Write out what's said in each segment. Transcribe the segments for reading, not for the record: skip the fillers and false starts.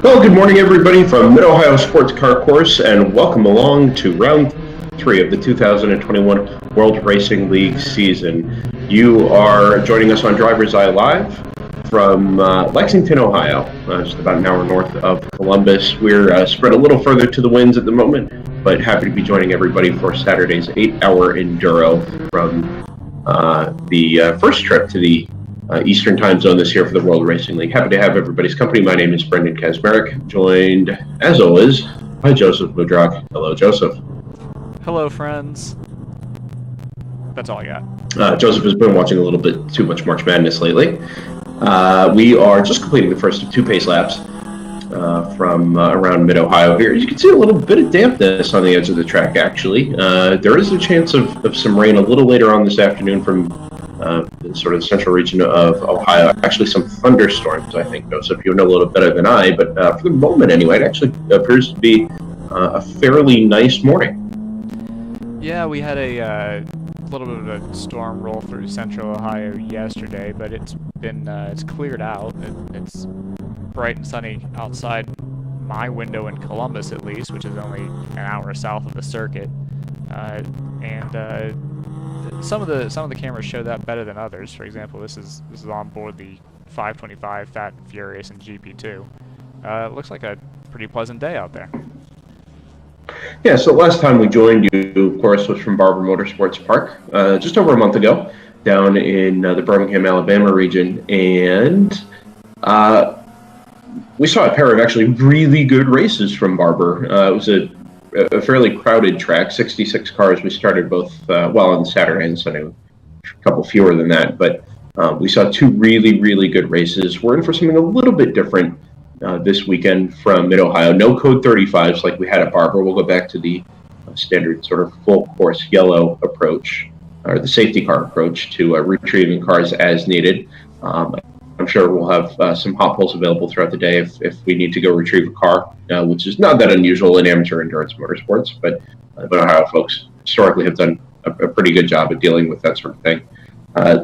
Well, good morning, everybody, from Mid-Ohio Sports Car Course, and welcome along to round 3 of the 2021 World Racing League season. You are joining us on DriversEye Live from Lexington, Ohio, just about an hour north of Columbus. We're spread a little further to the winds at the moment, but happy to be joining everybody for Saturday's 8-hour enduro from the first trip to the Eastern time zone this year for the World Racing League. Happy to have everybody's company. My name is Brendan Kazmarek, joined, as always, by Joseph Mudrock. Hello, Joseph. Hello, friends. That's all I got. Joseph has been watching a little bit too much March Madness lately. We are just completing the first of 2 pace laps from around Mid-Ohio here. You can see a little bit of dampness on the edge of the track, actually. There is a chance of some rain a little later on this afternoon from the sort of central region of Ohio. Actually, some thunderstorms, I think, Joseph. You know a little better than I, but for the moment, anyway, it actually appears to be a fairly nice morning. Yeah, we had a little bit of a storm roll through central Ohio yesterday, but it's cleared out. It's bright and sunny outside my window in Columbus, at least, which is only an hour south of the circuit, and some of the cameras show that better than others. For example, this is on board the 525 Fat and Furious in GP2. It looks like a pretty pleasant day out there. Yeah, so last time we joined you, of course, was from Barber Motorsports Park, just over a month ago, down in the Birmingham, Alabama region, and we saw a pair of actually really good races from Barber. It was a fairly crowded track, 66 cars. We started both, on Saturday and Sunday, a couple fewer than that, but we saw 2 really, really good races. We're in for something a little bit different this weekend from Mid-Ohio. No code 35s like we had at Barber. We'll go back to the standard sort of full course yellow approach, or the safety car approach to retrieving cars as needed. I'm sure we'll have some hot pulls available throughout the day if we need to go retrieve a car, which is not that unusual in amateur endurance motorsports, but Ohio folks historically have done a pretty good job at dealing with that sort of thing.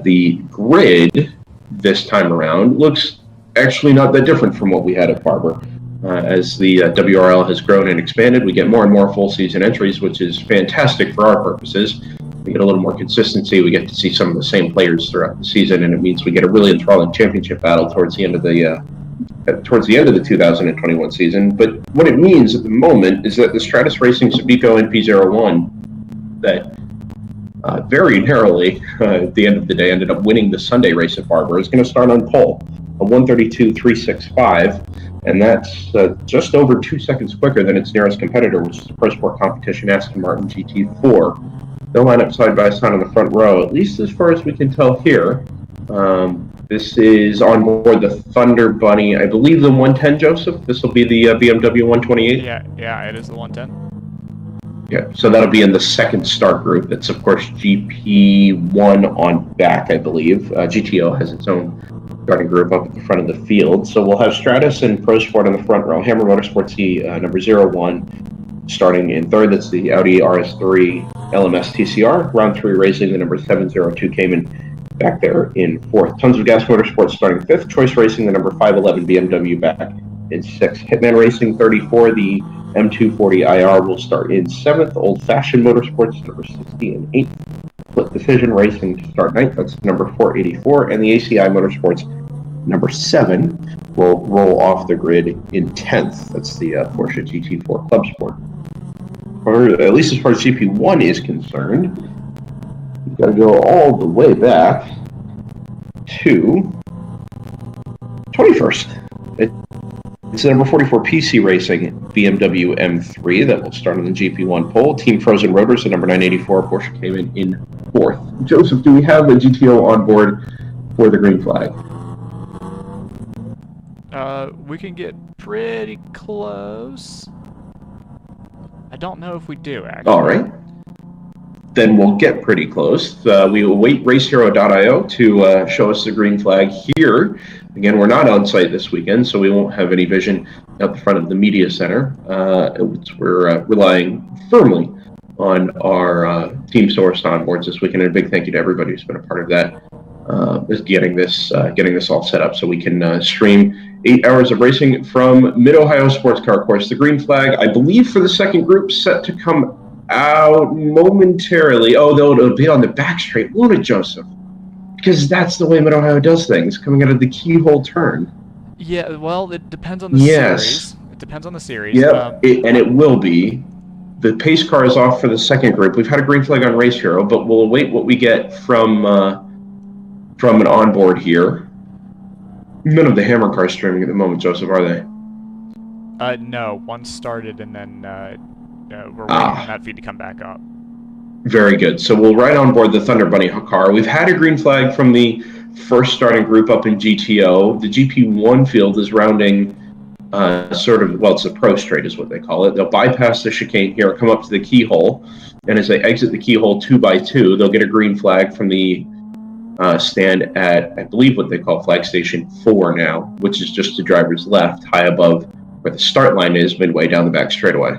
The grid this time around looks actually not that different from what we had at Barber. As the WRL has grown and expanded, we get more and more full season entries, which is fantastic for our purposes. We get a little more consistency. We get to see some of the same players throughout the season, and it means we get a really enthralling championship battle towards the end of the 2021 season. But what it means at the moment is that the Stratus Racing Sabico NP01 that very narrowly at the end of the day ended up winning the Sunday race at Barber is going to start on pole, a 132.365, and that's just over 2 seconds quicker than its nearest competitor, which is the Pro Sport Competition Aston Martin GT4. They'll line up side by side on the front row, at least as far as we can tell here. This is on board the Thunder Bunny, I believe the 110, Joseph. This will be the BMW 128. Yeah, it is the 110. Yeah, so that'll be in the second start group. It's of course GP1 on back, I believe. GTO has its own starting group up at the front of the field. So we'll have Stratus and Pro Sport on the front row. Hammer Motorsports number 01. Starting in third, that's the Audi RS3 LMS TCR. Round 3 racing, the number 702 Cayman back there in fourth. Tons of Gas Motorsports starting fifth. Choice Racing, the number 511 BMW back in sixth. Hitman Racing 34, the M240 IR will start in seventh. Old Fashioned Motorsports, number 60 and 8th. Split Decision Racing to start ninth, that's number 484. And the ACI Motorsports, number 7, will roll off the grid in 10th. That's the Porsche GT4 Club Sport. Or at least as far as GP1 is concerned, you've got to go all the way back to 21st. It's the number 44 PC Racing BMW M3 that will start on the GP1 pole. Team Frozen Rotors, the number 984 Porsche Cayman in fourth. Joseph, do we have a GTO on board for the green flag? We can get pretty close. I don't know if we do, actually. All right. Then we'll get pretty close. We will wait RaceHero.io to show us the green flag here. Again, we're not on site this weekend, so we won't have any vision out the front of the media center. We're relying firmly on our team sourced onboards this weekend. And a big thank you to everybody who's been a part of that, is getting this all set up so we can stream 8 hours of racing from Mid-Ohio Sports Car Course. The green flag, I believe, for the second group, set to come out momentarily. Oh, it'll be on the back straight, won't it, Joseph? Because that's the way Mid-Ohio does things, coming out of the keyhole turn. Yeah, well, it depends on the series. It depends on the series. Yep, and it will be. The pace car is off for the second group. We've had a green flag on Race Hero, but we'll await what we get from an onboard here. None of the hammer cars streaming at the moment, Joseph, are they? No. One started, and then we're waiting on that feed to come back up. Very good. So we'll ride on board the Thunder Bunny car. We've had a green flag from the first starting group up in GTO. The GP1 field is rounding it's a pro straight is what they call it. They'll bypass the chicane here, come up to the keyhole, and as they exit the keyhole 2x2, they'll get a green flag from the stand at, I believe, what they call flag station 4 now, which is just to driver's left, high above where the start line is, midway down the back straightaway.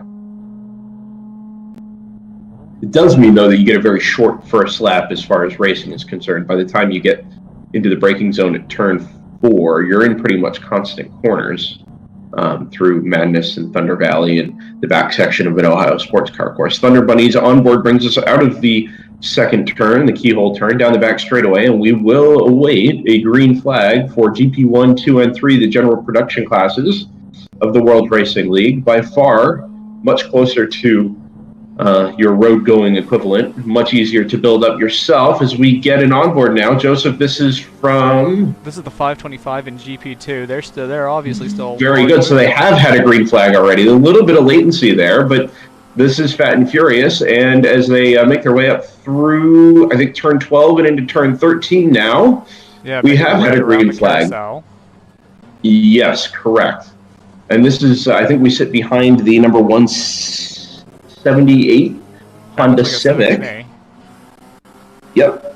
It does mean, though, that you get a very short first lap as far as racing is concerned. By the time you get into the braking zone at turn 4, you're in pretty much constant corners through Madness and Thunder Valley and the back section of an Ohio Sports Car Course. Thunder Bunny's onboard brings us out of the second turn, the keyhole turn, down the back straightaway, and we will await a green flag for GP1, 2, and 3, the general production classes of the World Racing League. By far, much closer to your road-going equivalent, much easier to build up yourself as we get an onboard now. Joseph, this is from... This is the 525 in GP2. They're obviously still... Very good. So they have had a green flag already. A little bit of latency there, but this is Fat and Furious, and as they make their way up through, I think, turn 12 and into turn 13 now, we have had a green flag. Yes, correct. And this is, I think we sit behind the number 178 Honda Civic. Yep.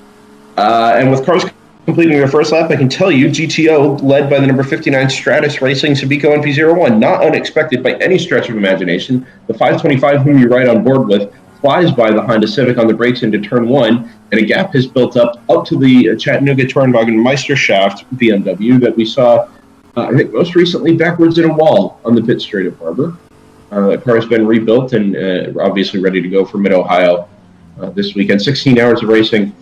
And with cars completing their first lap, I can tell you GTO, led by the number 59 Stratus Racing Subico NP01, not unexpected by any stretch of imagination. The 525, whom you ride on board with, flies by the Honda Civic on the brakes into turn 1, and a gap has built up to the Chattanooga Tornwagen Meisterschaft BMW that we saw, I think, most recently backwards in a wall on the pit straight at Barber. The car has been rebuilt and obviously ready to go for Mid-Ohio this weekend. 16 hours of racing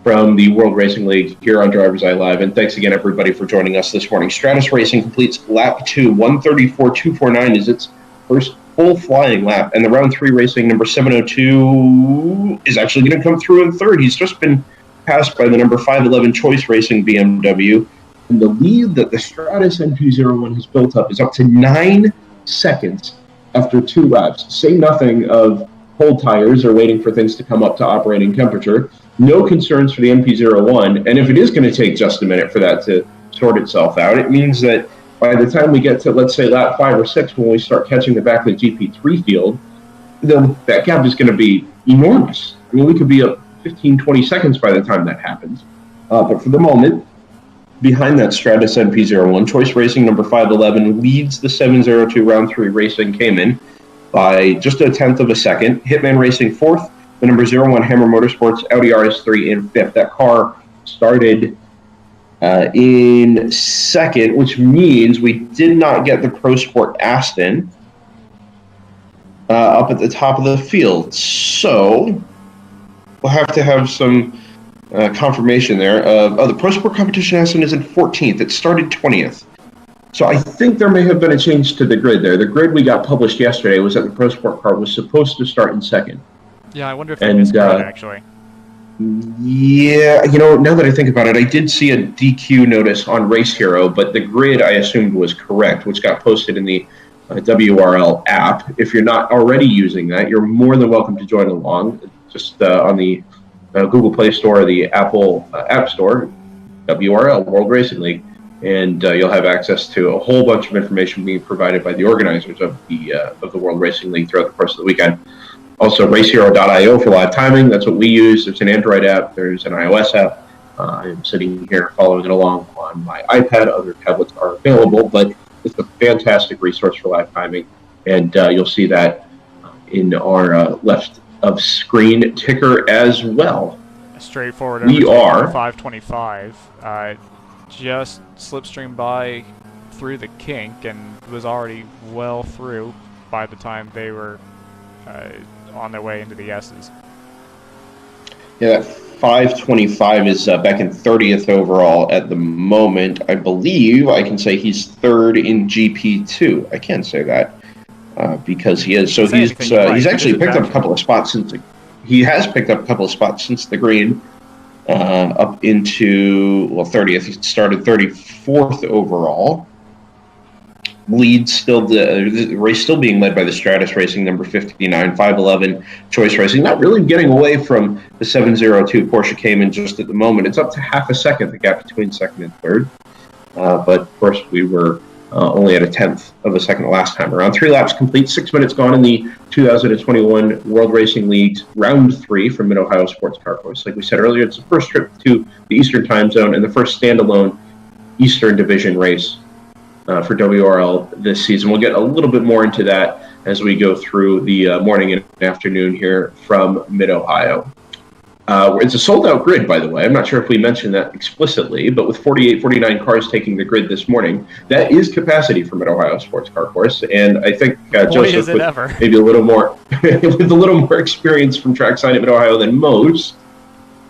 from the World Racing League here on DriversEye Live. And thanks again, everybody, for joining us this morning. Stratus Racing completes lap 2. 134.249 is its first full flying lap. And the round 3 racing number 702 is actually going to come through in third. He's just been passed by the number 511 Choice Racing BMW. And the lead that the Stratus NP01 has built up is up to 9 seconds after 2 laps. Say nothing of cold tires or waiting for things to come up to operating temperature. No concerns for the MP01, and if it is going to take just a minute for that to sort itself out, it means that by the time we get to, let's say, lap 5 or 6, when we start catching the back of the GP3 field, that gap is going to be enormous. I mean, we could be up 15, 20 seconds by the time that happens. But for the moment, behind that Stratus NP01, Choice Racing number 511 leads the 702 round 3 Racing Cayman by just a tenth of a second. Hitman Racing 4th. The number 01 Hammer Motorsports Audi RS3 in 5th. That car started in 2nd, which means we did not get the Pro Sport Aston up at the top of the field. So we'll have to have some confirmation there. The Pro Sport Competition Aston is in 14th. It started 20th. So I think there may have been a change to the grid there. The grid we got published yesterday was that the Pro Sport car was supposed to start in 2nd. Yeah, I wonder if they miscoded, actually. Yeah, now that I think about it, I did see a DQ notice on Race Hero, but the grid I assumed was correct, which got posted in the WRL app. If you're not already using that, you're more than welcome to join along. Just on the Google Play Store or the Apple App Store, WRL, World Racing League, and you'll have access to a whole bunch of information being provided by the organizers of the World Racing League throughout the course of the weekend. Also, racehero.io for live timing. That's what we use. There's an Android app. There's an iOS app. I'm sitting here following it along on my iPad. Other tablets are available, but it's a fantastic resource for live timing. And you'll see that in our left of screen ticker as well. Straightforward. We are 525. Just slipstream by through the kink and was already well through by the time they were on their way into the S's. Yeah, that 525 is back in 30th overall at the moment. I believe I can say he's third in GP2. I can't say that because he is. So he's actually picked up a couple of spots since he has picked up a couple of spots since the green. Up into 30th. He started 34th overall. Leads still the race still being led by the Stratus Racing number 59, 511 Choice Racing. Not really getting away from the 702 Porsche Cayman just at the moment. It's up to half a second, the gap between second and third. But of course, we were only at a tenth of a second the last time around. 3 laps complete, 6 minutes gone in the 2021 World Racing League's Round 3 from Mid-Ohio Sports Car Course. Like we said earlier, it's the first trip to the Eastern Time Zone and the first standalone Eastern Division race for WRL this season. We'll get a little bit more into that as we go through the morning and afternoon here from Mid-Ohio. It's a sold-out grid, by the way. I'm not sure if we mentioned that explicitly, but with 48, 49 cars taking the grid this morning, that is capacity for Mid-Ohio Sports Car Course. And I think Joseph, with maybe a little more, with a little more experience from trackside at Mid-Ohio than most,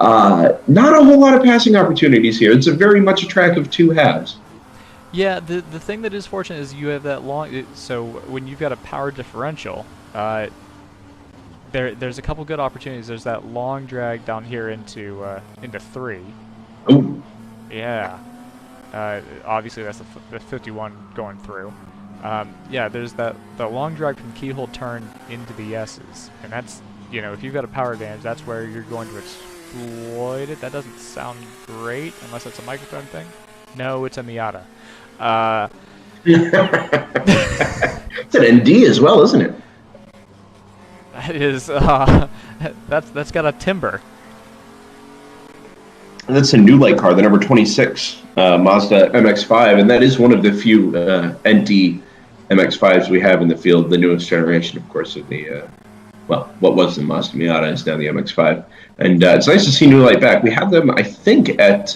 not a whole lot of passing opportunities here. It's very much a track of two halves. Yeah, the thing that is fortunate is you have that long. So when you've got a power differential, there's a couple good opportunities. There's that long drag down here into 3. Ooh. Yeah. Obviously that's the 51 going through. Yeah, there's the long drag from keyhole turn into the S's, and that's, you know, if you've got a power advantage, that's where you're going to exploit it. That doesn't sound great unless it's a microphone thing. No, it's a Miata. It's an ND as well, isn't it? That is, that's got a timber. That's a new light car, the number 26 Mazda MX-5, and that is one of the few ND MX-5s we have in the field. The newest generation, of course, of the what was the Mazda Miata is now the MX-5, and it's nice to see new light back. We have them, I think, at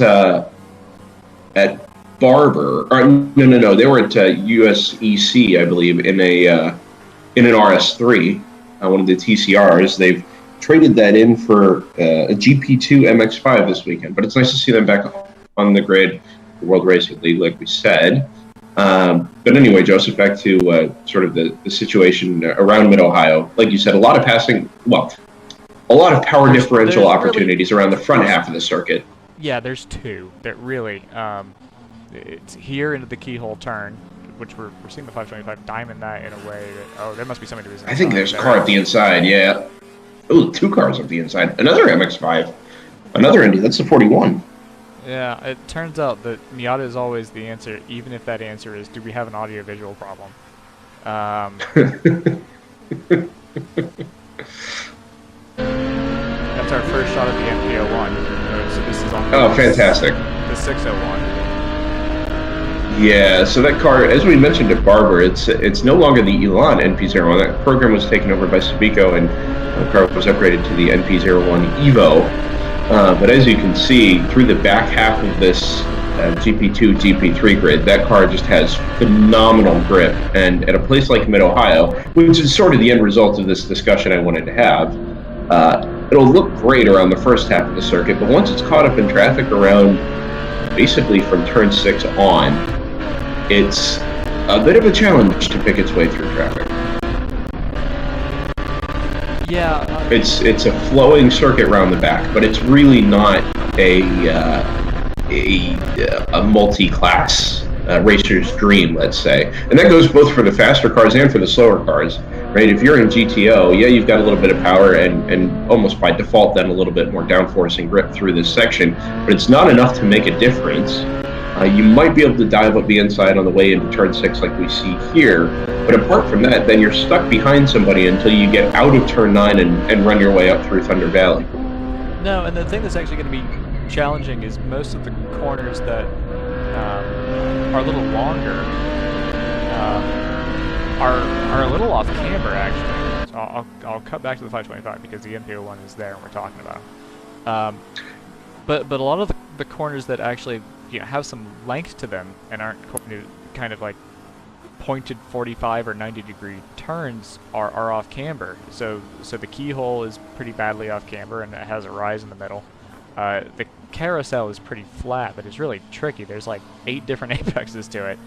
Barber. Or no, they were at USEC, I believe, in an RS3. One of the TCRs. They've traded that in for a GP2 MX-5 this weekend, but it's nice to see them back on the grid, the World Racing League, like we said. But anyway, Joseph, back to sort of the situation around Mid-Ohio. Like you said, a lot of power differential opportunities around the front half of the circuit. Yeah, there's two that really, it's here into the keyhole turn, which we're seeing the 525 diamond that in a way that, oh, there must be somebody who's inside. I think there's a car at the inside, yeah. Oh, 2 cars at the inside. Another MX-5. Another Indy. That's the 41. Yeah, it turns out that Miata is always the answer, even if that answer is, do we have an audio-visual problem? That's our first shot at the NP01. So this is on fantastic. The 601. Yeah, so that car, as we mentioned at Barber, it's no longer the Elan NP01. That program was taken over by Subico, and the car was upgraded to the NP01 Evo. But as you can see, through the back half of this GP2, GP3 grid, that car just has phenomenal grip. And at a place like Mid-Ohio, which is sort of the end result of this discussion I wanted to have, it'll look great around the first half of the circuit, but once it's caught up in traffic around basically from turn 6 on, it's a bit of a challenge to pick its way through traffic. Yeah. It's a flowing circuit around the back, but it's really not a multi-class racer's dream, let's say. And that goes both for the faster cars and for the slower cars, right? If you're in GTO, yeah, you've got a little bit of power and almost by default then a little bit more downforce and grip through this section, but it's not enough to make a difference. You might be able to dive up the inside on the way into turn 6 like we see here, but apart from that, then you're stuck behind somebody until you get out of turn 9 and run your way up through Thunder Valley. No, and the thing that's actually going to be challenging is most of the corners that are a little longer are a little off camber, actually. So I'll cut back to the 525 because the NP01 is there and we're talking about them. But a lot of the corners that actually have some length to them and aren't kind of like pointed 45 or 90-degree turns are off camber. So the keyhole is pretty badly off camber, and it has a rise in the middle. The carousel is pretty flat, but it's really tricky. There's like 8 different apexes to it,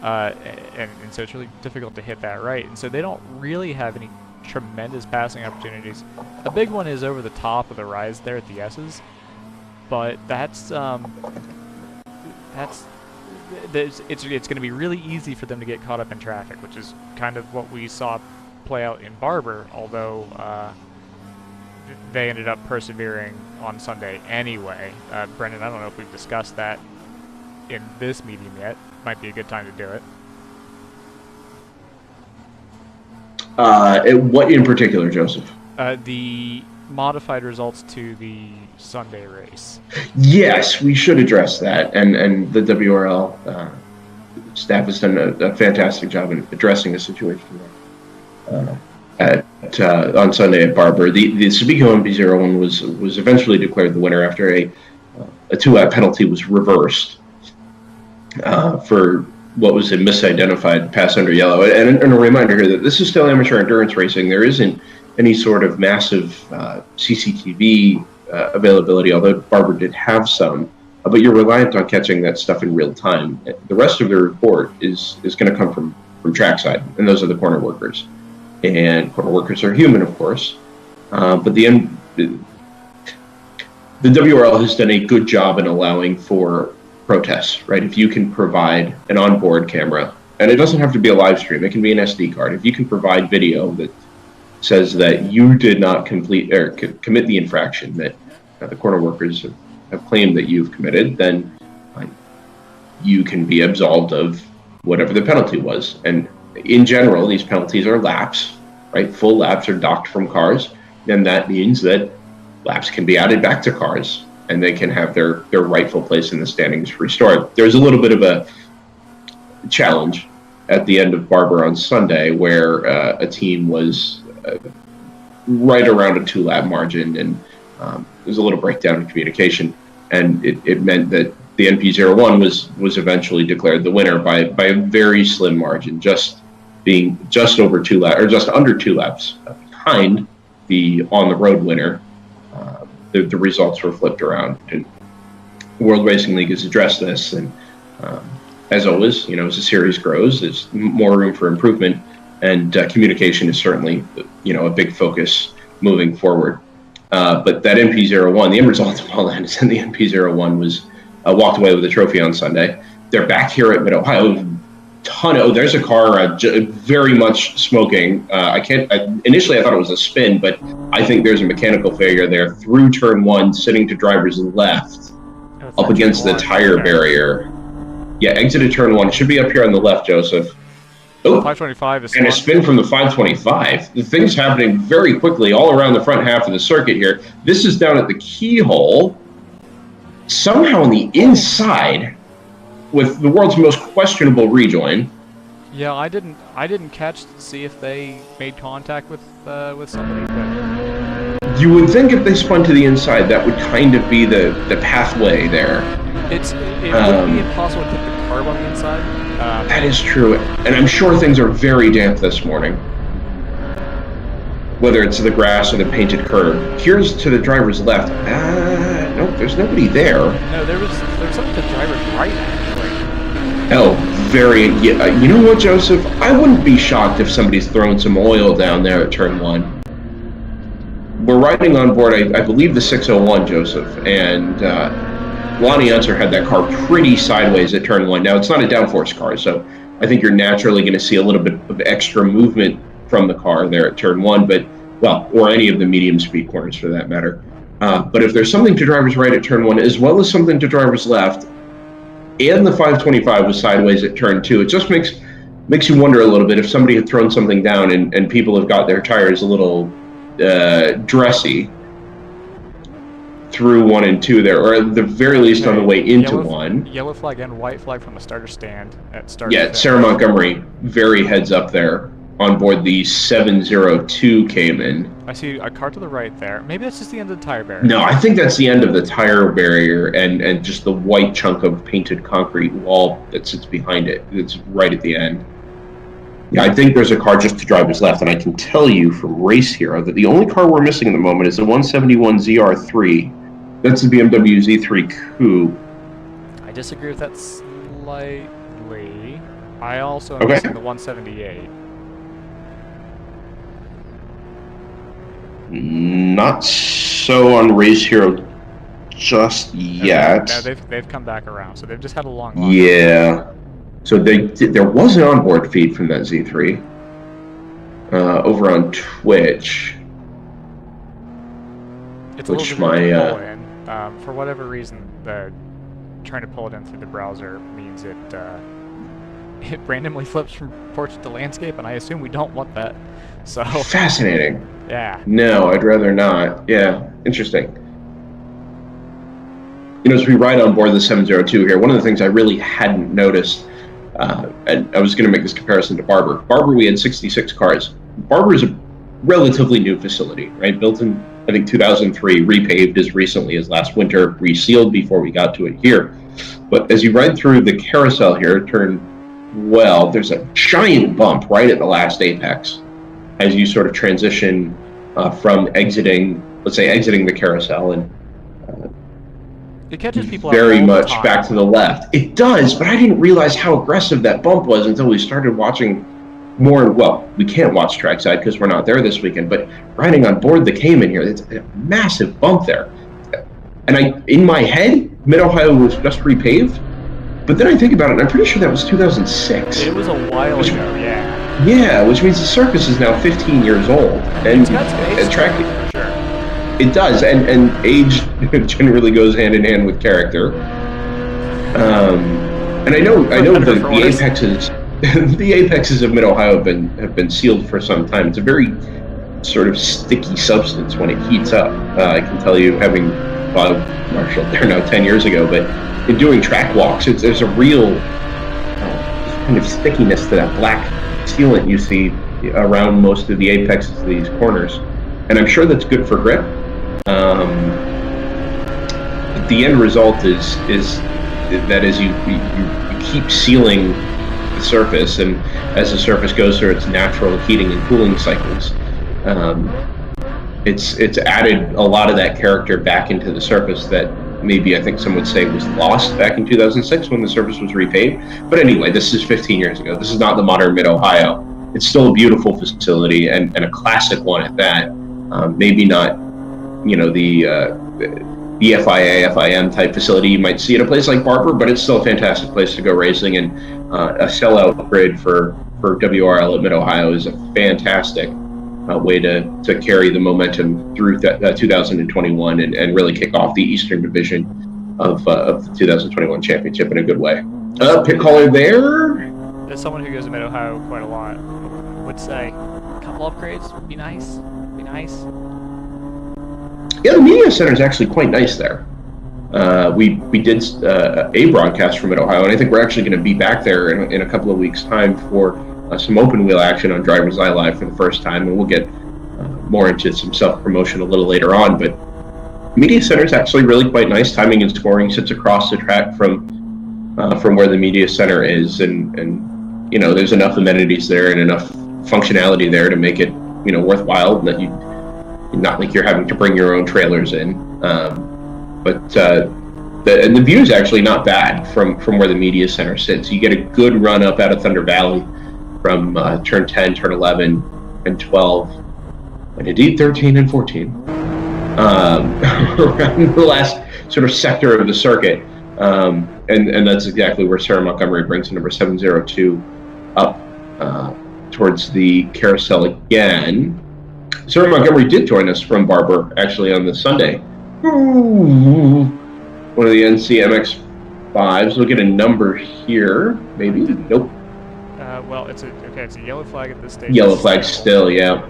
and so it's really difficult to hit that right. And so they don't really have any tremendous passing opportunities. A big one is over the top of the rise there at the S's, but it's going to be really easy for them to get caught up in traffic, which is kind of what we saw play out in Barber, although they ended up persevering on Sunday anyway. Brendan, I don't know if we've discussed that in this medium yet. Might be a good time to do it. What in particular, Joseph? The modified results to the Sunday race. Yes, we should address that, and the WRL staff has done a fantastic job in addressing the situation on Sunday at Barber. The Subico MP01 was eventually declared the winner after a 2-lap penalty was reversed for what was a misidentified pass under yellow. And a reminder here that this is still amateur endurance racing. There isn't any sort of massive CCTV availability, although Barber did have some. But you're reliant on catching that stuff in real time. The rest of the report is going to come from trackside, and those are the corner workers. And corner workers are human, of course. But the WRL has done a good job in allowing for protests, right? If you can provide an onboard camera, and it doesn't have to be a live stream, it can be an SD card. If you can provide video that says that you did not complete or commit the infraction that the corner workers have claimed that you've committed, then you can be absolved of whatever the penalty was. And in general, these penalties are laps, right? Full laps are docked from cars, and that means that laps can be added back to cars, and they can have their rightful place in the standings restored. There's a little bit of a challenge at the end of Barber on Sunday where a team was right around a 2-lap margin, and there's a little breakdown in communication, and it meant that the NP01 was eventually declared the winner by a very slim margin, just over 2 laps or just under 2 laps behind the on the road winner. The results were flipped around, and the World Racing League has addressed this, and as always, as the series grows, there's more room for improvement, and communication is certainly a big focus moving forward. But that MP01, the end result of all that is that the MP01 was walked away with a trophy on Sunday. They're back here at Mid-Ohio. There's a car very much smoking. Initially I thought it was a spin, but I think there's a mechanical failure there through turn 1, sitting to driver's left, up against the tire barrier. Yeah, exited turn 1. It should be up here on the left, Joseph. Oh, 525 is and a spin from the 525. The thing's happening very quickly all around the front half of the circuit here. This is down at the keyhole, somehow on the inside, with the world's most questionable rejoin. Yeah, I didn't catch to see if they made contact with somebody, but you would think if they spun to the inside, that would kind of be the pathway there. It would be impossible to hit the curb on the inside. That is true, and I'm sure things are very damp this morning. Whether it's the grass or the painted curb. Here's to the driver's left. Nope, there's nobody there. No, there's something to the driver's right, actually. Oh, yeah, you know what, Joseph? I wouldn't be shocked if somebody's throwing some oil down there at turn 1. We're riding on board, I believe, the 601, Joseph, and Lonnie Unser had that car pretty sideways at turn 1. Now, it's not a downforce car, so I think you're naturally going to see a little bit of extra movement from the car there at turn 1, or any of the medium speed corners for that matter. But if there's something to driver's right at turn 1, as well as something to driver's left, and the 525 was sideways at turn 2, it just makes you wonder a little bit if somebody had thrown something down and people have got their tires a little dressy through 1 and 2 there, or at the very least on the way into 1. Yellow flag and white flag from the starter stand at start. Yeah, Sarah Montgomery, very heads up there on board the 702 Cayman. I see a car to the right there. Maybe that's just the end of the tire barrier. No, I think that's the end of the tire barrier and just the white chunk of painted concrete wall that sits behind it. It's right at the end. Yeah, I think there's a car just to driver's left, and I can tell you from Race Hero that the only car we're missing at the moment is the 171 ZR3. That's the BMW Z3 Coupe. I disagree with that slightly. I also am Okay. missing the 178. Not so on Race Hero just yet. No, they've come back around, so they've just had a long line. Yeah. So there was an onboard feed from that Z3 over on Twitch. It's a little difficult to pull in. For whatever reason, trying to pull it in through the browser means it randomly flips from portrait to landscape, and I assume we don't want that. So fascinating. Yeah. No, I'd rather not. Yeah, interesting. You know, as we ride on board the 702 here, one of the things I really hadn't noticed, and I was going to make this comparison to Barber. Barber, we had 66 cars. Barber is a relatively new facility, right? Built in, I think, 2003, repaved as recently as last winter, resealed before we got to it here. But as you ride through the carousel here, turn well, there's a giant bump right at the last apex as you sort of transition from exiting, let's say, exiting the carousel and it catches people very all much the time. back to the left. It does, but I didn't realize how aggressive that bump was until we started watching more. Well, we can't watch trackside because we're not there this weekend, but riding on board the Cayman here, it's a massive bump there. And in my head, Mid-Ohio was just repaved, but then I think about it, and I'm pretty sure that was 2006. It was a while ago, yeah. Yeah, which means the surface is now 15 years old. And It's got space, track, for sure. it does, and age generally goes hand in hand with character. And I know the apexes, the apexes of Mid-Ohio have been sealed for some time. It's a very sort of sticky substance when it heats up. I can tell you, having marshaled there now 10 years ago, but in doing track walks, there's a real kind of stickiness to that black sealant you see around most of the apexes of these corners, and I'm sure that's good for grip. But the end result is that as you keep sealing the surface, and as the surface goes through its natural heating and cooling cycles, it's added a lot of that character back into the surface that maybe I think some would say was lost back in 2006 when the surface was repaved. But anyway, this is 15 years ago. This is not the modern Mid-Ohio. It's still a beautiful facility and a classic one at that. Maybe not, you know, the FIA, FIM type facility you might see at a place like Barber, but it's still a fantastic place to go racing, and a sellout grid for WRL at Mid-Ohio is a fantastic way to carry the momentum through 2021 and really kick off the Eastern Division of the 2021 championship in a good way. Pit caller there. As someone who goes to Mid-Ohio quite a lot, would say a couple upgrades would be nice. Yeah, the media center is actually quite nice there. We did a broadcast from Mid-Ohio, and I think we're actually going to be back there in a couple of weeks' time for some open wheel action on DriversEye Live for the first time, and we'll get more into some self-promotion a little later on. But media center is actually really quite nice. Timing and scoring sits across the track from where the media center is, and you know, there's enough amenities there and enough functionality there to make it, you know, worthwhile, that you not like you're having to bring your own trailers in. But the view is actually not bad from where the media center sits. You get a good run up out of Thunder Valley from turn 10, turn 11, and 12, and indeed 13 and 14, around the last sort of sector of the circuit. And that's exactly where Sarah Montgomery brings the number 702 up towards the carousel again. Sarah Montgomery did join us from Barber, actually, on the Sunday. Ooh, one of the NCMX5s. We'll get a number here, maybe. Nope. Well, it's a yellow flag at this stage. Yellow flag still, yeah.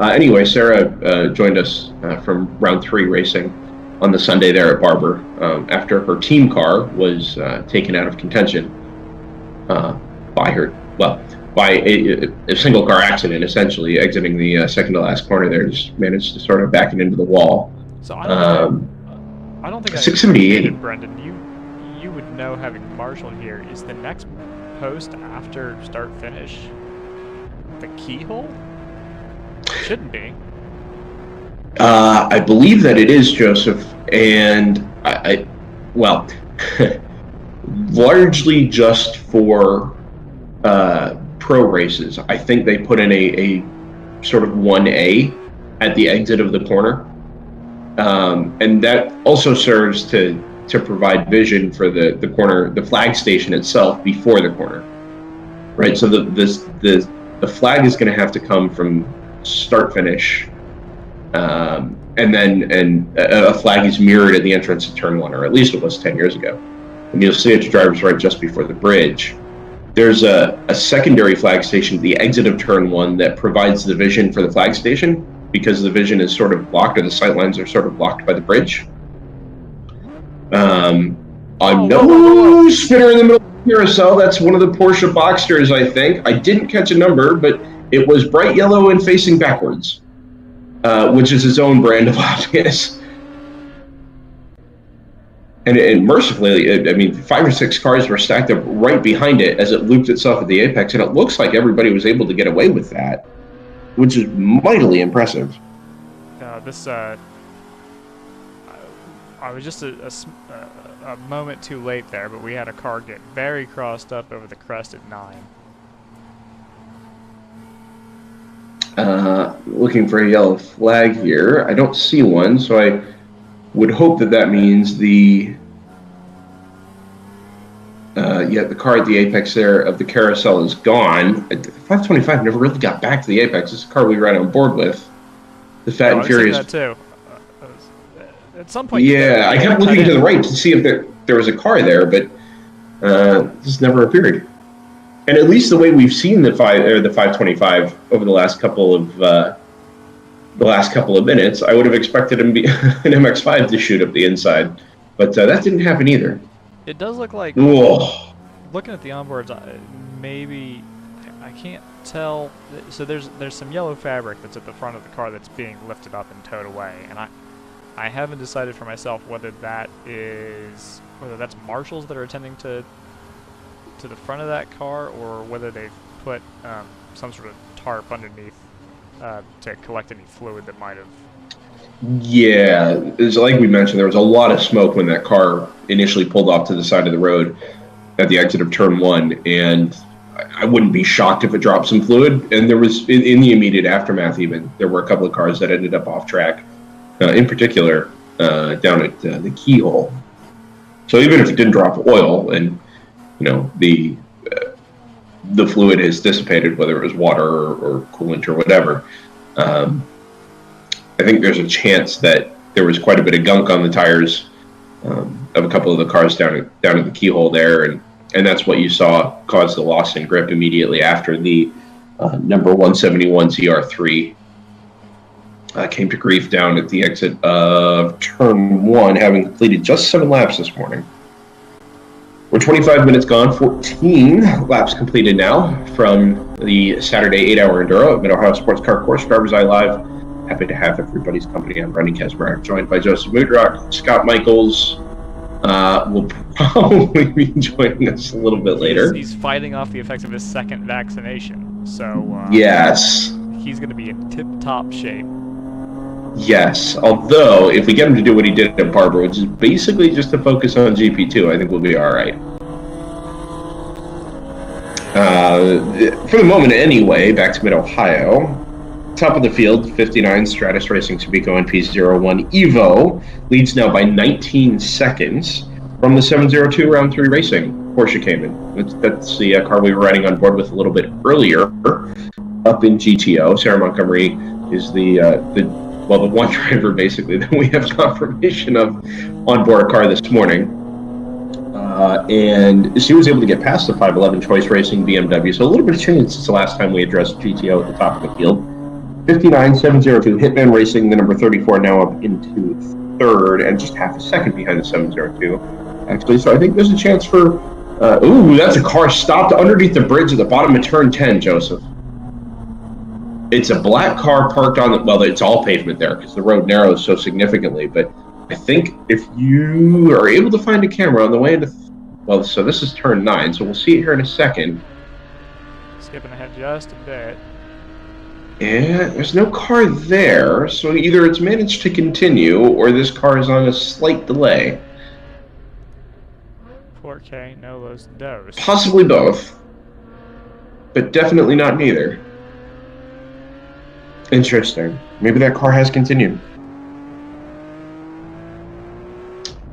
Anyway, Sarah joined us from round 3 racing on the Sunday there at Barber after her team car was taken out of contention by her. Well, by a single car accident, essentially exiting the second to last corner there, just managed to sort of back it into the wall. So I don't think I 678. Brendan, you would know, having marshaled here, is the next post after start finish the keyhole? Shouldn't be. I believe that it is, Joseph, and well, largely just for pro races. I think they put in a sort of 1A at the exit of the corner, and that also serves to provide vision for the corner, the flag station itself before the corner, right? So the flag is going to have to come from start finish, and then a flag is mirrored at the entrance of turn 1, or at least it was 10 years ago. And you'll see it to drivers right just before the bridge. There's a secondary flag station at the exit of turn 1 that provides the vision for the flag station, because the vision is sort of blocked, or the sight lines are sort of blocked by the bridge. No spinner in the middle of the carousel. That's one of the Porsche Boxsters, I think. I didn't catch a number, but it was bright yellow and facing backwards, which is its own brand of obvious. And mercifully, I mean, 5 or 6 cars were stacked up right behind it as it looped itself at the apex, and it looks like everybody was able to get away with that, which is mightily impressive. I was just a moment too late there, but we had a car get very crossed up over the crest at 9. Looking for a yellow flag here. I don't see one, so I would hope that means the car at the apex there of the carousel is gone. 525 never really got back to the apex. It's a car we ride on board with. The Fat and Furious. That too. At some point. Yeah, I kept looking to the right to see if there was a car there, but just never appeared. And at least the way we've seen the 525 over the last couple of minutes, I would have expected an MX-5 to shoot up the inside, but that didn't happen either. It does look like, whoa, looking at the onboards, maybe I can't tell. So there's some yellow fabric that's at the front of the car that's being lifted up and towed away, and I haven't decided for myself whether that's marshals that are attending to the front of that car, or whether they've put some sort of tarp underneath to collect any fluid that might have. Yeah, it's like we mentioned, there was a lot of smoke when that car initially pulled off to the side of the road at the exit of turn 1, and I wouldn't be shocked if it dropped some fluid. And there was, in the immediate aftermath even, there were a couple of cars that ended up off track, in particular down at the keyhole. So even if it didn't drop oil, and the fluid has dissipated, whether it was water or coolant or whatever, I think there's a chance that there was quite a bit of gunk on the tires of a couple of the cars down at the keyhole there, and that's what you saw cause the loss in grip immediately after the number 171 ZR3 came to grief down at the exit of turn 1, having completed just 7 laps this morning. We're 25 minutes gone, 14 laps completed now from the Saturday 8-hour enduro at Mid-Ohio Sports Car Course, DriversEye Live. Happy to have everybody's company. I'm Brendan Kesmarek, joined by Joseph Moodrock. Scott Michaels will probably be joining us a little bit later. He's fighting off the effects of his second vaccination, so yes, he's going to be in tip-top shape. Yes, although if we get him to do what he did at Barber, which is basically just to focus on GP2, I think we'll be all right. For the moment anyway, back to Mid-Ohio. Top of the field, 59 Stratus Racing Subico NP01 Evo leads now by 19 seconds from the 702 Round 3 Racing Porsche Cayman. That's the car we were riding on board with a little bit earlier up in GTO. Sarah Montgomery is the one driver basically that we have confirmation of on board a car this morning. And she was able to get past the 511 Choice Racing BMW, so a little bit of change since the last time we addressed GTO at the top of the field. 59-702 Hitman Racing, the number 34, now up into third, and just half a second behind the 702, actually. So I think there's a chance for Ooh, that's a car stopped underneath the bridge at the bottom of turn 10, Joseph. It's a black car parked on the, well, it's all pavement there because the road narrows so significantly, but I think if you are able to find a camera on the way into, well, so this is turn 9, so we'll see it here in a second. Skipping ahead just a bit. Yeah, there's no car there, so either it's managed to continue or this car is on a slight delay. 4K, no los dos. Possibly both, but definitely not neither. Interesting. Maybe that car has continued.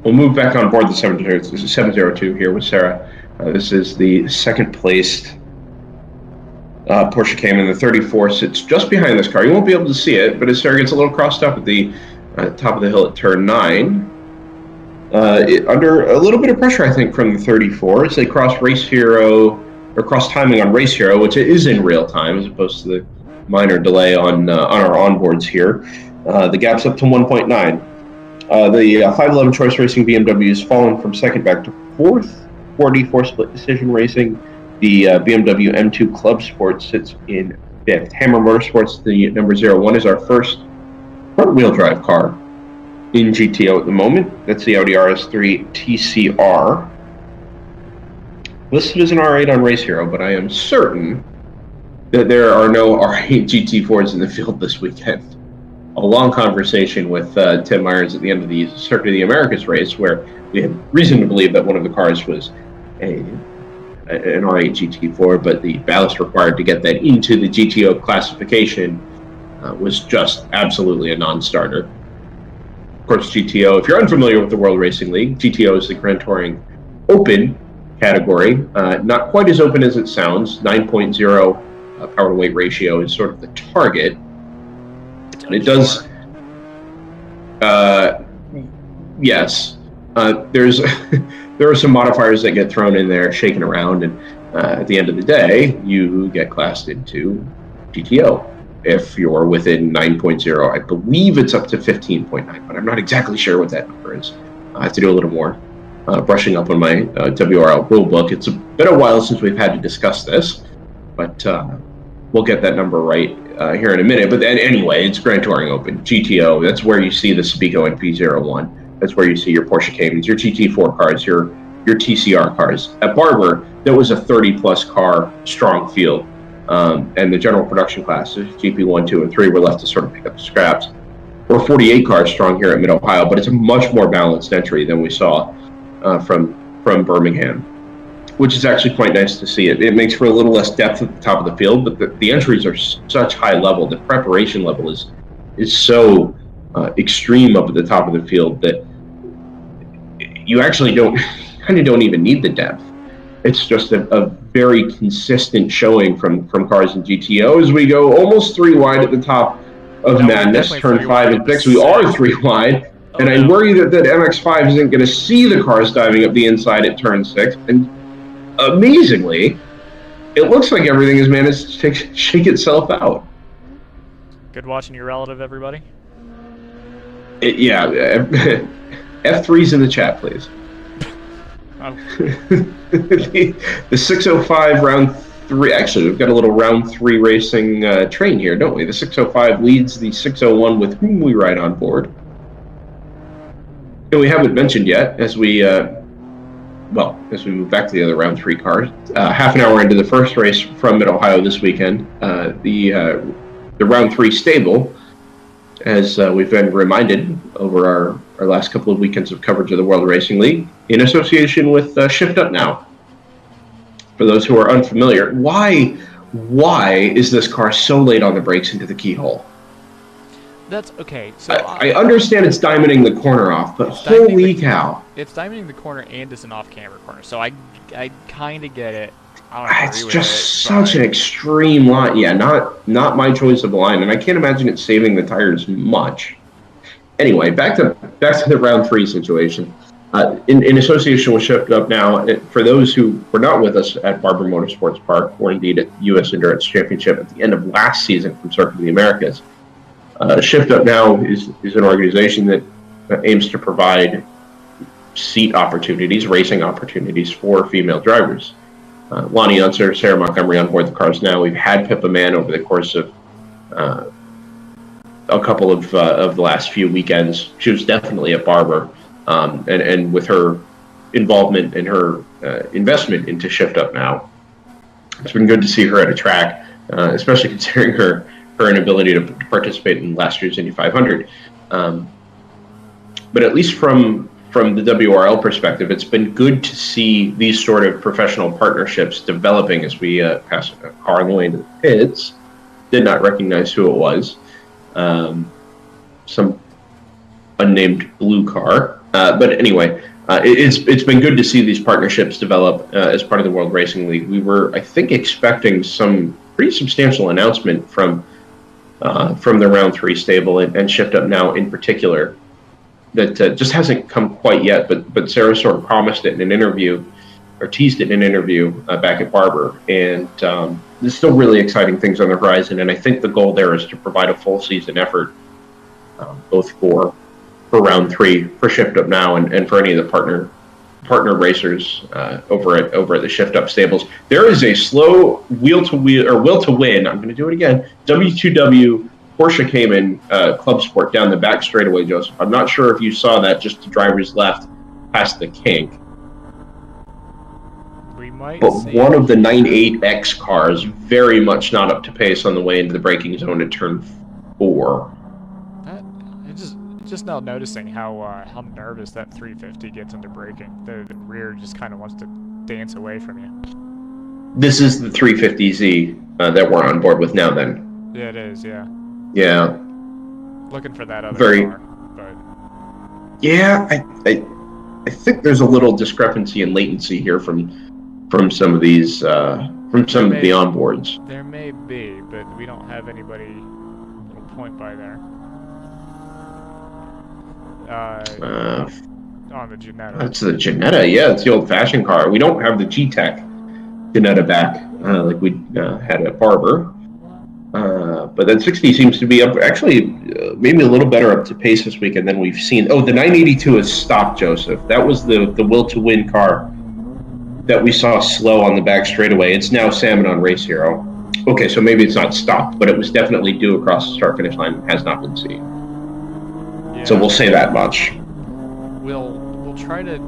We'll move back on board the 702 here with Sarah. This is the second placed Porsche Cayman. The 34 sits just behind this car. You won't be able to see it, but as Sarah gets a little crossed up at the top of the hill at turn 9, under a little bit of pressure, I think, from the 34 as they cross Race Hero, or cross timing on Race Hero, which is in real time as opposed to the minor delay on our onboards here. The gap's up to 1.9. The 511 Choice Racing BMW has fallen from second back to fourth. 4D4 Split Decision Racing, the BMW M2 Club Sport sits in fifth. Hammer Motorsports, the number 01, is our first front-wheel drive car in GTO at the moment. That's the Audi RS3 TCR. Listed as an R8 on Race Hero, but I am certain that there are no R8 GT4s in the field this weekend. A long conversation with Tim Myers at the end of the Circuit of the Americas race, where we had reason to believe that one of the cars was an R8 GT4, but the ballast required to get that into the GTO classification was just absolutely a non-starter. Of course, GTO, if you're unfamiliar with the World Racing League, GTO is the Grand Touring Open category. Not quite as open as it sounds. 9.0 power to weight ratio is sort of the target. And it does, yes. There are some modifiers that get thrown in there, shaken around, and at the end of the day, you get classed into GTO if you're within 9.0. I believe it's up to 15.9, but I'm not exactly sure what that number is. I have to do a little more brushing up on my WRL rulebook. It's been a while since we've had to discuss this, but we'll get that number right here in a minute. But then, anyway, it's Grand Touring Open, GTO. That's where you see the Speedo and P01. That's where you see your Porsche Caymans, your GT4 cars, your TCR cars. At Barber, there was a 30-plus car strong field, and the general production classes, GP1, 2, and 3, were left to sort of pick up the scraps. We're 48 cars strong here at Mid-Ohio, but it's a much more balanced entry than we saw from Birmingham, which is actually quite nice to see. It makes for a little less depth at the top of the field, but the entries are such high level. The preparation level is so extreme up at the top of the field that you actually don't even need the depth. It's just a very consistent showing from cars in GTO as we go almost 3 wide at the top of Madness, turn 5 and 6. We are 3 wide. And I worry that MX-5 isn't going to see the cars diving up the inside at turn 6. And amazingly, it looks like everything has managed to shake itself out. Good watching your relative, everybody. Yeah. F3's in the chat, please. Oh. The 605 round 3. Actually, we've got a little round 3 racing train here, don't we? The 605 leads the 601 with whom we ride on board. And we haven't mentioned yet, as we move back to the other round 3 cars, half an hour into the first race from Mid-Ohio this weekend, the round 3 stable, as we've been reminded over our last couple of weekends of coverage of the World Racing League, in association with Shift Up Now. For those who are unfamiliar, why is this car so late on the brakes into the keyhole? That's okay. So I understand it's diamonding the corner off, but holy cow! It's diamonding the corner and it's an off-camera corner, so I kind of get it. I don't It's just such an extreme line. Yeah, not my choice of line, and I can't imagine it saving the tires much. Anyway, back to the round 3 situation. In association with Shift Up Now, for those who were not with us at Barber Motorsports Park, or indeed at U.S. Endurance Championship at the end of last season from Circuit of the Americas, Shift Up Now is an organization that aims to provide seat opportunities, racing opportunities for female drivers. Lonnie Unser, Sarah Montgomery on board the cars now. We've had Pippa Mann over the course of a couple of the last few weekends. She was definitely at Barber, and with her involvement and her investment into Shift Up Now, it's been good to see her at a track, especially considering her inability to participate in last year's Indy 500. But at least from the WRL perspective, it's been good to see these sort of professional partnerships developing as we pass a car on the way into the pits. Did not recognize who it was. Some unnamed blue car. But anyway, it's been good to see these partnerships develop as part of the World Racing League. We were, I think, expecting some pretty substantial announcement from the Round 3 stable and Shift Up Now in particular. That just hasn't come quite yet, but Sarah sort of promised it in an interview, or teased it in an interview back at Barber, and there's still really exciting things on the horizon, and I think the goal there is to provide a full season effort, both for Round 3, for Shift Up Now, and for any of the partner racers over at the Shift Up stables. There is a slow will to win. I'm going to do it again. W2W Porsche Cayman Club Sport down the back straightaway, Joseph. I'm not sure if you saw that, just to drivers left past the kink. We might But see one of the 98X cars very much not up to pace on the way into the braking zone at turn 4. Just now noticing how nervous that 350 gets into braking. The rear just kind of wants to dance away from you. This is the 350Z that we're on board with now, then. Yeah, it is, yeah. Yeah. Looking for that other car, but... Yeah, I think there's a little discrepancy in latency here from some of these, from some of the onboards. There may be, but we don't have anybody little point by there. On the Jannetta. That's the Jannetta, yeah. It's the old-fashioned car. We don't have the G-Tech Jannetta back like we had at Barber. But that 60 seems to be up, actually, maybe a little better up to pace this weekend than we've seen. Oh, the 982 is stopped, Joseph. That was the will to win car that we saw slow on the back straightaway. It's now Salmon on Race Hero. Okay, so maybe it's not stopped, but it was definitely due across the start finish line. Has not been seen. Yeah. So we'll say that much. We'll try to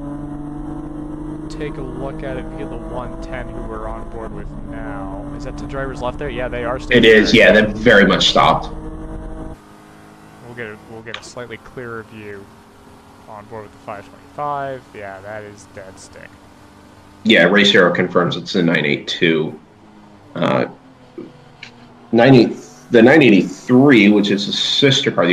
take a look at it via the 110 who we're on board with now. Is that 2 drivers left there? Yeah, they are still. It is. Yeah, they're very much stopped. We'll get a slightly clearer view on board with the 525. Yeah, that is dead stick. Yeah, Race Hero confirms it's the 982. The 983, which is a sister car.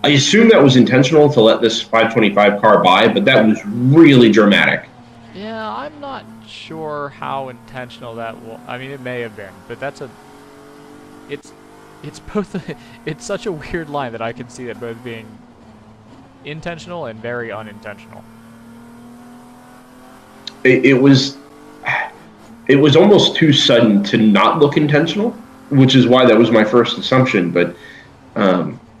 I assume that was intentional to let this 525 car by, but that was really dramatic. Yeah, I'm not sure how intentional that was. I mean, it may have been, but it's both. It's such a weird line that I can see that both being intentional and very unintentional. It was almost too sudden to not look intentional, which is why that was my first assumption. But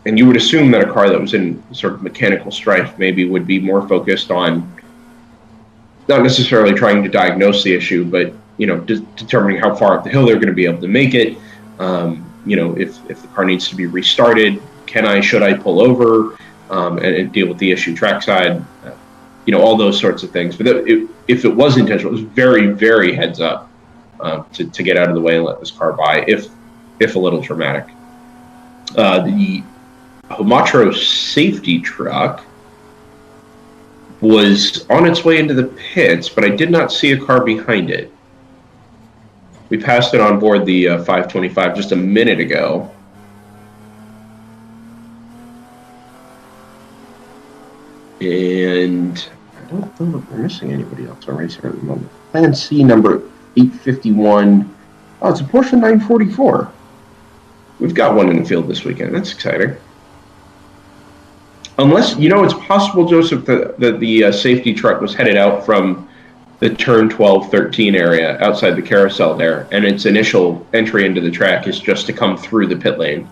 and you would assume that a car that was in sort of mechanical strife maybe would be more focused on not necessarily trying to diagnose the issue, but determining how far up the hill they're going to be able to make it. If the car needs to be restarted, should I pull over and deal with the issue trackside? All those sorts of things. But if it was intentional, it was very, very heads up to get out of the way and let this car by, if a little dramatic. The Homotro safety truck was on its way into the pits, but I did not see a car behind it. We passed it on board the 525 just a minute ago. And I don't know if we're missing anybody else on race here at the moment. Plan C number 851. Oh, it's a Porsche 944. We've got one in the field this weekend. That's exciting. Unless, it's possible, Joseph, that the safety truck was headed out from the turn 12-13 area outside the carousel there, and its initial entry into the track is just to come through the pit lane.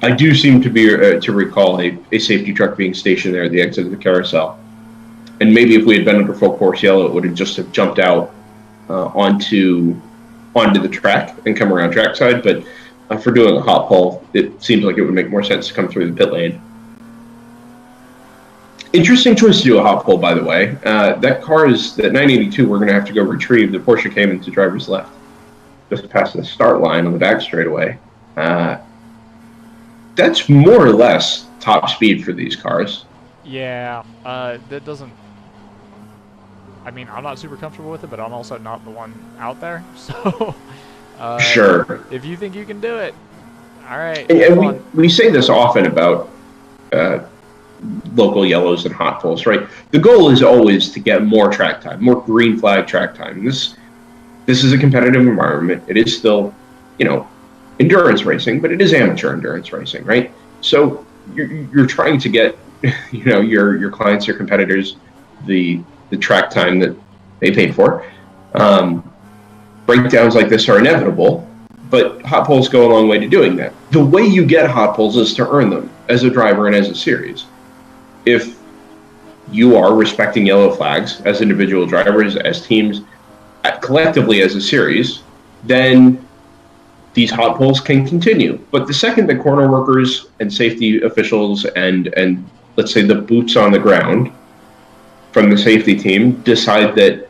I do seem to be to recall a safety truck being stationed there at the exit of the carousel. And maybe if we had been under full course yellow, it would have just have jumped out onto the track and come around trackside. But for doing a hot pole, it seems like it would make more sense to come through the pit lane. Interesting choice to do a hot pole, by the way. That 982 we're going to have to go retrieve. The Porsche came into driver's left, just past the start line on the back straightaway. That's more or less top speed for these cars. Yeah, that doesn't... I mean, I'm not super comfortable with it, but I'm also not the one out there, so... Sure. If you think you can do it, all right. And we say this often about local yellows and hot poles, right? The goal is always to get more track time, more green flag track time. This is a competitive environment. It is still, endurance racing, but it is amateur endurance racing, right? So you're trying to get, your clients, your competitors, the track time that they paid for. Breakdowns like this are inevitable, but hot poles go a long way to doing that. The way you get hot poles is to earn them as a driver and as a series. If you are respecting yellow flags as individual drivers, as teams, collectively as a series, then these hot poles can continue. But the second that corner workers and safety officials and let's say the boots on the ground from the safety team decide that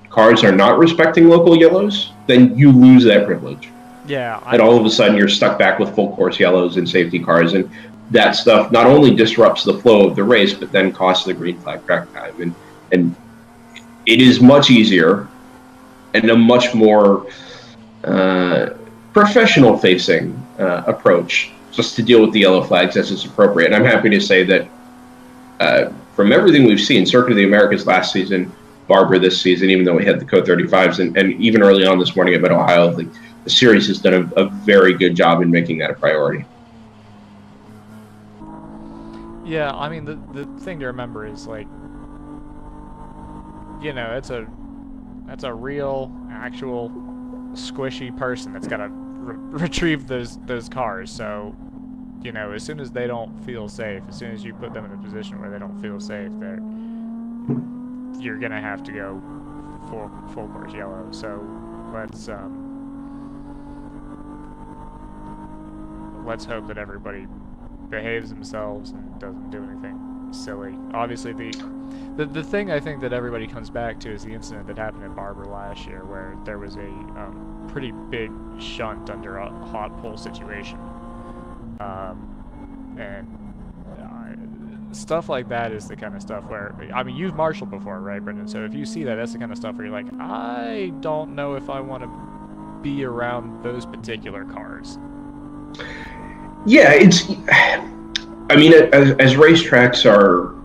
cars are not respecting local yellows, then you lose that privilege. Yeah. And all of a sudden you're stuck back with full course yellows and safety cars, and that stuff not only disrupts the flow of the race, but then costs the green flag track time. And it is much easier and a much more professional facing approach just to deal with the yellow flags as is appropriate. And I'm happy to say that from everything we've seen, Circuit of the Americas last season, Barber this season, even though we had the Code 35s, and even early on this morning at Mid-Ohio, the series has done a very good job in making that a priority. Yeah, I mean, the thing to remember is, that's a real, actual, squishy person that's got to retrieve those cars. So, as soon as they don't feel safe, as soon as you put them in a position where they don't feel safe, you're gonna have to go full course yellow. So let's hope that everybody behaves themselves and doesn't do anything silly. Obviously, the thing I think that everybody comes back to is the incident that happened at Barber last year, where there was a pretty big shunt under a hot pole situation, and stuff like that is the kind of stuff where, I mean, you've marshaled before, right, Brendan? So if you see that, that's the kind of stuff where you're like, I don't know if I want to be around those particular cars. Yeah, as racetracks are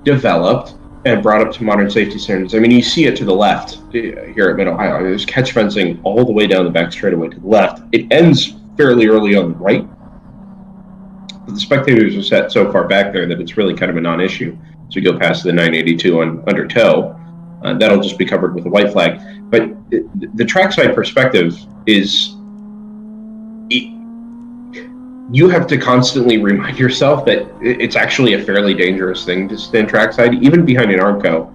developed and brought up to modern safety standards, I mean, you see it to the left here at Mid-Ohio. There's catch fencing all the way down the back straightaway to the left. It ends fairly early on the right. But the spectators are set so far back there that it's really kind of a non-issue. As we go past the 982 on under tow, that'll just be covered with a white flag. But the trackside perspective is... you have to constantly remind yourself that it's actually a fairly dangerous thing to stand trackside, even behind an Armco.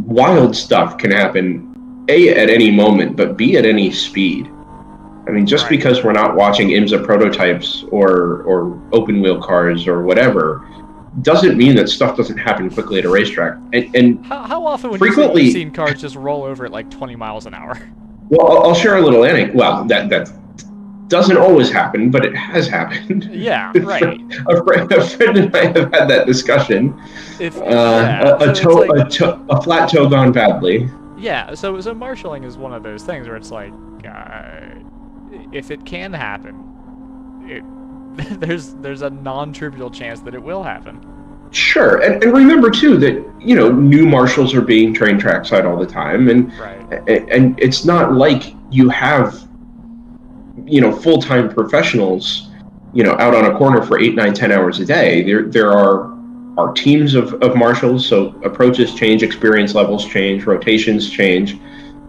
Wild stuff can happen, A, at any moment, but B, at any speed. I mean, just because we're not watching IMSA prototypes or open wheel cars or whatever, doesn't mean that stuff doesn't happen quickly at a racetrack. And how often when frequently, you've seen cars just roll over at like 20 miles an hour? Well, I'll share a little anecdote. Well, that doesn't always happen, but it has happened. Yeah, right. a friend and I have had that discussion. A flat toe gone badly. Yeah, so marshalling is one of those things where it's like, if it can happen, there's a non-trivial chance that it will happen. Sure, and remember too that new marshals are being trained trackside all the time, and it's not like you have full-time professionals out on a corner for 8, 9, 10 hours a day. There are teams of marshals, so approaches change, experience levels change, rotations change,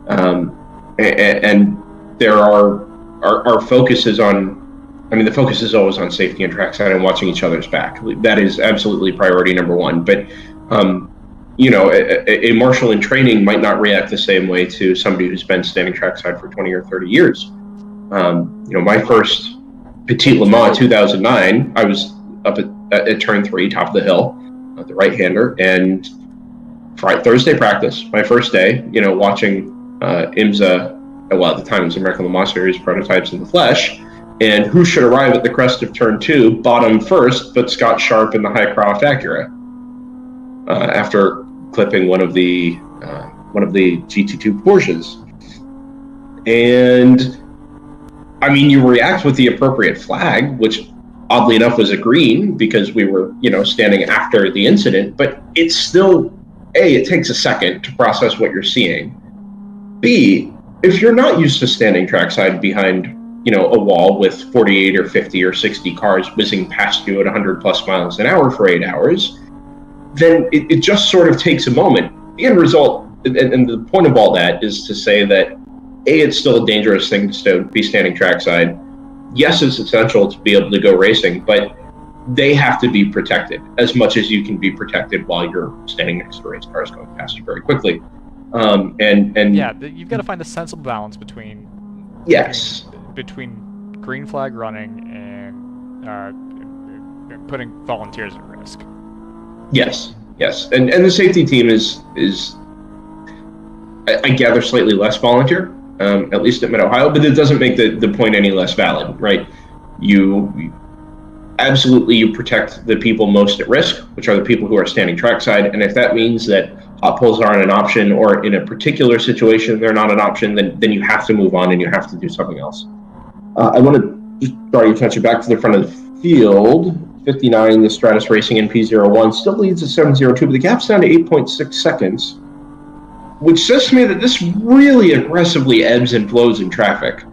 and there are our focus is on I mean, the focus is always on safety and trackside and watching each other's back. That is absolutely priority number one. But, you know, a marshal in training might not react the same way to somebody who's been standing trackside for 20 or 30 years. You know, my first Petit Le Mans 2009, I was up at turn 3, top of the hill, the right-hander, and Thursday practice, my first day, you know, watching IMSA, well, at the time it was American Le Mans Series prototypes in the flesh, and who should arrive at the crest of turn 2, bottom first, but Scott Sharp in the Highcroft Acura, after clipping one of the GT2 Porsches. And I mean, you react with the appropriate flag, which oddly enough was a green because we were, you know, standing after the incident, but it's still, A, it takes a second to process what you're seeing. B, if you're not used to standing trackside behind, you know, a wall with 48 or 50 or 60 cars whizzing past you at 100 plus miles an hour for 8 hours, then it just sort of takes a moment. The end result, and the point of all that is to say that, A, it's still a dangerous thing to be standing trackside. Yes, it's essential to be able to go racing, but they have to be protected as much as you can be protected while you're standing next to race cars going past you very quickly. And yeah, you've got to find a sensible balance between between green flag running and putting volunteers at risk. Yes, and the safety team is I gather slightly less volunteer, at least at Mid-Ohio, but it doesn't make the point any less valid, right? You protect the people most at risk, which are the people who are standing trackside, and if that means that hot poles aren't an option, or in a particular situation they're not an option, then you have to move on and you have to do something else. I want to just draw your attention back to the front of the field. 59, the Stratus Racing NP01 still leads at 7:02, but the gap's down to 8.6 seconds, which says to me that this really aggressively ebbs and flows in traffic.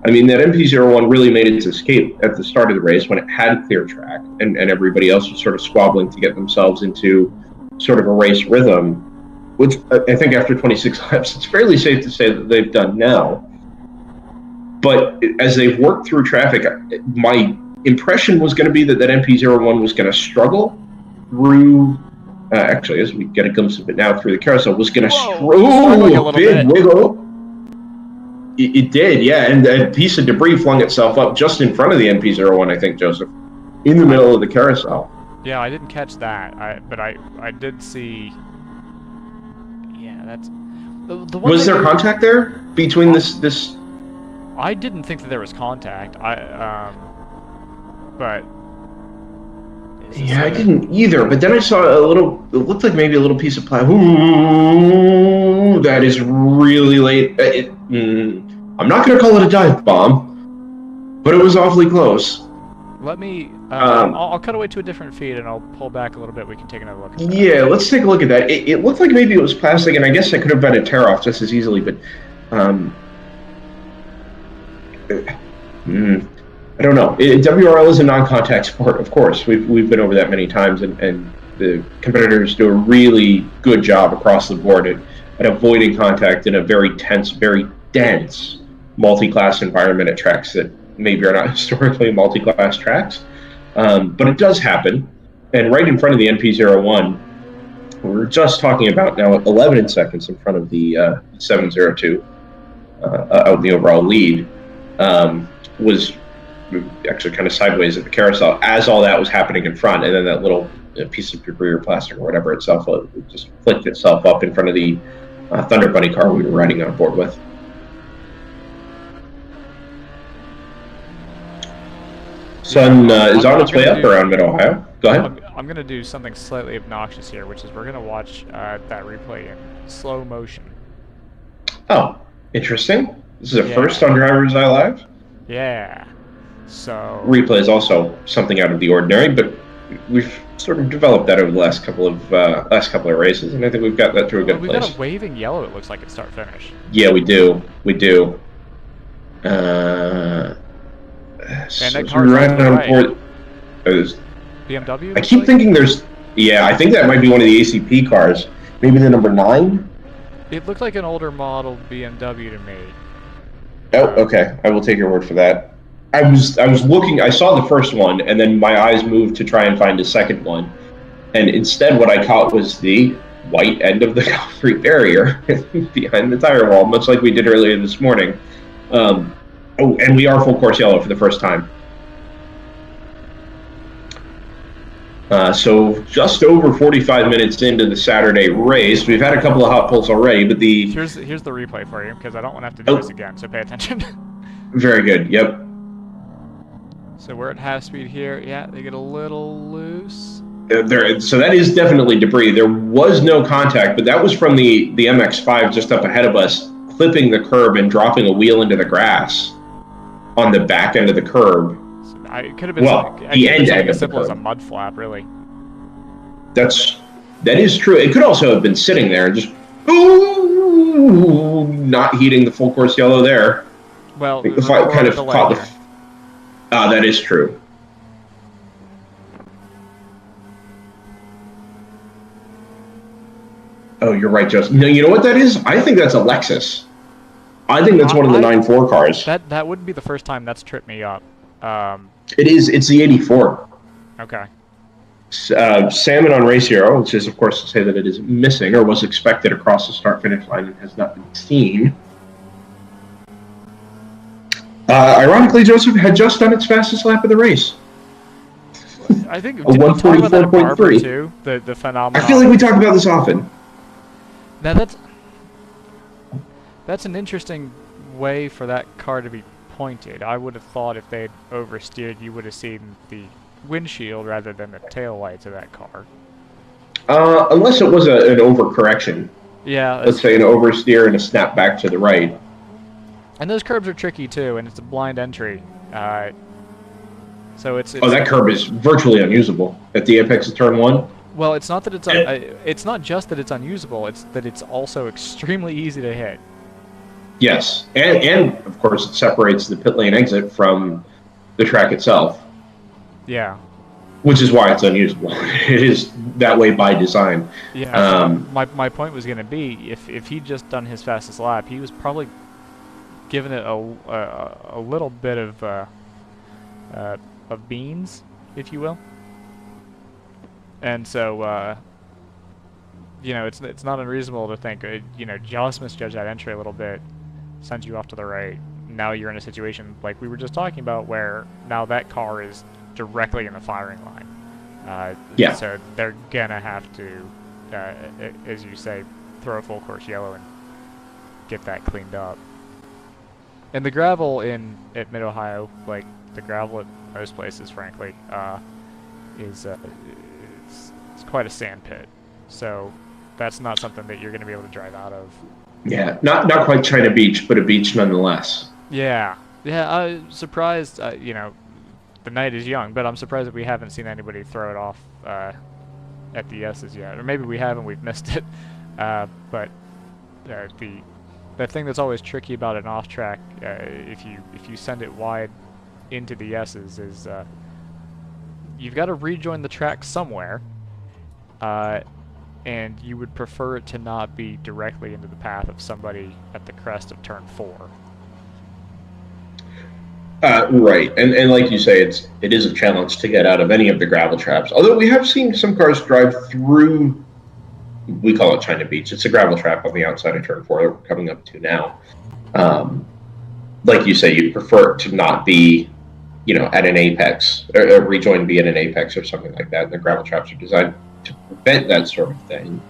I mean, that MP01 really made its escape at the start of the race when it had clear track, and everybody else was sort of squabbling to get themselves into sort of a race rhythm, which I think after 26 laps, it's fairly safe to say that they've done now. But as they've worked through traffic, my impression was going to be that MP01 was going to struggle through, actually, as we get a glimpse of it now through the carousel, was going to struggle a big wiggle. It did, yeah, and a piece of debris flung itself up just in front of the MP01, I think, Joseph, in the middle of the carousel. Yeah, I didn't catch that, but I did see. Yeah, that's. The one was there contact there between this? I didn't think that there was contact. But. Yeah, I didn't either. But then I saw a little. It looked like maybe a little piece of plywood. Ooh, that is really late. I'm not going to call it a dive bomb, but it was awfully close. Let me. I'll cut away to a different feed and I'll pull back a little bit. We can take another look at that. Yeah, let's take a look at that. It looked like maybe it was plastic, and I guess it could have been a tear off just as easily. But I don't know. WRL is a non-contact sport, of course. We've been over that many times, and the competitors do a really good job across the board at avoiding contact in a very tense, very dense multi-class environment at tracks that maybe are not historically multi-class tracks. But it does happen. And right in front of the NP01, we're just talking about now 11 seconds in front of the 7:02 out in the overall lead, was actually kind of sideways at the carousel as all that was happening in front, and then that little piece of debris or plastic or whatever itself just flicked itself up in front of the Thunder Bunny car we were riding on board with. Sun is on its way up around Mid-Ohio. Go ahead. I'm going to do something slightly obnoxious here, which is we're going to watch that replay in slow motion. Oh, interesting. This is a first on DriversEye Live? Yeah. So replay is also something out of the ordinary, but we've sort of developed that over the last couple of races, and I think we've got that to a good place. We've got a waving yellow. It looks like it's start finish. Yeah, we do. We do. And that car right on board. BMW. I keep thinking there's. Yeah, I think that might be one of the ACP cars. Maybe the number 9. It looked like an older model BMW to me. Oh, okay. I will take your word for that. I was looking. I saw the first one, and then my eyes moved to try and find a second one, and instead, what I caught was the white end of the concrete barrier behind the tire wall, much like we did earlier this morning. Oh, and we are full course yellow for the first time. So just over 45 minutes into the Saturday race, we've had a couple of hot pulls already, but here's the replay for you because I don't want to have to do this again. So pay attention. Very good. Yep. So we're at half speed here. Yeah, they get a little loose. So that is definitely debris. There was no contact, but that was from the MX-5 just up ahead of us, clipping the curb and dropping a wheel into the grass on the back end of the curb. It could have been the end as simple as a mud flap, really. That is true. It could also have been sitting there and just not heating the full course yellow there. Well, if I kind of caught the. That is true. Oh, you're right, Justin. No, you know what that is? I think that's a Lexus. I think that's one of the 9.4 cars. That wouldn't be the first time that's tripped me up. It is. It's the 84. Okay. Salmon on Race Hero, which is, of course, to say that it is missing or was expected across the start-finish line and has not been seen. Ironically, Joseph had just done its fastest lap of the race. I think a 144.3. The phenomenon. I feel like we talk about this often. Now that's an interesting way for that car to be pointed. I would have thought if they'd oversteered, you would have seen the windshield rather than the tail lights of that car. Unless it was an overcorrection. Yeah. Let's say an oversteer and a snap back to the right. And those curbs are tricky too, and it's a blind entry. So it's that curb is virtually unusable at the apex of turn 1. Well, it's not that it's not just that it's unusable. It's that it's also extremely easy to hit. Yes, and of course it separates the pit lane exit from the track itself. Yeah. Which is why it's unusable. It is that way by design. Yeah. My point was going to be if he'd just done his fastest lap, he was probably giving it a little bit of beans, if you will. And so, it's not unreasonable to think, just misjudge that entry a little bit, sends you off to the right. Now you're in a situation like we were just talking about where now that car is directly in the firing line. Yeah. So they're gonna have to, as you say, throw a full course yellow and get that cleaned up. And the gravel at Mid-Ohio, like the gravel at most places, frankly, is it's quite a sand pit. So that's not something that you're going to be able to drive out of. Yeah, not quite China Beach, but a beach nonetheless. Yeah. I'm surprised. The night is young, but I'm surprised that we haven't seen anybody throw it off at the S's yet, or maybe we haven't. We've missed it. But the thing that's always tricky about an off track, if you send it wide into the S's, is you've got to rejoin the track somewhere. And you would prefer it to not be directly into the path of somebody at the crest of turn 4. Right, and like you say, it is a challenge to get out of any of the gravel traps. Although we have seen some cars drive through, we call it China Beach. It's a gravel trap on the outside of turn 4 that we're coming up to now. Like you say, you'd prefer it to not be, at an apex, or a rejoin be at an apex or something like that. The gravel traps are designed to prevent that sort of thing.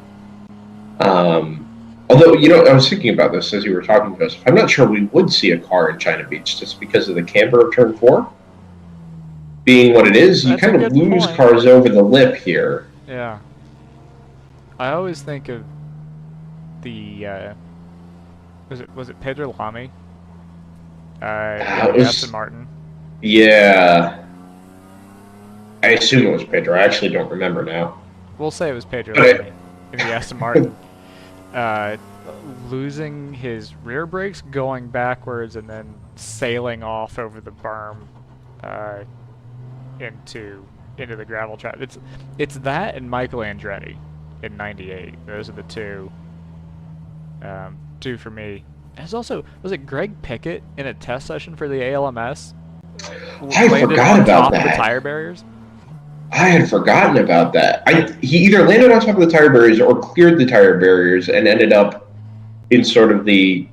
Although, I was thinking about this as you were talking to us. I'm not sure we would see a car in China Beach just because of the camber of turn 4. Being what it is, you kind of lose cars over the lip here. Yeah. I always think of the, was it Pedro Lamy? Aston Martin. Yeah. I assume it was Pedro. I actually don't remember now. We'll say it was Pedro Lamy in the Aston Martin. Losing his rear brakes, going backwards, and then sailing off over the berm into the gravel trap. It's that and Michael Andretti in '98. Those are the two for me. There's also, was it Greg Pickett in a test session for the ALMS I landed forgot on about top of the that. tire barriers. I had forgotten about that. He either landed on top of the tire barriers or cleared the tire barriers and ended up in sort of the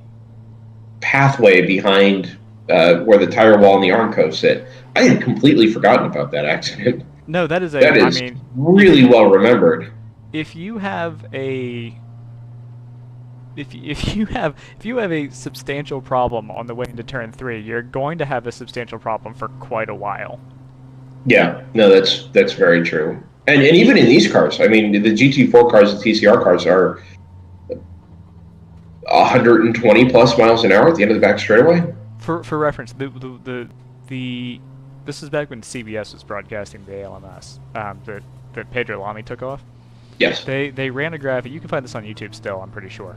pathway behind where the tire wall and the Armco sit. I had completely forgotten about that accident. No, that is That I is mean, really well remembered. if you have a if you have a substantial problem on the way into turn 3, you're going to have a substantial problem for quite a while. Yeah, no, that's very true. And even in these cars, I mean, the GT4 cars, the TCR cars are 120 plus miles an hour at the end of the back straightaway. For reference, the this is back when CBS was broadcasting the ALMS that Pedro Lamy took off. Yes. They ran a graphic. You can find this on YouTube still, I'm pretty sure.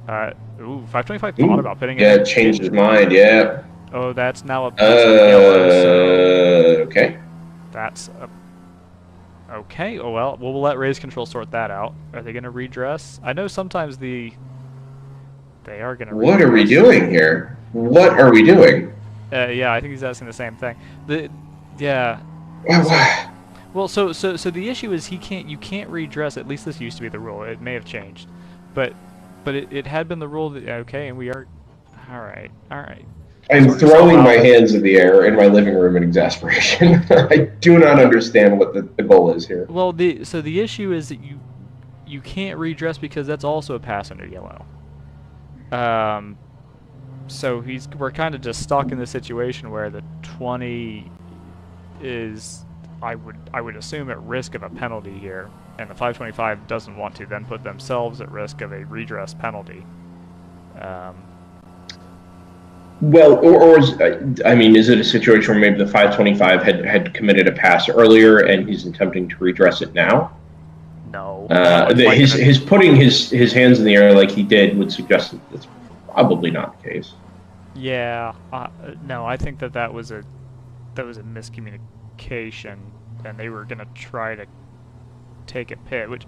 525 thought about pitting it. Yeah, changed his mind, yeah. Oh, that's now a yellow, so okay. that's okay. Oh well, we'll let race control sort that out. Are they going to redress? I know sometimes they are going to. What are we doing here? What are we doing? Yeah, I think he's asking the same thing. Yeah. So the issue is you can't redress. At least this used to be the rule. It may have changed, but it had been the rule that okay, and we are all right. I'm throwing my hands in the air in my living room in exasperation. I do not understand what the goal is here. Well, the issue is that you can't redress because that's also a pass under yellow. So we're kind of just stuck in the situation where the 20 is I would assume at risk of a penalty here, and the 525 doesn't want to then put themselves at risk of a redress penalty. Well, is it a situation where maybe the 525 had committed a pass earlier and he's attempting to redress it now? No. His putting his hands in the air like he did would suggest that that's probably not the case. Yeah. No, I think that was a miscommunication, and they were gonna try to take a pit, which.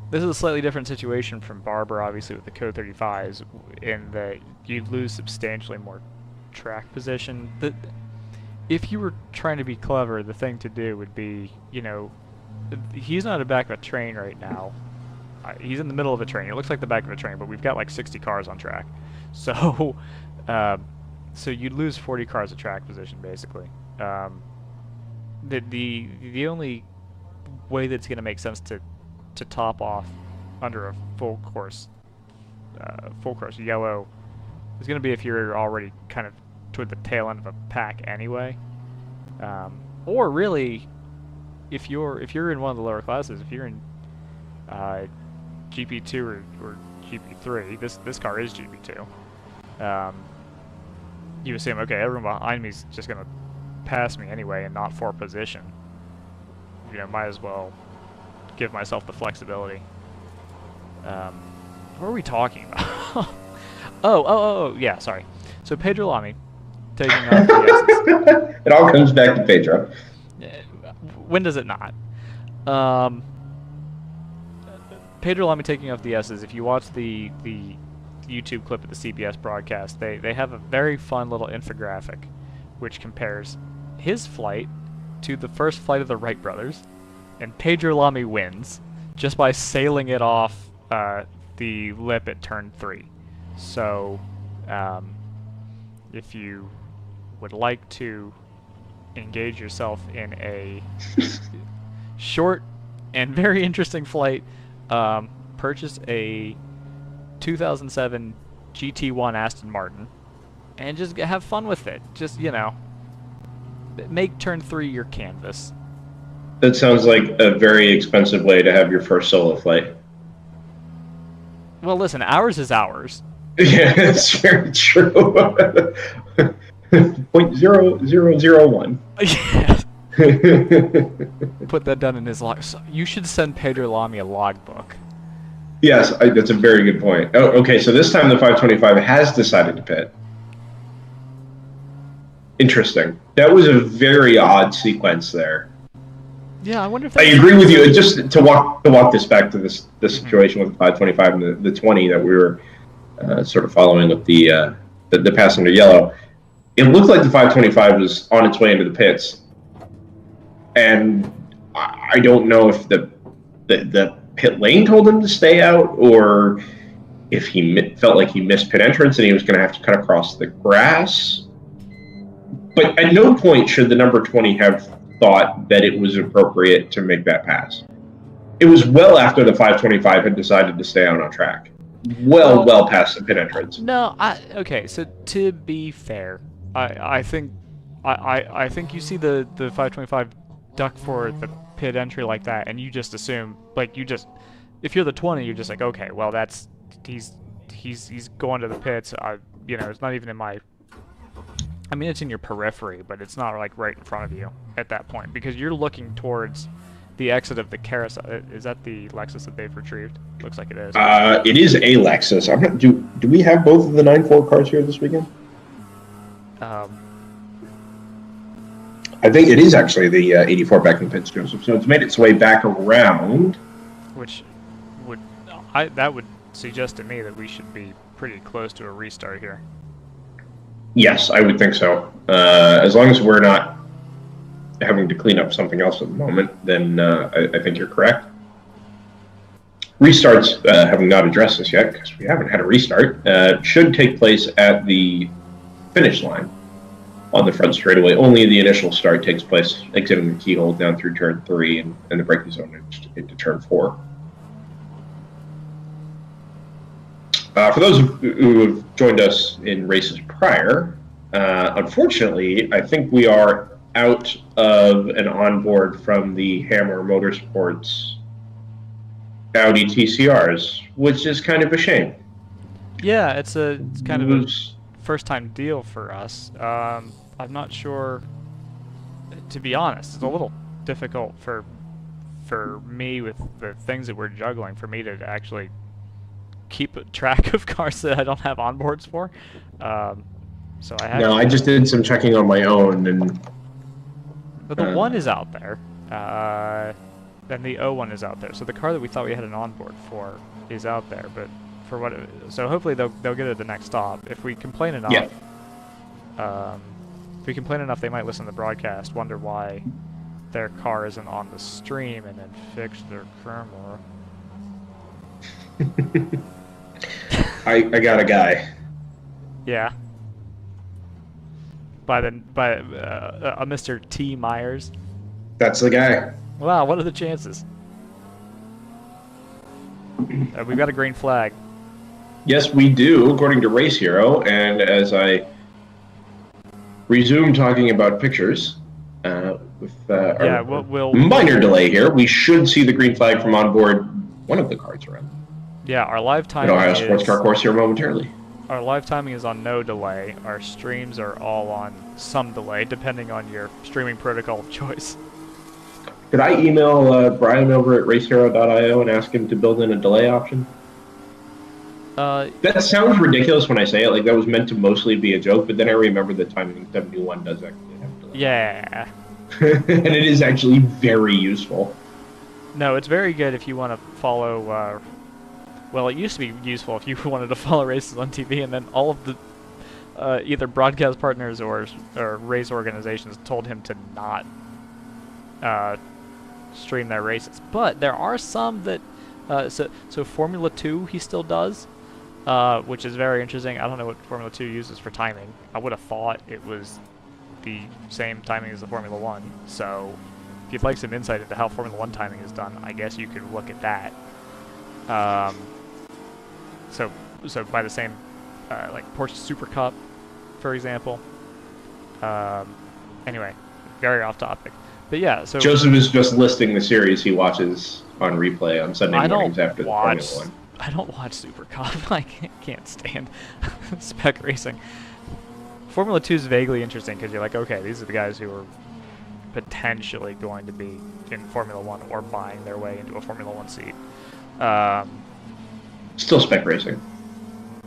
This is a slightly different situation from Barber, obviously, with the Code 35s, in that you lose substantially more track position. If you were trying to be clever, the thing to do would be, he's not at the back of a train right now. He's in the middle of a train. It looks like the back of a train, but we've got like 60 cars on track. So, so you'd lose 40 cars of track position, basically. The only way that's going to make sense to top off under a full course yellow is going to be if you're already kind of toward the tail end of a pack anyway, or really if you're in one of the lower classes, if you're in GP2 or GP3, this car is GP2. You assume okay, everyone behind me is just going to pass me anyway and not for position. Might as well give myself the flexibility. What are we talking about? oh, yeah, sorry. So Pedro Lamy taking off the S's. It all comes back to Pedro. When does it not? Pedro Lamy taking off the S's. If you watch the YouTube clip of the CBS broadcast, they have a very fun little infographic which compares his flight to the first flight of the Wright brothers, and Pedro Lamy wins just by sailing it off the lip at turn 3. So, if you would like to engage yourself in a short and very interesting flight, purchase a 2007 GT1 Aston Martin and just have fun with it. Just, make turn 3 your canvas. That sounds like a very expensive way to have your first solo flight. Well, listen, ours is ours. Yeah, it's very true. 0.0001. Yeah. Put that down in his log. So you should send Pedro Lamy a logbook. Yes, that's a very good point. Oh, okay, so this time the 525 has decided to pit. Interesting. That was a very odd sequence there. Yeah, I wonder if I agree with you. Just to walk this back to this situation with the 525 and the 20 that we were sort of following with the passenger yellow. it looked like the 525 was on its way into the pits, and I don't know if the pit lane told him to stay out, or if he felt like he missed pit entrance and he was going to have to cut across the grass. But at no point should the number 20 have thought that it was appropriate to make that pass. It was well after the 525 had decided to stay out on track. Well past the pit entrance. No, okay, so to be fair, I think you see the 525 duck for the pit entry like that, and you just assume, like, if you're the 20, you're just like, okay, well, that's he's going to the pits. You know, it's not even in my. I mean, it's in your periphery, but it's not like right in front of you at that point because you're looking towards the exit of the carousel. Is that the Lexus that they've retrieved? Looks like it is. It is a Lexus. Do we have both of the 9.4 cars here this weekend? Um, I think it is actually the 84 back in the pits, Joseph. So it's made its way back around. Which would that would suggest to me that we should be pretty close to a restart here. Yes, I would think so. As long as we're not having to clean up something else at the moment, then I think you're correct. Restarts, having not addressed this yet, because we haven't had a restart, should take place at the finish line on the front straightaway. Only the initial start takes place exiting the keyhole down through turn 3 and the braking zone into turn 4. For those who have joined us in races prior, unfortunately, I think we are out of an onboard from the Hammer Motorsports Audi TCRs, which is kind of a shame. Yeah, it's kind of a first-time deal for us. I'm not sure, to be honest. It's a little difficult for me with the things that we're juggling, for me to actually keep a track of cars that I don't have onboards for. So I have. No, I just did some checking on my own, and but the 1 is out there, and the 01 is out there. So the car that we thought we had an onboard for is out there, but for what? So hopefully they'll get it at the next stop. If we complain enough, if we complain enough, they might listen to the broadcast, wonder why their car isn't on the stream, and then fix their camera. I got a guy. Yeah. By a Mr. T. Myers. That's the guy. Wow, what are the chances? We've got a green flag. Yes, we do, according to Race Hero. And as I resume talking about pictures, with we'll minor delay here, we should see the green flag from on board one of the cars around. Yeah, our live timing Ohio Sports Car Course here momentarily. Our live timing is on no delay. Our streams are all on some delay, depending on your streaming protocol of choice. Could I email Brian over at racehero.io and ask him to build in a delay option? That sounds ridiculous when I say it. Like, that was meant to mostly be a joke, but then I remember that timing 71 does actually have delay. Yeah. And it is actually very useful. No, it's very good if you want to follow... well, it used to be useful if you wanted to follow races on TV, and then all of the either broadcast partners or race organizations told him to not stream their races. But there are some that so Formula 2 he still does, which is very interesting. I don't know what Formula 2 uses for timing. I would have thought it was the same timing as the Formula 1. So if you'd like some insight into how Formula 1 timing is done, I guess you could look at that. So by the same, like Porsche Super Cup, for example. Anyway, very off topic. But yeah, so Joseph is just listing the series he watches on replay on Sunday mornings after the Formula 1. I don't watch Super Cup. I can't stand spec racing. Formula 2 is vaguely interesting because you're like, okay, these are the guys who are potentially going to be in Formula 1 or buying their way into a Formula 1 seat. Still spec racing.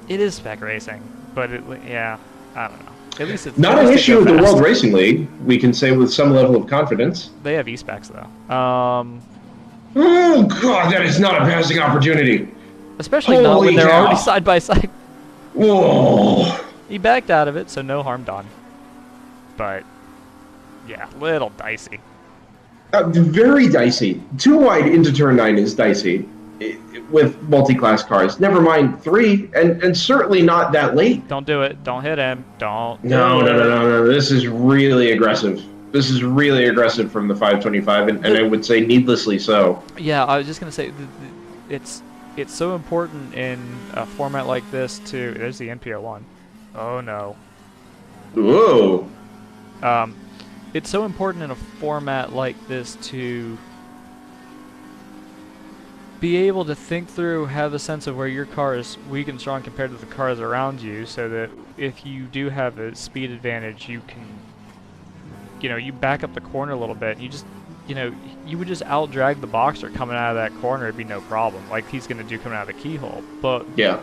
It is spec racing, but yeah, I don't know. At least it's not an issue with the World Racing League. We can say with some level of confidence. They have e-specs though. Oh God, that is not a passing opportunity. Especially not when they're already side by side. Whoa! He backed out of it, so no harm done. but yeah, little dicey. Very dicey. Too wide into turn 9 is dicey with multi-class cars. Never mind 3, and certainly not that late. Don't do it. Don't hit him. Don't. No. This is really aggressive. This is really aggressive from the 525, and I would say needlessly so. Yeah, I was just gonna say it's so important in a format like this to. There's the NPO1. Oh no. Whoa. It's so important in a format like this to be able to think through, have a sense of where your car is weak and strong compared to the cars around you, so that if you do have a speed advantage, you can, you back up the corner a little bit, and you just, you would just out-drag the Boxer coming out of that corner, it'd be no problem, like he's going to do coming out of the keyhole. But yeah,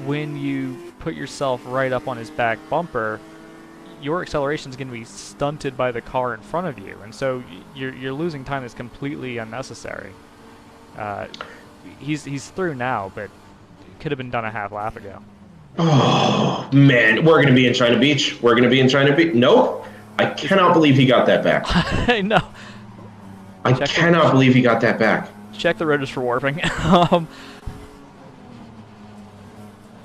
when you put yourself right up on his back bumper, your acceleration is going to be stunted by the car in front of you, and so you're losing time that's completely unnecessary. He's through now, but it could have been done a half lap ago. Oh man, we're going to be in China Beach. We're going to be in China Beach. Nope, I cannot believe he got that back. I know. I cannot believe he got that back. Check the rotors for warping.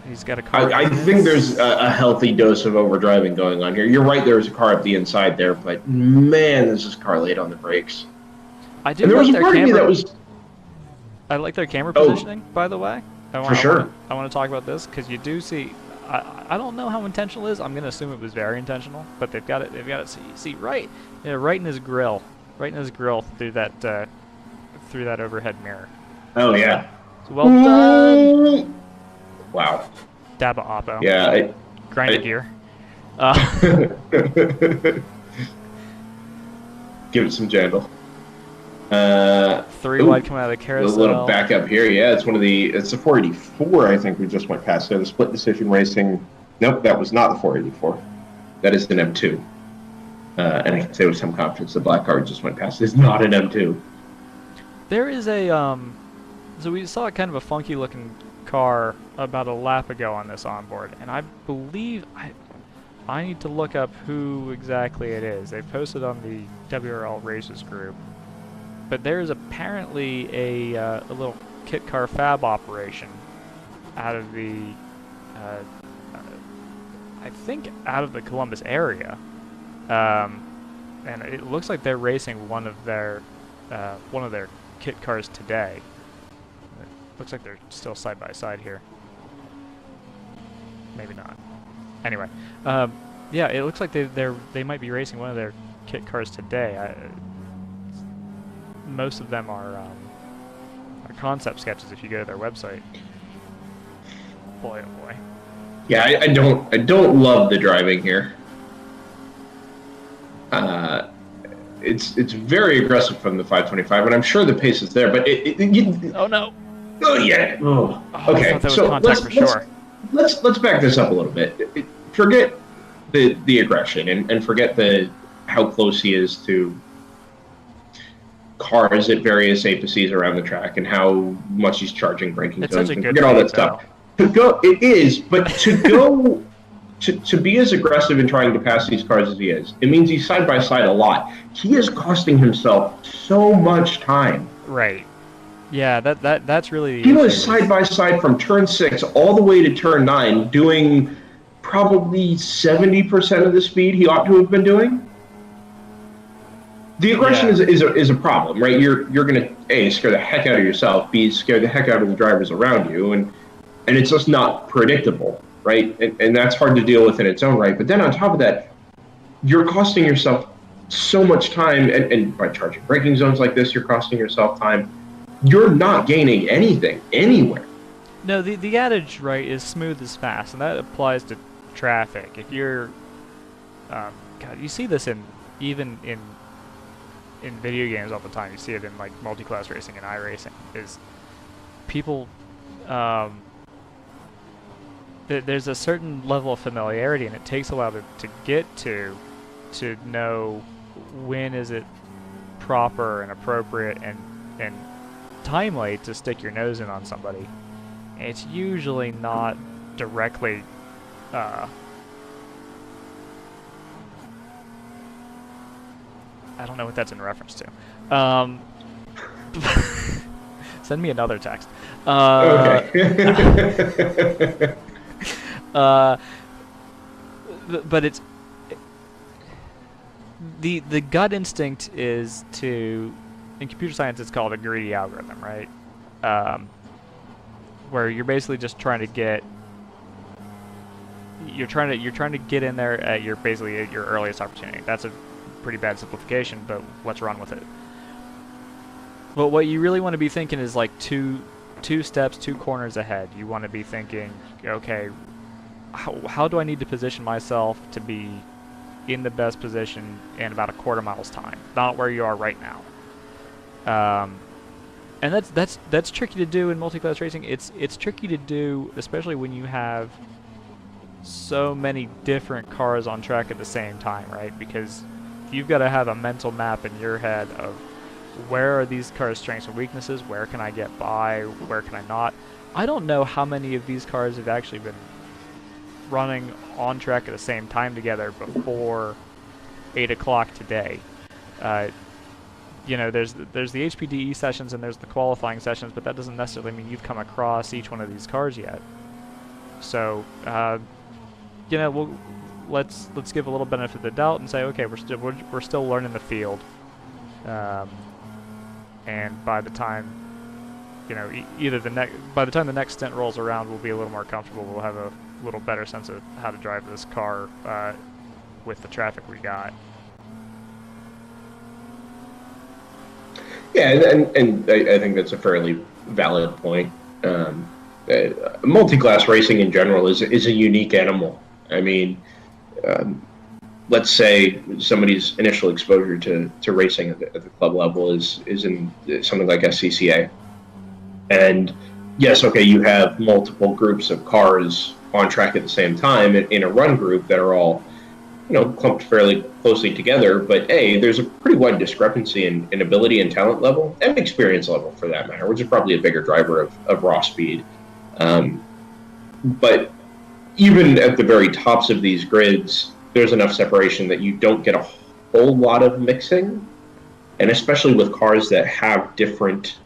He's got a car. I think there's a healthy dose of overdriving going on here. You're right, there was a car up the inside there, but man, this is car late on the brakes. I do. And there was a part of me that was. I like their camera positioning, by the way. For sure. I want to talk about this because you do see. I don't know how intentional it is. I'm gonna assume it was very intentional, but they've got it. They've got it. See right, right in his grill, through that overhead mirror. Oh yeah. So well done. Wow. Dabba Oppo. Yeah. Grind gear. Give it some jangle. 3 wide coming out of the carousel. A little back up here. Yeah, it's a 484. I think we just went past there. The split decision racing. Nope, that was not the 484. That is an M2. And I can say with some confidence the black car just went past. It's not an M2. There is a so we saw kind of a funky looking car about a lap ago on this onboard, and I believe I need to look up who exactly it is. They posted on the WRL races group, but there is apparently a little kit car fab operation out of the I think out of the Columbus area, and it looks like they're racing one of their kit cars today. Looks like they're still side by side here. Maybe not. Anyway, yeah, it looks like they might be racing one of their kit cars today. Most of them are concept sketches if you go to their website. Boy, oh boy. Yeah, I don't love the driving here. It's very aggressive from the 525, and I'm sure the pace is there, but oh no. Oh yeah. Oh. Okay. So let's back this up a little bit. Forget the aggression and forget how close he is to cars at various apices around the track and how much he's charging braking zones. Forget all that stuff. It is, but to go to be as aggressive in trying to pass these cars as he is, it means he's side by side a lot. He is costing himself so much time. Right. Yeah, that's really. He was side by side from turn 6 all the way to turn 9, doing probably 70% of the speed he ought to have been doing. The aggression is a problem, right? You're gonna A, scare the heck out of yourself, B, scare the heck out of the drivers around you, and it's just not predictable, right? And that's hard to deal with in its own right. But then on top of that, you're costing yourself so much time, and by charging braking zones like this, you're costing yourself time. You're not gaining anything anywhere. No, the adage, right, is smooth is fast, and that applies to traffic. If you're, God, you see this even in video games all the time. You see it in like multi-class racing and iRacing. Is people, there's a certain level of familiarity, and it takes a while to get to know when is it proper and appropriate and timely to stick your nose in on somebody. It's usually not directly I don't know what that's in reference to. Send me another text. Okay. uh, but it's the gut instinct is to, in computer science, it's called a greedy algorithm, right? Where you're basically just trying to get, you're trying to get in there at your earliest opportunity. That's a pretty bad simplification, but let's run with it. But what you really want to be thinking is like two steps, 2 corners ahead. You want to be thinking, okay, how do I need to position myself to be in the best position in about a quarter mile's time, not where you are right now. And that's tricky to do in multi-class racing. It's tricky to do, especially when you have so many different cars on track at the same time, right? Because you've got to have a mental map in your head of where are these cars' strengths and weaknesses, where can I get by, where can I not. I don't know how many of these cars have actually been running on track at the same time together before 8 o'clock today. You know, there's the HPDE sessions and there's the qualifying sessions, but that doesn't necessarily mean you've come across each one of these cars yet. So, you know, let's give a little benefit of the doubt and say, okay, we're still learning the field, and by the time, you know, by the time the next stint rolls around, we'll be a little more comfortable. We'll have a little better sense of how to drive this car with the traffic we got. Yeah, and I think that's a fairly valid point. Multi-class racing in general is a unique animal. I mean, let's say somebody's initial exposure to racing at the club level is in something like SCCA. And yes, okay, you have multiple groups of cars on track at the same time in a run group that are all, you know, clumped fairly closely together, but there's a pretty wide discrepancy in ability and talent level, and experience level for that matter, which is probably a bigger driver of raw speed. But even at the very tops of these grids, there's enough separation that you don't get a whole lot of mixing, and especially with cars that have different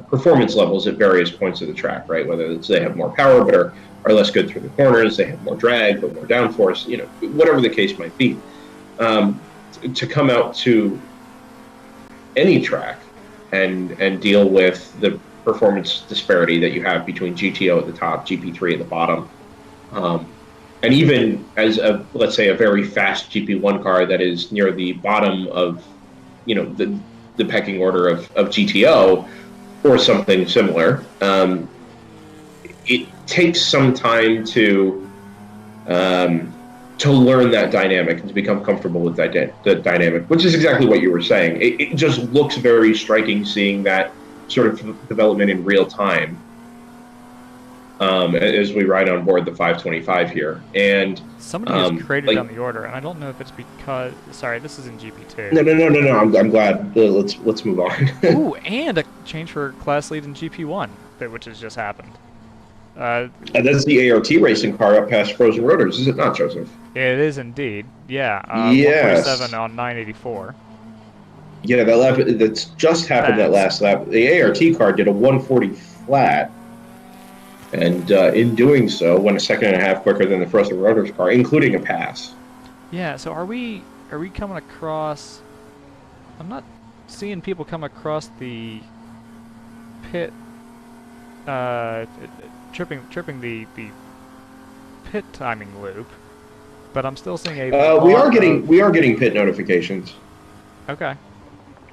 performance levels at various points of the track, right? Whether it's they have more power but are less good through the corners, they have more drag but more downforce, you know, whatever the case might be. To come out to any track and deal with the performance disparity that you have between GTO at the top, GP3 at the bottom, and even as let's say a very fast GP1 car that is near the bottom of, you know, the pecking order of GTO or something similar, it takes some time to learn that dynamic and to become comfortable with the dynamic, which is exactly what you were saying. It just looks very striking seeing that sort of development in real time as we ride on board the 525 here. And somebody has created on the order, and I don't know if it's because, sorry, this is in GP2. No. I'm glad. Let's move on. Ooh, and a change for class lead in GP1, which has just happened. That's the ART racing car up past Frozen Rotors, is it not, Joseph? It is indeed. Yeah. Yes. 147 on 984. Yeah, that lap that's just happened. That last lap, the ART car did a 140 flat, and in doing so, went a second and a half quicker than the Frozen Rotors car, including a pass. Yeah. So are we coming across? I'm not seeing people come across the pit. Tripping the pit timing loop, but I'm still seeing a. We are getting pit notifications. Okay.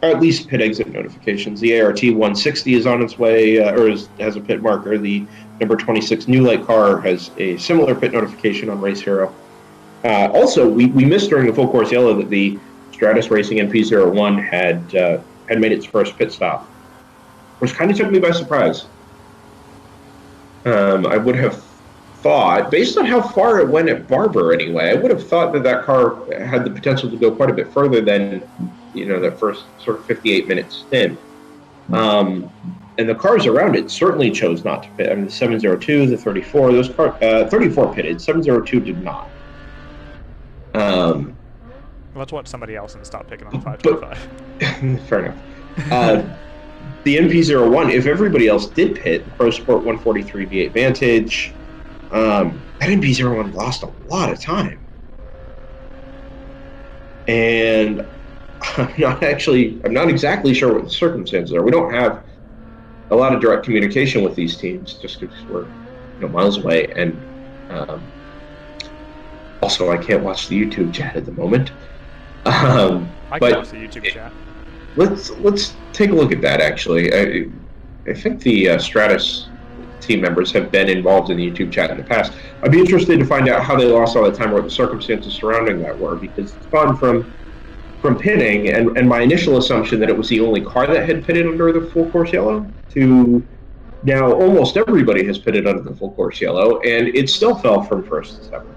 Or at least pit exit notifications. The ART 160 is on its way, has a pit marker. The number 26 New Light car has a similar pit notification on Race Hero. Also, we missed during the full course yellow that the Stratus Racing NP01 had made its first pit stop, which kind of took me by surprise. I would have thought, based on how far it went at Barber anyway, I would have thought that car had the potential to go quite a bit further than, you know, the first sort of 58-minute stint. And the cars around it certainly chose not to pit. I mean, the 702, the 34, those cars, 34 pitted, 702 did not. Well, Let's watch somebody else and stop picking on the But 525. fair enough. The NP01, if everybody else did pit, the Pro Sport 143 V8 Vantage, that NP01 lost a lot of time. And I'm not exactly sure what the circumstances are. We don't have a lot of direct communication with these teams just because we're miles away. And also, I can't watch the YouTube chat at the moment. I can watch the YouTube chat. Let's take a look at that. Actually, I think the Stratus team members have been involved in the YouTube chat in the past. I'd be interested to find out how they lost all the time, or what the circumstances surrounding that were, because it's gone from pitting and my initial assumption that it was the only car that had pitted under the full course yellow to now almost everybody has pitted under the full course yellow, and it still fell from first to seventh.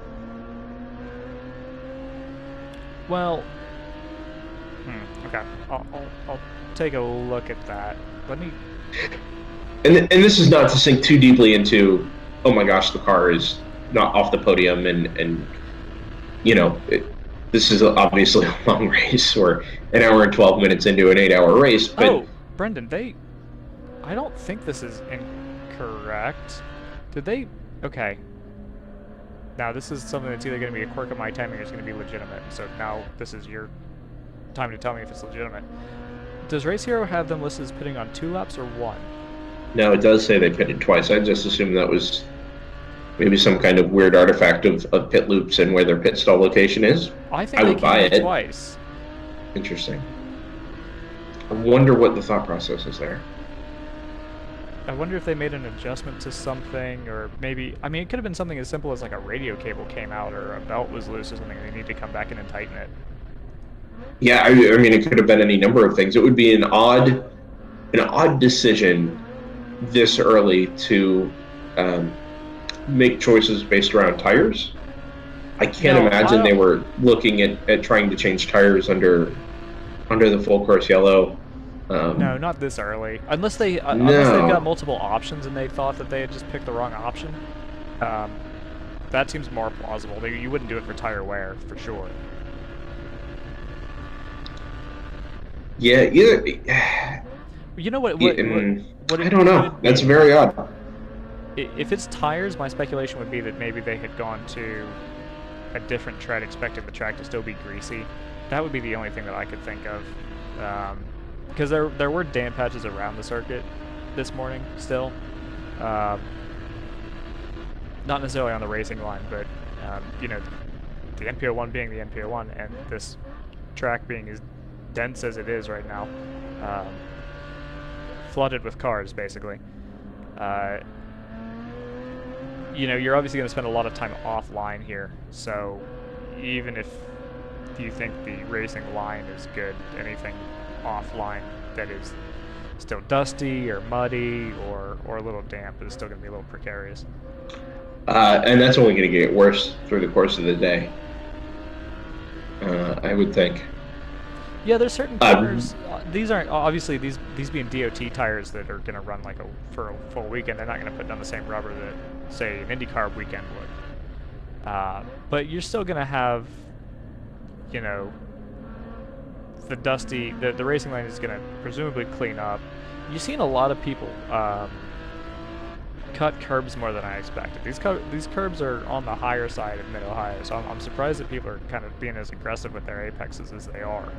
Well, okay, I'll take a look at that. Let me. And this is not to sink too deeply into, oh my gosh, the car is not off the podium, and this is obviously a long race. We're an hour and 12 minutes into an 8-hour race. But oh, Brendan, I don't think this is incorrect. Did they? Okay. Now this is something that's either going to be a quirk of my timing or it's going to be legitimate. So now this is your time to tell me if it's legitimate. Does Race Hero have them listed as pitting on 2 laps or 1? No, it does say they pitted twice. I just assumed that was maybe some kind of weird artifact of pit loops and where their pit stall location is. I think I would buy it twice. Interesting. I wonder what the thought process is there. I wonder if they made an adjustment to something, or maybe, I mean, it could have been something as simple as like a radio cable came out or a belt was loose or something and they need to come back in and tighten it. Yeah, I mean, it could have been any number of things. It would be an odd decision this early to make choices based around tires. I can't imagine they were looking at trying to change tires under the full course yellow. No, not this early. Unless they've got multiple options and they thought that they had just picked the wrong option. That seems more plausible. You wouldn't do it for tire wear, for sure. Yeah. You know what I don't know. That's very odd. If it's tires, my speculation would be that maybe they had gone to a different tread expecting the track to still be greasy. That would be the only thing that I could think of. Because there were damp patches around the circuit this morning still. Not necessarily on the racing line, but the NPO1 being the NPO1 and this track being as dense as it is right now, flooded with cars basically. You're obviously going to spend a lot of time offline here, so even if you think the racing line is good, anything offline that is still dusty or muddy or a little damp is still going to be a little precarious. And that's only going to get worse through the course of the day, I would think. Yeah, there's certain tires. These aren't obviously these being DOT tires that are going to run for a full weekend. They're not going to put down the same rubber that say an IndyCar weekend would. But you're still going to have, the dusty. The racing line is going to presumably clean up. You've seen a lot of people cut curbs more than I expected. These curbs are on the higher side of Mid-Ohio, so I'm surprised that people are kind of being as aggressive with their apexes as they are.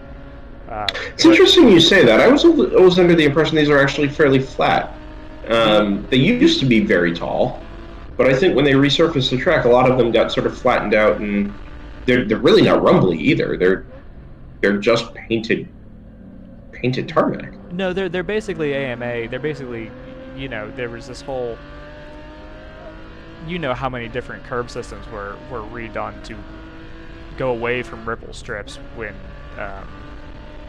It's interesting you say that. I was under the impression these are actually fairly flat. They used to be very tall, but I think when they resurfaced the track, a lot of them got sort of flattened out, and they're really not rumbly either. They're just painted tarmac. No, they're basically AMA. They're basically, there was this whole, how many different curb systems were redone to go away from ripple strips when,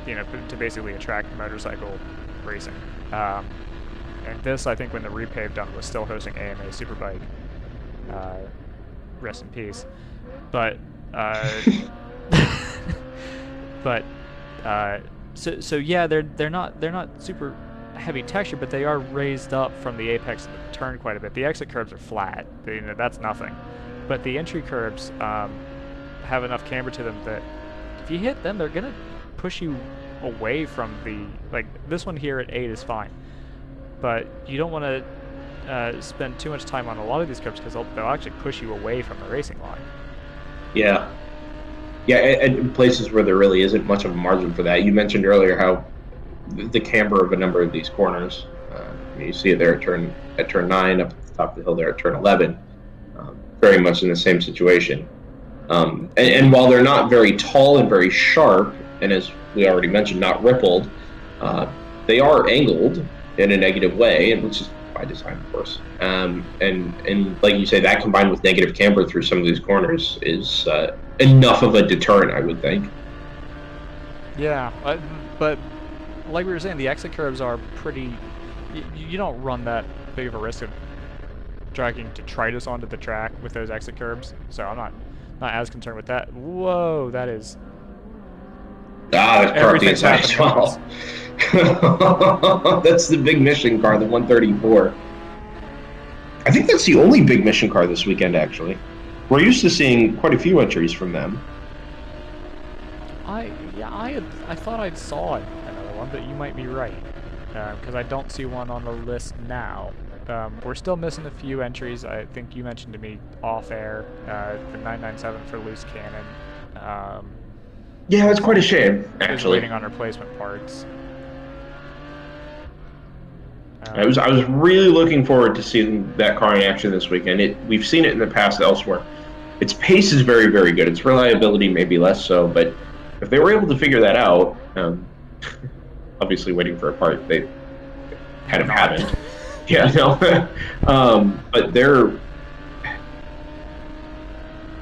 to basically attract motorcycle racing. And this, I think, when the repave done, was still hosting AMA Superbike. Rest in peace. But, so yeah, they're not super heavy texture, but they are raised up from the apex of the turn quite a bit. The exit curbs are flat. That's nothing. But the entry curbs have enough camber to them that if you hit them, they're gonna push you away from the, like, this one here at 8 is fine, but you don't want to spend too much time on a lot of these curbs because they'll actually push you away from the racing line. Yeah. Yeah, and places where there really isn't much of a margin for that. You mentioned earlier how the camber of a number of these corners, you see it there at turn 9, up at the top of the hill there at turn 11, very much in the same situation. And while they're not very tall and very sharp, and as we already mentioned, not rippled, they are angled in a negative way, and which is by design, of course. And like you say, that combined with negative camber through some of these corners is enough of a deterrent, I would think. Yeah, but like we were saying, the exit curves are pretty. You don't run that big of a risk of dragging detritus onto the track with those exit curbs, so I'm not as concerned with that. Whoa, that is. That's parked inside as well. That's the big mission car, the 134. I think that's the only big mission car this weekend, actually. We're used to seeing quite a few entries from them. I thought I saw another one, but you might be right, because I don't see one on the list now. We're still missing a few entries. I think you mentioned to me off air, the 997 for loose cannon. Yeah, it's quite a shame, actually. Waiting on replacement parts. I was really looking forward to seeing that car in action this weekend. We've seen it in the past elsewhere. Its pace is very, very good. Its reliability maybe less so, but if they were able to figure that out, obviously waiting for a part, they kind of haven't. Yeah, no. But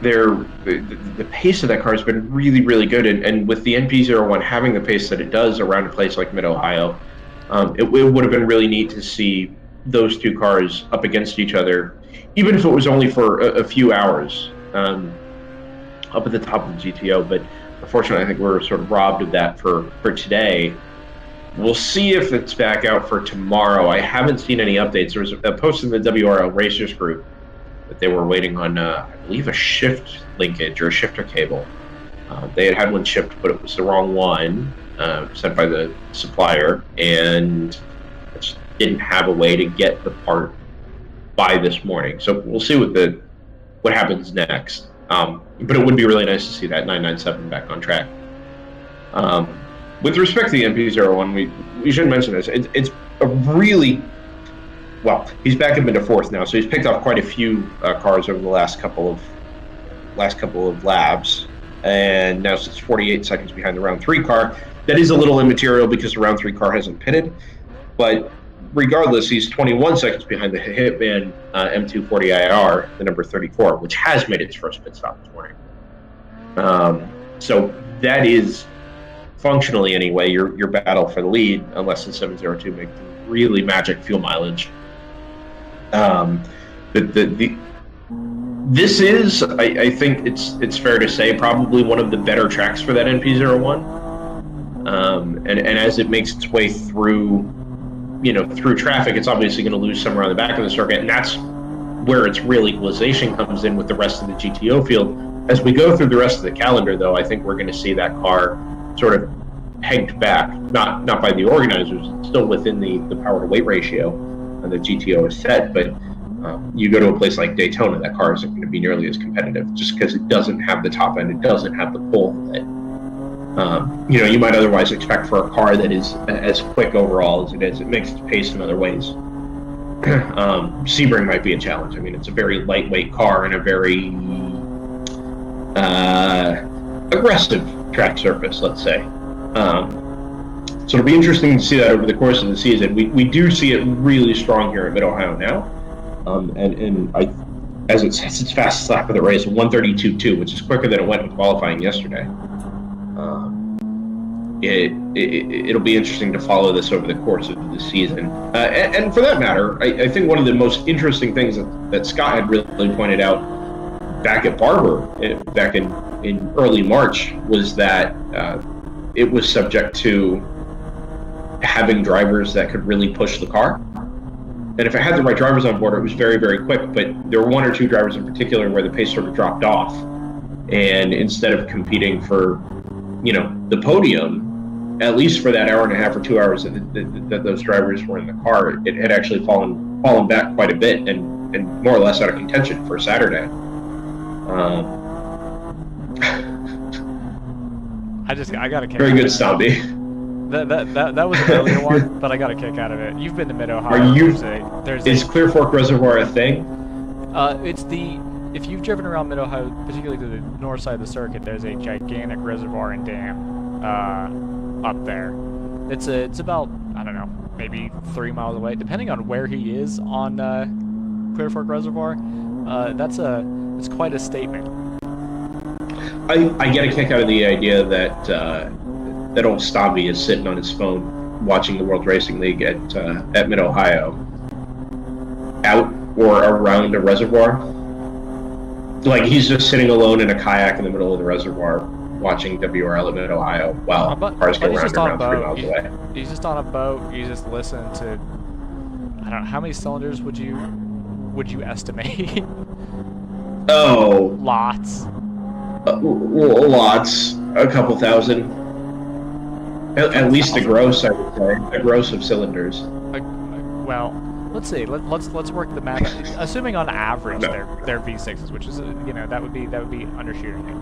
the pace of that car has been really, really good, and with the NP01 having the pace that it does around a place like Mid-Ohio, it would have been really neat to see those two cars up against each other, even if it was only for a few hours, up at the top of the GTO. But unfortunately, I think we're sort of robbed of that for today. We'll see if it's back out for tomorrow. I haven't seen any updates. There was a post in the WRL Racers group that they were waiting on, I believe, a shift linkage or a shifter cable. They had one shipped, but it was the wrong one, sent by the supplier, and just didn't have a way to get the part by this morning. So we'll see what happens next. But it would be really nice to see that 997 back on track. With respect to the NP01, we should mention this. It's a really, well, he's back up into fourth now, so he's picked off quite a few cars over the last couple of laps, and now it's 48 seconds behind the round 3 car. That is a little immaterial because the round 3 car hasn't pitted, but regardless, he's 21 seconds behind the Hitman M240IR, the number 34, which has made its first pit stop this morning. So that is, functionally anyway, your battle for the lead, unless the 702 makes really magic fuel mileage. This is, I think it's fair to say, probably one of the better tracks for that NP01. And as it makes its way through traffic, it's obviously going to lose somewhere on the back of the circuit, and that's where its real equalization comes in with the rest of the GTO field. As we go through the rest of the calendar, though, I think we're going to see that car sort of pegged back, not by the organizers, still within the power to weight ratio the GTO is set, but you go to a place like Daytona, that car isn't going to be nearly as competitive just because it doesn't have the top end, it doesn't have the pull that you might otherwise expect for a car that is as quick overall as it is. It makes its pace in other ways. Sebring might be a challenge. I mean, it's a very lightweight car and a very aggressive track surface, let's say. So it'll be interesting to see that over the course of the season. We do see it really strong here at Mid-Ohio now. As it sets its fastest lap of the race, 132.2, which is quicker than it went in qualifying yesterday. It'll be interesting to follow this over the course of the season. And for that matter, I think one of the most interesting things that Scott had really pointed out back at Barber, back in early March, was that it was subject to having drivers that could really push the car. And if it had the right drivers on board, it was very, very quick. But there were one or two drivers in particular where the pace sort of dropped off. And instead of competing for the podium, at least for that hour and a half or 2 hours that those drivers were in the car, it had actually fallen back quite a bit and more or less out of contention for Saturday. I got a kick. Very good, Stomby. That was an earlier one, but I got a kick out of it. You've been to Mid Ohio. Is Clear Fork Reservoir a thing? If you've driven around Mid Ohio, particularly to the north side of the circuit, there's a gigantic reservoir and dam up there. It's about, I don't know, maybe 3 miles away, depending on where he is on Clear Fork Reservoir. It's quite a statement. I get a kick out of the idea that that old Stomby is sitting on his phone watching the World Racing League at Mid Ohio, out or around a reservoir. Like he's just sitting alone in a kayak in the middle of the reservoir watching WRL at Mid Ohio while cars go round and round 3 miles away. He's just on a boat. You just listen to, I don't know, how many cylinders would you estimate? Oh, lots. Lots, a couple thousand. At least a gross, I would say, a gross of cylinders. Well, let's see. Let's work the math. Assuming on average they're V6s, which is that would be undershooting it.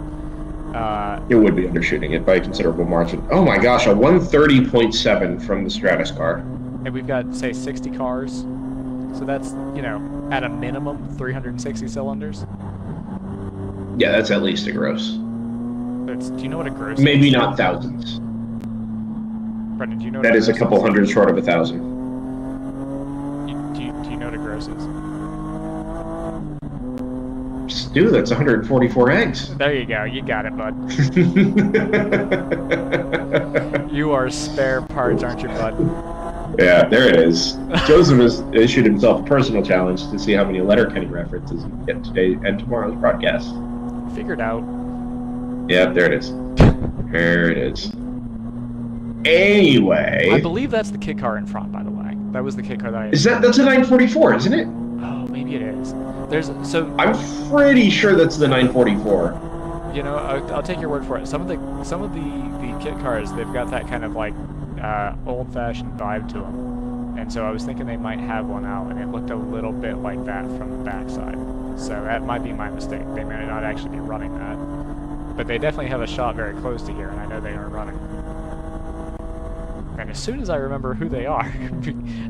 It would be undershooting it by a considerable margin. Oh my gosh, a 130.7 from the Stratus car. And we've got, say, 60 cars, so that's at a minimum 360 cylinders. Yeah, that's at least a gross. Do you know what a gross Maybe is? not thousands. Brendan, do you know what that is a couple hundred short of 1,000. Do you know what a gross is? Stu, that's 144 eggs. There you go. You got it, bud. You are spare parts, aren't you, bud? Yeah, there it is. Joseph has issued himself a personal challenge to see how many Letterkenny references he can get today and tomorrow's broadcast. Figured out. Yeah, there it is. There it is. Anyway, I believe that's the kit car in front, by the way. That was the kit car that that's a 944, isn't it? Oh, maybe it is. I'm pretty sure that's the 944. I'll take your word for it. Some of the kit cars, they've got that kind of like old-fashioned vibe to them, and so I was thinking they might have one out, and it looked a little bit like that from the backside. So that might be my mistake. They may not actually be running that, but they definitely have a shot very close to here, and I know they aren't running. And as soon as I remember who they are,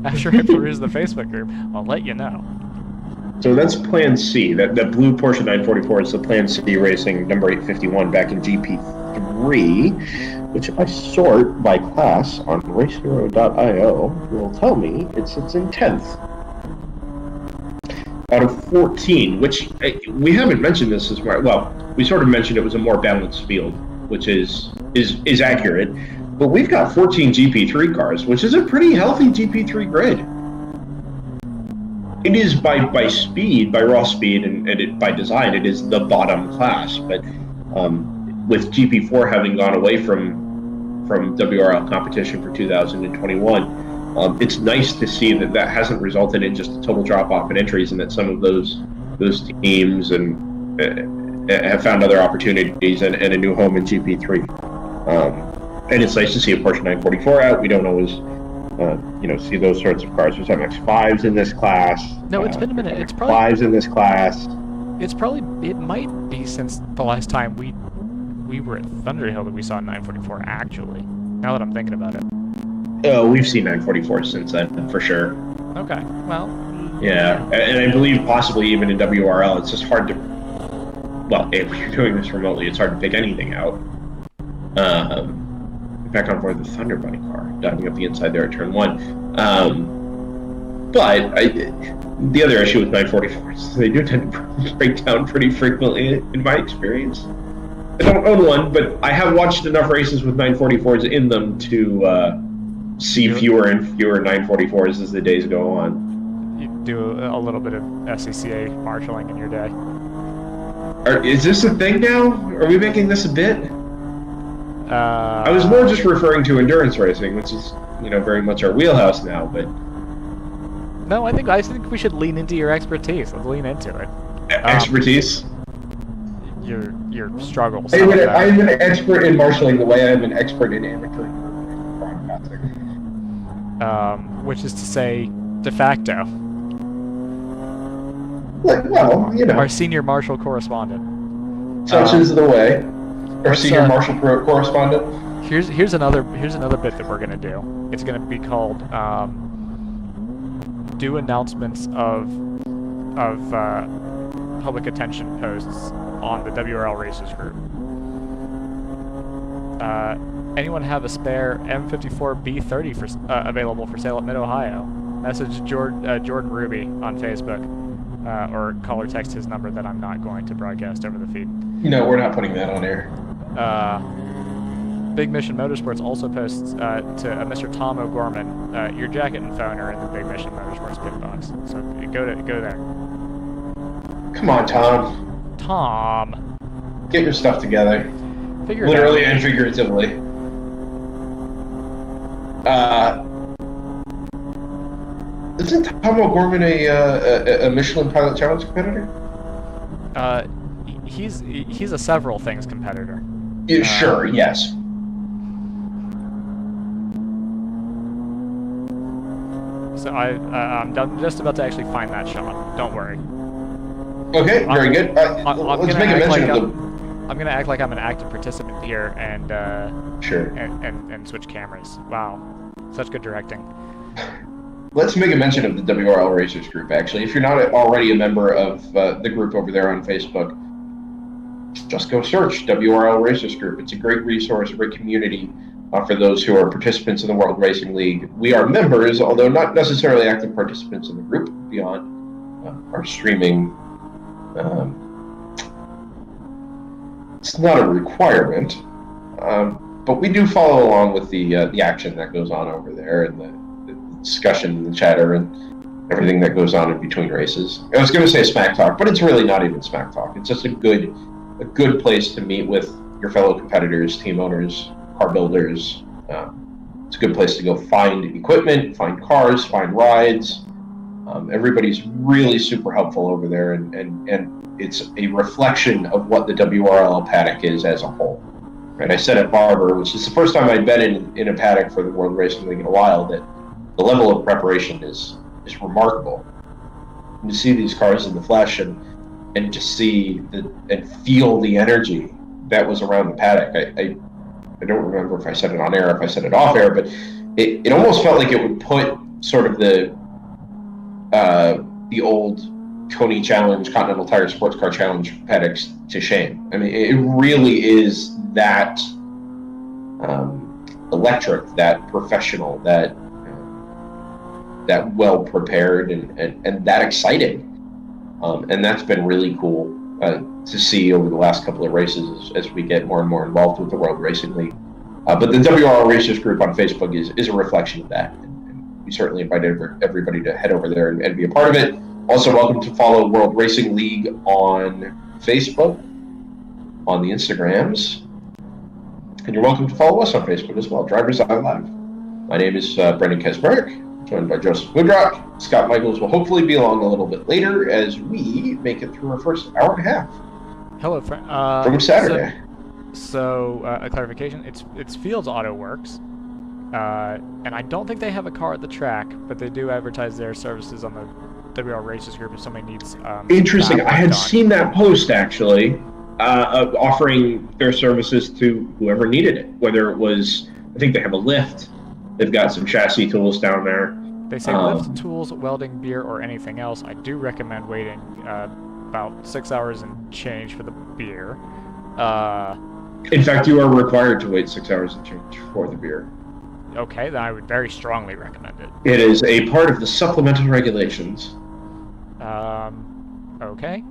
after I peruse the Facebook group, I'll let you know. So that's Plan C. That blue Porsche 944 is the Plan C Racing number 851 back in GP3, which if I sort by class on racehero.io will tell me it sits in 10th out of 14, which we haven't mentioned this as well. We sort of mentioned it was a more balanced field, which is accurate. But we've got 14 GP3 cars, which is a pretty healthy GP3 grid. It is by speed, by raw speed, and by design, it is the bottom class. But with GP4 having gone away from WRL competition for 2021, it's nice to see that hasn't resulted in just a total drop-off in entries, and that some of those teams have found other opportunities and a new home in GP3. And it's nice to see a Porsche 944 out. We don't always, see those sorts of cars. There's MX-5s in this class. No, it's been a minute. It's probably 5s in this class. It might be since the last time we were at Thunderhill that we saw a 944. Actually, now that I'm thinking about it. Oh, we've seen 944s since then, for sure. Okay, well. Yeah, and I believe possibly even in WRL, it's just hard to. Well, if you're doing this remotely, it's hard to pick anything out. Back on board the Thunder Bunny car, diving up the inside there at turn 1. But the other issue with 944s is they do tend to break down pretty frequently, in my experience. I don't own one, but I have watched enough races with 944s in them to see fewer and fewer 944s as the days go on. You do a little bit of SCCA marshalling in your day. Is this a thing now? Are we making this a bit? I was more just referring to endurance racing, which is, very much our wheelhouse now, but... No, I think we should lean into your expertise. Let's lean into it. Expertise? your struggles. I'm an expert in marshalling the way I'm an expert in amateur broadcasting. Which is to say, de facto. Well, you know. Our senior marshal correspondent. Such is the way. Our senior marshal correspondent. Here's another bit that we're gonna do. It's gonna be called do announcements of public attention posts on the WRL Racers group. Anyone have a spare M54B30 for available for sale at Mid Ohio? Message Jordan Ruby on Facebook, or call or text his number that I'm not going to broadcast over the feed. No, we're not putting that on air. Big Mission Motorsports also posts to Mr. Tom O'Gorman. Your jacket and phone are in the Big Mission Motorsports pin box, so go there. Come on, Tom. Tom, get your stuff together. Figure it literally out. And figuratively. Isn't Tom O'Gorman a Michelin Pilot Challenge competitor? He's a several things competitor. Yeah, sure, yes. So I'm just about to actually find that shot. Don't worry. Okay, very good. Let's make a mention of the... I'm gonna act like I'm an active participant here and sure. And switch cameras. Wow, such good directing. Let's make a mention of the WRL Racers group. Actually, if you're not already a member of the group over there on Facebook, just go search WRL Racers group. It's a great resource, a great community for those who are participants in the World Racing League. We are members, although not necessarily active participants in the group beyond our streaming. It's not a requirement, but we do follow along with the action that goes on over there and the discussion and the chatter and everything that goes on in between races. I was going to say smack talk, but it's really not even smack talk. It's just a good place to meet with your fellow competitors, team owners, car builders. It's a good place to go find equipment, find cars, find rides. Everybody's really super helpful over there, and it's a reflection of what the WRL paddock is as a whole. Right? I said at Barber, which is the first time I'd been in a paddock for the World Racing League in a while, that the level of preparation is remarkable. And to see these cars in the flesh and just see and feel the energy that was around the paddock. I don't remember if I said it on air, if I said it off air, but it almost felt like it would put sort of the old Coney Challenge, Continental Tire Sports Car Challenge paddocks to shame. I mean, it really is that electric, that professional, that well prepared, and that exciting. And that's been really cool to see over the last couple of races as we get more and more involved with the World Racing League. But the WRL Racers group on Facebook is a reflection of that. And we certainly invite everybody to head over there and be a part of it. Also, welcome to follow World Racing League on Facebook, on the Instagrams. And you're welcome to follow us on Facebook as well, DriversEye Live. My name is Brendan Kesmerick, joined by Joseph Woodrock. Scott Michaels will hopefully be along a little bit later as we make it through our first hour and a half. Hello, friend. From Saturday. So a clarification: it's Fields Auto Works, and I don't think they have a car at the track, but they do advertise their services on the WRL Racers group if somebody needs. Interesting. I had seen that post actually, offering their services to whoever needed it. Whether it was, I think they have a lift. They've got some chassis tools down there. They say lift, tools, welding, beer, or anything else. I do recommend waiting about 6 hours and change for the beer. In fact, you are required to wait 6 hours and change for the beer. Okay, then I would very strongly recommend it. It is a part of the supplemental regulations. Okay.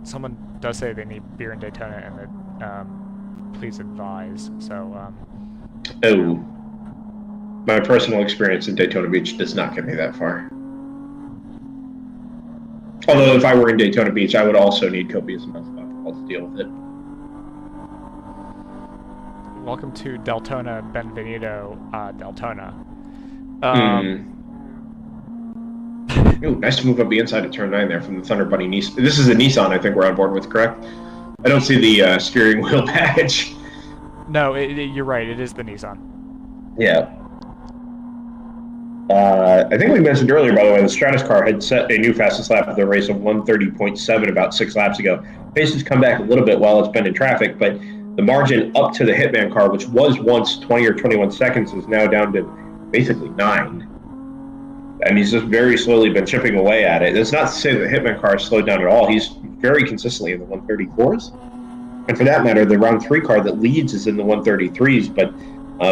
Someone does say they need beer in Daytona, and that please advise. So. Oh. My personal experience in Daytona Beach does not get me that far. Although if I were in Daytona Beach, I would also need copious amounts of alcohol to deal with it. Welcome to Deltona, Benvenuto, Deltona. Ooh, nice to move up the inside of turn 9 there from the Thunder Bunny Nissan. This is a Nissan I think we're on board with, correct? I don't see the steering wheel badge. No, you're right. It is the Nissan. Yeah. I think we mentioned earlier, by the way, the Stratus car had set a new fastest lap of the race of 1:30.7 about 6 laps ago. Pace has come back a little bit while it's been in traffic, but the margin up to the Hitman car, which was once 20 or 21 seconds, is now down to basically 9. And he's just very slowly been chipping away at it. It's not to say that the Hitman car has slowed down at all. He's very consistently in the 134s. And for that matter, the round 3 car that leads is in the 133s, but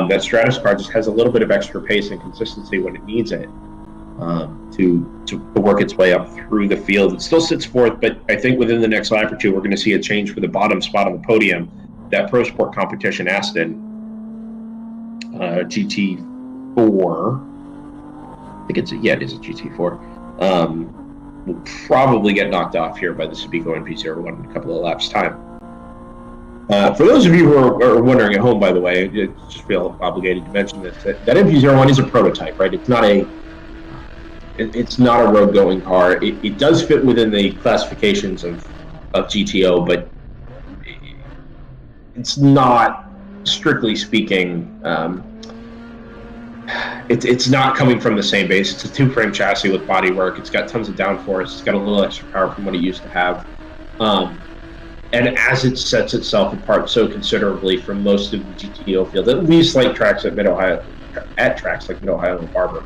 that Stratus car just has a little bit of extra pace and consistency when it needs it to work its way up through the field. It still sits fourth, but I think within the next lap or two, we're going to see a change for the bottom spot on the podium. That Pro Sport competition Aston GT4, I think it is a GT4, will probably get knocked off here by the Subico NP01 in a couple of laps' time. For those of you who are wondering at home, by the way, I just feel obligated to mention this, that MP01 is a prototype, right? It's not a road-going car. It does fit within the classifications of GTO, but it's not, strictly speaking, it's not coming from the same base. It's a 2-frame chassis with bodywork. It's got tons of downforce. It's got a little extra power from what it used to have. And as it sets itself apart so considerably from most of the GTO field, at least like tracks like Mid-Ohio and Barber,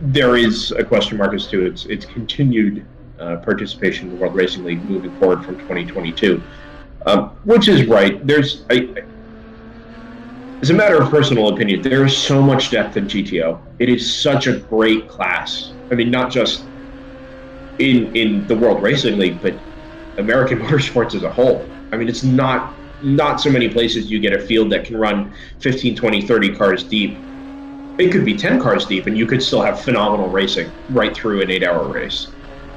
there is a question mark as to its continued participation in the World Racing League moving forward from 2022, which is right. As a matter of personal opinion, there is so much depth in GTO. It is such a great class. I mean, not just in the World Racing League, but American motorsports as a whole. I mean, it's not so many places you get a field that can run 15, 20, 30 cars deep. It could be 10 cars deep, and you could still have phenomenal racing right through an 8-hour race.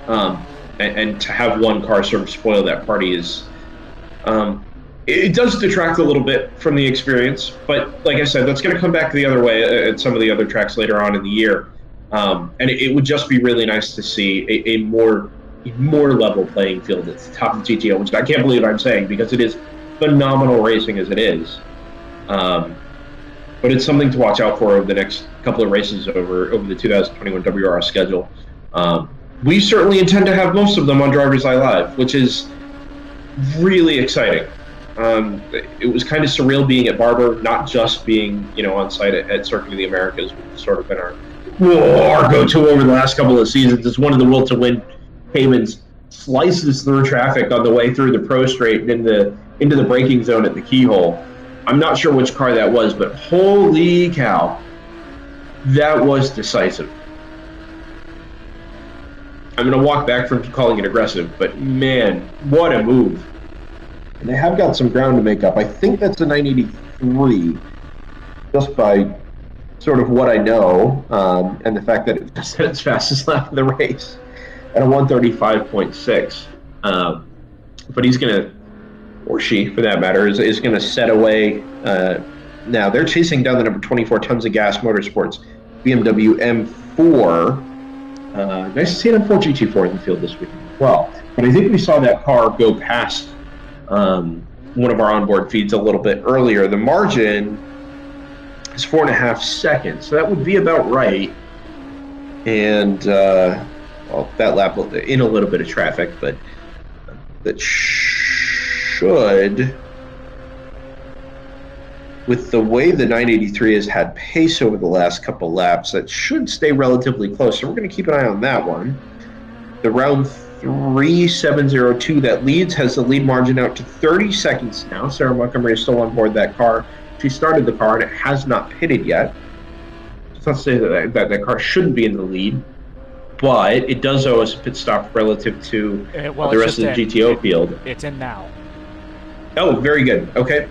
And to have one car sort of spoil that party is... it does detract a little bit from the experience, but like I said, that's going to come back the other way at some of the other tracks later on in the year. And it would just be really nice to see a more level playing field at the top of the GTO, which I can't believe I'm saying because it is phenomenal racing as it is. But it's something to watch out for over the next couple of races over the 2021 WRL schedule. We certainly intend to have most of them on DriversEye Live, which is really exciting. It was kind of surreal being at Barber, not just being on site at Circuit of the Americas, which has sort of been our go-to over the last couple of seasons. It's one of the will to win. Cayman's slices through traffic on the way through the Pro Straight and into the braking zone at the keyhole. I'm not sure which car that was, but holy cow, that was decisive. I'm going to walk back from calling it aggressive, but man, what a move. And they have got some ground to make up. I think that's a 983, just by sort of what I know, and the fact that it just had its fastest lap of the race at a 135.6. But he's going to, or she for that matter, is going to set away. Now they're chasing down the number 24 Tons of Gas Motorsports BMW M4. Nice to see an M4 GT4 in the field this weekend as well. But I think we saw that car go past one of our onboard feeds a little bit earlier. The margin is 4.5 seconds, so that would be about right. And well, that lap in a little bit of traffic, but that should, with the way the 983 has had pace over the last couple laps, that should stay relatively close. So we're going to keep an eye on that one. The round 3702 that leads has the lead margin out to 30 seconds now. Sarah Montgomery is still on board that car. She started the car and it has not pitted yet. It's not to say that car shouldn't be in the lead, but it does owe us a pit stop relative to the rest of the GTO field. It's in now. Oh, very good. Okay.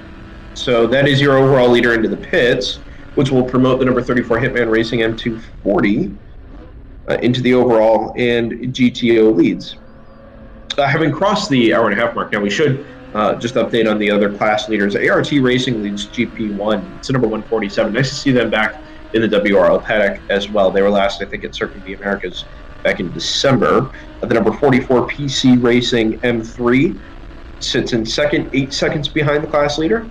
So that is your overall leader into the pits, which will promote the number 34 Hitman Racing M240 into the overall and GTO leads. Having crossed the hour-and-a-half mark, now we should just update on the other class leaders. ART Racing leads GP1. It's the number 147. Nice to see them back in the WRL paddock as well. They were last, I think, at Circuit of the Americas back in December. The number 44 PC Racing M3 sits in second, 8 seconds behind the class leader.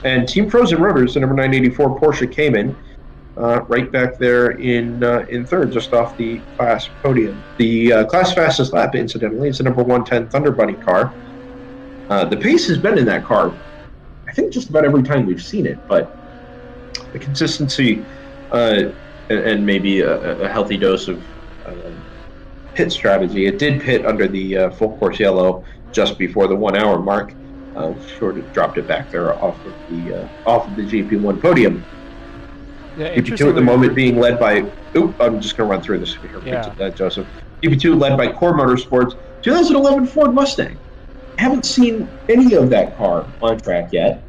And Team Frozen Rotors, the number 984 Porsche Cayman, right back there in third, just off the class podium. The class fastest lap, incidentally, is the number 110 Thunder Bunny car. The pace has been in that car, I think, just about every time we've seen it, but the consistency and maybe a healthy dose of pit strategy. It did pit under the full course yellow just before the 1 hour mark. Sort of dropped it back there off of the GP1 podium. Yeah, GP2 at the moment being led by. I'm just going to run through this here, yeah. Joseph. GP2 led by Core Motorsports, 2011 Ford Mustang. Haven't seen any of that car on track yet.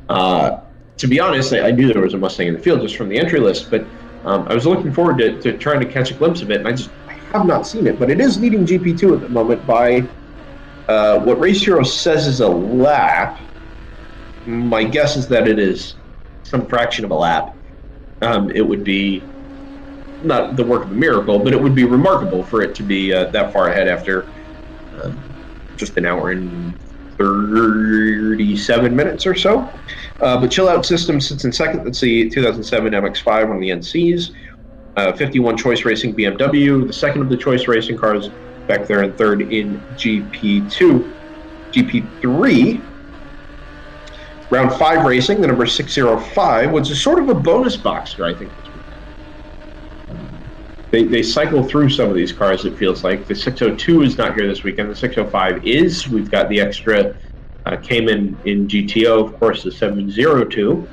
To be honest, I knew there was a Mustang in the field just from the entry list, but I was looking forward to trying to catch a glimpse of it, and I have not seen it. But it is leading GP2 at the moment by what Race Hero says is a lap. My guess is that it is some fraction of a lap. It would be not the work of a miracle, but it would be remarkable for it to be that far ahead after just an hour and 37 minutes or so. But Chill Out System sits in second. That's the 2007 MX-5 on the NCs. 51 Choice Racing BMW, the second of the Choice Racing cars, back there in third in GP2. GP3, round 5 racing, the number 605, which is sort of a bonus boxer, I think. They cycle through some of these cars, it feels like. The 602 is not here this weekend. The 605 is. We've got the extra Cayman in GTO, of course, the 702,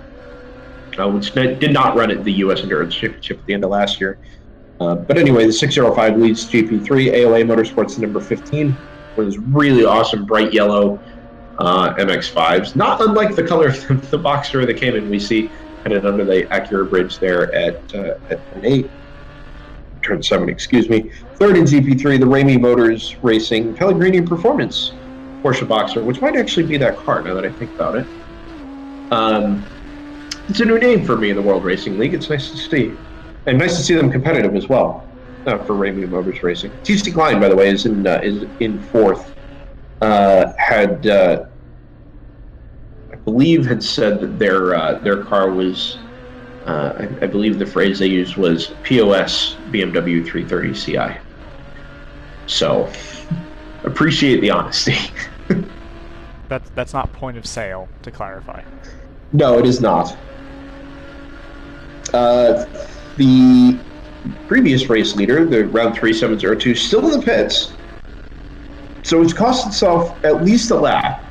which did not run at the U.S. Endurance Championship at the end of last year. But anyway, the 605 leads GP3. AOA Motorsports, the number 15, with this really awesome bright yellow MX-5s, not unlike the color of the Boxster or the Cayman we see headed under the Acura bridge there at turn 8. Turn 7, excuse me. Third in GP3, the Ramey Motors Racing Pellegrini Performance Porsche Boxster, which might actually be that car now that I think about it. It's a new name for me in the World Racing League. It's nice to see. And nice to see them competitive as well for Ramey Motors Racing. TC Klein, by the way, is in fourth. I believe had said that their car was, I believe the phrase they used was POS BMW 330 Ci. So, appreciate the honesty. That's not point of sale, to clarify. No, it is not. The previous race leader, the round 3702, still in the pits. So it's cost itself at least a lap.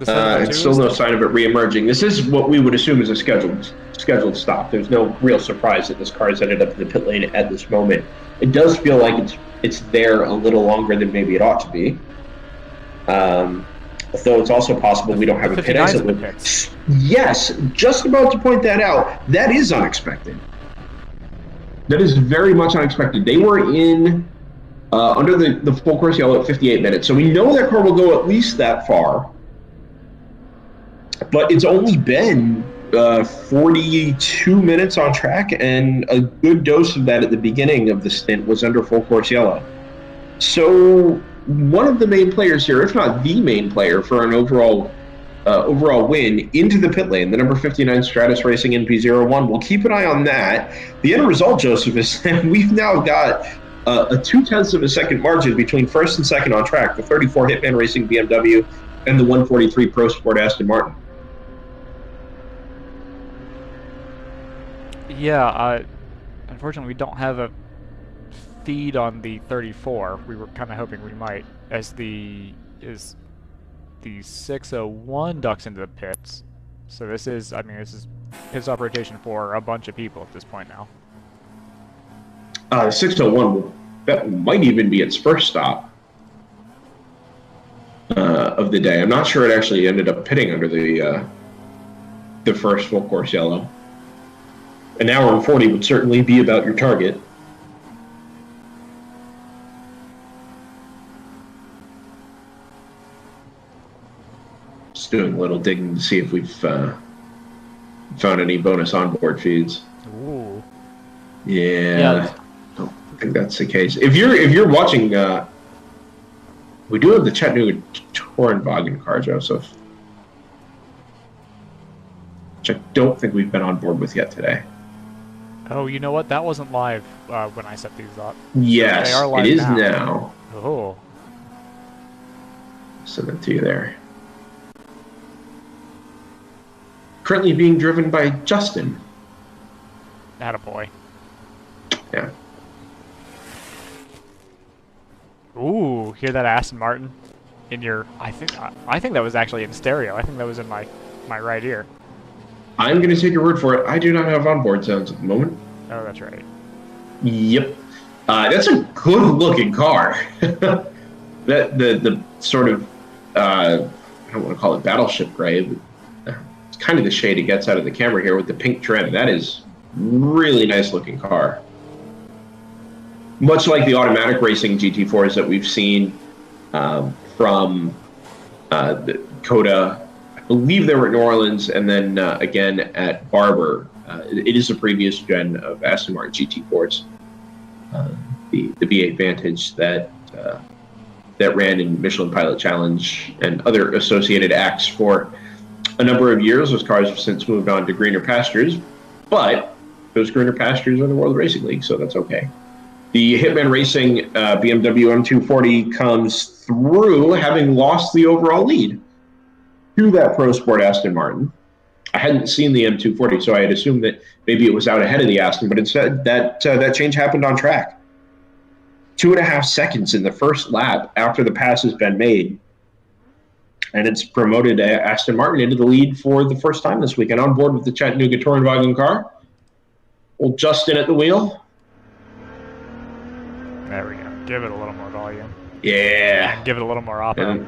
And still no sign of it re-emerging. This is what we would assume is a scheduled stop. There's no real surprise that this car has ended up in the pit lane at this moment. It does feel like it's there a little longer than maybe it ought to be. Though it's also possible we don't have a pit exit. Yes, just about to point that out. That is unexpected. That is very much unexpected. They were in under the full course yellow at 58 minutes, so we know that car will go at least that far. But it's only been 42 minutes on track, and a good dose of that at the beginning of the stint was under full course yellow. So one of the main players here, if not the main player for an overall win into the pit lane, the number 59 Stratus Racing NP01. We'll keep an eye on that. The end result, Joseph, is that we've now got a 0.2 of a second margin between first and second on track, the 34 Hitman Racing BMW and the 143 Pro Sport Aston Martin. Yeah, unfortunately we don't have a feed on the 34. We were kind of hoping we might, as the 601 ducks into the pits. So this is pit stop rotation for a bunch of people at this point now. 601 that might even be its first stop of the day. I'm not sure it actually ended up pitting under the first full course yellow. An hour and 40 would certainly be about your target. Just doing a little digging to see if we've found any bonus onboard feeds. Ooh. Yeah. Don't think that's the case. If you're watching, we do have the Chattanooga Tourenwagen car, Joseph, which I don't think we've been on board with yet today. Oh, you know what? That wasn't live when I set these up. Yes, they are live it is now. now. Oh. Send it to you there. Currently being driven by Justin. Attaboy. Yeah. Ooh, hear that Aston Martin in your? I think that was actually in stereo. I think that was in my right ear. I'm going to take your word for it. I do not have onboard sounds at the moment. Oh, that's right. Yep. That's a good-looking car. the sort of I don't want to call it battleship gray, but it's kind of the shade it gets out of the camera here with the pink trim. That is really nice-looking car. Much like the automatic racing GT4s that we've seen from the Coda. I believe they were at New Orleans and then again at Barber. It is a previous gen of Aston Martin GT4s. The V8 Vantage that ran in Michelin Pilot Challenge and other associated acts for a number of years. Those cars have since moved on to greener pastures, but those greener pastures are the World Racing League, so that's okay. The Hitman Racing BMW M240 comes through having lost the overall lead to that Pro Sport Aston Martin. I hadn't seen the M240, so I had assumed that maybe it was out ahead of the Aston, but instead that change happened on track. 2.5 seconds in the first lap after the pass has been made, and it's promoted Aston Martin into the lead for the first time this weekend. On board with the Chattanooga Tourenwagen car, old Justin at the wheel. There we go. Give it a little more volume. Yeah. And give it a little more oppo.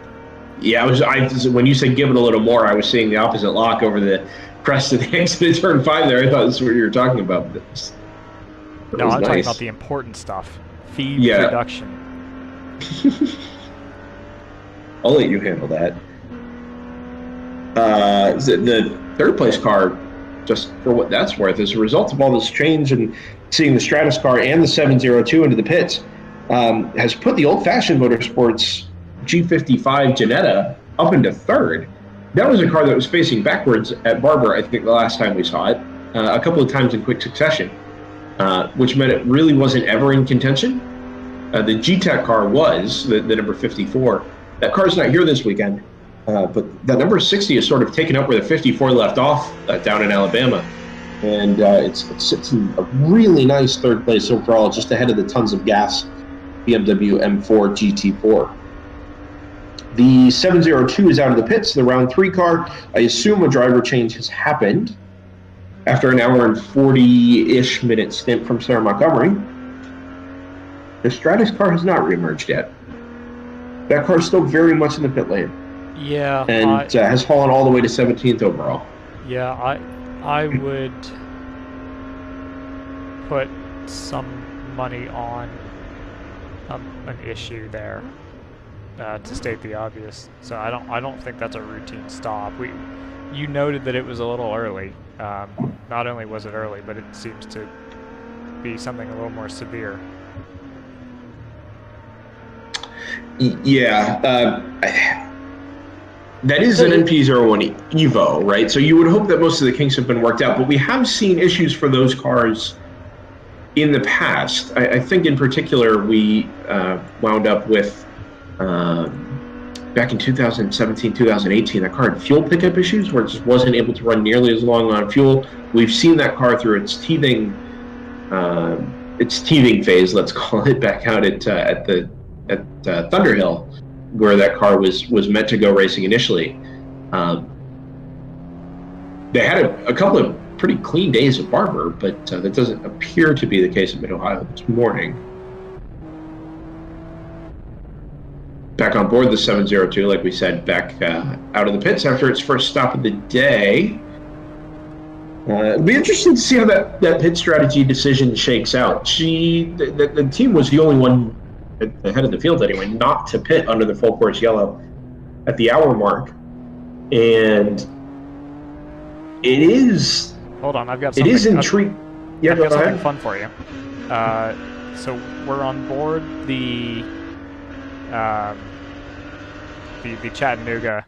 Yeah, when you said give it a little more, I was seeing the opposite lock over the crest of the exit at turn 5 there. I thought this is what you were talking about. No, I'm talking about the important stuff. Feed reduction. I'll let you handle that. The third place car, just for what that's worth, as a result of all this change and seeing the Stratus car and the 702 into the pits, has put the old-fashioned motorsports G55 Jetta up into third. That was a car that was facing backwards at Barber, I think, the last time we saw it, a couple of times in quick succession, which meant it really wasn't ever in contention. The GTEC car was, the number 54. That car's not here this weekend, but that number 60 is sort of taken up where the 54 left off down in Alabama. And it sits in a really nice third place overall, just ahead of the tons of gas BMW M4 GT4. The 702 is out of the pits, the round 3 car. I assume a driver change has happened after an hour and 40-ish minute stint from Sarah Montgomery. The Stratus car has not reemerged yet. That car is still very much in the pit lane. Yeah. And has fallen all the way to 17th overall. Yeah, I would put some money on an issue there, to state the obvious. So I don't think that's a routine stop. You noted that it was a little early. Not only was it early, but it seems to be something a little more severe. Yeah, that is an NP01 Evo, right? So you would hope that most of the kinks have been worked out, but we have seen issues for those cars in the past. I think in particular we wound up with, back in 2017, 2018, that car had fuel pickup issues where it just wasn't able to run nearly as long on fuel. We've seen that car through its teething phase, let's call it, back out at Thunderhill, where that car was meant to go racing initially. They had a couple of pretty clean days at Barber, but that doesn't appear to be the case at Mid-Ohio this morning. Back on board the 702, like we said, back out of the pits after its first stop of the day. It'll be interesting to see how that pit strategy decision shakes out. The team was the only one at the head of the field anyway, not to pit under the full course yellow at the hour mark. And it is Hold on, I've got It something. is intriguing. Yeah, I've go got something ahead. fun for you. So we're on board the Chattanooga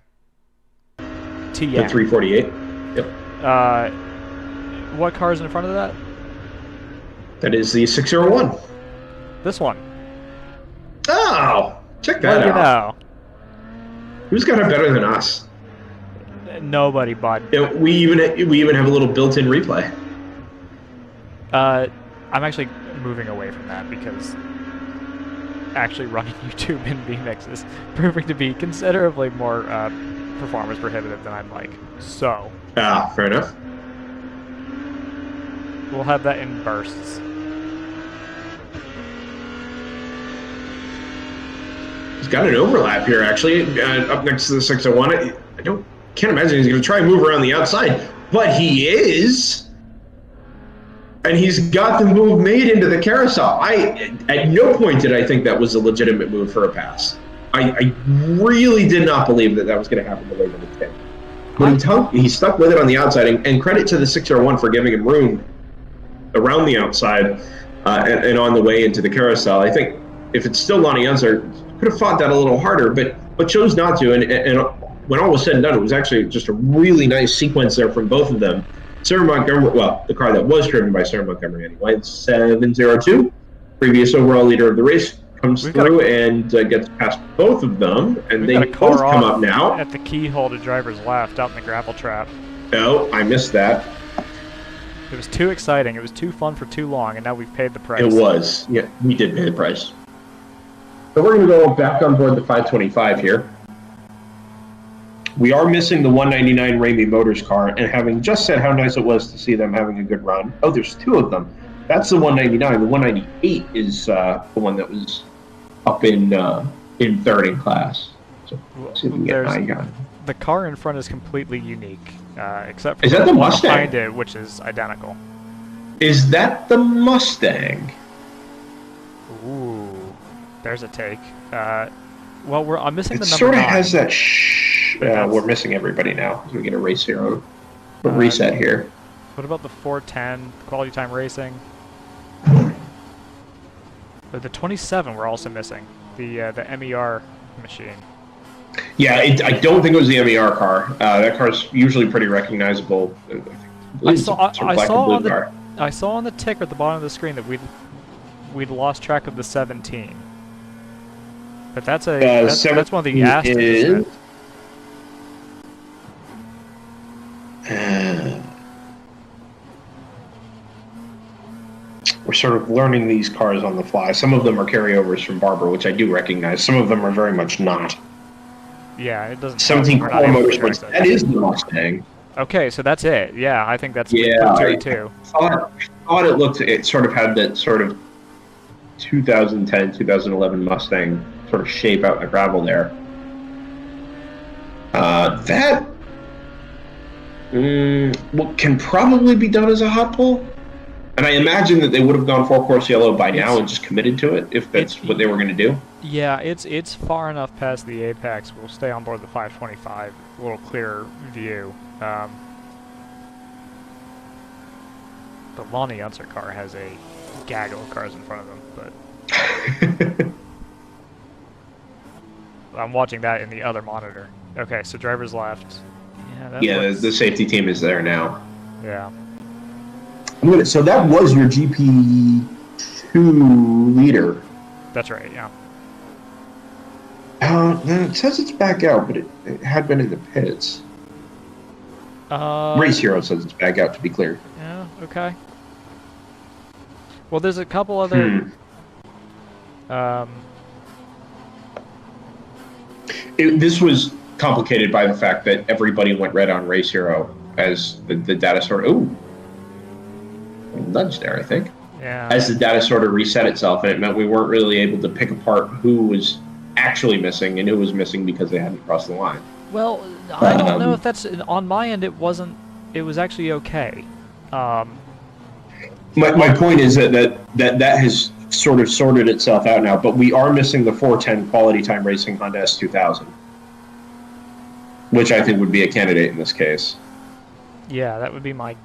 TN. The 348. Yep. What car's in front of that? That is the 601. This one. Oh, check that What do you out. know? Who's got it better than us? Nobody, bud. Yeah, we even have a little built-in replay. I'm actually moving away from that because actually running YouTube in VMix is proving to be considerably more performance prohibitive than I'd like. So. Ah, fair enough. We'll have that in bursts. He's got an overlap here, actually, up next to the 601. I can't imagine he's going to try and move around the outside, but he is. And he's got the move made into the carousel. At no point did I think that was a legitimate move for a pass. I really did not believe that was going to happen the way that it did. But he stuck with it on the outside, and credit to the 601 for giving him room around the outside and on the way into the carousel. I think if it's still Lonnie Unser, could have fought that a little harder, but chose not to. And when all was said and done, it was actually just a really nice sequence there from both of them. Sarah Montgomery, well, the car that was driven by Sarah Montgomery anyway, 702, previous overall leader of the race, comes through and gets past both of them, and they both come up now. At the keyhole to driver's left, out in the gravel trap. Oh, I missed that. It was too exciting. It was too fun for too long, and now we've paid the price. It was. Yeah, we did pay the price. So we're going to go back on board the 525 here. We are missing the 199 Ramey Motors car, and having just said how nice it was to see them having a good run. Oh, there's two of them. That's the 199. The 198 is the one that was up in third in class. So let's see if we can get an eye on. The car in front is completely unique, except for is that the one Mustang behind it, which is identical. Is that the Mustang? Ooh, there's a take. Well, I'm missing the number 9. It sort of has that. We're missing everybody now. We get a race hero. Reset here. What about the 410 quality time racing? The 27 we're also missing. The MER machine. Yeah, I don't think it was the MER car. That car's usually pretty recognizable. I saw on the ticker at the bottom of the screen that we'd lost track of the 17. But that's that's one of the Astons, isn't it? We're sort of learning these cars on the fly. Some of them are carryovers from Barber, which I do recognize. Some of them are very much not. Yeah, it doesn't. 17 Core Motorsports. That is the Mustang. Okay, so that's it. Yeah, I think that's 2 too. I thought it looked. It sort of had that sort of 2010, 2011 Mustang sort of shape out in the gravel there. That can probably be done as a hot pull. And I imagine that they would have gone 4-course yellow by now and just committed to it if that's what they were going to do. Yeah, it's far enough past the apex. We'll stay on board the 525, a little clearer view. The Lonnie Unser car has a gaggle of cars in front of them, but I'm watching that in the other monitor. Okay, so driver's left. Yeah, the safety team is there now. Yeah. So that was your GP2 leader. That's right, yeah. It says it's back out, but it had been in the pits. Race Hero says it's back out, to be clear. Yeah, okay. Well, there's a couple other... This was complicated by the fact that everybody went red on Race Hero as the data sort of... Ooh. Nudge there, I think. Yeah. As the data sort of reset itself, and it meant we weren't really able to pick apart who was actually missing and who was missing because they hadn't crossed the line. Well, I don't know if that's on my end. It wasn't. It was actually okay. My point is that has sort of sorted itself out now, but we are missing the 410 quality time racing Honda S2000, which I think would be a candidate in this case. Yeah, that would be my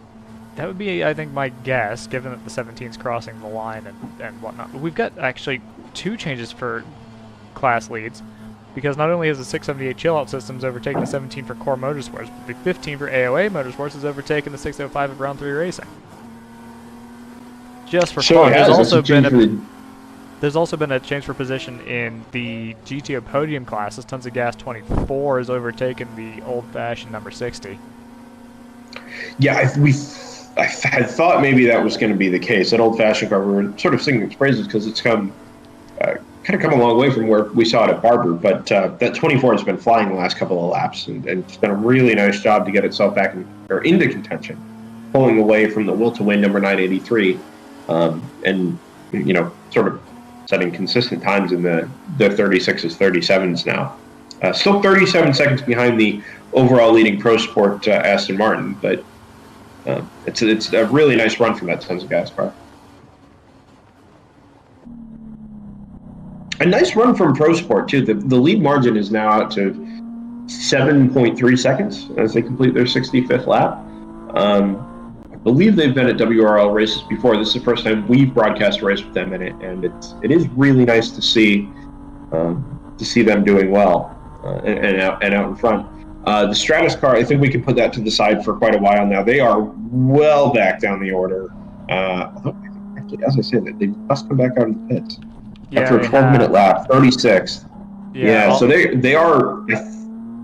That would be, I think, my guess, given that the 17's crossing the line and whatnot. But we've got actually 2 changes for class leads, because not only has the 678 chill-out systems overtaken the 17 for core motorsports, but the 15 for AOA motorsports has overtaken the 605 of round 3 racing. Just for fun, there's also been a change for position in the GTO podium classes. Tons of Gas 24 has overtaken the old-fashioned number 60. Yeah, I had thought maybe that was going to be the case. That old-fashioned car, we were sort of singing its praises because it's kind of come a long way from where we saw it at Barber. But that 24 has been flying the last couple of laps, and it's done a really nice job to get itself back into contention, pulling away from the will to win number 983, and sort of setting consistent times in the 36s, 37s now. Still 37 seconds behind the overall leading Pro Sport Aston Martin, but it's a really nice run from that Tons of Gas car. A nice run from Pro Sport too. The lead margin is now out to 7.3 seconds as they complete their 65th lap. I believe they've been at WRL races before. This is the first time we've broadcast a race with them in it, and it is really nice to see them doing well and out in front. The Stratus car, I think we can put that to the side for quite a while now. They are well back down the order. Actually, as I said, they must come back out of the pits after a 12-minute lap, 36th. Yeah, so they are.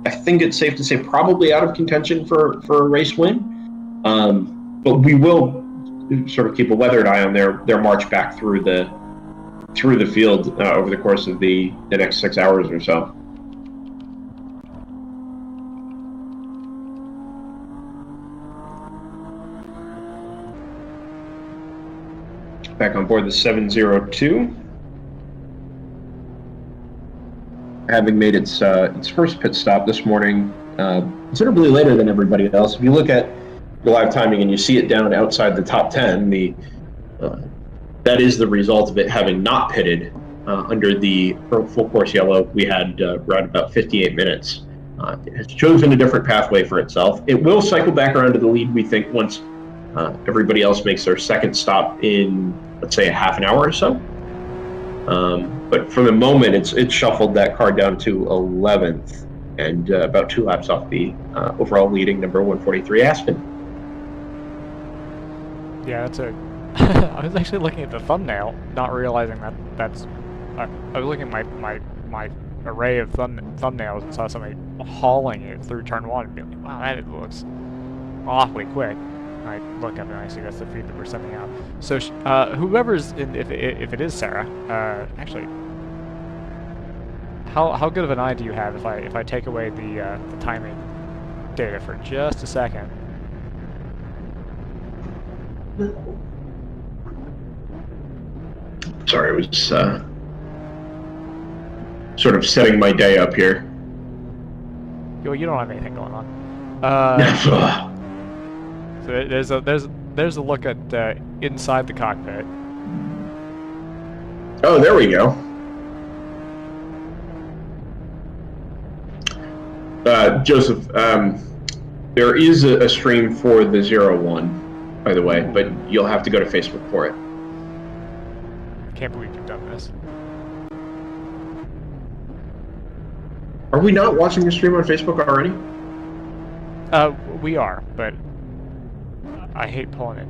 I think it's safe to say probably out of contention for a race win. But we will sort of keep a weathered eye on their march back through the field over the course of the next 6 hours or so. Back on board the 702. Having made its first pit stop this morning, considerably later than everybody else. If you look at the live timing and you see it down outside the top 10, that is the result of it having not pitted under the full course yellow. We had around about 58 minutes. It has chosen a different pathway for itself. It will cycle back around to the lead, we think, once everybody else makes their second stop in, let's say, a half an hour or so. But for the moment, it's shuffled that car down to 11th and about 2 laps off the overall leading number 143 Aspen. Yeah, I was actually looking at the thumbnail, not realizing that's. I was looking at my array of thumbnails and saw somebody hauling it through turn 1 and being like, wow, that looks awfully quick. I look up and I see that's the feed that we're sending out. So whoever's in, if it is Sarah, actually, how good of an eye do you have if I take away the timing data for just a second? Sorry, I was sort of setting my day up here. Yo, you don't have anything going on. So there's a look at inside the cockpit. Oh, there we go. Joseph, there is a stream for the 01, by the way, but you'll have to go to Facebook for it. Can't believe you've done this. Are we not watching the stream on Facebook already? We are, but I hate pulling in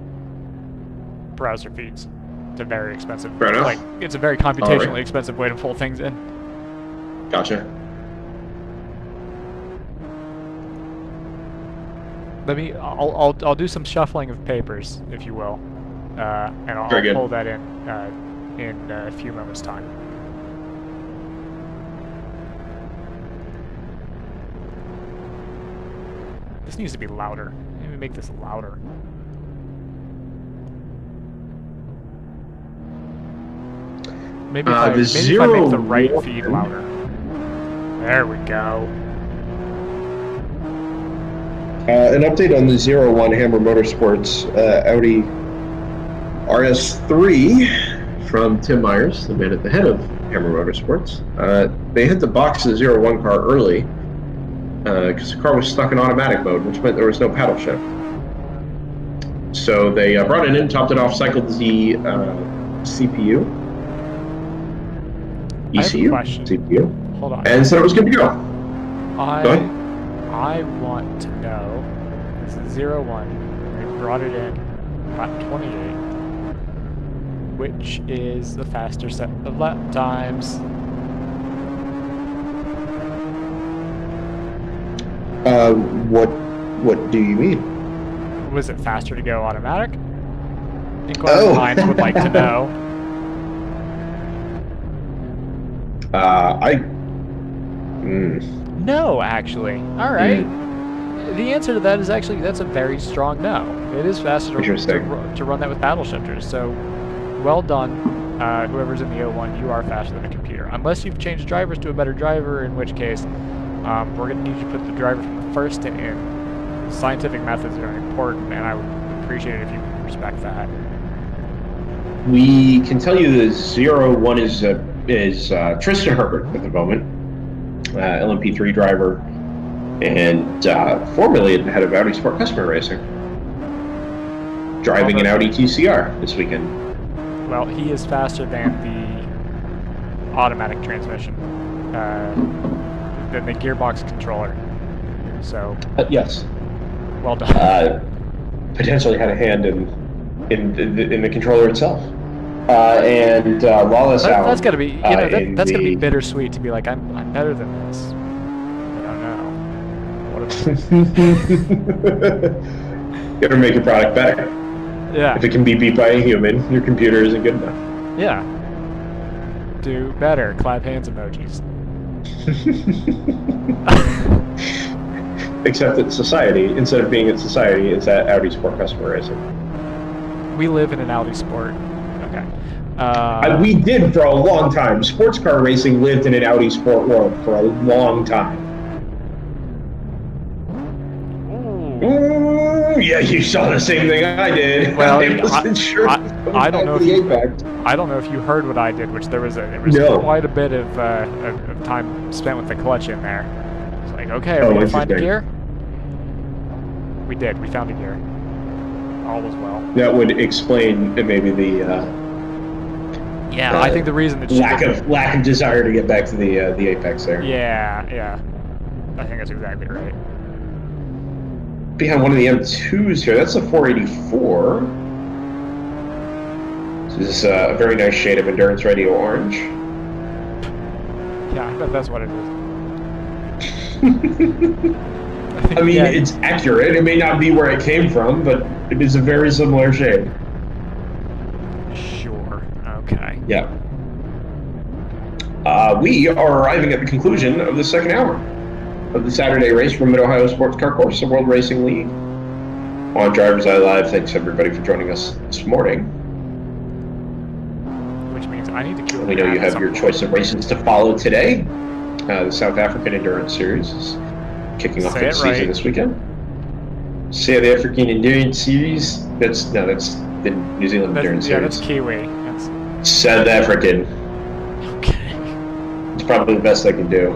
browser feeds. It's a very expensive. Fair enough. Like, it's a very computationally expensive way to pull things in. Gotcha. I'll do some shuffling of papers, if you will, and I'll pull that in a few moments' time. This needs to be louder. Maybe make this louder. Maybe if I make the right feed louder. There we go. An update on the 01 Hammer Motorsports Audi RS3 from Tim Myers, the man at the head of Hammer Motorsports. They hit the box of the 01 car early because the car was stuck in automatic mode, which meant there was no paddle shift. So they brought it in, topped it off, cycled the CPU, I have a ECU, question. CPU, Hold on. and said it was good to go. Go ahead. I want to know, this is 01, they brought it in, lap 28, which is the faster set of lap times? What do you mean? Was it faster to go automatic? Inquiring minds would like to know. No, actually. All right. The answer to that is actually, that's a very strong no. It is faster to run that with paddle shifters. So, well done, whoever's in the 01. You are faster than a computer, unless you've changed drivers to a better driver, in which case we're going to need you to put the driver from the first in. Scientific methods are important, and I would appreciate it if you respect that. We can tell you the 01 is Tristan Herbert at the moment, LMP3 driver, and formerly at the head of Audi Sport Customer Racing, driving an Audi TCR this weekend. Well, he is faster than the automatic transmission, than the gearbox controller. So yes. Well done. Potentially had a hand in the controller itself. And Lawless out. That's got to be, that's going to be bittersweet to be like, I'm better than this. I don't know. You gotta make your product better. Yeah. If it can be beat by a human, your computer isn't good enough. Yeah. Do better. Clap hands emojis. Except that society, instead of being at society, it's at Audi Sport Customer Racing. We live in an Audi Sport. Okay. We did for a long time. Sports car racing lived in an Audi Sport world for a long time. Ooh, yeah, you saw the same thing I did. Well, I wasn't sure. I don't know if I don't know if you heard what I did, which there was quite a bit of time spent with the clutch in there. It's like, okay, are we gonna find a gear? We did. We found a gear. All was well. That would explain maybe the. I think the reason that lack of desire to get back to the apex there. Yeah. I think that's exactly right. Behind one of the M2s here, that's a 484. This is a very nice shade of Endurance Radio Orange. Yeah, I bet that's what it is. I mean, it's accurate. It may not be where it came from, but it is a very similar shade. Sure. Okay. Yeah. We are arriving at the conclusion of the second hour of the Saturday race from Mid-Ohio Sports Car Course, the World Racing League. On DriversEye Live, thanks everybody for joining us this morning. Which means I need to kill. We know you have your choice of races to follow today. The South African Endurance Series is kicking off its season this weekend. South African Endurance Series. That's the New Zealand Endurance Series. Yeah, that's Kiwi. South African. Okay. It's probably the best I can do.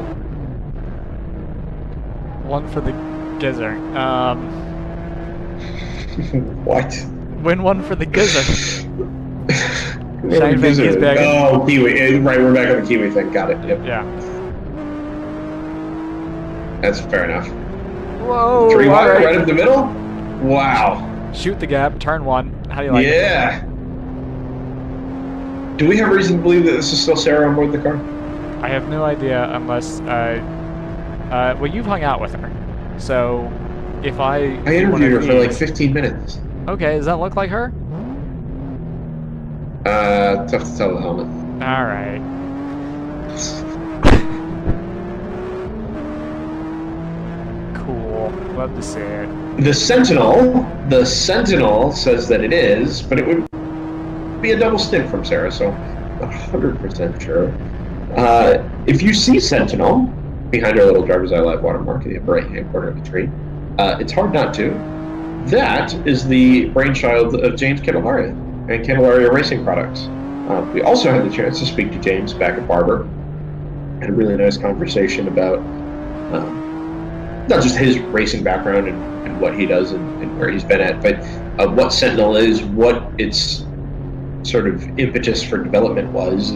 One for the gizzard. What? Win one for the gizzard. Oh, Kiwi. Right, we're back on the Kiwi thing. Got it. Yep. Yeah. That's fair enough. Whoa. 3 wide, right up the middle? Wow. Shoot the gap, turn one. How do you like it? Yeah. Do we have reason to believe that this is still Sarah on board the car? I have no idea unless, well, you've hung out with her. So, if I interviewed her for like 15 minutes. Okay, does that look like her? Tough to tell the helmet. Alright. Cool. Love to see it. The Sentinel says that it is, but it would be a double stint from Sarah, so 100% sure. If you see Sentinel behind our little DriversEye Live watermark in the upper right-hand corner of the screen, it's hard not to. That is the brainchild of James Candelaria and Candelaria Racing Products. We also had the chance to speak to James back at Barber. Had a really nice conversation about not just his racing background and what he does and where he's been at, but what Sentinel is, what its sort of impetus for development was.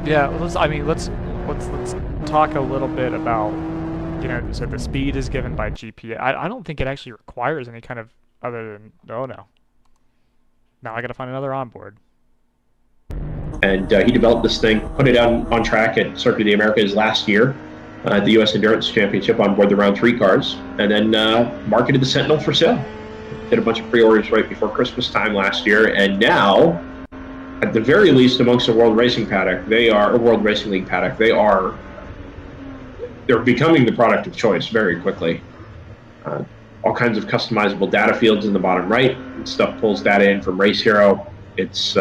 Yeah, let's talk a little bit about, so the speed is given by GPS. I don't think it actually requires any kind of other than, oh no. Now I gotta find another onboard. And he developed this thing, put it on track at Circuit of the Americas last year, at the U.S. Endurance Championship on board the Round 3 cars, and then marketed the Sentinel for sale. Did a bunch of pre-orders right before Christmas time last year, and now, at the very least, amongst the World Racing Paddock, World Racing League paddock, they're becoming the product of choice very quickly. All kinds of customizable data fields in the bottom right. Stuff pulls data in from Race Hero. It's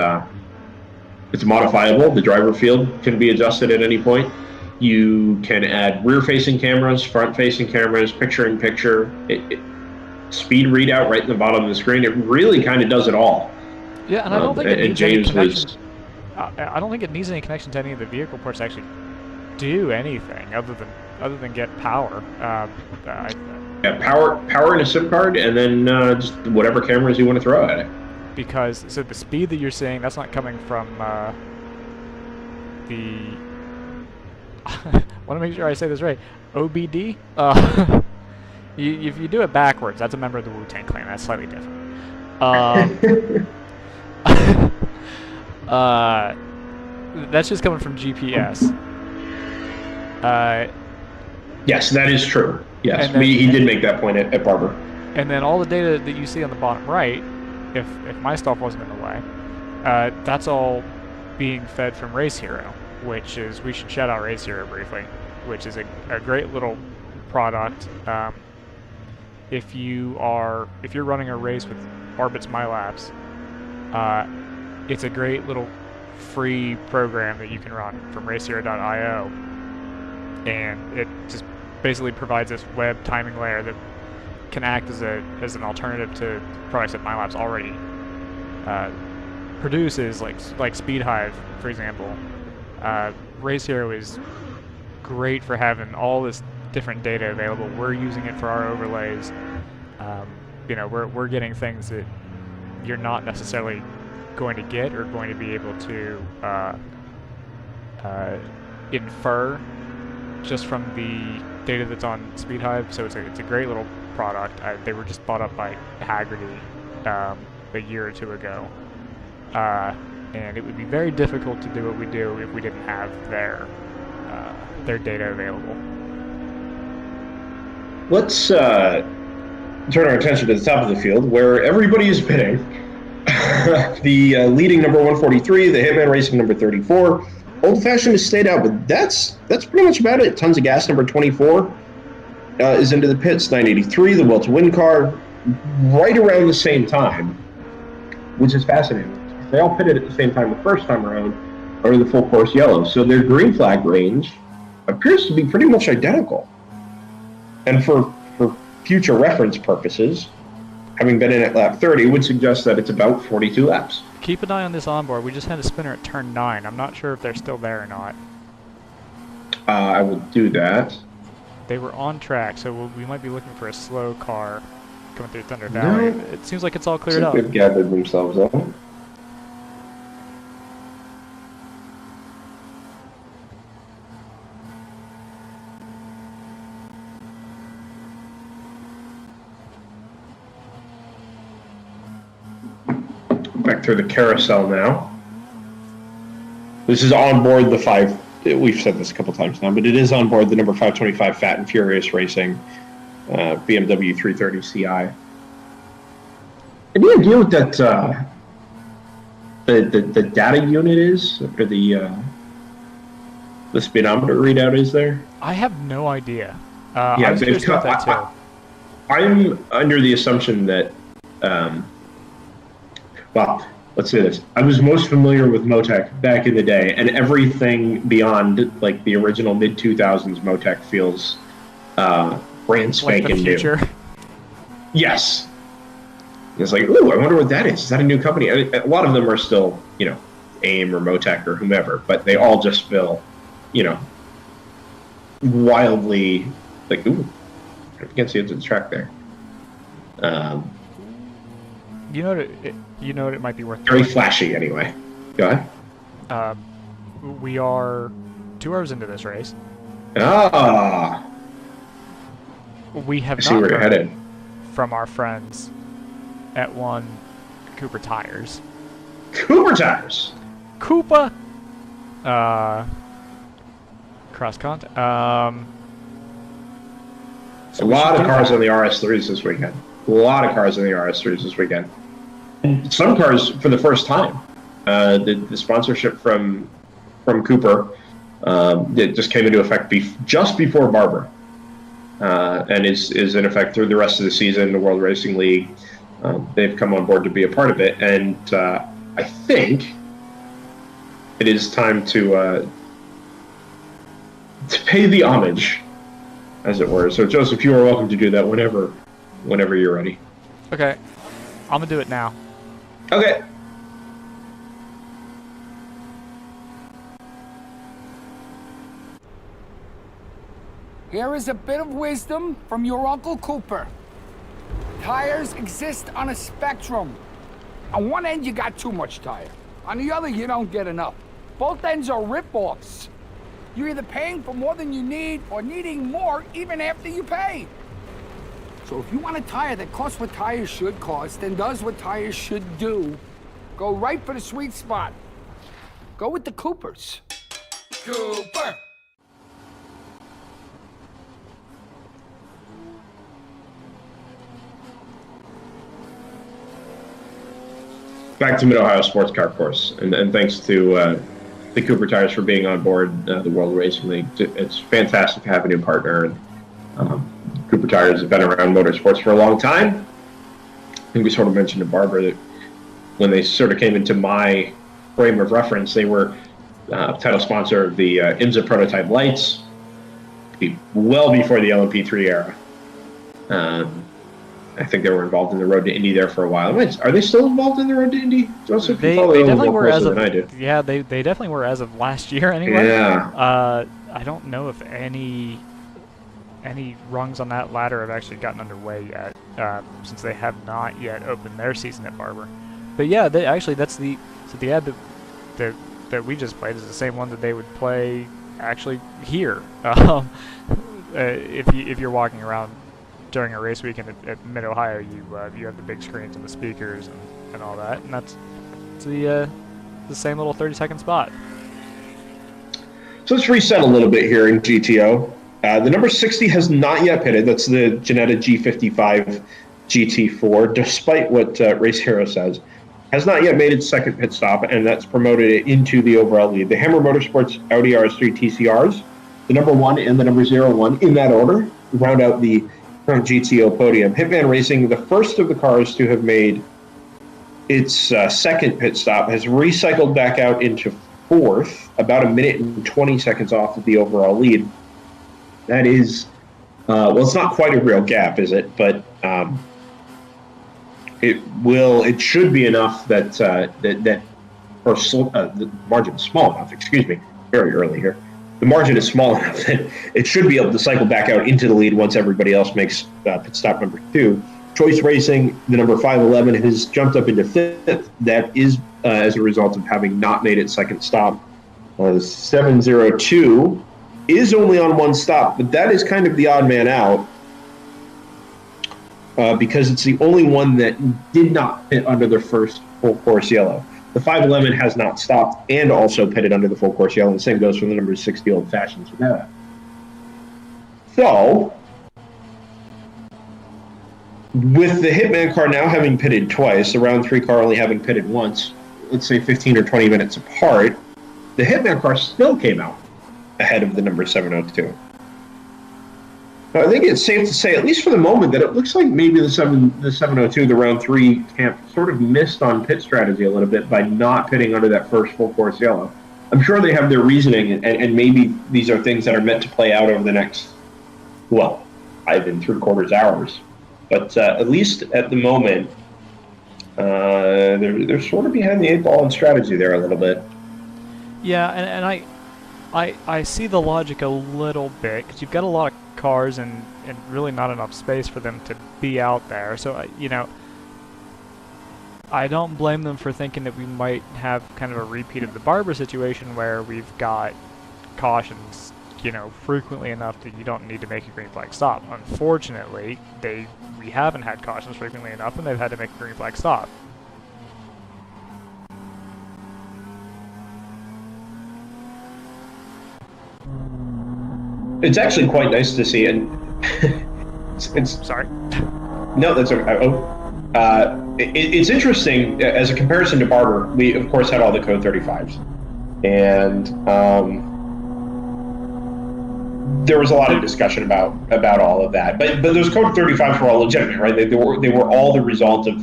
modifiable. The driver field can be adjusted at any point. You can add rear-facing cameras, front-facing cameras, picture-in-picture, speed readout right in the bottom of the screen. It really kind of does it all. Yeah, and I don't think it needs any connection. I don't think it needs any connection to any of the vehicle ports to actually do anything other than get power. Power in a SIM card, and then just whatever cameras you want to throw at it. Because so the speed that you're seeing, that's not coming from the. I want to make sure I say this right. OBD. If you do it backwards, that's a member of the Wu-Tang Clan. That's slightly different. That's just coming from GPS. Yes, that is true. Yes, he did make that point at Barber. And then all the data that you see on the bottom right, if my stuff wasn't in the way, that's all being fed from Race Hero, which is, we should shout out Race Hero briefly, which is a great little product. If you're running a race with Orbit's MyLabs, it's a great little free program that you can run from racehero.io, and it just basically provides this web timing layer that can act as an alternative to products that MyLabs already produces, like SpeedHive, for example. Race Hero is great for having all this different data available. We're using it for our overlays. We're getting things that you're not necessarily going to get or going to be able to infer just from the data that's on SpeedHive. So it's a great little product. They were just bought up by Haggerty a year or two ago, and it would be very difficult to do what we do if we didn't have their data available. Let's turn our attention to the top of the field, where everybody is bidding. The leading number 143, the Hitman Racing number 34. Old Fashioned has stayed out, but that's pretty much about it. Tons of Gas number 24 is into the pits. 983, the Will to Win car, right around the same time, which is fascinating. They all pitted at the same time the first time around, under the full course yellow. So their green flag range appears to be pretty much identical. And for future reference purposes, having been in at lap 30 would suggest that it's about 42 laps. Keep an eye on this onboard. We just had a spinner at turn 9. I'm not sure if they're still there or not. I will do that. They were on track, so we might be looking for a slow car coming through Thunder Valley. No, it seems like it's all cleared up. They've gathered themselves up. Back through the carousel now. This is on board the 5. We've said this a couple times now, but it is on board the number 525 Fat and Furious Racing BMW 330 Ci. Any idea what that the data unit is, or the speedometer readout is there? I have no idea. Yeah, I was curious about that too. I'm under the assumption that. Well, let's say this. I was most familiar with Motec back in the day, and everything beyond like the original mid-2000s Motec feels brand spanking new. Yes. It's like, ooh, I wonder what that is. Is that a new company? A lot of them are still, AIM or Motec or whomever, but they all just feel, wildly like, ooh, I can't see it to the track there. You know what it might be worth. Very flashy, anyway. Go ahead. We are 2 hours into this race. Ah, We have I see not where you're heard headed. from our friends at one Cooper Tires. Cooper Tires. Koopa. Cross contact. A lot of cars on the RS3s this weekend. A lot of cars on the RS3s this weekend. And some cars for the first time. The sponsorship from Cooper it just came into effect just before Barber, and is in effect through the rest of the season. The World Racing League, they've come on board to be a part of it, and I think it is time to pay the homage, as it were. So, Joseph, you are welcome to do that whenever you're ready. Okay, I'm gonna do it now. Okay. Here is a bit of wisdom from your Uncle Cooper. Tires exist on a spectrum. On one end, you got too much tire. On the other, you don't get enough. Both ends are rip-offs. You're either paying for more than you need or needing more even after you pay. So if you want a tire that costs what tires should cost and does what tires should do, go right for the sweet spot. Go with the Coopers. Cooper! Back to Mid-Ohio Sports Car Course, and thanks to the Cooper Tires for being on board the World Racing League. It's fantastic to have a new partner. And, Cooper Tires have been around motorsports for a long time. I think we sort of mentioned to Barbara that when they sort of came into my frame of reference, they were title sponsor of the IMSA prototype lights well before the LMP3 era. I think they were involved in the Road to Indy there for a while. Are they still involved in the Road to Indy, Joseph? They definitely were as of they definitely were as of last year anyway. Yeah. I don't know if any rungs on that ladder have actually gotten underway yet, since they have not yet opened their season at Barber. But yeah, that's the ad that we just played is the same one that they would play actually here. If you're walking around during a race weekend at Mid-Ohio, you have the big screens and the speakers and all that, and that's the same little 30-second spot. So let's reset a little bit here in GTO. The number 60 has not yet pitted. That's the Ginetta G55 GT4, despite what Race Hero says. Has not yet made its second pit stop, and that's promoted it into the overall lead. The Hammer Motorsports Audi RS3 TCRs, the number 1 and the number 01 in that order, round out the current GTO podium. Hitman Racing, the first of the cars to have made its second pit stop, has recycled back out into fourth, about a minute and 20 seconds off of the overall lead. That is, well, it's not quite a real gap, is it? But it should be enough that the margin is small enough. Excuse me, very early here. The margin is small enough that it should be able to cycle back out into the lead once everybody else makes pit stop number 2. Choice Racing, the number 511, has jumped up into 5th. That is as a result of having not made its second stop. The 702 is only on one stop, but that is kind of the odd man out because it's the only one that did not pit under the first full course yellow. The 511 has not stopped and also pitted under the full course yellow. The same goes for the number 60 Old Fashioned Sonata. So, with the Hitman car now having pitted twice, the round 3 car only having pitted once, let's say 15 or 20 minutes apart, the Hitman car still came out ahead of the number 702. Now, I think it's safe to say, at least for the moment, that it looks like maybe the 702, the round 3 camp, sort of missed on pit strategy a little bit by not pitting under that first full course yellow. I'm sure they have their reasoning, and maybe these are things that are meant to play out over the next, well, 5 3/4 hours. But at least at the moment, they're sort of behind the 8 ball in strategy there a little bit. Yeah, and I see the logic a little bit, because you've got a lot of cars and really not enough space for them to be out there. So, you know, I don't blame them for thinking that we might have kind of a repeat of the Barber situation where we've got cautions, you know, frequently enough that you don't need to make a green flag stop. Unfortunately, we haven't had cautions frequently enough, and they've had to make a green flag stop. It's actually quite nice to see, and it's Sorry. No, that's okay. It's interesting as a comparison to Barber. We of course had all the code 35s, and there was a lot of discussion about all of that. But those code 35s were all legitimate, right? They were all the result of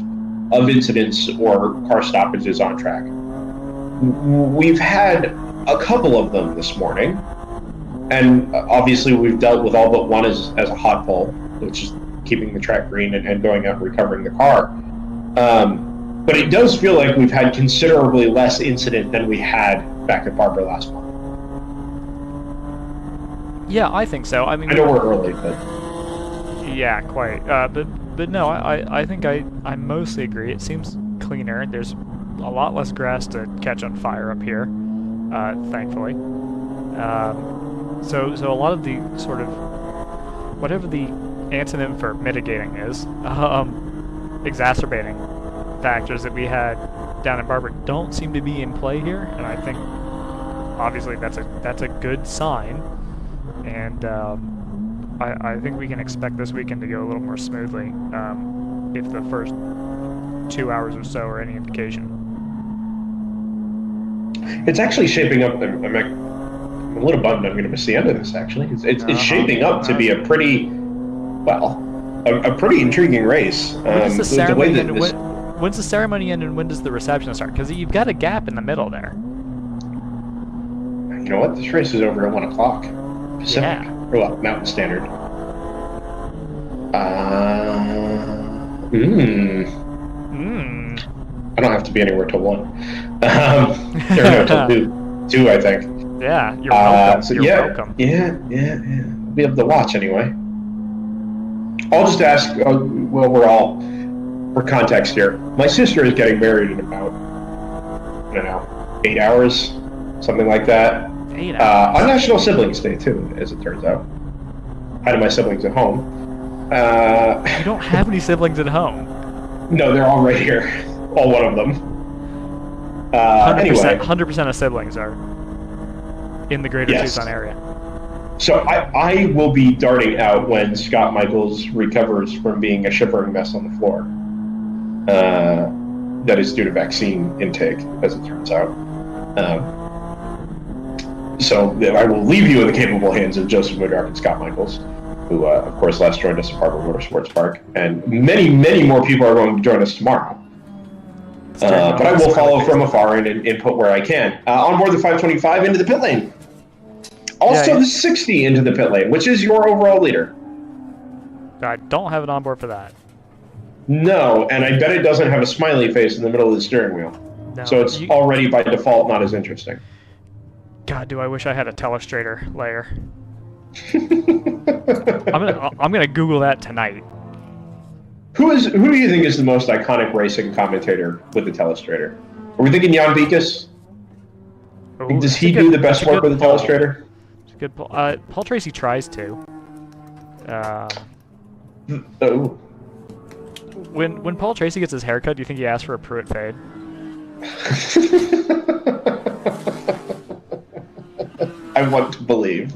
incidents or car stoppages on track. We've had a couple of them this morning. And obviously we've dealt with all but one as a hot pole, which is keeping the track green and going out and recovering the car. But it does feel like we've had considerably less incident than we had back at Barber last month. Yeah, I think so. I mean, I know we're early, but... Yeah, quite. But no, I think I mostly agree. It seems cleaner. There's a lot less grass to catch on fire up here, thankfully. So a lot of the sort of, whatever the antonym for mitigating is, exacerbating factors that we had down in Barber don't seem to be in play here, and I think obviously that's a good sign, and I think we can expect this weekend to go a little more smoothly if the first 2 hours or so are any indication. It's actually shaping up. I'm a little bummed I'm going to miss the end of this, actually. It's shaping up to be a pretty, a pretty intriguing race. When does the ceremony end? When's the ceremony end and when does the reception start? Because you've got a gap in the middle there. You know what? This race is over at 1 o'clock Pacific. Yeah. Or well, Mountain Standard. I don't have to be anywhere till 1. Or no, till 2, I think. Yeah, you're welcome. So you're yeah, welcome. Yeah. I'll be able to watch anyway. I'll just ask, well, for context here, my sister is getting married in about, I don't know, 8 hours, something like that. 8 hours. On National Siblings Day, too, as it turns out. I had my siblings at home. You don't have any siblings at home. No, they're all right here. All one of them. 100%, anyway. 100% of siblings are in the greater Tucson area. So I will be darting out when Scott Michaels recovers from being a shivering mess on the floor. That is due to vaccine intake, as it turns out. So I will leave you in the capable hands of Joseph Woodruff and Scott Michaels, who, of course, last joined us at Barber Motorsports Park. And many, many more people are going to join us tomorrow. But I will follow from afar and input where I can. On board the 525 into the pit lane. Also the 60 into the pit lane, which is your overall leader. I don't have an onboard for that. No, and I bet it doesn't have a smiley face in the middle of the steering wheel. No, so it's already by default not as interesting. God, do I wish I had a telestrator layer. I'm gonna Google that tonight. Who do you think is the most iconic racing commentator with the telestrator? Are we thinking Jan Beekes? Does he do the best work with the telestrator? It's a good pull. Paul Tracy tries to. When Paul Tracy gets his haircut, do you think he asks for a Pruitt fade? I want to believe.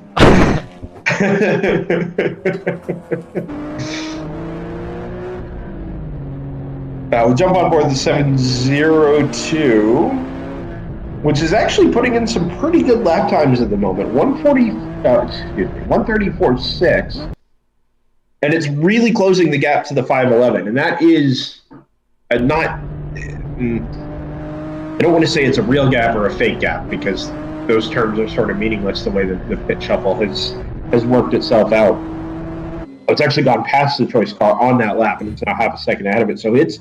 We'll jump on board the 702, which is actually putting in some pretty good lap times at the moment. 134.6, and it's really closing the gap to the 511, and that is not. I don't want to say it's a real gap or a fake gap because those terms are sort of meaningless the way that the pit shuffle has worked itself out. It's actually gone past the choice car on that lap, and it's now half a second ahead of it. So it's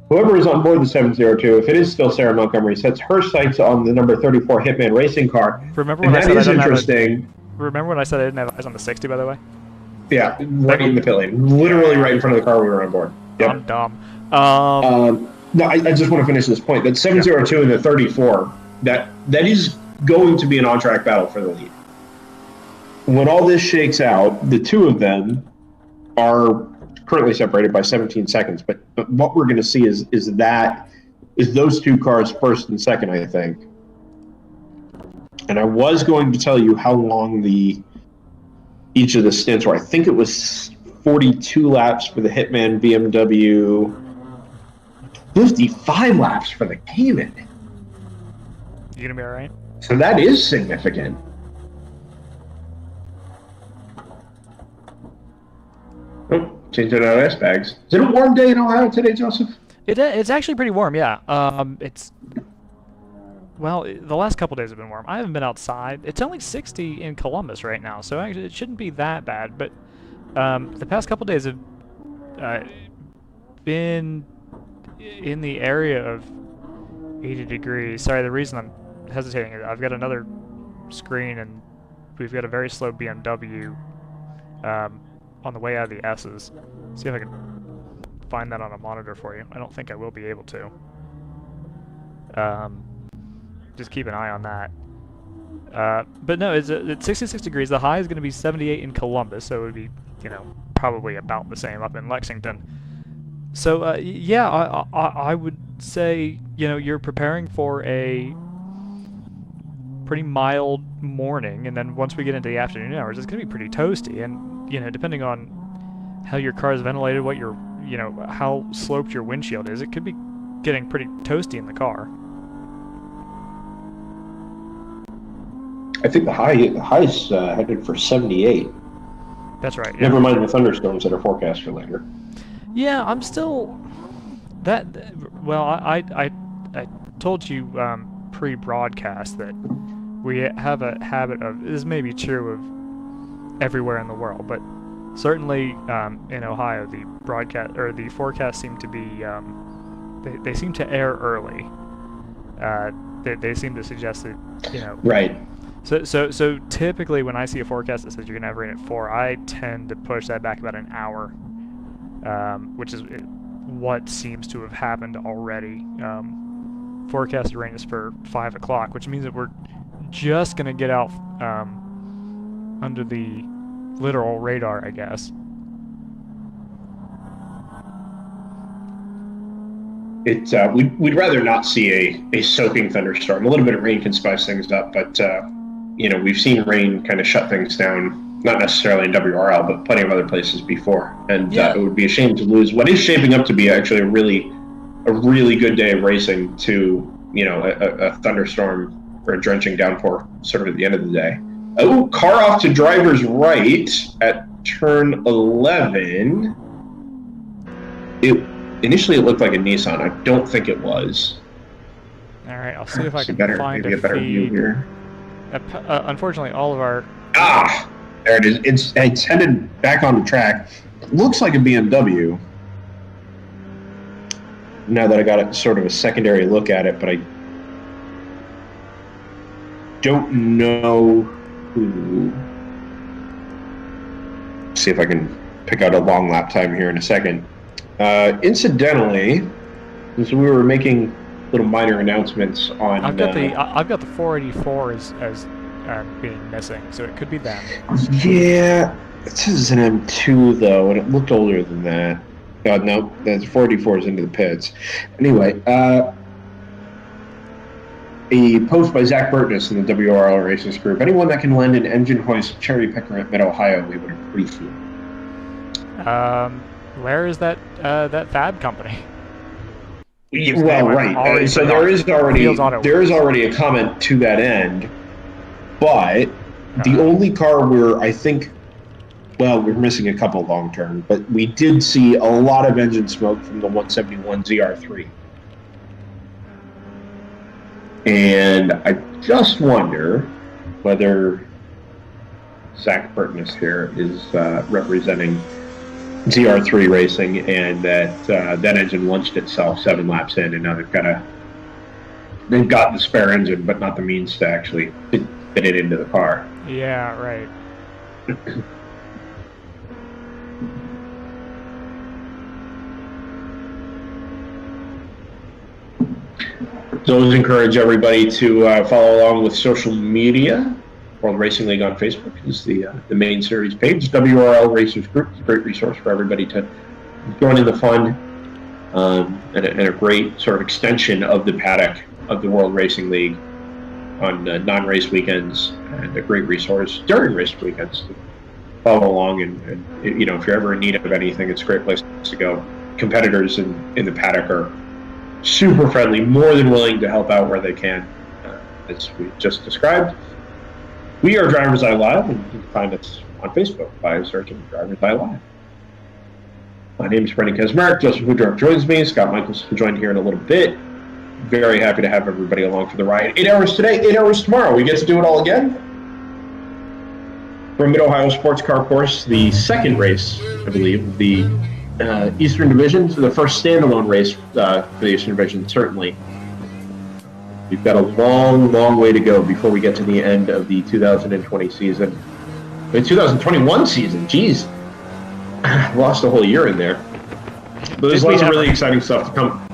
whoever is on board the 702, if it is still Sarah Montgomery, sets her sights on the number 34 Hitman racing car. Remember when I said interesting. Remember when I said I didn't have eyes on the 60, by the way? Yeah, right in the pit lane. Literally right in front of the car we were on board. Yep. I'm dumb. No, I just want to finish this point. That 702 and the 34, that is going to be an on-track battle for the lead. When all this shakes out, the two of them are currently separated by 17 seconds. But what we're going to see is those two cars first and second, I think. And I was going to tell you how long each of the stints were. I think it was 42 laps for the Hitman BMW, 55 laps for the Cayman. You gonna be all right? So that is significant. Oh, change it out of ice bags. Is it a warm day in Ohio today, Joseph? It's actually pretty warm, yeah. Well, the last couple days have been warm. I haven't been outside. It's only 60 in Columbus right now, so actually it shouldn't be that bad. But the past couple days have been in the area of 80 degrees. Sorry, the reason I'm hesitating is I've got another screen, and we've got a very slow BMW on the way out of the S's. See if I can find that on a monitor for you. I don't think I will be able to. Just keep an eye on that. But no, it's 66 degrees. The high is going to be 78 in Columbus, so it would be, probably about the same up in Lexington. So yeah, I would say, you're preparing for a pretty mild morning, and then once we get into the afternoon hours, it's going to be pretty toasty. And depending on how your car is ventilated, what your how sloped your windshield is, it could be getting pretty toasty in the car. I think the high's headed for 78. That's right. Yeah. Never mind the thunderstorms that are forecast for later. Yeah, I'm still well, I told you pre-broadcast that we have a habit of, this may be true of everywhere in the world, but certainly in Ohio, the broadcast or the forecasts seem to be they seem to air early. They seem to suggest that Right. So typically when I see a forecast that says you're gonna have rain at 4, I tend to push that back about an hour, which is what seems to have happened already. Forecasted rain is for 5 o'clock, which means that we're just gonna get out under the literal radar, I guess. We'd rather not see a soaking thunderstorm. A little bit of rain can spice things up, but we've seen rain kind of shut things down, not necessarily in WRL, but plenty of other places before. And it would be a shame to lose what is shaping up to be actually a really good day of racing to a thunderstorm or a drenching downpour sort of at the end of the day. Oh, car off to driver's right at turn 11. Initially, it looked like a Nissan. I don't think it was. All right, I'll see if I can find maybe a better view here. Unfortunately, all of our... There it is. It's headed back on the track. It looks like a BMW. Now that I got a sort of a secondary look at it, but I don't know who. See if I can pick out a long lap time here in a second. Incidentally, as we were making little minor announcements on... I've got the 484 as being missing, so it could be them. Yeah, it says an M2 though, and it looked older than that. No, that's 484 is into the pits. Anyway, a post by Zach Burtness in the WRL Racing Group. Anyone that can lend an engine hoist cherry picker at Mid-Ohio, we would appreciate. Where is that fab company? Well, right. So there is already a comment to that end, but the only car where I think, well, we're missing a couple long term, but we did see a lot of engine smoke from the 171 ZR3. And I just wonder whether Zach Burtness here is representing ZR3 Racing, and that engine launched itself 7 laps in, and now they've got the spare engine, but not the means to actually fit it into the car. Yeah, right. So always encourage everybody to follow along with social media. World Racing League on Facebook is the main series page. WRL Racers Group is a great resource for everybody to join in the fun, and a great sort of extension of the paddock of the World Racing League on non-race weekends, and a great resource during race weekends to follow along. And you know, if you're ever in need of anything, it's a great place to go. Competitors in the paddock are super friendly, more than willing to help out where they can, as we just described. We are DriversEye Live, and you can find us on Facebook by searching DriversEye Live. My name is Brendan Kesmark. Joseph Woodruff joins me. Scott Michaels will join here in a little bit. Very happy to have everybody along for the ride. 8 hours today, 8 hours tomorrow. We get to do it all again. From Mid-Ohio Sports Car Course, the second race, I believe, the Eastern Division, so the first standalone race for the Eastern Division, certainly. We've got a long, long way to go before we get to the end of the 2020 season. The 2021 season, geez. Lost a whole year in there. But there's lots of really exciting stuff to come.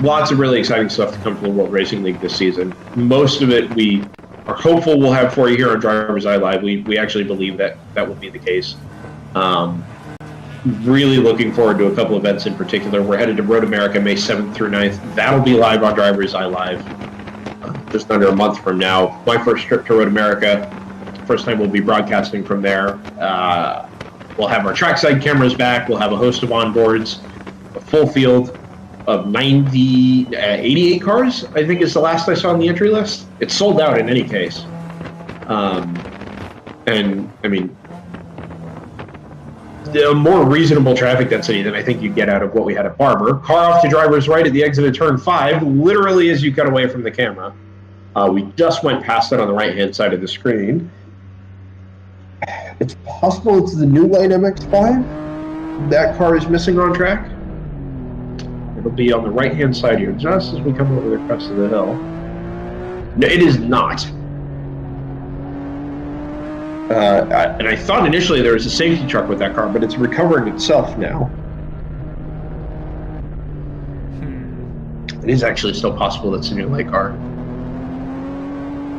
Lots of really exciting stuff to come from the World Racing League this season. Most of it we are hopeful we'll have for you here on DriversEye Live. We actually believe that will be the case. Really looking forward to a couple events in particular. We're headed to Road America May 7th through 9th. That'll be live on DriversEye Live just under a month from now. My first trip to Road America. First time we'll be broadcasting from there. We'll have our trackside cameras back. We'll have a host of onboards, a full field of 88 cars, I think is the last I saw on the entry list. It's sold out in any case. And, I mean, a more reasonable traffic density than I think you get out of what we had at Barber. Car off to driver's right at the exit of turn 5, literally as you cut away from the camera. We just went past it on the right-hand side of the screen. It's possible it's the new Light MX-5. That car is missing on track. It'll be on the right-hand side here, just as we come over the crest of the hill. No, it is not. And I thought initially there was a safety truck with that car, but it's recovering itself now. It is actually still possible that's a new Light car.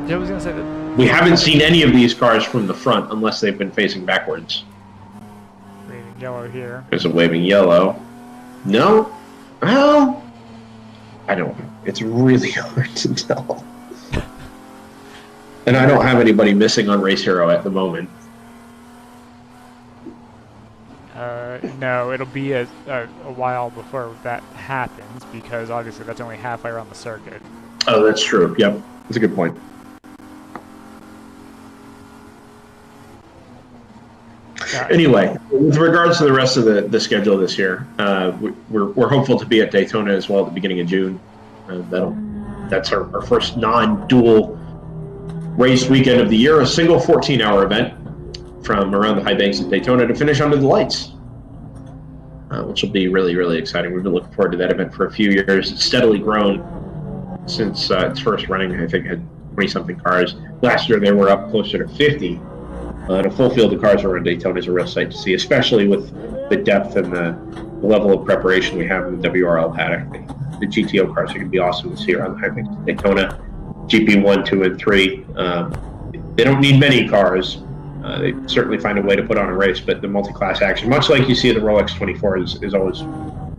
Yeah, I was gonna say that. We haven't seen any of these cars from the front unless they've been facing backwards. Waving yellow here. There's a waving yellow. No? Well, I don't know. It's really hard to tell. And I don't have anybody missing on Race Hero at the moment. No, it'll be a while before that happens, because obviously that's only halfway around the circuit. Oh, that's true. Yep. That's a good point. Anyway, with regards to the rest of the schedule this year, we're hopeful to be at Daytona as well at the beginning of June. That's our first non-dual race weekend of the year, a single 14-hour event from around the high banks at Daytona to finish under the lights, which will be really, really exciting. We've been looking forward to that event for a few years. It's steadily grown since its first running. I think it had 20-something cars. Last year they were up closer to 50. And a full field of cars around Daytona is a real sight to see, especially with the depth and the level of preparation we have in the WRL paddock. The GTO cars are going to be awesome to see around the high banks at Daytona. GP 1, 2, and 3. They don't need many cars. They certainly find a way to put on a race, but the multi-class action, much like you see the Rolex 24, is always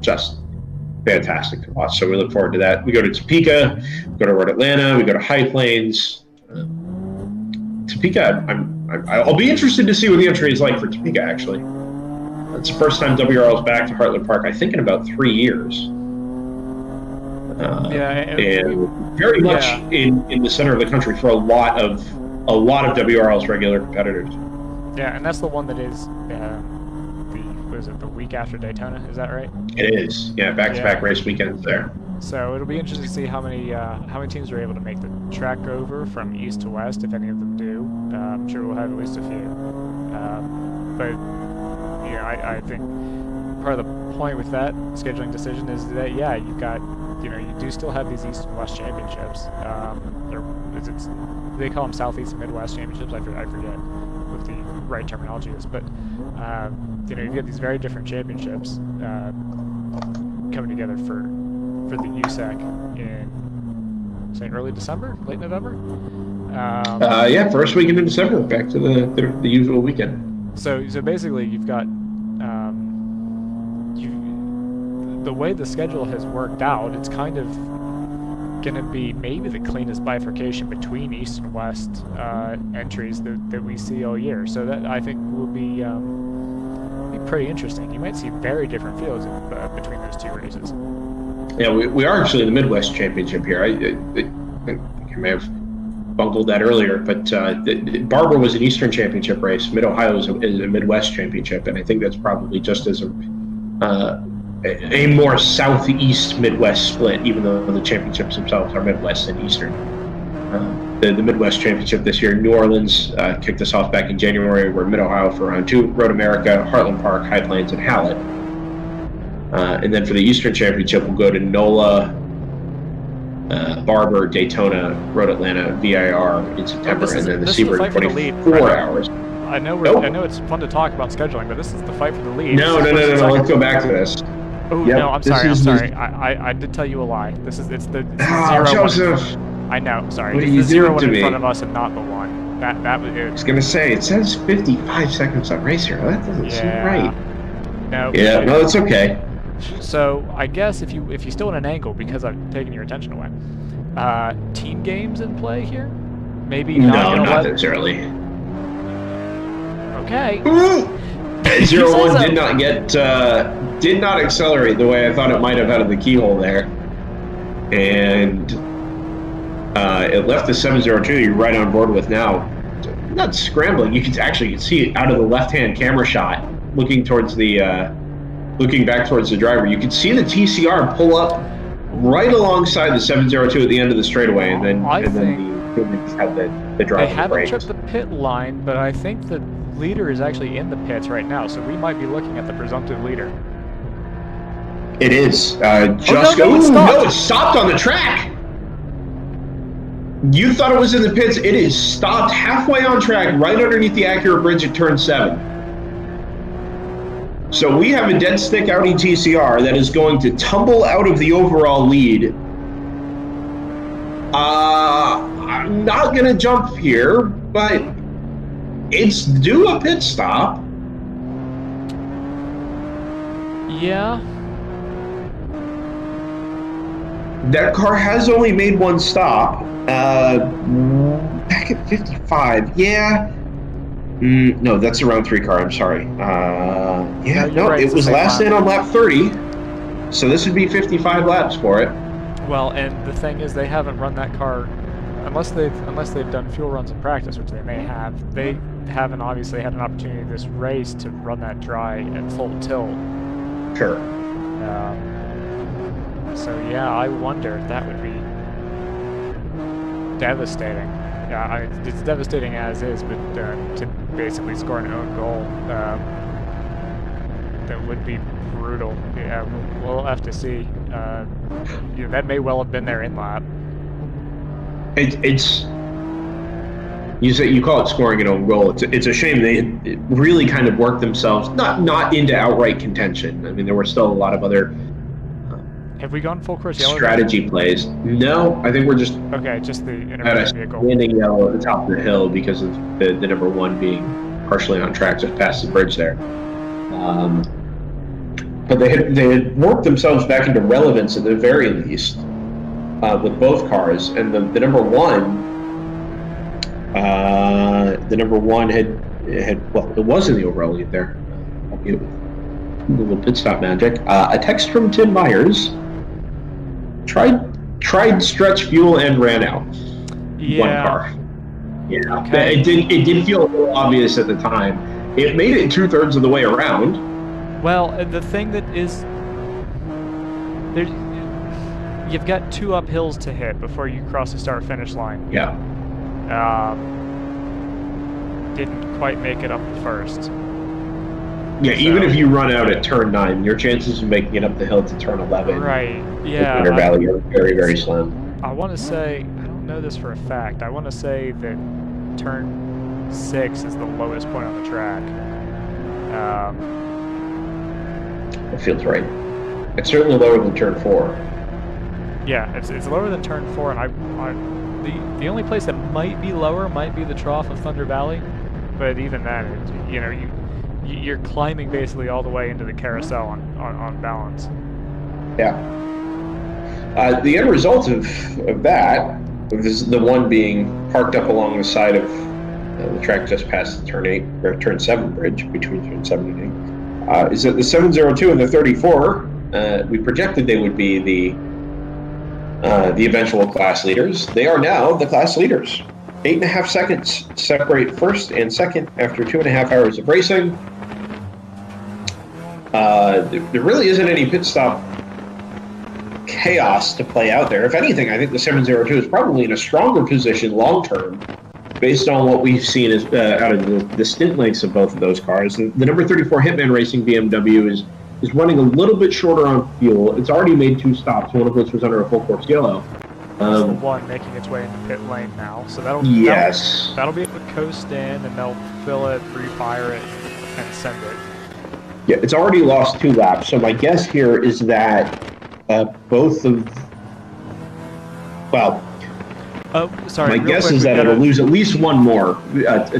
just fantastic to watch. So we look forward to that. We go to Topeka, we go to Road Atlanta, we go to High Plains. Topeka, I'll be interested to see what the entry is like for Topeka, actually. It's the first time WRL's back to Heartland Park, I think, in about 3 years. And very much in the center of the country for a lot of WRL's regular competitors. Yeah, and that's the one that is the week after Daytona, is that right? It is, yeah, back-to-back race weekends there. So it'll be interesting to see how many teams are able to make the track over from east to west, if any of them do. I'm sure we'll have at least a few. But yeah, I think part of the point with that scheduling decision is that you've got, you do still have these East and West championships. They call them Southeast and Midwest championships. I forget what the right terminology is, but you've got these very different championships coming together for for the USAC in, say, early December, late November. Yeah, first weekend in December, back to the usual weekend. So basically, you've got the way the schedule has worked out. It's kind of going to be maybe the cleanest bifurcation between East and West entries that we see all year. So that, I think, will be pretty interesting. You might see very different fields between those two races. Yeah, we are actually in the Midwest Championship here. I may have bungled that earlier, but Barber was an Eastern Championship race. Mid-Ohio is a Midwest Championship, and I think that's probably just as a more Southeast Midwest split, even though the championships themselves are Midwest and Eastern. The Midwest Championship this year, New Orleans kicked us off back in January. We're in Mid-Ohio for round 2, Road America, Heartland Park, High Plains, and Hallett. And then for the Eastern Championship, we'll go to NOLA, Barber, Daytona, Road Atlanta, VIR in September, and then the Sebring 24 hours. I know it's fun to talk about scheduling, but this is the fight for the lead. No. Let's go back to this. Oh, yep, no, I'm sorry. I did tell you a lie. It's the zero Joseph. one. I know, sorry. What It's are you the 0 doing one to in me? front of us and not the 1. That was it. I was going to say, it says 55 seconds on Racer. That doesn't seem right. No. Yeah, no, it's okay. So I guess if you still in an angle, because I've taken your attention away, team games in play here? Maybe not. No, not this early. Okay. 0-1 did not accelerate the way I thought it might have out of the keyhole there, and it left the 702 you're right on board with now. Not scrambling. You can actually see it out of the left-hand camera shot, looking towards the looking back towards the driver. You can see the TCR pull up right alongside the 702 at the end of the straightaway, and then the humans have the driver. They haven't tripped the pit line, but I think the leader is actually in the pits right now, so we might be looking at the presumptive leader. It is. No, it stopped on the track. You thought it was in the pits. It is stopped halfway on track, right underneath the Acura bridge at turn 7. So we have a dead stick Audi TCR that is going to tumble out of the overall lead. I'm not going to jump here, but it's due a pit stop. Yeah. That car has only made one stop. Back at 55. Yeah. No, that's a round 3 car. I'm sorry. It was last in on lap 30. So this would be 55 laps for it. Well, and the thing is, they haven't run that car unless they've done fuel runs in practice, which they may have. They haven't obviously had an opportunity this race to run that dry at full tilt. Sure. So yeah, I wonder if that would be devastating. Yeah, it's devastating as is, but to basically score an own goal, that would be brutal. Yeah, we'll have to see. That may well have been their in-lap. It's you call it scoring an own goal. It's a shame they really kind of worked themselves not into outright contention. I mean, there were still a lot of other. Have we gone full course yellow? Strategy plays. No, I think we're just just the at intermediate a vehicle. standing yellow at the top of the hill because of the number 1 being partially on track just past the bridge there. But they had worked themselves back into relevance at the very least with both cars, and the number 1 had well, it was in the overall lead there. A little pit stop magic. A text from Tim Myers. Tried stretch fuel and ran out. Yeah. One car. Yeah. Okay. It did feel a little obvious at the time. It made it 2/3 of the way around. Well, the thing that is, you've got 2 uphills to hit before you cross the start-finish line. Yeah. Didn't quite make it up the first. Yeah, even if you run out at turn 9, your chances of making it up the hill to turn 11 Right, yeah. Winter Valley are very, very slim. I want to say, I don't know this for a fact, I want to say that turn 6 is the lowest point on the track. It feels right. It's certainly lower than turn 4. Yeah, it's lower than turn 4, and the only place that might be lower might be the trough of Thunder Valley, but even then, you know, you're climbing basically all the way into the carousel on balance. Yeah. The end result of that is the one being parked up along the side of the track just past the turn 8 or turn 7 bridge between turn 7 and 8. Is that the 702 and the 34? We projected they would be the eventual class leaders. They are now the class leaders. 8.5 seconds separate first and second after 2.5 hours of racing. There really isn't any pit stop chaos to play out there. If anything, I think the 702 is probably in a stronger position long term, based on what we've seen as out of the stint lengths of both of those cars. The number 34 Hitman Racing BMW is running a little bit shorter on fuel. It's already made 2 stops, one of which was under a full course yellow. That's the one making its way into pit lane now, so that'll be able to coast in, and they'll fill it, refire it, and send it. Yeah, it's already lost 2 laps. So my guess here is that both of, well, sorry. My guess is that it'll lose at least one more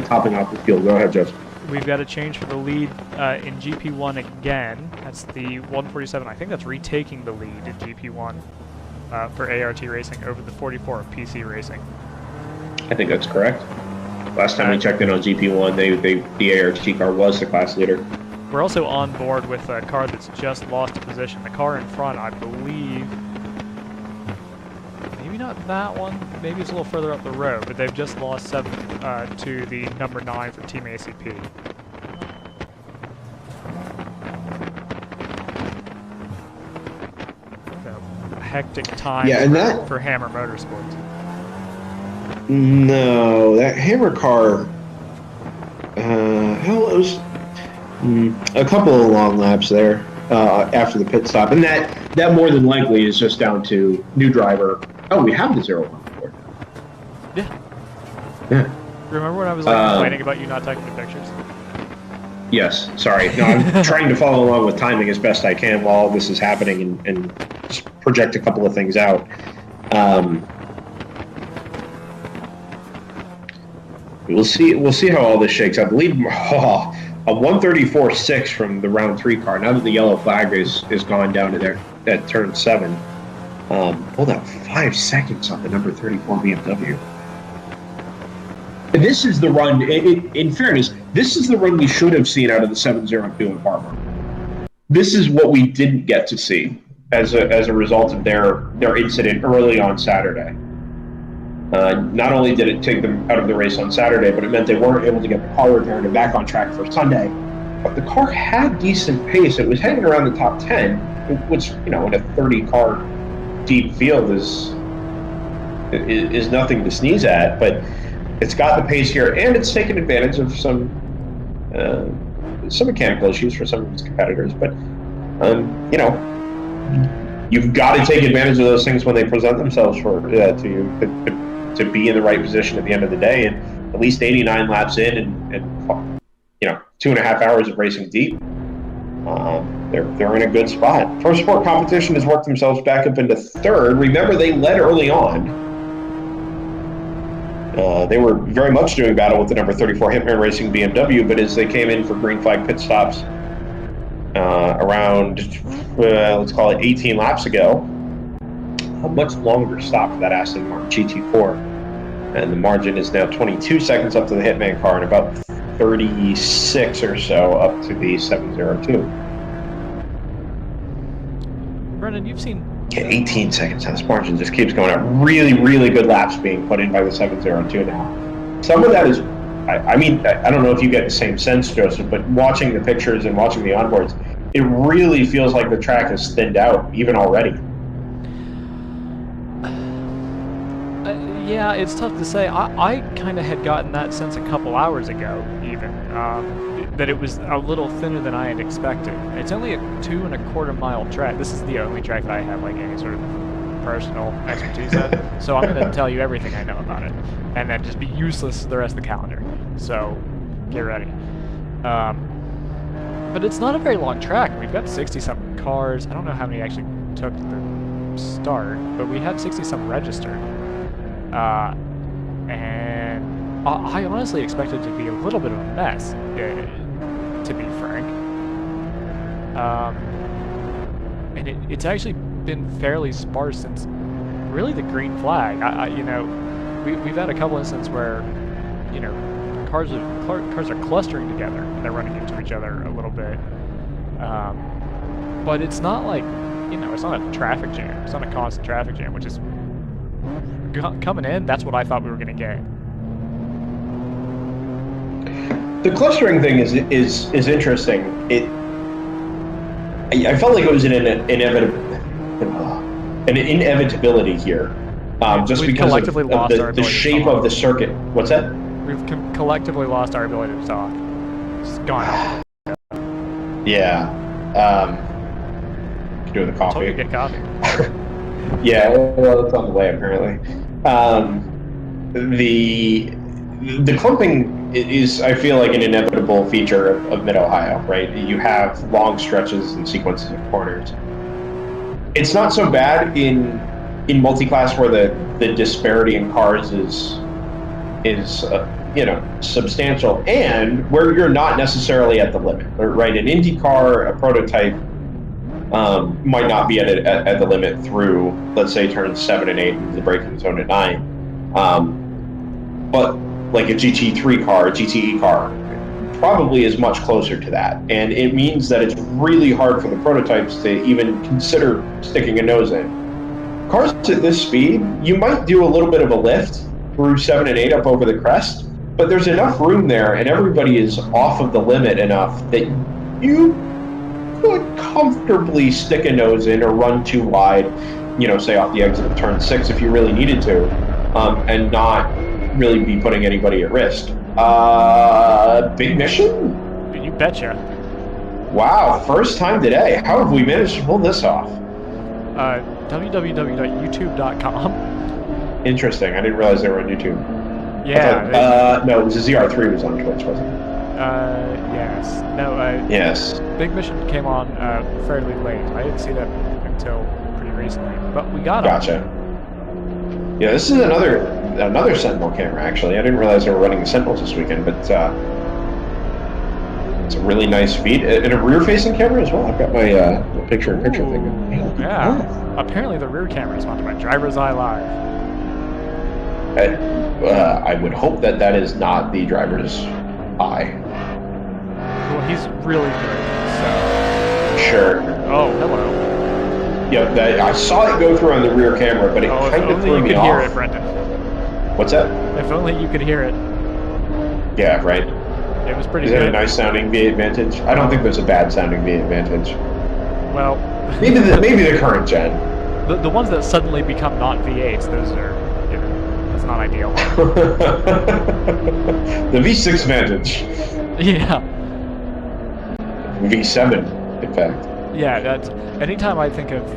topping off the field. Go ahead, Joseph. We've got a change for the lead in GP1 again. That's the 147. I think that's retaking the lead in GP1 for ART Racing over the 44 of PC Racing. I think that's correct. Last time we checked in on GP1, the ART car was the class leader. We're also on board with a car that's just lost a position. The car in front, I believe, maybe not that one, maybe it's a little further up the road, but they've just lost 7 to the number 9 for Team ACP. So, a hectic time for Hammer Motorsports. No, that Hammer car, hell, it was a couple of long laps there after the pit stop, and that more than likely is just down to new driver. Oh, we have the 0-1 board. Yeah. Yeah. Remember when I was complaining about you not taking the pictures? Yes. Sorry. No, I'm trying to follow along with timing as best I can while all this is happening and just project a couple of things out. We'll see how all this shakes out. I believe a 134.6 from the round 3 car. Now that the yellow flag is gone down to there at turn 7, pulled out 5 seconds on the number 34 BMW. This is the run. In fairness, this is the run we should have seen out of the 702 in Barber. This is what we didn't get to see as a result of their incident early on Saturday. Not only did it take them out of the race on Saturday, but it meant they weren't able to get the car repaired and back on track for Sunday. But the car had decent pace. It was hanging around the top 10, which, you know, in a 30-car deep field is nothing to sneeze at. But it's got the pace here, and it's taken advantage of some mechanical issues for some of its competitors. But you know, you've got to take advantage of those things when they present themselves to you. To be in the right position at the end of the day, and at least 89 laps in, and you know, 2.5 hours of racing deep, they're in a good spot. Pro Sport Competition has worked themselves back up into 3rd. Remember, they led early on. They were very much doing battle with the number 34 Hitman Racing BMW, but as they came in for green flag pit stops around, let's call it 18 laps ago, a much longer stop for that Aston Martin GT4. And the margin is now 22 seconds up to the Hitman car and about 36 or so up to the 702. Brendan, you've seen... Yeah, 18 seconds. This margin just keeps going up. Really, really good laps being put in by the 702 now. Some of that is... I mean, I don't know if you get the same sense, Joseph, but watching the pictures and watching the onboards, it really feels like the track has thinned out, even already. Yeah, it's tough to say. I kind of had gotten that sense a couple hours ago, even, that it was a little thinner than I had expected. It's only a 2.25 mile track. This is the only track that I have like any sort of personal expertise at. So I'm going to tell you everything I know about it, and then just be useless the rest of the calendar. So get ready. But it's not a very long track. We've got 60-something cars. I don't know how many actually took the start, but we had 60-some registered. And I honestly expected it to be a little bit of a mess, to be frank. And it's actually been fairly sparse since really the green flag. You know, we've had a couple instances where, you know, cars are clustering together and they're running into each other a little bit. But it's not like, you know, it's not a traffic jam. It's not a constant traffic jam, which is coming in. That's what I thought we were going to get. The clustering thing is interesting. I felt like it was an inevitability here, just We've because collectively lost our of the ability to shape talk. of the circuit. What's that? We've collectively lost our ability to talk. It's gone. Yeah. Could do with a Told coffee. you to get coffee. Yeah, well, it's on the way apparently. The clumping is, I feel like, an inevitable feature of Mid-Ohio, right? You have long stretches and sequences of corners. It's not so bad in multi-class where the disparity in cars is you know, substantial, and where you're not necessarily at the limit, right? An Indy car, a prototype, might not be at the limit through, let's say, turns 7 and 8, and the braking zone at 9. But like a GT3 car, a GTE car, probably is much closer to that. And it means that it's really hard for the prototypes to even consider sticking a nose in. Cars at this speed, you might do a little bit of a lift through 7 and 8 up over the crest, but there's enough room there and everybody is off of the limit enough that you could comfortably stick a nose in or run too wide, you know, say off the exit of turn 6 if you really needed to, and not really be putting anybody at risk. Big mission? You betcha. Wow, first time today. How have we managed to pull this off? www.youtube.com. Interesting. I didn't realize they were on YouTube. Yeah. No, it was a ZR3 was on Twitch, wasn't it? Yes. No, Yes. Big Mission came on fairly late. I didn't see that until pretty recently, but we got them. Gotcha. Yeah, this is another Sentinel camera, actually. I didn't realize they were running the Sentinels this weekend, but it's a really nice feed. And a rear-facing camera as well. I've got my picture-in-picture thing. Yeah. Apparently the rear camera is sponsored by DriversEye Live. I would hope that is not the driver's eye. Well, he's really good, so... Sure. Oh, hello. Yeah, I saw it go through on the rear camera, but it kind of threw me off. If only you could hear it, Brendan. What's that? If only you could hear it. Yeah, right. It was pretty Is good. that a nice sounding V8 Vantage? I don't think there's a bad sounding V8 Vantage. Well... maybe the current gen. The ones that suddenly become not V8s, those are... You know, that's not ideal. The V6 Vantage. Yeah. V7, in fact. Yeah, that's... Anytime I think of...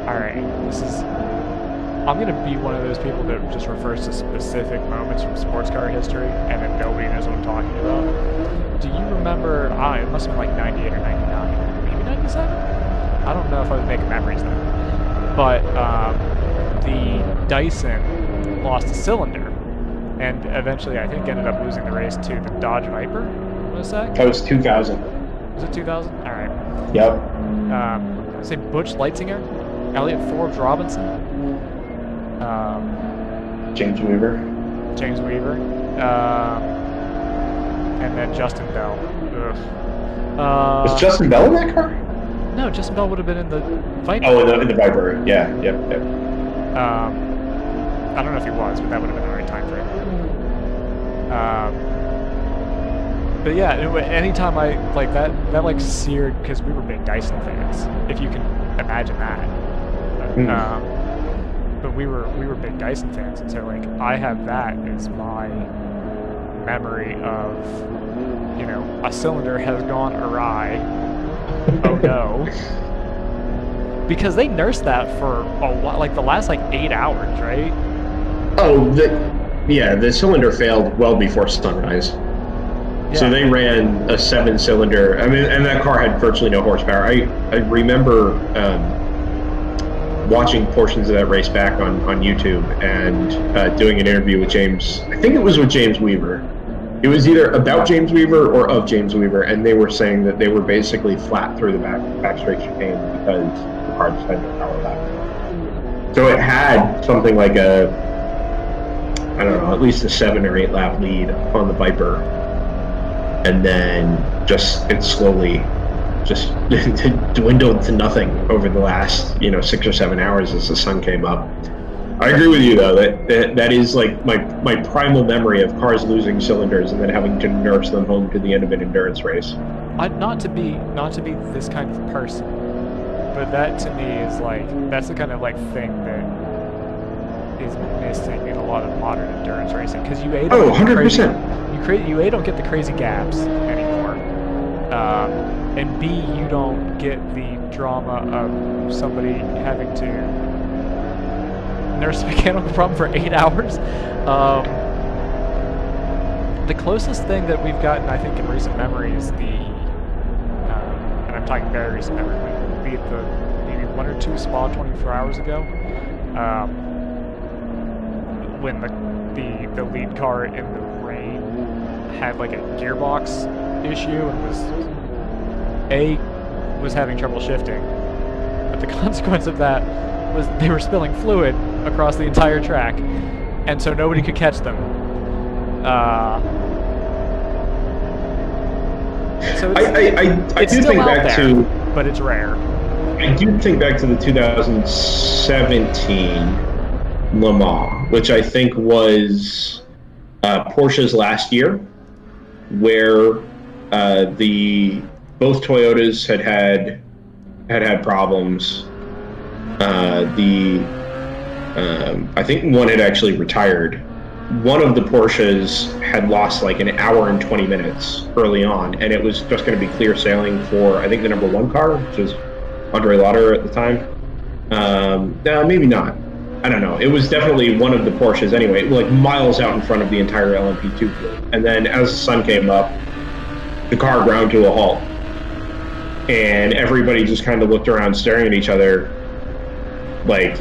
Alright, this is... I'm going to be one of those people that just refers to specific moments from sports car history, and then nobody knows what I'm talking about. Do you remember... it must have been like 98 or 99. Maybe 97? I don't know if I was making memories then. But the Dyson lost a cylinder, and eventually I think ended up losing the race to the Dodge Viper, was that? That was 2000. Was it 2000? Alright. Yep. Say Butch Leitzinger, Elliot Forbes Robinson, James Weaver, and then Justin Bell. Ugh. Was Justin Bell in that car? No, Justin Bell would have been in the Viper. Oh, in the Viper. Yeah, yep. I don't know if he was, but that would have been the right time frame. But yeah, anytime I like that like seared, because we were big Dyson fans, if you can imagine that. But we were big Dyson fans, and so like I have that as my memory of, you know, a cylinder has gone awry. Oh no. Because they nursed that for a while, like the last like 8 hours, right? Oh, the cylinder failed well before sunrise. Yeah. So they ran a 7-cylinder. I mean, and that car had virtually no horsepower. I remember watching portions of that race back on YouTube and doing an interview with James. I think it was with James Weaver. It was either about James Weaver or of James Weaver, and they were saying that they were basically flat through the back straight chicane because the car just had no power left. So it had something like a, I don't know, at least a 7 or 8 lap lead on the Viper, and then it slowly just dwindled to nothing over the last 6 or 7 hours as the sun came up. I agree with you though that is like my primal memory of cars losing cylinders and then having to nurse them home to the end of an endurance race. Not to be this kind of person, but that to me is like, that's the kind of like thing that is missing in a lot of modern endurance racing, because you A, don't 100%. You A, don't get the crazy gaps anymore, and B, you don't get the drama of somebody having to nurse a mechanical problem for 8 hours. The closest thing that we've gotten, I think, in recent memory is and I'm talking very recent memory, would be maybe 1 or 2 Spa 24 hours ago, when the lead car in the rain had like a gearbox issue and was having trouble shifting, but the consequence of that was they were spilling fluid across the entire track, and so nobody could catch them. So it's still out there, but it's rare. I do think back to the 2017 Le Mans, which I think was Porsche's last year, where both Toyotas had problems. I think one had actually retired. One of the Porsches had lost like an hour and 20 minutes early on, and it was just going to be clear sailing for, I think, the number 1 car, which was Andre Lauder at the time. No, maybe not. I don't know. It was definitely one of the Porsches anyway, like miles out in front of the entire LMP2 field. And then as the sun came up, the car ground to a halt. And everybody just kind of looked around staring at each other like,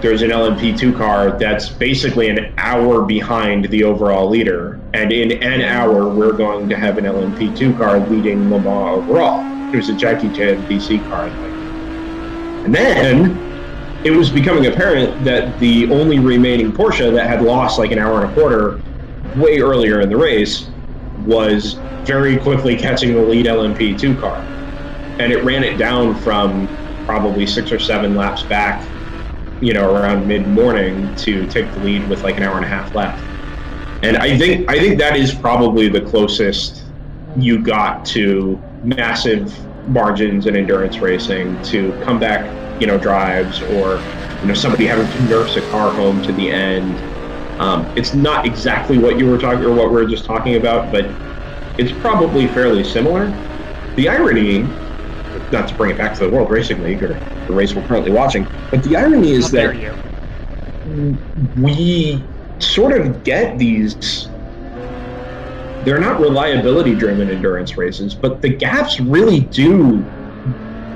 there's an LMP2 car that's basically an hour behind the overall leader, and in an hour we're going to have an LMP2 car leading Le Mans overall. It was a Jackie Chan DC car, I think. And then it was becoming apparent that the only remaining Porsche that had lost like an hour and a quarter way earlier in the race was very quickly catching the lead LMP2 car, and it ran it down from probably 6 or 7 laps back, around mid-morning, to take the lead with like an hour and a half left. And I think that is probably the closest you got to massive margins in endurance racing, to comeback, drives, or somebody having to nurse a car home to the end. It's not exactly what you were talking, or what we were just talking about, but it's probably fairly similar. The irony, not to bring it back to the World Racing League or the race we're currently watching, but the irony is that we sort of get these, they're not reliability driven endurance races, but the gaps really do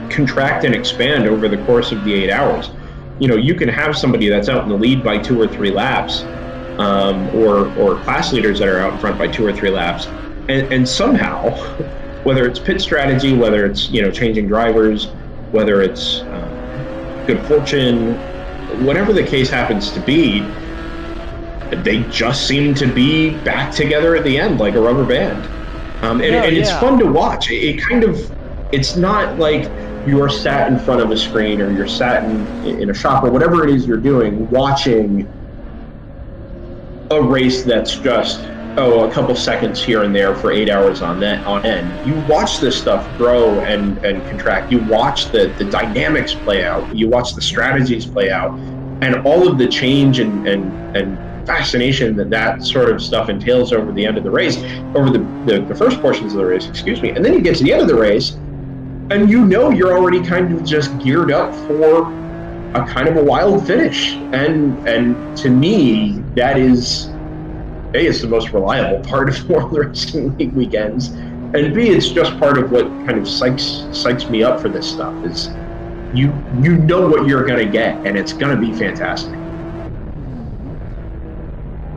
contract and expand over the course of the 8 hours. You can have somebody that's out in the lead by 2 or 3 laps, or class leaders that are out in front by 2 or 3 laps, and somehow, whether it's pit strategy, whether it's changing drivers, whether it's good fortune, whatever the case happens to be, they just seem to be back together at the end like a rubber band. And it's fun to watch. It's not like you're sat in front of a screen, or you're sat in a shop, or whatever it is you're doing, watching a race that's just a couple seconds here and there for 8 hours on end. You watch this stuff grow and contract. You watch the dynamics play out. You watch the strategies play out, and all of the change and fascination that sort of stuff entails over the end of the race, over the first portions of the race, excuse me. And then you get to the end of the race, and you're already kind of just geared up for a kind of a wild finish. And to me, that is, A, it's the most reliable part of World Racing League weekends, and B, it's just part of what kind of psychs me up for this stuff, is you know what you're going to get, and it's going to be fantastic.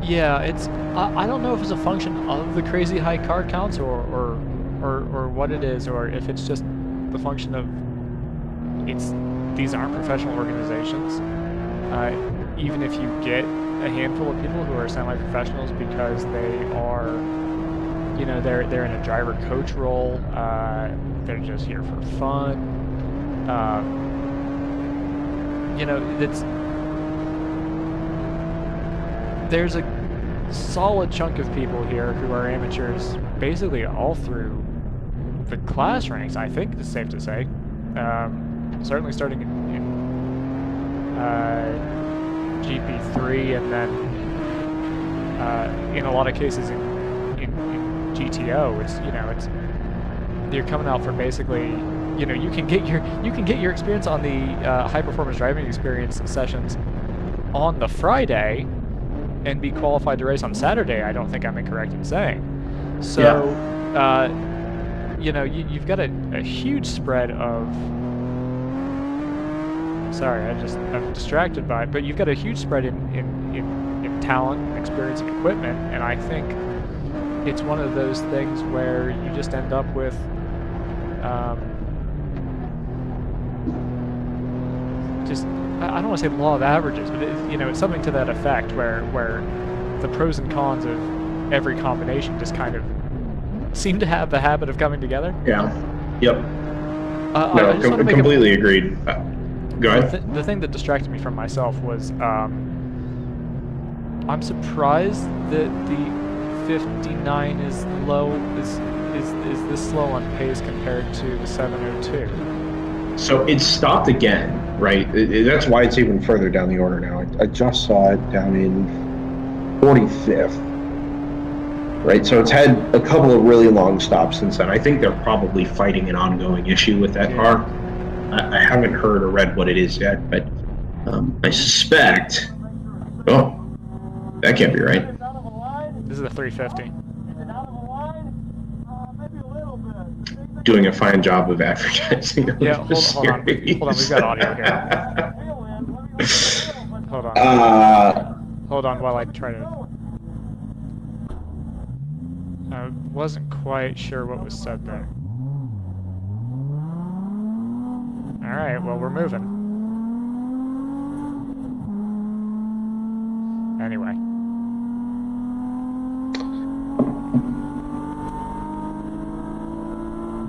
Yeah, it's I don't know if it's a function of the crazy high car counts or what it is, or if it's just the function of these aren't professional organizations. Even if you get a handful of people who are semi-professionals because they are, you know, they're in a driver coach role, they're just here for fun. You know, there's a solid chunk of people here who are amateurs basically all through the class ranks, I think it's safe to say. Certainly starting in GP3 and then in a lot of cases in GTO, it's you're coming out for basically, you know, you can get your experience on the high performance driving experience sessions on the Friday and be qualified to race on Saturday. I don't think I'm incorrect in saying. So, you know, you've got a huge spread of. Sorry, I'm distracted by it, but you've got a huge spread in talent, experience, and equipment, and I think it's one of those things where you just end up with just, I don't want to say law of averages, but you know, it's something to that effect where the pros and cons of every combination just kind of seem to have the habit of coming together. Yeah. Yep. I just want to completely agreed. Go ahead. The thing that distracted me from myself was I'm surprised that the 59 is low. Is this slow on pace compared to the 702? So it stopped again, right? That's why it's even further down the order now. I just saw it down in 45th, right? So it's had a couple of really long stops since then. I think they're probably fighting an ongoing issue with that car. I haven't heard or read what it is yet, but I suspect. Oh, that can't be right. This is a 350. Doing a fine job of advertising. Yeah, hold on. Hold on, we've got audio here. Hold on. Hold on while I try to. I wasn't quite sure what was said there. Alright, well, we're moving. Anyway.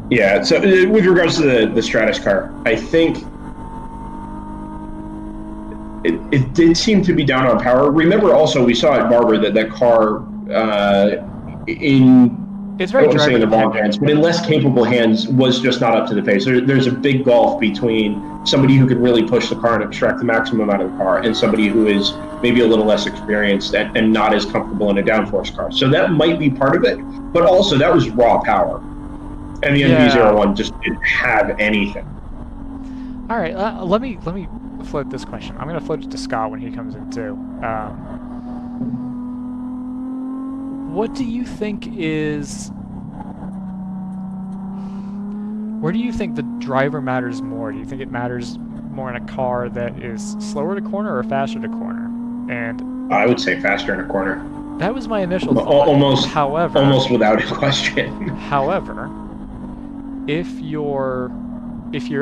Yeah, so with regards to the Stratus car, I think it did seem to be down on power. Remember also, we saw at Barber that car it's very I won't say in the wrong hands, but in less capable hands was just not up to the pace. There's a big gulf between somebody who can really push the car and extract the maximum out of the car and somebody who is maybe a little less experienced and not as comfortable in a downforce car. So that might be part of it, but also that was raw power. And the NV01 just didn't have anything. All right, let me float this question. I'm going to float it to Scott when he comes in too. What do you think is... Where do you think the driver matters more? Do you think it matters more in a car that is slower to corner or faster to corner? And I would say faster in a corner. That was my initial thought. Almost without a question. However, if you're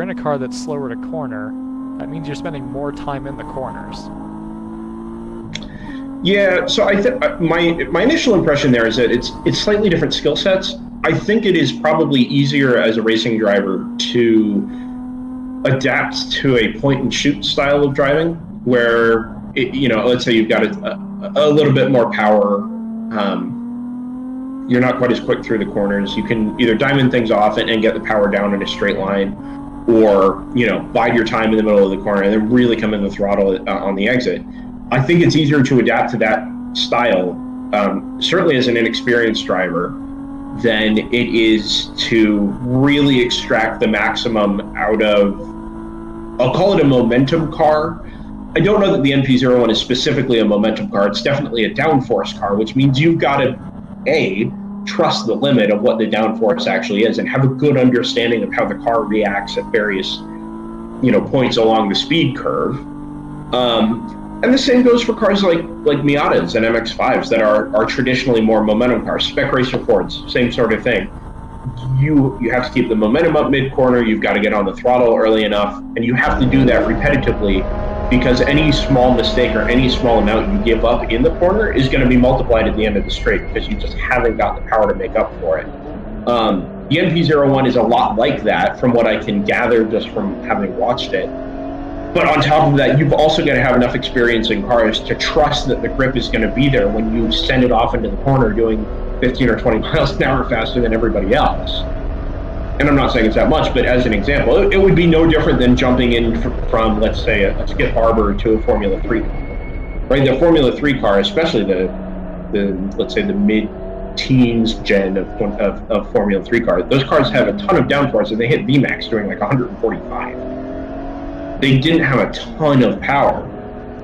in a car that's slower to corner, that means you're spending more time in the corners. Yeah, so I think my initial impression there is that it's slightly different skill sets. I think it is probably easier as a racing driver to adapt to a point and shoot style of driving, where let's say you've got a little bit more power. You're not quite as quick through the corners. You can either diamond things off and get the power down in a straight line, or bide your time in the middle of the corner and then really come in the throttle on the exit. I think it's easier to adapt to that style, certainly as an inexperienced driver, than it is to really extract the maximum out of, I'll call it a momentum car. I don't know that the NP01 is specifically a momentum car. It's definitely a downforce car, which means you've got to, trust the limit of what the downforce actually is and have a good understanding of how the car reacts at various points along the speed curve. And the same goes for cars like Miatas and MX-5s that are traditionally more momentum cars. Spec Racer Fords, same sort of thing. You have to keep the momentum up mid-corner, you've got to get on the throttle early enough, and you have to do that repetitively, because any small mistake or any small amount you give up in the corner is going to be multiplied at the end of the straight, because you just haven't got the power to make up for it. The NP01 is a lot like that, from what I can gather just from having watched it. But on top of that, you've also got to have enough experience in cars to trust that the grip is going to be there when you send it off into the corner doing 15 or 20 miles an hour faster than everybody else. And I'm not saying it's that much, but as an example, it would be no different than jumping in from, let's say, a Skip Barber to a Formula 3 car. Right? The Formula 3 car, especially let's say the mid-teens gen of Formula 3 cars, those cars have a ton of downforce, and they hit VMAX doing like 145. They didn't have a ton of power,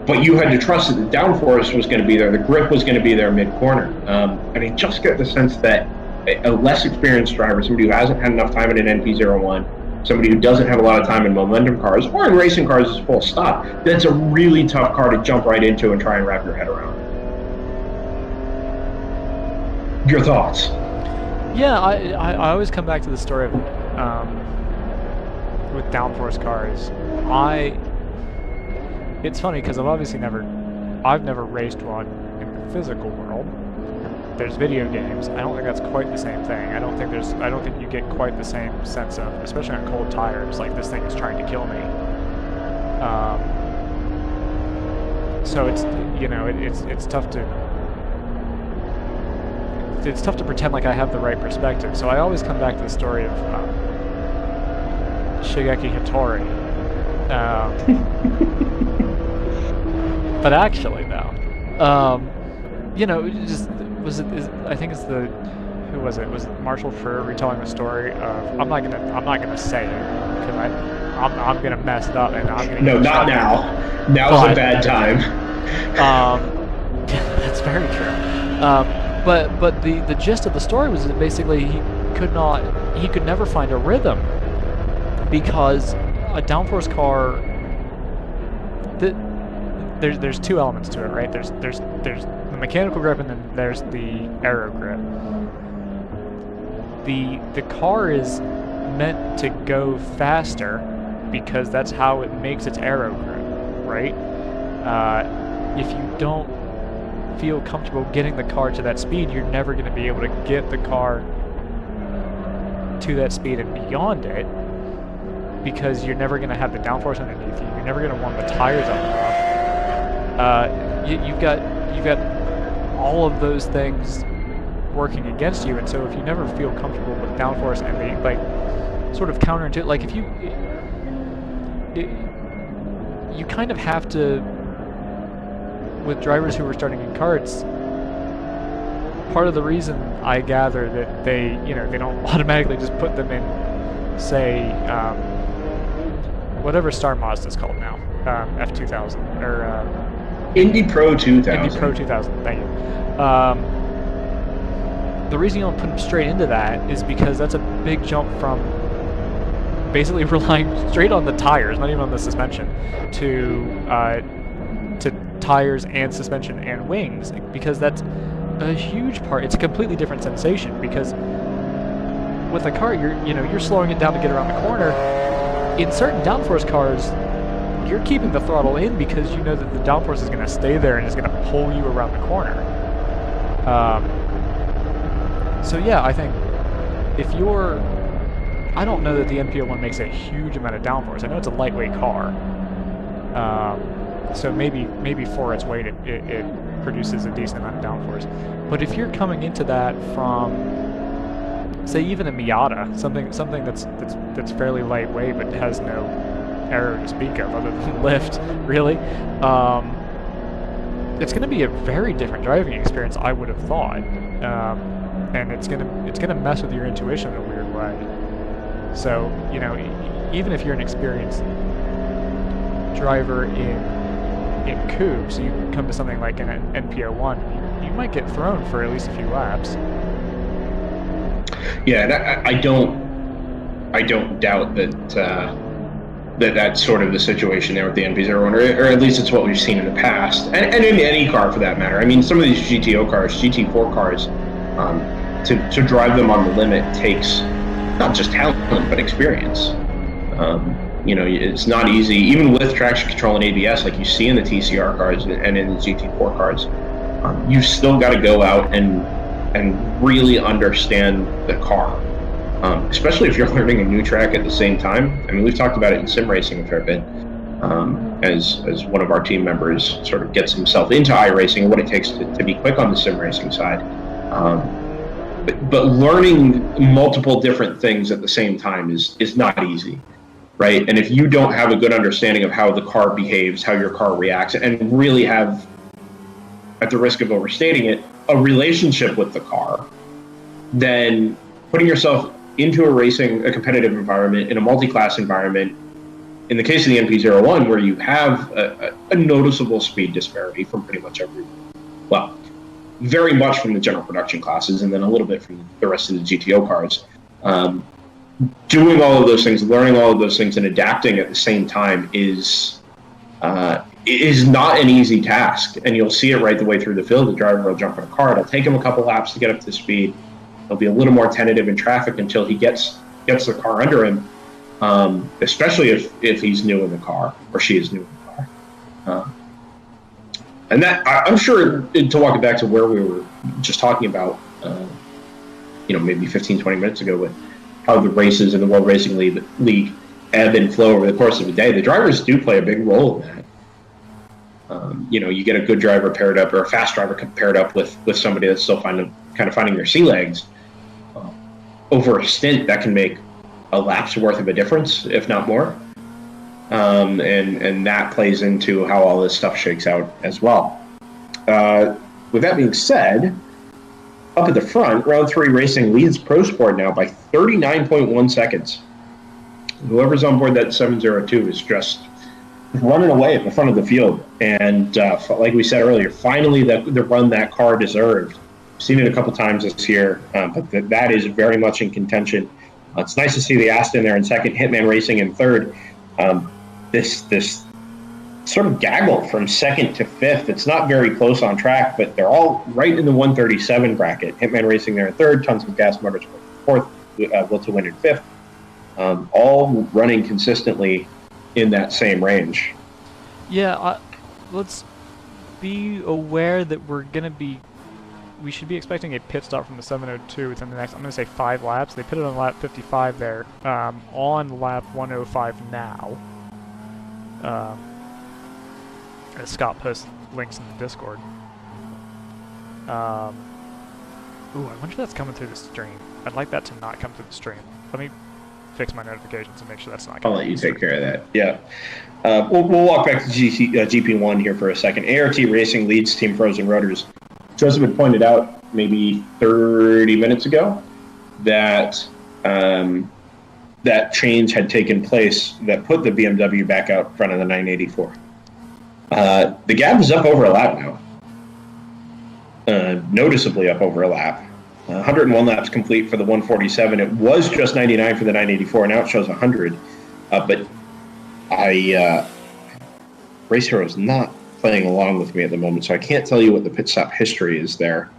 but you had to trust that the downforce was going to be there, the grip was going to be there mid-corner. And I just get the sense that a less experienced driver, somebody who hasn't had enough time in an NP01, somebody who doesn't have a lot of time in momentum cars, or in racing cars as full stop, that's a really tough car to jump right into and try and wrap your head around. Your thoughts? Yeah, I always come back to the story of with downforce cars. It's funny because I've never raced one in the physical world. There's video games. I don't think that's quite the same thing. I don't think you get quite the same sense of, especially on cold tires, like this thing is trying to kill me. So it's tough to pretend like I have the right perspective. So I always come back to the story of Shigeki Hattori. But actually, though, I think it's who was it? Was it Marshall Furr retelling the story of? I'm not gonna say it because I'm gonna mess it up and I'm gonna. No, not now. Now's a bad time. That's very true. But the gist of the story was that basically he could never find a rhythm, because a downforce car, there's two elements to it, right? There's the mechanical grip, and then there's the aero grip. The car is meant to go faster because that's how it makes its aero grip, right? If you don't feel comfortable getting the car to that speed, you're never going to be able to get the car to that speed and beyond it, because you're never going to have the downforce underneath you. You're never going to warm the tires up enough. You've got all of those things working against you, and so if you never feel comfortable with downforce and the sort of counterintuitive, like if you kind of have to, with drivers who are starting in karts, part of the reason I gather that they don't automatically just put them in, say, whatever Star Mazda is called now, F2000 or Indy Pro 2000. Indy Pro 2000. Thank you. The reason you don't put them straight into that is because that's a big jump from basically relying straight on the tires, not even on the suspension, to tires and suspension and wings, because that's a huge part. It's a completely different sensation, because with a car, you're slowing it down to get around the corner. In certain downforce cars, you're keeping the throttle in because you know that the downforce is going to stay there and is going to pull you around the corner. So yeah, I think if you're, I don't know that the NP01 makes a huge amount of downforce. I know it's a lightweight car, so maybe for its weight it produces a decent amount of downforce. But if you're coming into that from, say, even a Miata, something that's fairly lightweight but has no aero to speak of other than lift, really, it's going to be a very different driving experience, I would have thought, and it's gonna mess with your intuition in a weird way. So even if you're an experienced driver in coupe, so you come to something like an NP01, you might get thrown for at least a few laps. Yeah, and I don't doubt that that's sort of the situation there with the NP01, or at least it's what we've seen in the past, and in any car for that matter. I mean, some of these GTO cars, GT4 cars, to drive them on the limit takes not just talent but experience. You know, it's not easy, even with traction control and ABS, like you see in the TCR cars and in the GT4 cars. You've still got to go out and really understand the car, especially if you're learning a new track at the same time. I mean, we've talked about it in sim racing a fair bit, as one of our team members sort of gets himself into iRacing and what it takes to be quick on the sim racing side. But learning multiple different things at the same time is not easy, right? And if you don't have a good understanding of how the car behaves, how your car reacts, and really have, at the risk of overstating it, a relationship with the car, then putting yourself into a competitive environment, in a multi-class environment, in the case of the NP01, where you have a noticeable speed disparity from pretty much very much from the general production classes, and then a little bit from the rest of the GTO cars. Doing all of those things, learning all of those things, and adapting at the same time is not an easy task. And you'll see it right the way through the field. The driver will jump in a car. It'll take him a couple laps to get up to speed. He'll be a little more tentative in traffic until he gets the car under him, especially if he's new in the car or she is new in the car. And that, I'm sure, to walk it back to where we were just talking about, maybe 15, 20 minutes ago, with how the races in the World Racing League ebb and flow over the course of the day, the drivers do play a big role in that. You get a good driver paired up, or a fast driver paired up with somebody that's still finding their sea legs. Over a stint, that can make a lap's worth of a difference, if not more. And that plays into how all this stuff shakes out as well. With that being said, up at the front, Round 3 Racing leads Pro Sport now by 39.1 seconds. Whoever's on board that 702 is just running away at the front of the field. And like we said earlier, finally the run that car deserved. I've seen it a couple times this year, but that is very much in contention. It's nice to see the Aston there in second, Hitman Racing in third. This sort of gaggle from second to fifth. It's not very close on track, but they're all right in the 137 bracket. Hitman Racing there in third, Tons of Gas Motors fourth, Will to Win in fifth. All running consistently in that same range. Yeah, let's be aware that we should be expecting a pit stop from the 702 within the next, I'm going to say 5 laps. They pitted on lap 55 there, on lap 105 now. As Scott posts links in the Discord. Ooh, I wonder if that's coming through the stream. I'd like that to not come through the stream. Let me fix my notifications and make sure that's not coming. I'll let you take care of that. Yeah. We'll walk back to GP1 here for a second. ART Racing leads Team Frozen Rotors. Joseph had pointed out maybe 30 minutes ago that that change had taken place that put the BMW back out front of the 984. The gap is up over a lap now. Noticeably up over a lap. 101 laps complete for the 147. It was just 99 for the 984. Now it shows 100. But Race Hero is not playing along with me at the moment, so I can't tell you what the pit stop history is there.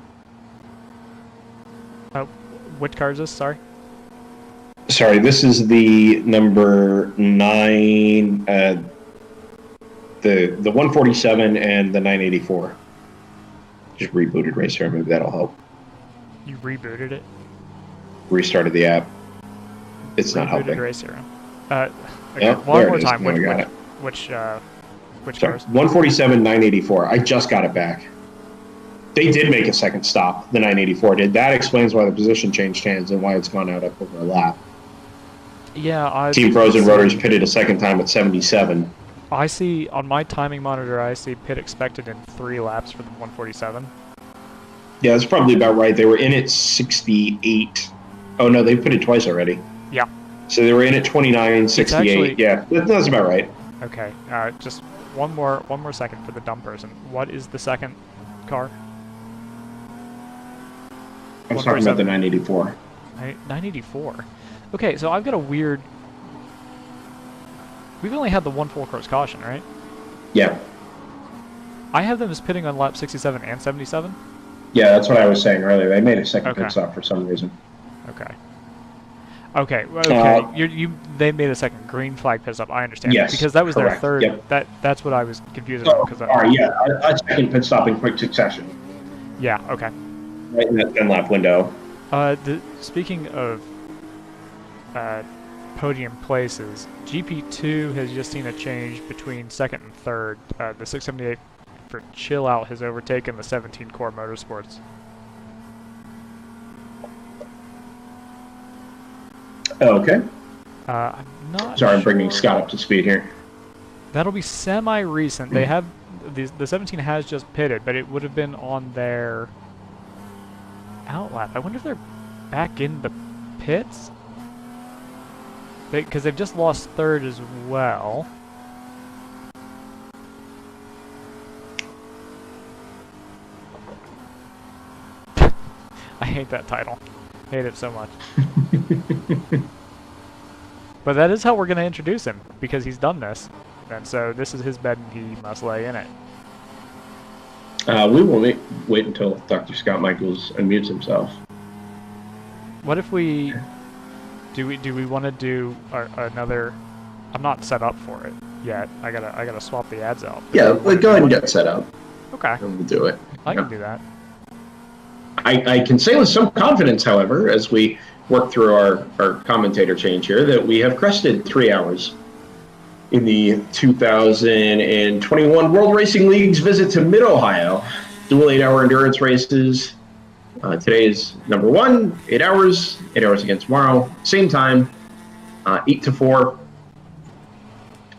Which car is this? Sorry, this is the number 9, the 147 and the 984. Just rebooted Race Hero, maybe that'll help. You rebooted it? Restarted the app. It's not helping. Race Hero. Okay, yeah, one more time. Which cars? 147, 984. I just got it back. They did make a second stop. The 984 did. That explains why the position changed hands and why it's gone out up over a lap. Yeah, Team Frozen Rotors pitted a second time at 77. I see on my timing monitor. I see pit expected in 3 laps for the 147. Yeah, that's probably about right. They were in at 68. Oh no, they pitted twice already. Yeah. So they were in at 29, 68. Actually, yeah, that's about right. Okay. Just one more second for the dumb person. What is the second car? I was talking about the 984. 984. Okay, so I've got a weird We've only had the one full course caution, right? Yeah. I have them as pitting on lap 67 and 77. Yeah, that's what I was saying earlier. They made a second Okay. pit stop for some reason. Okay. Okay. They made a second green flag pit stop. I understand. Yes, because that was correct. their third. Yep. That's what I was confused Oh, about. all right, yeah, a second pit stop in quick succession. Yeah. Okay. Right in that 10-lap window. Speaking of podium places, GP2 has just seen a change between second and third. The 678 for Chill Out has overtaken the 17 Core Motorsports. Okay. I'm not Sorry, I'm bringing sure. Scott up to speed here. That'll be semi-recent. They have the 17 has just pitted, but it would have been on their outlap. I wonder if they're back in the pits, because they've just lost third as well. I hate that title. Hate it so much. But that is how we're going to introduce him, because he's done this. And so this is his bed and he must lay in it. We will wait until Dr. Scott Michaels unmutes himself. What if we... Do we want to do another... I'm not set up for it yet. I gotta swap the ads out. Yeah, go ahead and get set up. Okay. And we'll do it. I can do that. I can say with some confidence, however, as we work through our commentator change here, that we have crested 3 hours in the 2021 World Racing League's visit to Mid-Ohio. Dual 8-hour endurance races. Today is number 1, 8 hours. 8 hours again tomorrow. Same time, 8 to 4,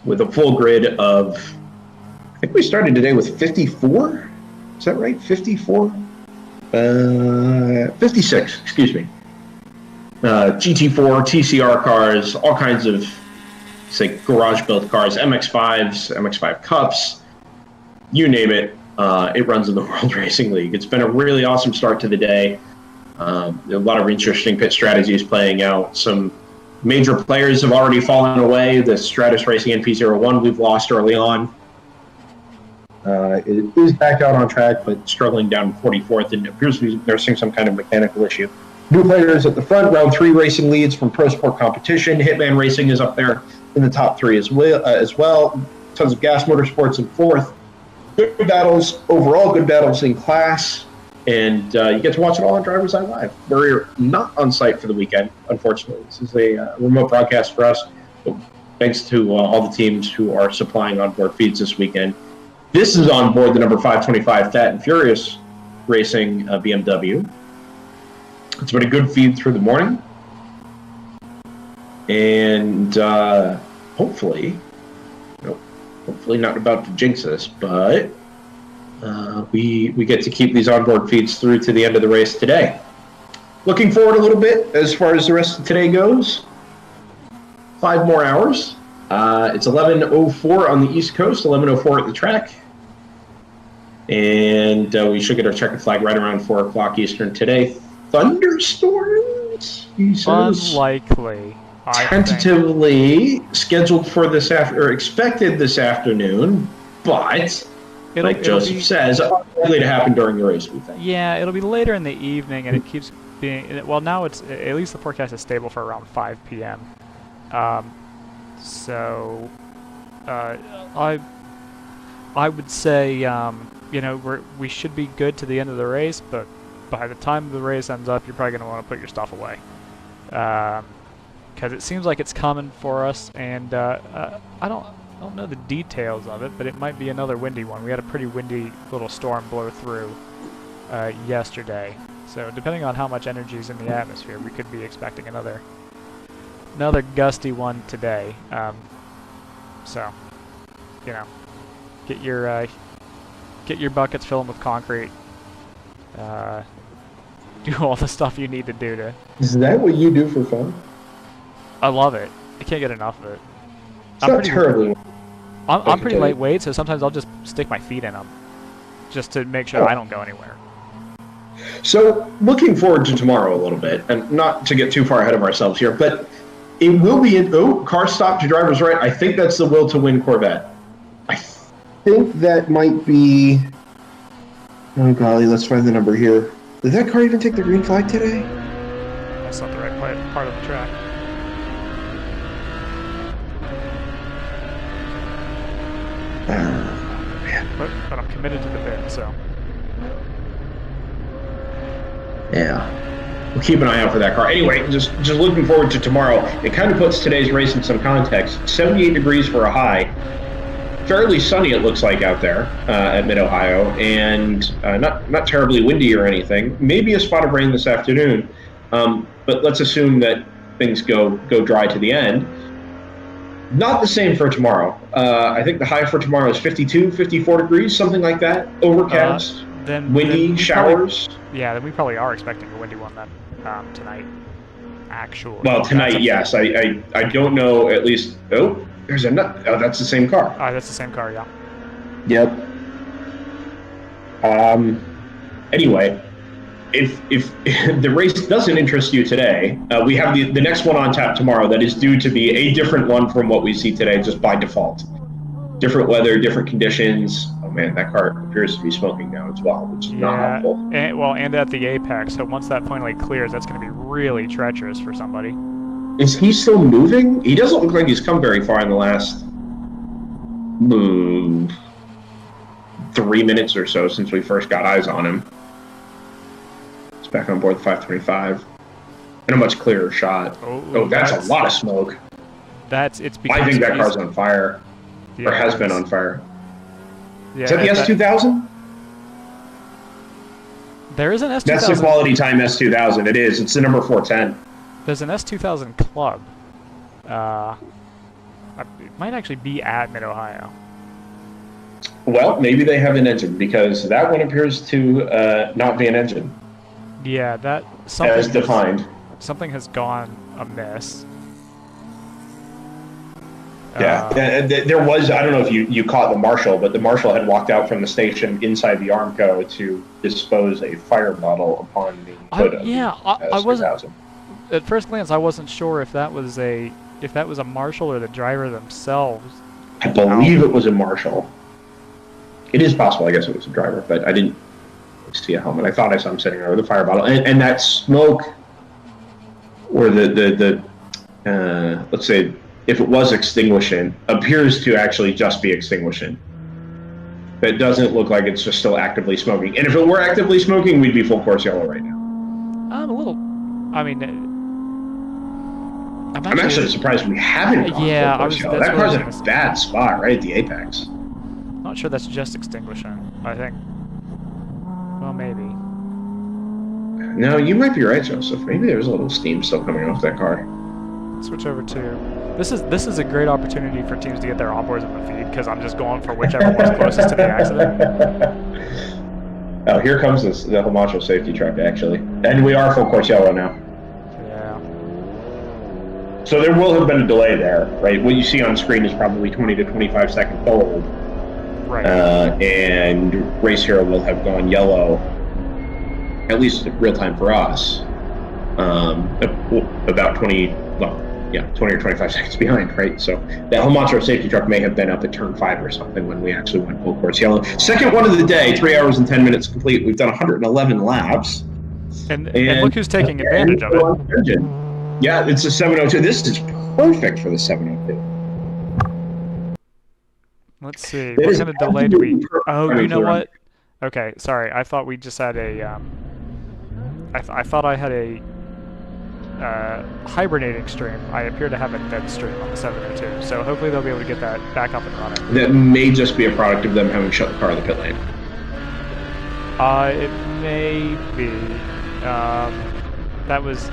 with a full grid of, I think we started today with 54? Is that right? 54? 56, excuse me. GT4, TCR cars, all kinds of, say, garage-built cars, MX-5s, MX-5 Cups, you name it, it runs in the World Racing League. It's been a really awesome start to the day. A lot of interesting pit strategies playing out. Some major players have already fallen away. The Stratus Racing NP01 we've lost early on. It is back out on track, but struggling down 44th, and appears to be nursing some kind of mechanical issue. New players at the front, round 3 racing leads from Pro Sport Competition. Hitman Racing is up there in the top 3 as well. Tons of Gas Motorsports in 4th. Good battles overall, good battles in class, and you get to watch it all on DriversEye Live. We're not on site for the weekend, unfortunately. This is a remote broadcast for us, but thanks to all the teams who are supplying onboard feeds this weekend. This is on board the number 525 Fat and Furious Racing BMW. It's been a good feed through the morning. And hopefully not about to jinx this, but we get to keep these onboard feeds through to the end of the race today. Looking forward a little bit as far as the rest of today goes. 5 more hours. It's 11:04 on the East Coast, 11:04 at the track. And we should get our checkered flag right around 4 o'clock Eastern today. Thunderstorms, he says. Unlikely. Tentatively scheduled for this or expected this afternoon, but like Joseph says, unlikely to happen during the race, we think. Yeah, it'll be later in the evening, and it keeps being... Well, now it's... At least the forecast is stable for around 5 p.m. So... I would say, you know, we should be good to the end of the race, but by the time the race ends up, you're probably going to want to put your stuff away. Because it seems like it's coming for us, and I don't know the details of it, but it might be another windy one. We had a pretty windy little storm blow through yesterday, so depending on how much energy is in the atmosphere, we could be expecting another gusty one today. So, you know, get your buckets, fill them with concrete. Do all the stuff you need to do to... Is that what you do for fun? I love it. I can't get enough of it. It's not terribly... I'm pretty lightweight, so sometimes I'll just stick my feet in them, just to make sure I don't go anywhere. So, looking forward to tomorrow a little bit, and not to get too far ahead of ourselves here, but It will be in. Oh, car stop to driver's right. I think that's the Will to Win Corvette. I think that might be. Oh golly, let's find the number here. Did that car even take the green flag today? That's not the right part of the track. Man. But I'm committed to the bid, so. Yeah. We'll keep an eye out for that car. Anyway, just looking forward to tomorrow. It kind of puts today's race in some context. 78 degrees for a high. Fairly sunny, it looks like, out there at Mid-Ohio, and not terribly windy or anything. Maybe a spot of rain this afternoon, but let's assume that things go dry to the end. Not the same for tomorrow. I think the high for tomorrow is 52, 54 degrees, something like that. Overcast, windy, showers. Then we probably are expecting a windy one then tonight. Actually. Well, tonight, yes. I don't know. At least. Oh, there's a nut. Oh, that's the same car. That's the same car. Yeah. Yep. Anyway, if the race doesn't interest you today, we have the next one on tap tomorrow that is due to be a different one from what we see today, just by default. Different weather, different conditions. Oh man, that car appears to be smoking now as well, which is not helpful. And at the apex, so once that finally clears, that's going to be really treacherous for somebody. Is he still moving? He doesn't look like he's come very far in the last 3 minutes or so since we first got eyes on him. He's back on board the 525. And a much clearer shot. Oh, that's a lot of smoke. I think that car's on fire. Or has been on fire. Yeah, is that the S2000? There is an S2000. That's the quality time S2000. It is. It's the number 410. There's an S2000 Club. It might actually be at Mid-Ohio. Well, maybe they have an engine, because that one appears to not be an engine. Yeah, that as defined. Something has gone amiss. Yeah, there was, I don't know if you caught the marshal, but the marshal had walked out from the station inside the Armco to dispose a fire bottle upon the hood of the I wasn't, at first glance, I wasn't sure if that was a marshal or the driver themselves. I believe it was a marshal. It is possible, I guess it was a driver, but I didn't see a helmet. I thought I saw him sitting there with a fire bottle. And that smoke, or the let's say, if it was extinguishing, appears to actually just be extinguishing. But it doesn't look like it's just still actively smoking. And if it were actively smoking, we'd be full course yellow right now. I'm actually surprised we haven't gone full course yellow. That car's in a bad spot right at the apex. Not sure that's just extinguishing. I think. Well, maybe. No, you might be right, Joseph. Maybe there's a little steam still coming off that car. Switch over to. This is a great opportunity for teams to get their onboards in the feed, because I'm just going for whichever one's closest to the accident. Oh, here comes the Hamacho safety truck, actually. And we are full course yellow now. Yeah. So there will have been a delay there, right? What you see on screen is probably 20 to 25 second hold. Right. And Race Hero will have gone yellow, at least real time for us, about 20 or 25 seconds behind, right? So that Hamacho safety truck may have been up at turn 5 or something when we actually went full course yellow. Second one of the day, 3 hours and 10 minutes complete. We've done 111 laps. And look who's taking advantage of it. Yeah, it's a 702. This is perfect for the 702. Let's see. What kind of delay do we... Oh, you know what? Okay, sorry. I thought we just had a... I thought I had a... hibernating stream. I appear to have a dead stream on the 702, so hopefully they'll be able to get that back up and running. That may just be a product of them having shut the car in the pit lane. It may be. That was...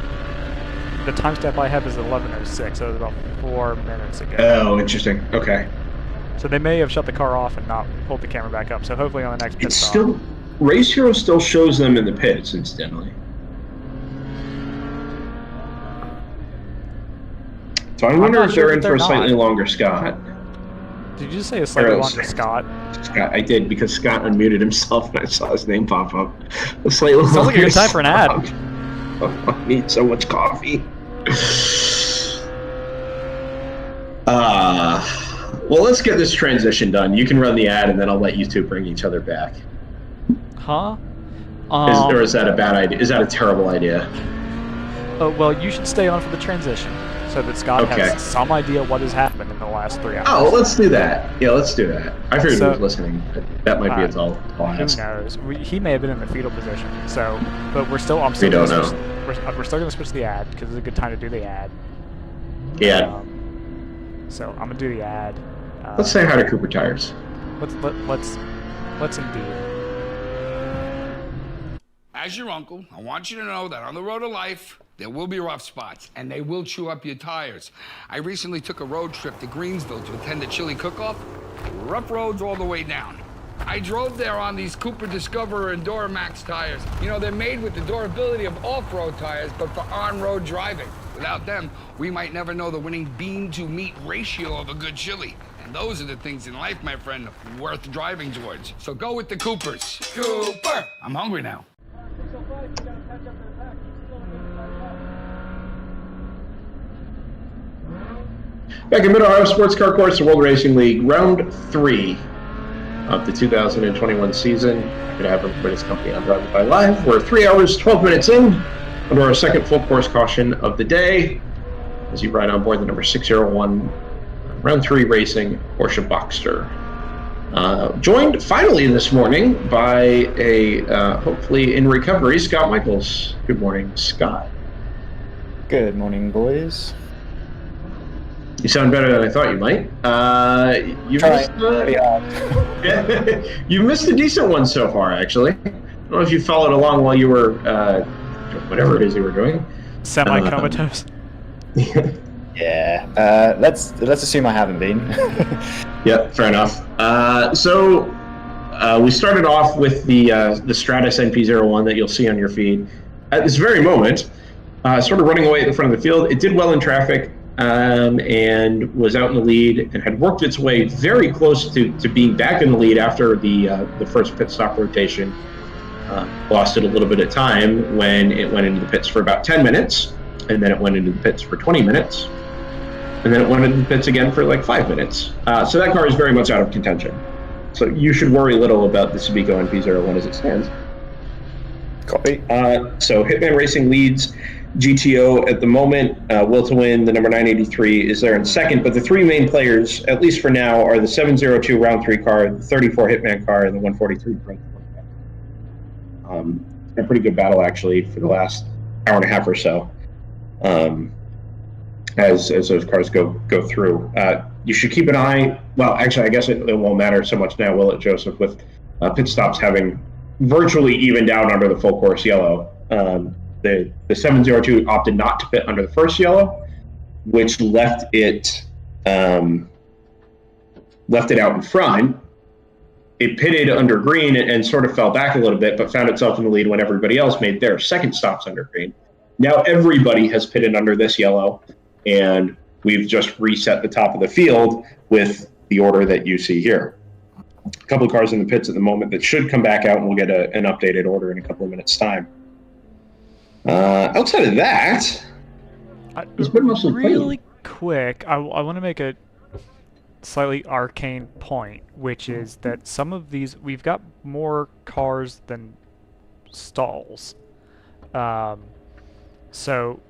The timestamp I have is 11:06, so it was about 4 minutes ago. Oh, interesting. Okay. So they may have shut the car off and not pulled the camera back up, so hopefully on the next pit stop. Still... Race Hero still shows them in the pits, incidentally. So I wonder if they're in for a slightly longer Scott. Did you just say a slightly longer Scott? Scott, I did, because Scott unmuted himself and I saw his name pop up. A slightly longer Sounds like a good time for an ad. Oh, I need so much coffee. Well, let's get this transition done. You can run the ad, and then I'll let you two bring each other back. Huh? Or is that a bad idea? Is that a terrible idea? Oh, well, you should stay on for the transition, so that Scott has some idea what has happened in the last 3 hours. Oh, let's do that. Yeah, let's do that. I figured he was listening. That might be a tall ask. Who knows? He may have been in the fetal position. So, but we're still. We don't know. We're still gonna switch the ad because it's a good time to do the ad. Yeah. So I'm gonna do the ad. Let's say hi to Cooper Tires. Let's indeed. As your uncle, I want you to know that on the road of life, there will be rough spots, and they will chew up your tires. I recently took a road trip to Greensville to attend a chili cook-off. Rough roads all the way down. I drove there on these Cooper Discoverer and Duramax tires. You know, they're made with the durability of off-road tires, but for on-road driving. Without them, we might never know the winning bean-to-meat ratio of a good chili. And those are the things in life, my friend, worth driving towards. So go with the Coopers. Cooper! I'm hungry now. Back in Mid-Ohio Sports Car Course, the World Racing League, round 3 of the 2021 season. Happy to have everybody's company on DriversEye Live. We're 3 hours, 12 minutes in, under our second full course caution of the day, as you ride on board the number 601 round 3 racing Porsche Boxster. Joined finally this morning by a hopefully in recovery Scott Michaels. Good morning, Scott. Good morning, boys. You sound better than I thought you might. You missed a decent one so far, actually. I don't know if you followed along while you were whatever it is you were doing. Semi-comatose. Yeah. Let's assume I haven't been. Yeah, fair enough. So we started off with the Stratus NP01 that you'll see on your feed. At this very moment, sort of running away at the front of the field. It did well in traffic. And was out in the lead and had worked its way very close to being back in the lead after the first pit stop rotation. Lost it a little bit of time when it went into the pits for about 10 minutes, and then it went into the pits for 20 minutes, and then it went into the pits again for like 5 minutes. So that car is very much out of contention. So you should worry little about the Subico NP01 as it stands. Copy. So Hitman Racing leads GTO at the moment. Will to Win, the number 983, is there in second, but the 3 main players, at least for now, are the 702 round 3 car, the 34 Hitman car, and the 143 round 4 car. A pretty good battle, actually, for the last hour and a half or so, as those cars go through. You should keep an eye. Well, actually, I guess it won't matter so much now, will it, Joseph, with pit stops having virtually evened out under the full course yellow. The 702 opted not to pit under the first yellow, which left it out in front. It pitted under green and sort of fell back a little bit, but found itself in the lead when everybody else made their second stops under green. Now everybody has pitted under this yellow, and we've just reset the top of the field with the order that you see here. A couple of cars in the pits at the moment that should come back out, and we'll get an updated order in a couple of minutes' time. Outside of that, it's been mostly really quick. I want to make a slightly arcane point, which is that some of these, we've got more cars than stalls. So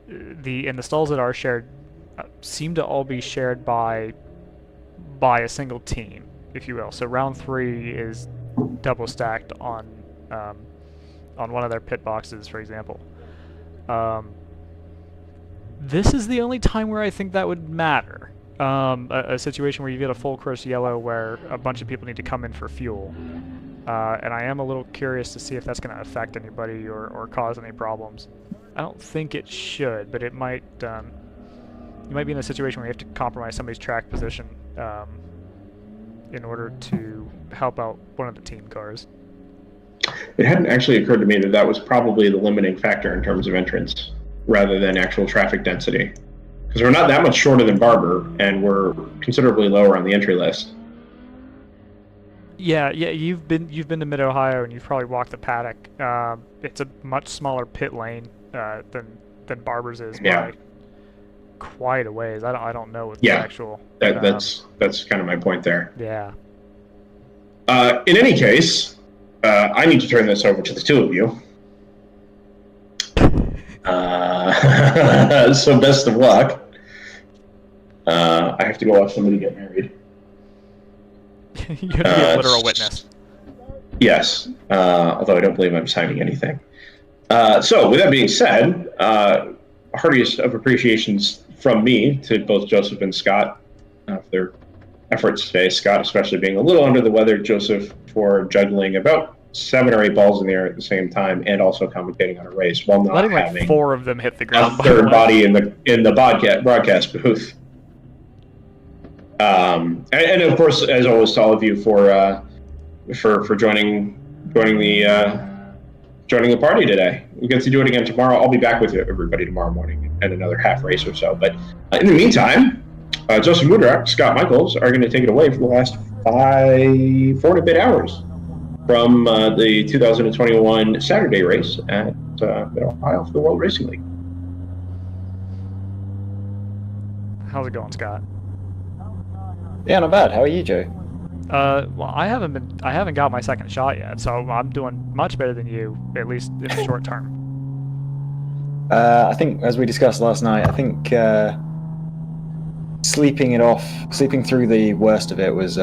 the stalls that are shared seem to all be shared by a single team, if you will. So round 3 is double stacked on one of their pit boxes, for example. This is the only time where I think that would matter. A situation where you get a full course yellow where a bunch of people need to come in for fuel. And I am a little curious to see if that's going to affect anybody or cause any problems. I don't think it should, but it might. You might be in a situation where you have to compromise somebody's track position in order to help out one of the team cars. It hadn't actually occurred to me that was probably the limiting factor in terms of entrance, rather than actual traffic density. Because we're not that much shorter than Barber, and we're considerably lower on the entry list. Yeah, you've been to Mid-Ohio, and you've probably walked the paddock. It's a much smaller pit lane than Barber's is quite a ways. I don't know what the Yeah, actual. That's kind of my point there. Yeah. In any case, I need to turn this over to the two of you. So best of luck. I have to go watch somebody get married. You have to be a literal witness. Yes, although I don't believe I'm signing anything. So, with that being said, heartiest of appreciations from me to both Joseph and Scott for their efforts today. Scott, especially being a little under the weather. Joseph for juggling about 7 or 8 balls in the air at the same time and also commentating on a race while not Letting having 4 of them hit the ground. a third body in the broadcast booth. And of course, as always, to all of you for joining the party today. We get to do it again tomorrow. I'll be back with everybody tomorrow morning and another half race or so. But in the meantime, Joseph Woodrock, Scott Michaels are going to take it away for the last 4 and a bit hours from the 2021 Saturday race at Ohio for the World Racing League. How's it going, Scott? Yeah, not bad. How are you, Joe? Well, I haven't got my second shot yet, so I'm doing much better than you, at least in the short term. I think, as we discussed last night, I think sleeping through the worst of it was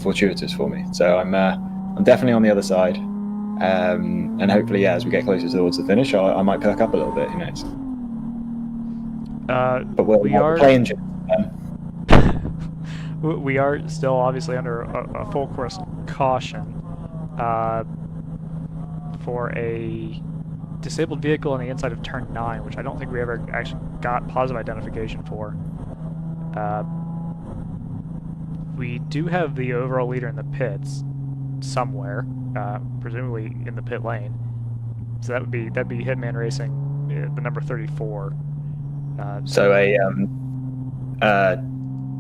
fortuitous for me. So I'm definitely on the other side, and hopefully, yeah, as we get closer towards the finish, I might perk up a little bit. Who knows? But we are playing. We are still obviously under a full course caution for a disabled vehicle on the inside of turn 9, which I don't think we ever actually got positive identification for. We do have the overall leader in the pits somewhere, presumably in the pit lane. So that'd be Hitman Racing, the number 34. So a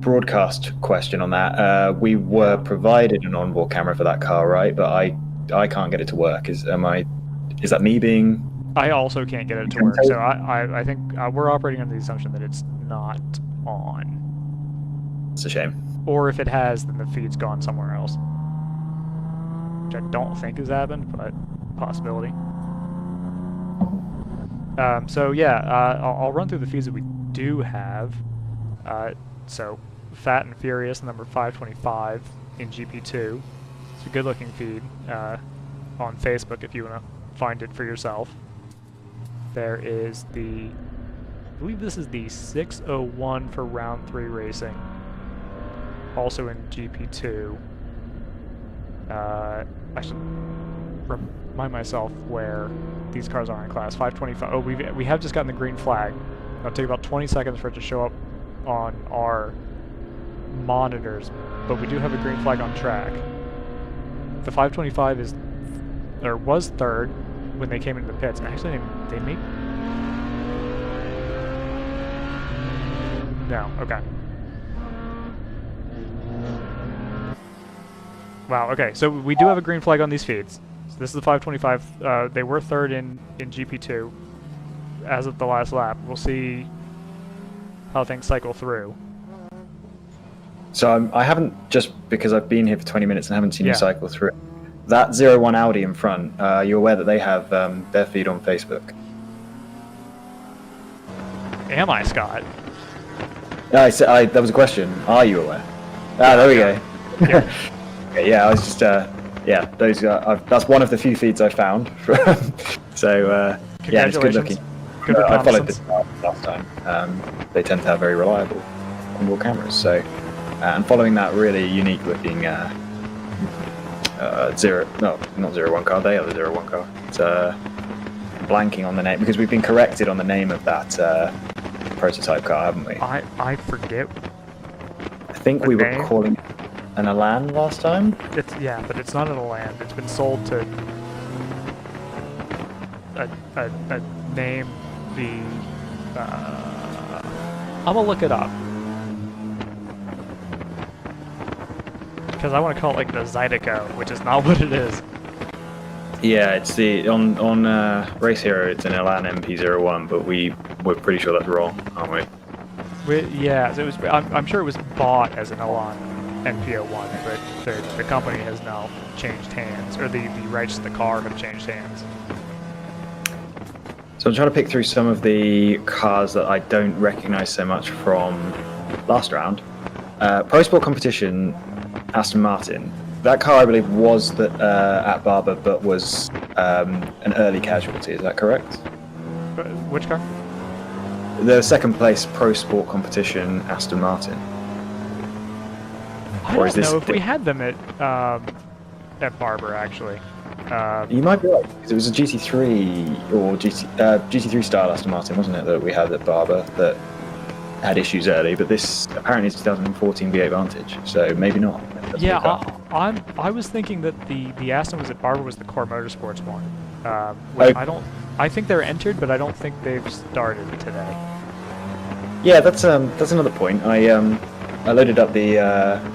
broadcast question on that. We were provided an onboard camera for that car, right? But I can't get it to work. Is that me being? I also can't get it to work. So I think we're operating under the assumption that it's not on. It's a shame. Or if it has, then the feed's gone somewhere else. Which I don't think has happened, but possibility. So yeah, I'll run through the feeds that we do have. So Fat and Furious, number 525 in GP2. It's a good-looking feed on Facebook if you want to find it for yourself. There is I believe this is the 601 for round 3 racing, also in GP2. I should remind myself where these cars are in class. 525. Oh, we have just gotten the green flag. It'll take about 20 seconds for it to show up on our monitors, but we do have a green flag on track. The 525 was third when they came into the pits, and actually they made... No, okay. Wow, okay, so we do have a green flag on these feeds. So this is the 525. They were third in GP2 as of the last lap. We'll see how things cycle through. So I haven't, just because I've been here for 20 minutes and haven't seen you cycle through. That 01 Audi in front, are you aware that they have their feed on Facebook? Am I, Scott? That was a question. Are you aware? There we go. Yeah. Okay, yeah, I was just, those that's one of the few feeds I found. So, yeah, it's good looking. Good I followed this last time. They tend to have very reliable onboard cameras. So, and following that really unique looking not 01 car. They are the 01 car. It's blanking on the name because we've been corrected on the name of that prototype car, haven't we? I forget. I think we were calling it an Elan last time. But it's not an Elan. It's been sold to a name. I'm gonna look it up because I want to call it like the Zydeco, which is not what it is. Yeah, it's on Race Hero. It's an Elan MP01, but we're pretty sure that's wrong, aren't we? Yeah, so it was. I'm sure it was bought as an Elan NP01, but the company has now changed hands, or the rights to the car have changed hands. So I'm trying to pick through some of the cars that I don't recognise so much from last round. Pro Sport Competition, Aston Martin. That car, I believe, was at Barber, but was an early casualty. Is that correct? Which car? The second place Pro Sport Competition, Aston Martin. I don't know if we had them at Barber, actually. You might be right, because it was a GT3 or GT3 style Aston Martin, wasn't it, that we had at Barber that had issues early, but this apparently is 2014 V8 Vantage, so maybe not. Yeah, I was thinking that the Aston was at Barber was the Core Motorsports one. Which I think they're entered, but I don't think they've started today. Yeah, that's another point. I loaded up the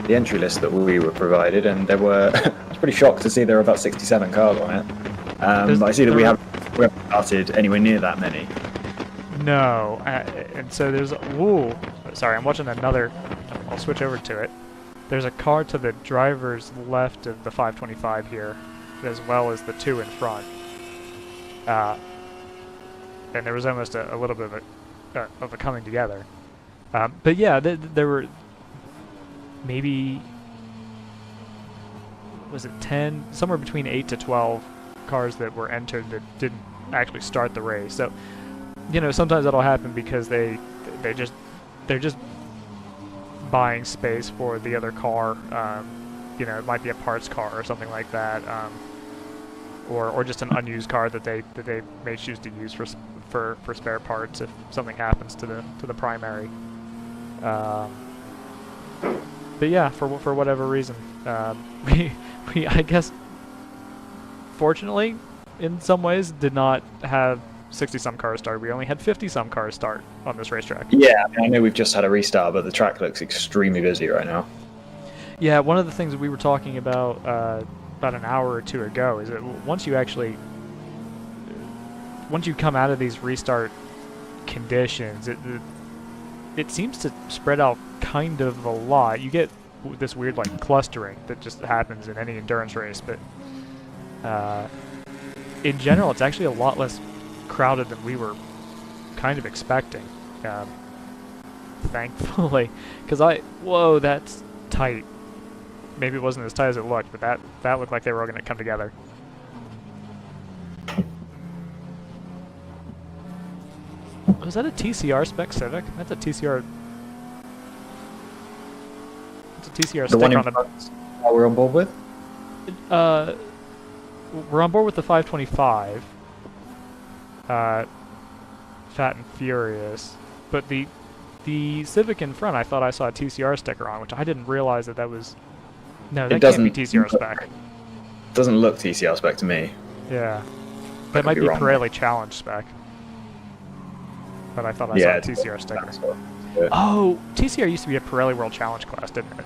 entry list that we were provided, and there were. I was pretty shocked to see there were about 67 cars on it. But I see that we haven't started anywhere near that many. No, and so there's. Ooh, sorry, I'm watching another. I'll switch over to it. There's a car to the driver's left of the 525 here, as well as the two in front. And there was almost a little bit of a coming together. But yeah, there were maybe, was it 10, somewhere between 8 to 12 cars that were entered that didn't actually start the race. So, you know, sometimes that'll happen because they're just buying space for the other car. You know, it might be a parts car or something like that. Or just an unused car that they may choose to use for spare parts if something happens to the primary. But yeah, for whatever reason, we I guess fortunately in some ways did not have 60-some cars start. We only had 50-some cars start on this racetrack. Yeah, I know we've just had a restart, but the track looks extremely busy right now. Yeah, one of the things we were talking about an hour or two ago is that once you come out of these restart conditions, it seems to spread out kind of a lot. You get this weird like clustering that just happens in any endurance race, but in general it's actually a lot less crowded than we were kind of expecting, thankfully, because whoa, that's tight. Maybe it wasn't as tight as it looked, but that looked like they were all going to come together. Was that a TCR spec Civic? That's a TCR. It's a TCR sticker on the. We're on board with. We're on board with the 525. Fat and Furious, but the Civic in front, I thought I saw a TCR sticker on, which I didn't realize that was. No, that can't be TCR spec. Doesn't look TCR spec to me. Yeah. That might be Pirelli Challenge spec. But I thought I saw a TCR sticker. Yeah. Oh, TCR used to be a Pirelli World Challenge class, didn't it?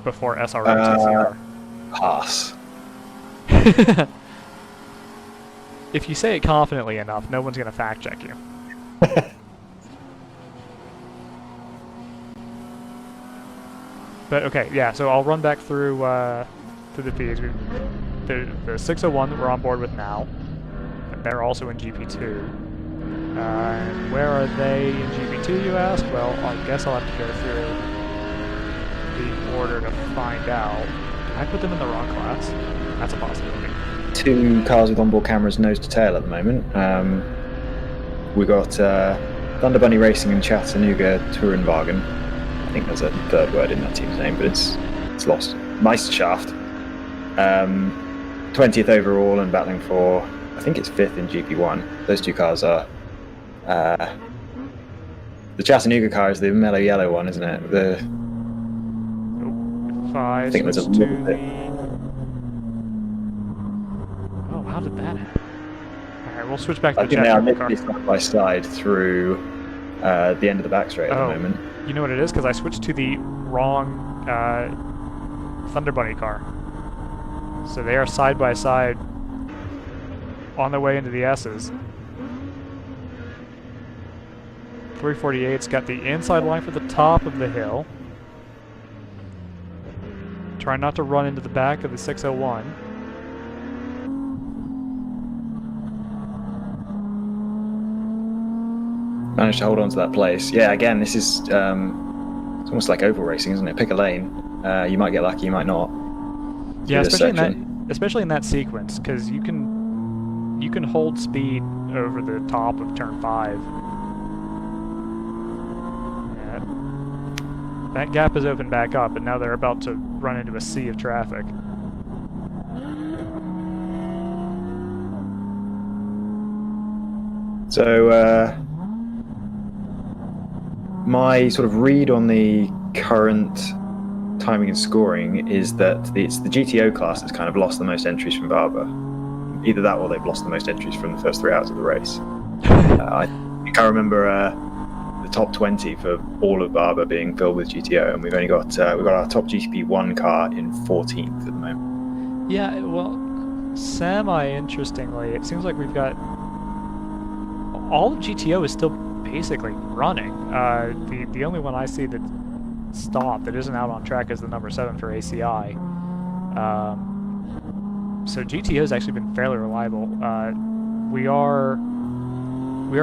Before SRO TCR. Pass. If you say it confidently enough, no one's going to fact check you. But okay, yeah, so I'll run back through the feeds. The 601 that we're on board with now, they're also in GP2. And where are they in GP2, you ask? Well, I guess I'll have to go through the order to find out. Did I put them in the wrong class? That's a possibility. 2 cars with onboard cameras nose to tail at the moment. We got Thunder Bunny Racing and Chattanooga Tourenwagen. I think there's a third word in that team's name, but it's lost. Meisterschaft. 20th overall and battling for, I think it's 5th in GP1. Those 2 cars are... the Chattanooga car is the mellow yellow one, isn't it? I think there's a little bit. Oh, how did that happen? Alright, we'll switch back to the Chattanooga car. I think side by side through the end of the back straight at the moment. You know what it is? Because I switched to the wrong Thunder Bunny car. So they are side by side on their way into the S's. 348's got the inside line for the top of the hill. Try not to run into the back of the 601. Managed to hold on to that place. Yeah, again, this is it's almost like oval racing, isn't it? Pick a lane. You might get lucky, you might not. Yeah, especially in that sequence, because you can hold speed over the top of turn 5. Yeah. That gap is opened back up, and now they're about to run into a sea of traffic. So, my sort of read on the current timing and scoring is that it's the GTO class that's kind of lost the most entries from Barber. Either that or they've lost the most entries from the first 3 hours of the race. I think I remember the top 20 for all of Barber being filled with GTO, and we've only got our top GP1 car in 14th at the moment. Yeah, well, semi-interestingly, it seems like we've got all of GTO is still basically running. The only one I see that stopped that isn't out on track is the number 7 for ACI. So GTO has actually been fairly reliable. We are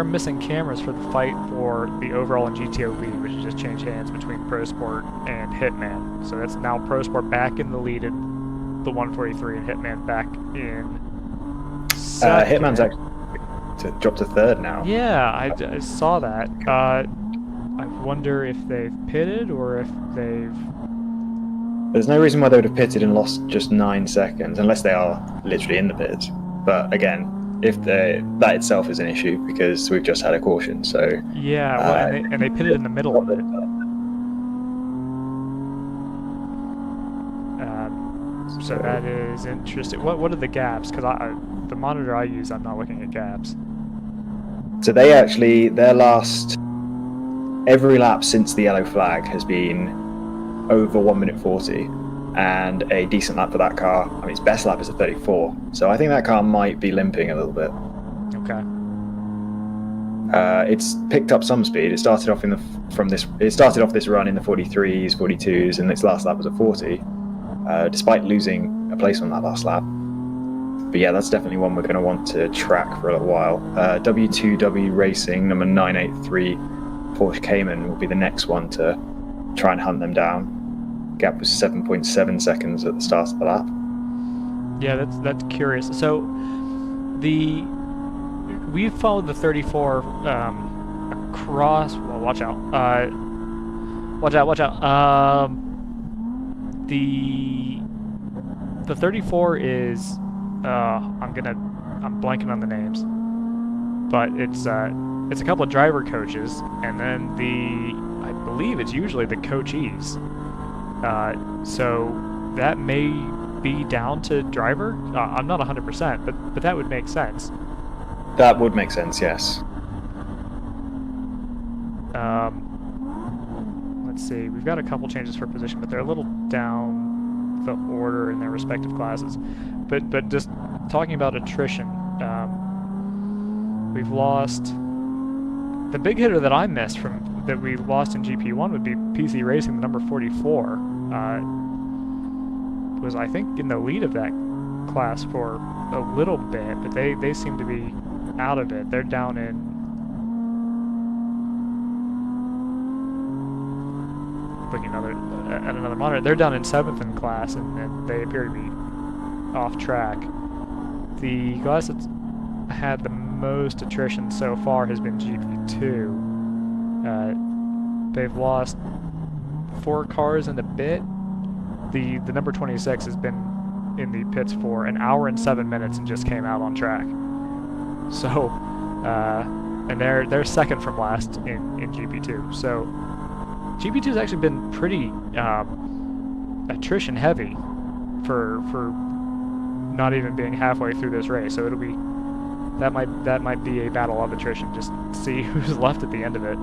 missing cameras for the fight for the overall and GTO lead, which has just changed hands between Pro Sport and Hitman. So that's now Pro Sport back in the lead in the 143 and Hitman back in second. Hitman's actually dropped to 3rd now. Yeah, I saw that. I wonder if they've pitted or if they've... There's no reason why they would have pitted and lost just 9 seconds, unless they are literally in the pits. But again, if that itself is an issue, because we've just had a caution, so... Yeah, well, and they pitted in the middle of it. So that is interesting. What are the gaps? Because the monitor I use, I'm not looking at gaps. So they actually, every lap since the yellow flag has been over 1 minute 40, and a decent lap for that car. I mean, its best lap is a 34, so I think that car might be limping a little bit. Okay. It's picked up some speed. It started off this run in the 43s, 42s, and its last lap was a 40, despite losing a place on that last lap. But yeah, that's definitely one we're going to want to track for a little while. W2W Racing, number 983, Porsche Cayman will be the next one to try and hunt them down. Gap was 7.7 seconds at the start of the lap. Yeah, that's curious. So we followed the 34 across. Well, watch out! Watch out! The 34 is I'm blanking on the names, but it's a couple of driver coaches, and then I believe it's usually the coachees. So that may be down to driver. I'm not 100%, but that would make sense. That would make sense, yes. Let's see. We've got a couple changes for position, but they're a little down the order in their respective classes. But just talking about attrition, we've lost. The big hitter that I missed that we lost in GP1 would be PC Racing, the number 44. Was I think in the lead of that class for a little bit, but they seem to be out of it. They're down in looking at another monitor. They're down in 7th in class, and they appear to be off track. The class that's had the most attrition so far has been GP2. They've lost 4 cars and a bit. The number 26 has been in the pits for an hour and 7 minutes and just came out on track. So, and they're second from last in GP2. So, GP2 has actually been pretty attrition heavy for not even being halfway through this race. So that might be a battle of attrition. Just see who's left at the end of it.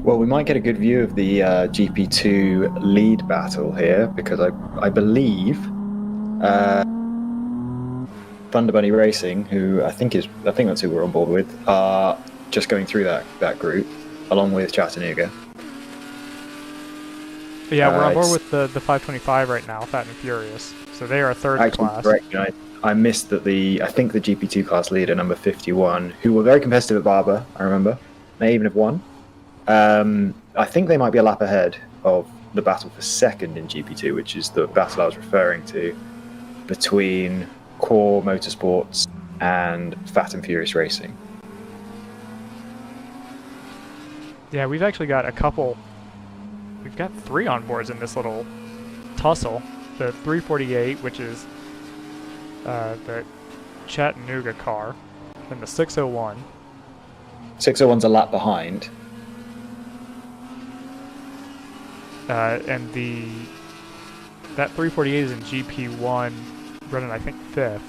Well, we might get a good view of the GP2 lead battle here, because I believe Thunder Bunny Racing, who I think that's who we're on board with, are just going through that group, along with Chattanooga. Yeah, we're on board with the 525 right now, Fat and Furious. So they are third in class. Correct. I missed that I think the GP2 class leader, number 51, who were very competitive at Barber, I remember, may even have won. I think they might be a lap ahead of the battle for second in GP2, which is the battle I was referring to between Core Motorsports and Fat and Furious Racing. Yeah, we've actually got we've got 3 on boards in this little tussle. The 348, which is the Chattanooga car, and the 601. 601's a lap behind. And that 348 is in GP1, running I think 5th.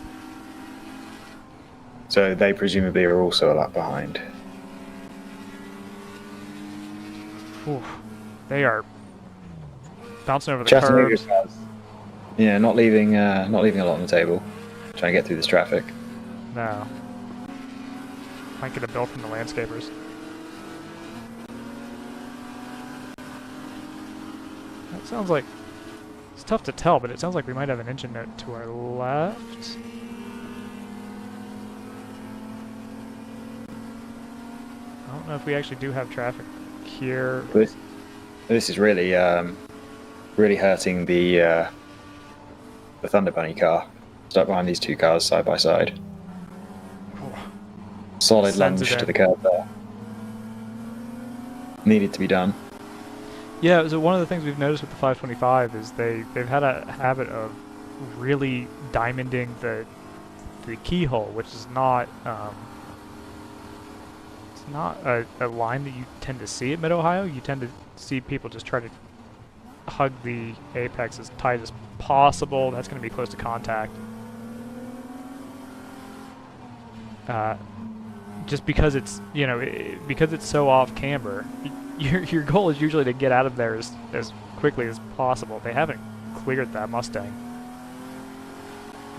So they presumably are also a lap behind. Oof. They are bouncing over the curbs. Yeah, not leaving a lot on the table. Trying to get through this traffic. No. Might get a bill from the landscapers. That sounds like... It's tough to tell, but it sounds like we might have an engine note to our left. I don't know if we actually do have traffic here. This is really really hurting the Thunder Bunny car. Stuck behind these 2 cars side by side. Solid lunge to the curb there. Needed to be done. Yeah, so one of the things we've noticed with the 525 is they've had a habit of really diamonding the keyhole, which is not it's not a line that you tend to see at Mid-Ohio. You tend to see people just try to hug the apex as tight as possible. That's going to be close to contact. Just because it's, you know, because it's so off camber, your goal is usually to get out of there as quickly as possible. They haven't cleared that Mustang.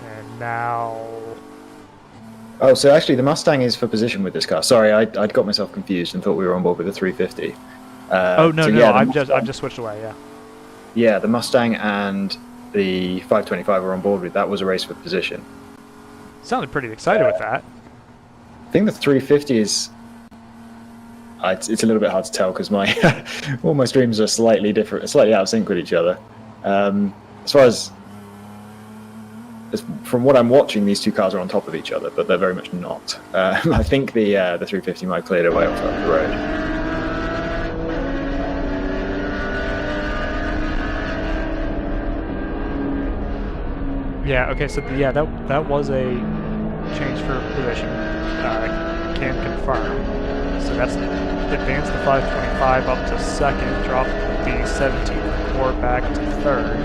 And now... Oh, so actually the Mustang is for position with this car. Sorry, I'd got myself confused and thought we were on board with the 350. Oh, no, so no, yeah, I've just switched away, yeah. Yeah, the Mustang and the 525 were on board with. That was a race for position. Sounded pretty excited with that. I think the 350 is... it's a little bit hard to tell because all my streams are slightly different, slightly out of sync with each other. As far as from what I'm watching, these 2 cars are on top of each other, but they're very much not. I think the 350 might clear their way off the road. Yeah, okay, so that was a change for position. Can confirm. So that's advance the 525 up to second, drop the 17 Core back to third.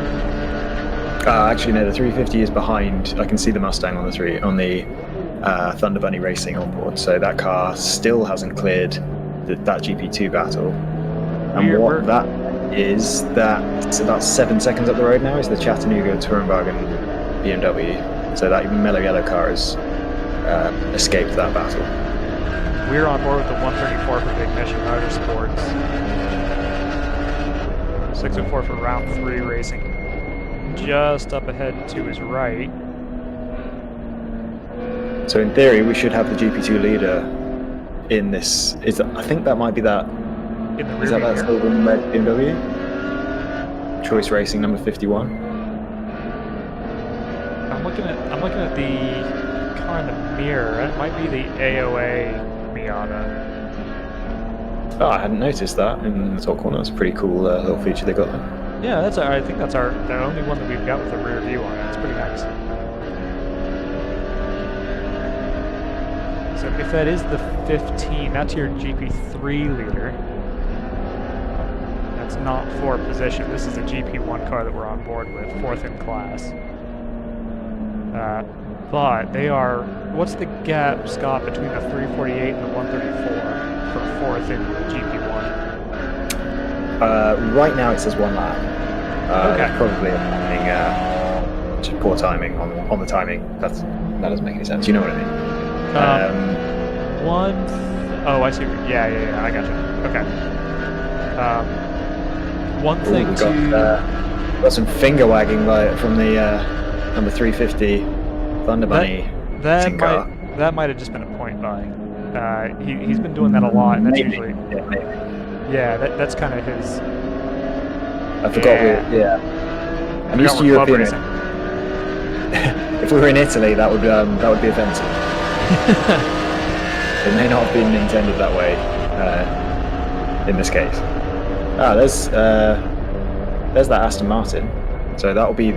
Actually, no, the 350 is behind. I can see the Mustang on the Thunder Bunny Racing on board. So that car still hasn't cleared that GP2 battle. And that is, that's about 7 seconds up the road now, is the Chattanooga Tourenwagen BMW. So that mellow yellow car has escaped that battle. We're on board with the 134 for Big Mission Motorsports. 604 for round 3 racing. Just up ahead to his right. So in theory, we should have the GP2 leader in this. I think that might be that. In the Is that silver red BMW? Choice Racing number 51. I'm looking at the car in the mirror. It might be the AOA Miata. Oh, I hadn't noticed that in the top corner. That's a pretty cool little feature they got there. Yeah, I think that's the only one that we've got with a rear view on it. It's pretty nice. So if that is the 15, that's your GP3 leader. That's not for position. This is a GP1 car that we're on board with, 4th in class. But they are... What's the gap, Scott, between the 348 and the 134 for 4th in GP1? Right now it says 1 lap. Okay. Probably just poor timing on the timing. That's that doesn't make any sense. You know what I mean? Oh, I see. Yeah. I gotcha. Okay. One thing We got some finger wagging from the number 350 Thunder Bunny racing car. That might have just been a point buy. He's been doing that a lot, and that's Maybe. usually Yeah, maybe. that's kind of his. I forgot. Yeah. I'm used to European. If we were in Italy, that would be offensive. It may not have been intended that way in this case. There's that Aston Martin. So that'll be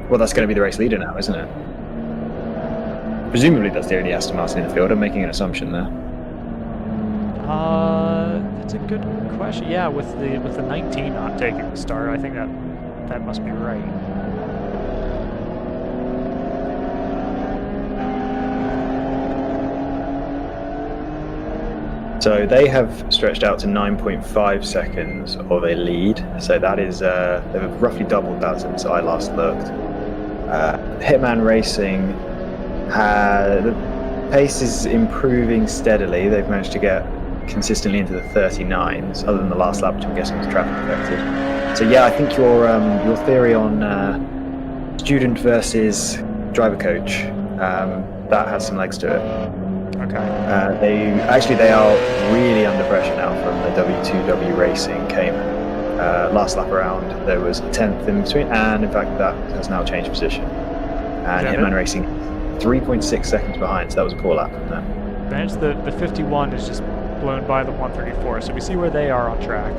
that's going to be the race leader now, isn't it? Presumably that's the only Aston Martin in the field. I'm making an assumption there. That's a good question. Yeah, with the 19 not taking the start, I think that must be right. So they have stretched out to 9.5 seconds of a lead. So that is they've roughly doubled that since I last looked. Hitman Racing, the pace is improving steadily. They've managed to get consistently into the 39s, other than the last lap, which I'm guessing was traffic affected. So yeah, I think your theory on student versus driver coach, that has some legs to it. Okay. They are really under pressure now from the W2W Racing Cayman. Last lap around, there was a 10th in between, and in fact that has now changed position. And Hitman Racing 3.6 seconds behind, so that was a poor lap from them. Managed the 51 is just blown by the 134, so we see where they are on track,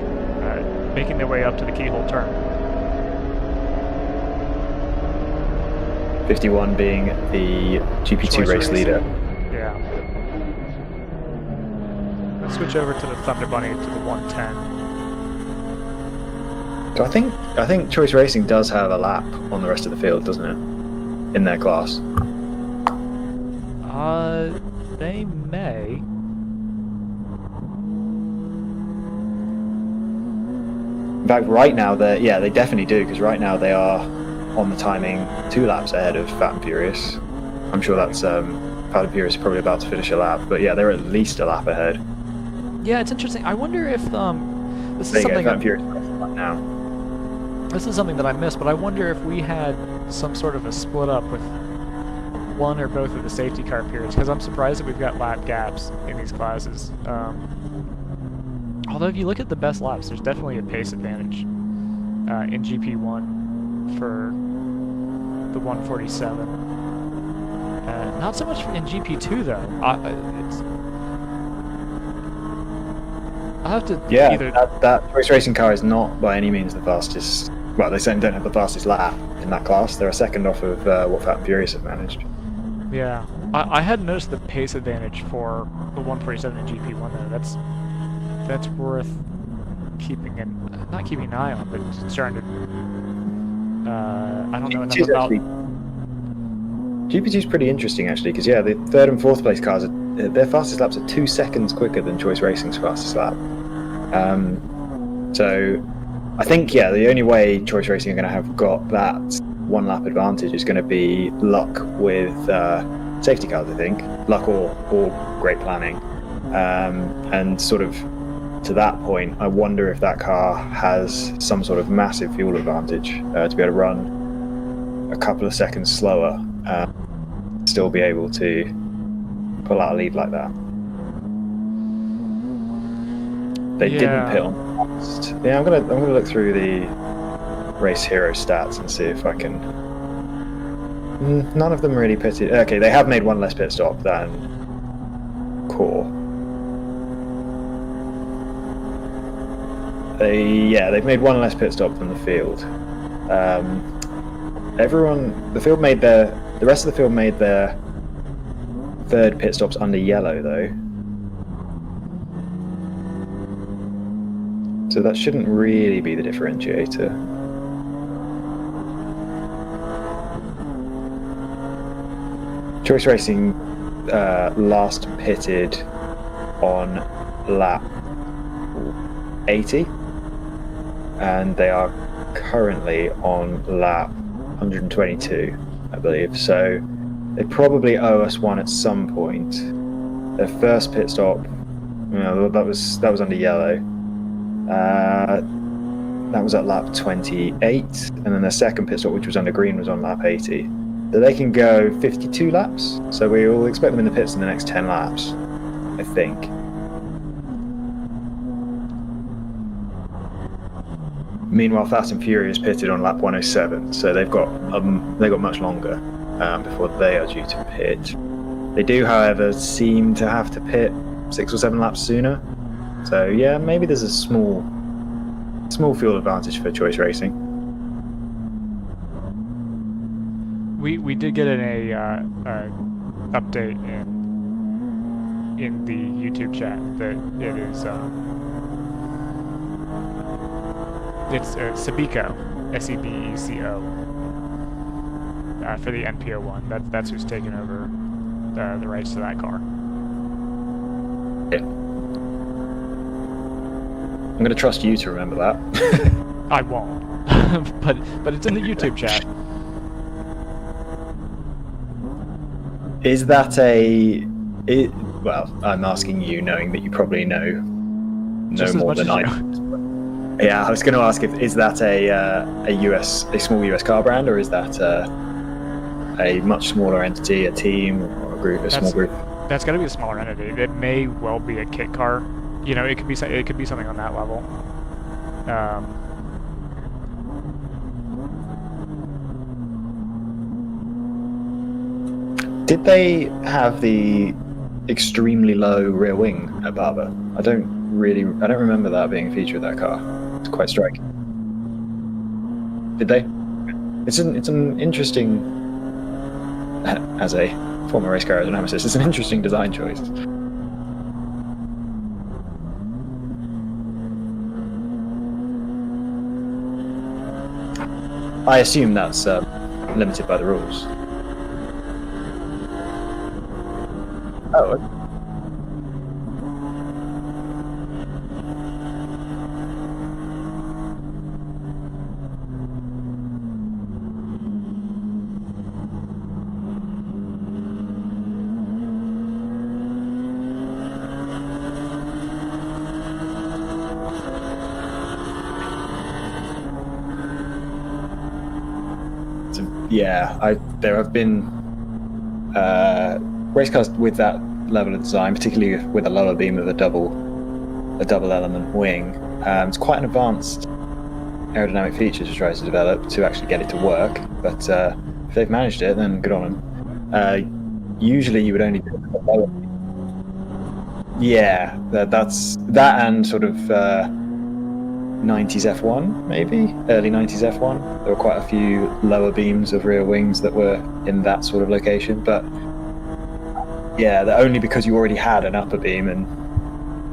making their way up to the keyhole turn. 51 being the GP2 race leader. Yeah. Let's switch over to the Thunder Bunny to the 110. So I think Choice Racing does have a lap on the rest of the field, doesn't it? In their class. They may. In fact, right now they definitely do, because right now they are on the timing 2 laps ahead of Fat and Furious. I'm sure that's Fat and Furious is probably about to finish a lap, but yeah, they're at least a lap ahead. Yeah, it's interesting. I wonder if this is something. Fat and Furious right now. This is something that I missed, but I wonder if we had some sort of a split up with one or both of the safety car periods, because I'm surprised that we've got lap gaps in these classes. Although if you look at the best laps, there's definitely a pace advantage in GP1 for the 147. Not so much in GP2 though. I'll have to either... that Choice Racing car is not by any means the fastest. Well, they certainly don't have the fastest lap in that class. They're a second off of what Fat and Furious have managed. Yeah, I hadn't noticed the pace advantage for the 147 in GP1 though. That's worth not keeping an eye on, but starting to. I don't know enough about. GP2 is pretty interesting actually, because yeah, the 3rd and 4th place cars, their fastest laps are 2 seconds quicker than Choice Racing's fastest lap. So I think the only way Choice Racing are going to have got that 1 lap advantage is going to be luck with safety cars. I think luck or great planning, and sort of to that point, I wonder if that car has some sort of massive fuel advantage to be able to run a couple of seconds slower, still be able to pull out a lead like that. They didn't pit on fast. Yeah, I'm gonna look through the race hero stats and see if I can. None of them really pitted. Okay, they have made 1 less pit stop than Core. They've made 1 less pit stop than the field. The rest of the field made their 3rd pit stops under yellow though. So that shouldn't really be the differentiator. Choice Racing last pitted on lap 80, and they are currently on lap 122, I believe. So They probably owe us one at some point. Their first pit stop, that was under yellow. That was at lap 28, and then their second pit stop, which was under green, was on lap 80. So they can go 52 laps. So we will expect them in the pits in the next 10 laps, I think. Meanwhile, Fast and Furious pitted on lap 107, so they've got much longer before they are due to pit. They do, however, seem to have to pit 6 or 7 laps sooner. So yeah, maybe there's a small fuel advantage for choice racing. We did get a update in the YouTube chat that it is it's Sebeco, SEBECO, for the NPO1. That's who's taken over the rights to that car. Yeah. I'm going to trust you to remember that. I won't, but it's in the YouTube chat. Is that well, I'm asking you, knowing that you probably know Just more as much than as I. you. Yeah, I was going to ask is that a small US car brand, or is that a much smaller entity, a team, or a group, small group? That's got to be a smaller entity. It may well be a kit car. You know, it could be something on that level. Did they have the extremely low rear wing at Barber? I don't remember that being a feature of that car. It's quite striking. Did they? It's an interesting, as a former race car aerodynamicist, it's an interesting design choice. I assume that's limited by the rules. Oh. Yeah, there have been race cars with that level of design, particularly with a lower beam of a double element wing. It's quite an advanced aerodynamic feature to try to develop to actually get it to work. But if they've managed it, then good on them. Usually, you would only do it with a lower. Yeah, that's that, and sort of 90s F1, maybe early 90s F1. There were quite a few lower beams of rear wings that were in that sort of location, but yeah, only because you already had an upper beam and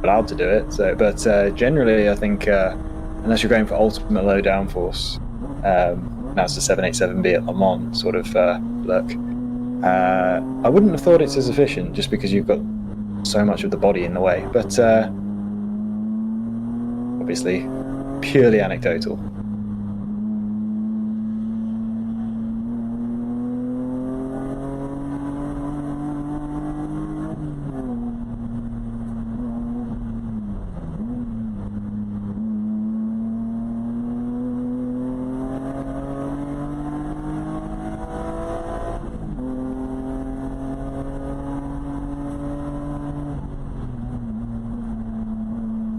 allowed to do it. So, but generally, I think unless you're going for ultimate low downforce, that's the 787B at Le Mans sort of look. I wouldn't have thought it's as efficient just because you've got so much of the body in the way, but obviously purely anecdotal.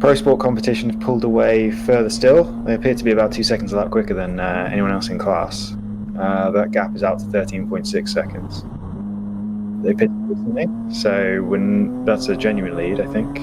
Pro Sport competition have pulled away further still. They appear to be about 2 seconds a lap quicker than anyone else in class. That gap is out to 13.6 seconds. They pitted recently, so that's a genuine lead, I think.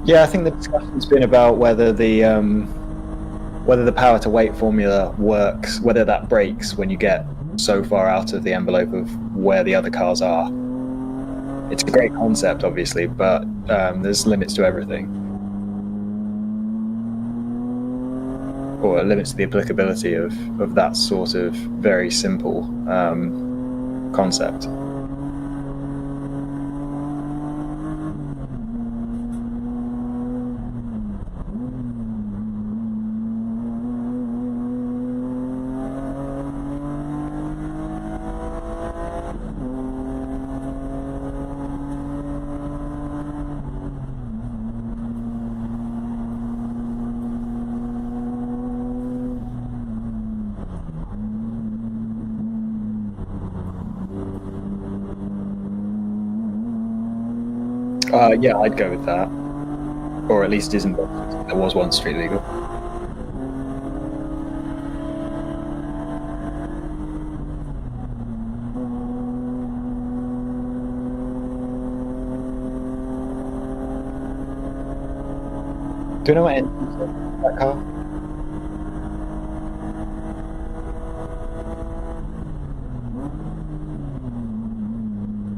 Yeah, I think the discussion's been about whether the power to weight formula works, whether that breaks when you get so far out of the envelope of where the other cars are. It's a great concept, obviously, but there's limits to everything, or limits to the applicability of that sort of very simple concept. Yeah, I'd go with that. Or at least isn't. There was one street legal. Do you know what engine's in that car?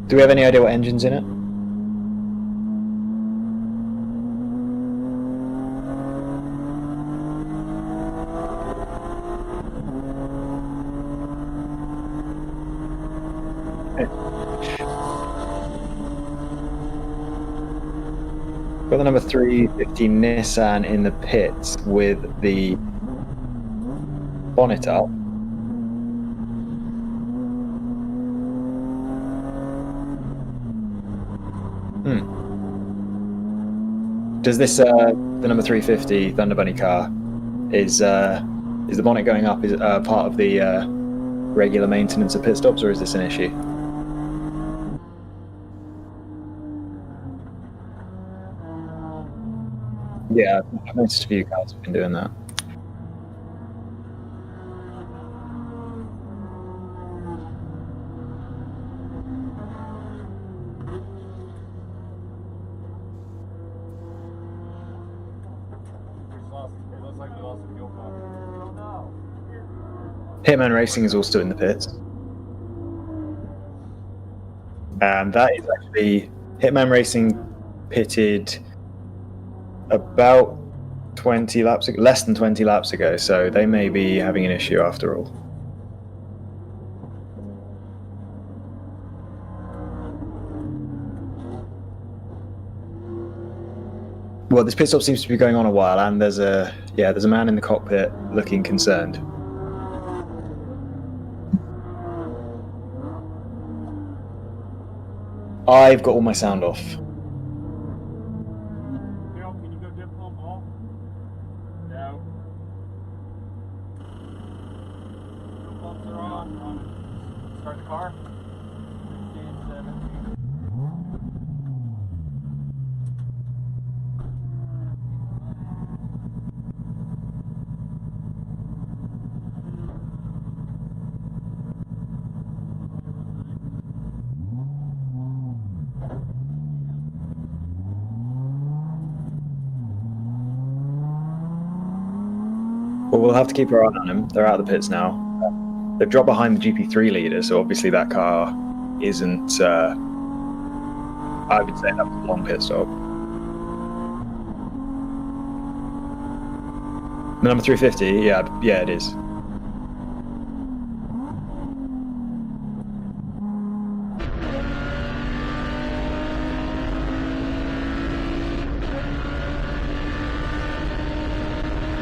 Do we have any idea what engine's in it? Got the number 350 Nissan in the pits with the bonnet up. Does this the number 350 Thunder Bunny car is the bonnet going up is part of the regular maintenance of pit stops, or is this an issue? Yeah, I've noticed a few cars have been doing that. Hitman Racing is also in the pits. And that is actually Hitman Racing pitted about 20 laps ago, less than 20 laps ago, so they may be having an issue after all. Well, this pit stop seems to be going on a while, and there's a man in the cockpit looking concerned. I've got all my sound off. Start the car. 16, 17. Well, we'll have to keep our eye on them. They're out of the pits now. They've dropped behind the GP3 leader, so obviously that car isn't. I would say that was a long pit stop. The number 350, yeah, it is.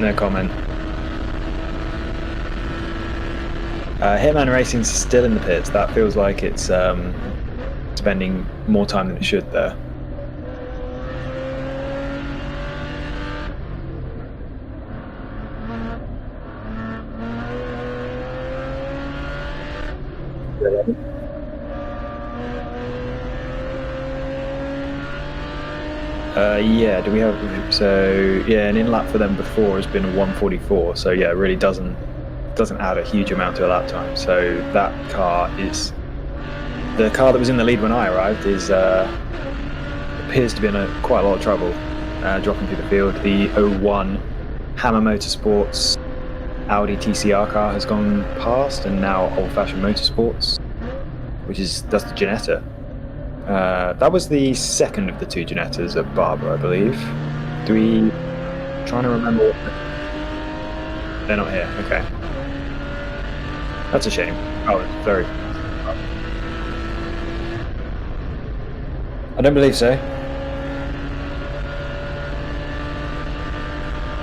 No comment. Hitman Racing's still in the pits. That feels like it's spending more time than it should there. Yeah, do we have, so yeah, an in-lap for them before has been a 1:44, so yeah, it really doesn't add a huge amount to a lap time. So that car is, the car that was in the lead when I arrived is appears to be in quite a lot of trouble. dropping through the field. The 01 Hammer Motorsports Audi TCR car has gone past, and now Old Fashioned Motorsports, that's the Ginetta. That was the second of the two Ginettas at Barber, I believe. Trying to remember. They're not here. Okay, that's a shame. Oh, it's very. I don't believe so.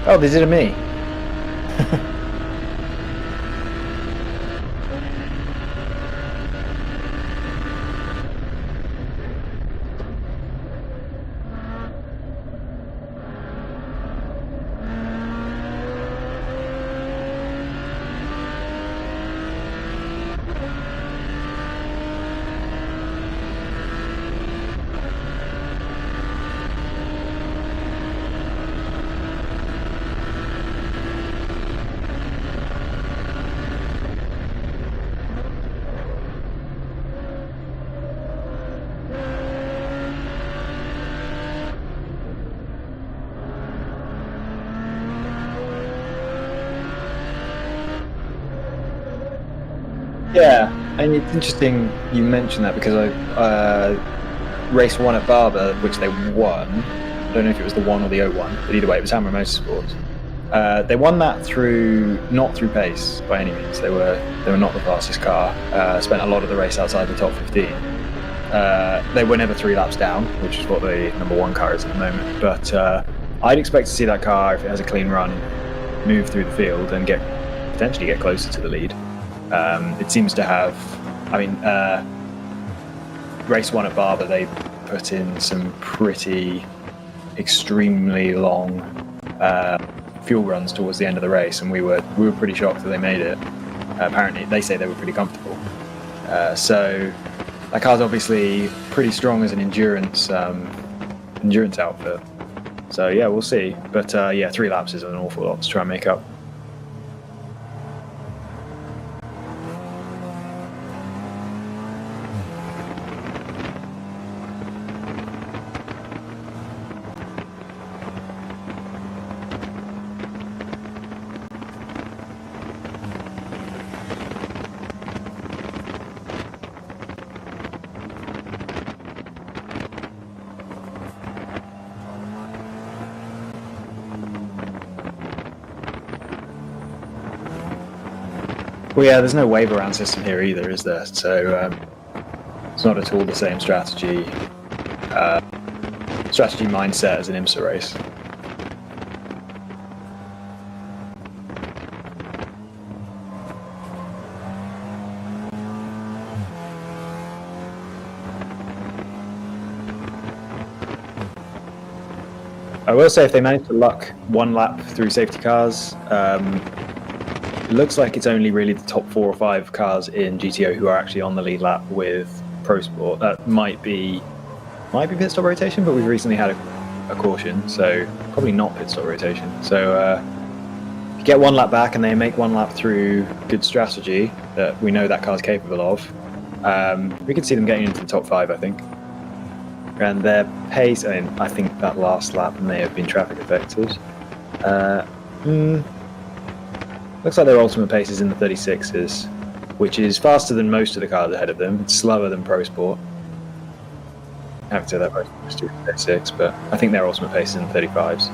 Oh, they did a me. Yeah, and it's interesting you mentioned that because race 1 at Barber, which they won. I don't know if it was the 1 or the 01, but either way, it was Hammer Motorsports. They won that not through pace by any means. They were not the fastest car. Spent a lot of the race outside the top 15. They were never 3 laps down, which is what the number 1 car is at the moment. But I'd expect to see that car, if it has a clean run, move through the field and potentially get closer to the lead. It seems to have, race 1 at Barber, they put in some pretty extremely long fuel runs towards the end of the race, and we were pretty shocked that they made it. Apparently, they say they were pretty comfortable. So that car's obviously pretty strong as an endurance outfit. So yeah, we'll see. But 3 laps is an awful lot to try and make up. Well, yeah, there's no wave around system here either, is there? So it's not at all the same strategy mindset as an IMSA race. I will say, if they manage to luck 1 lap through safety cars, it looks like it's only really the top 4 or 5 cars in GTO who are actually on the lead lap with Pro Sport. That might be pit stop rotation, but we've recently had a caution, so probably not pit stop rotation. So if you get 1 lap back and they make 1 lap through good strategy that we know that car's capable of, we could see them getting into the top 5, I think. And their pace, I think that last lap may have been traffic affected. Looks like their ultimate pace is in the 36s, which is faster than most of the cars ahead of them. It's slower than Pro Sport. I have to say that Pro Sport's 36, but I think their ultimate pace is in the 35s.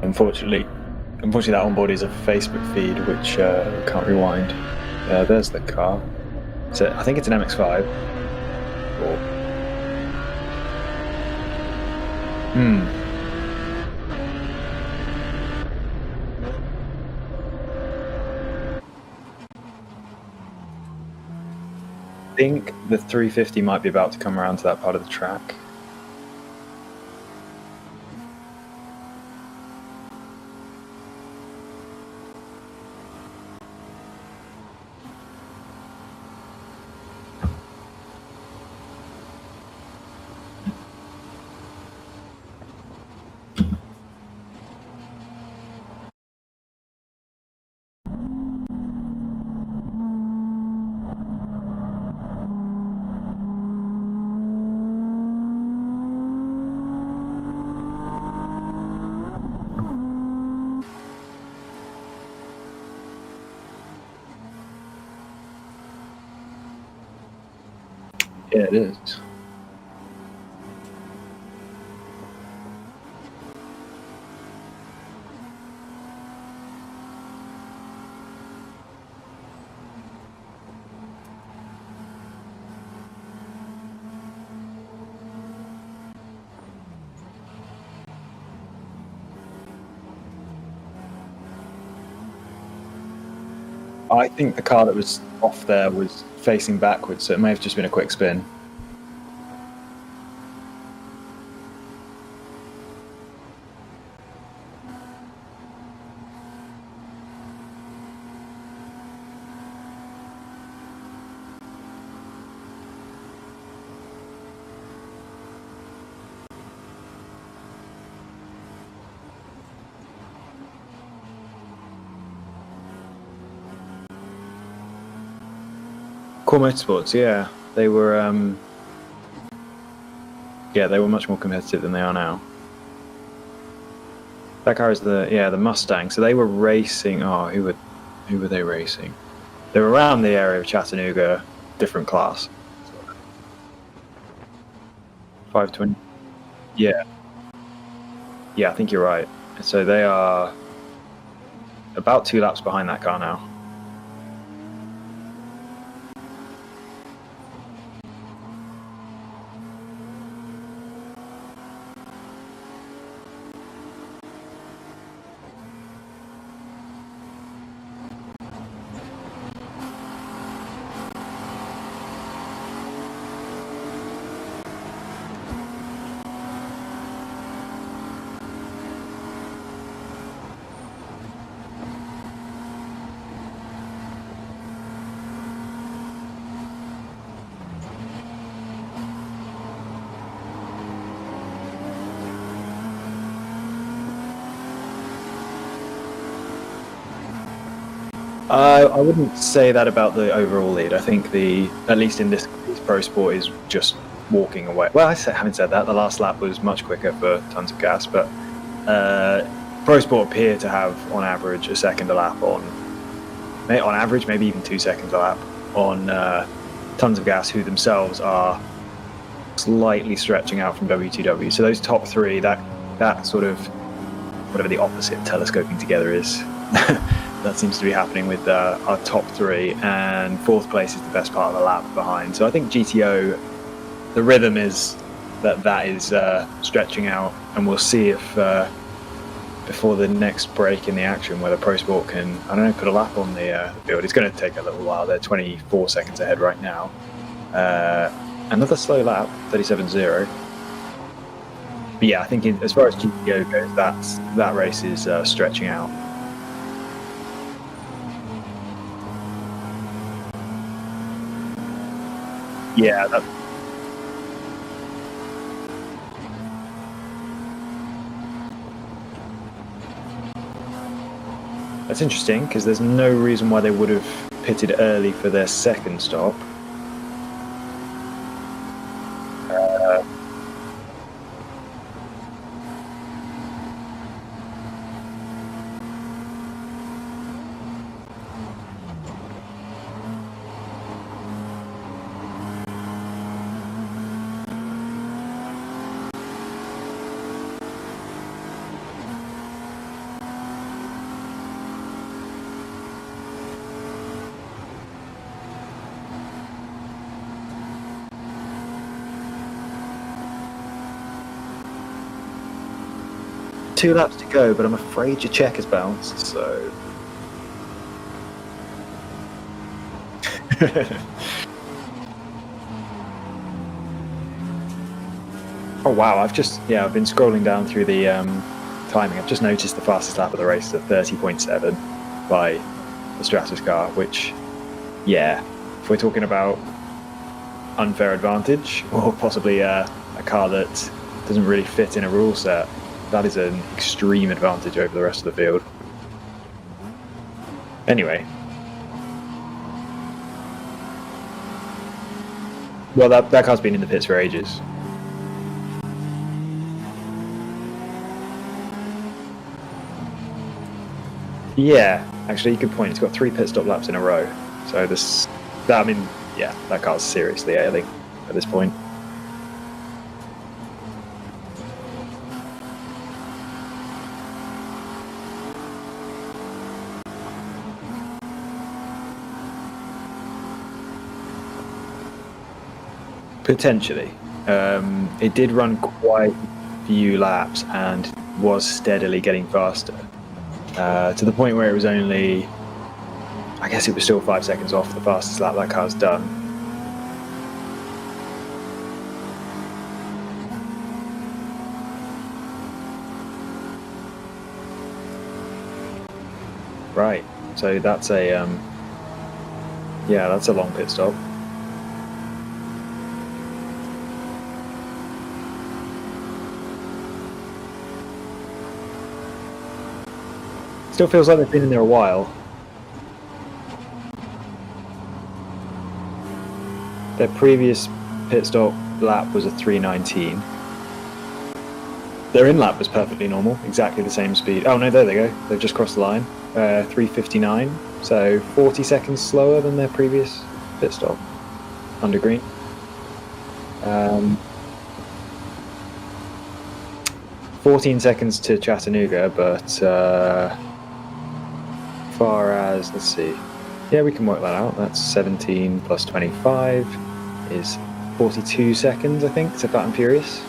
Unfortunately, that onboard is a Facebook feed, which can't rewind. There's the car. So I think it's an MX-5. think the 350 might be about to come around to that part of the track. Yeah, it is. I think the car that was off there was facing backwards, so it may have just been a quick spin. Core Motorsports, yeah, they were much more competitive than they are now. That car is the Mustang. So they were racing. Oh, who were they racing? They were around the area of Chattanooga, different class. 520. Yeah, I think you're right. So they are about 2 laps behind that car now. I wouldn't say that about the overall lead. I think at least in this Pro Sport is just walking away. Well, having said that, the last lap was much quicker for Tons of Gas, but Pro Sport appear to have on average a second a lap on average, maybe even 2 seconds a lap on Tons of Gas, who themselves are slightly stretching out from W2W. So those top three, that sort of whatever the opposite telescoping together is. That seems to be happening with our top three, and fourth place is the best part of the lap behind. So I think GTO, the rhythm is that is stretching out, and we'll see if before the next break in the action whether Pro Sport can, I don't know, put a lap on the field. It's going to take a little while. They're 24 seconds ahead right now. Another slow lap, 37.0. But yeah, I think as far as GTO goes, that race is stretching out. Yeah, that's interesting, because there's no reason why they would have pitted early for their second stop. Two laps to go, but I'm afraid your check has bounced, so... Oh wow, I've been scrolling down through the timing. I've just noticed the fastest lap of the race is at 30.7 by the Stratus car, which, yeah, if we're talking about unfair advantage, or possibly a car that doesn't really fit in a rule set, that is an extreme advantage over the rest of the field. Anyway. Well, that car's been in the pits for ages. Yeah, actually, good point. It's got 3 pit stop laps in a row. So that car's seriously ailing at this point. Potentially. It did run quite a few laps and was steadily getting faster. To the point where it was only, I guess it was still 5 seconds off the fastest lap that car's done. Right, so that's a long pit stop. Still feels like they've been in there a while. Their previous pit stop lap was a 3:19. Their in-lap was perfectly normal, exactly the same speed. Oh no, there they go. They've just crossed the line. 3:59, so 40 seconds slower than their previous pit stop under green. 14 seconds to Chattanooga, but far as, let's see, yeah, we can work that out. That's 17 plus 25 is 42 seconds, I think, to Fat and Furious.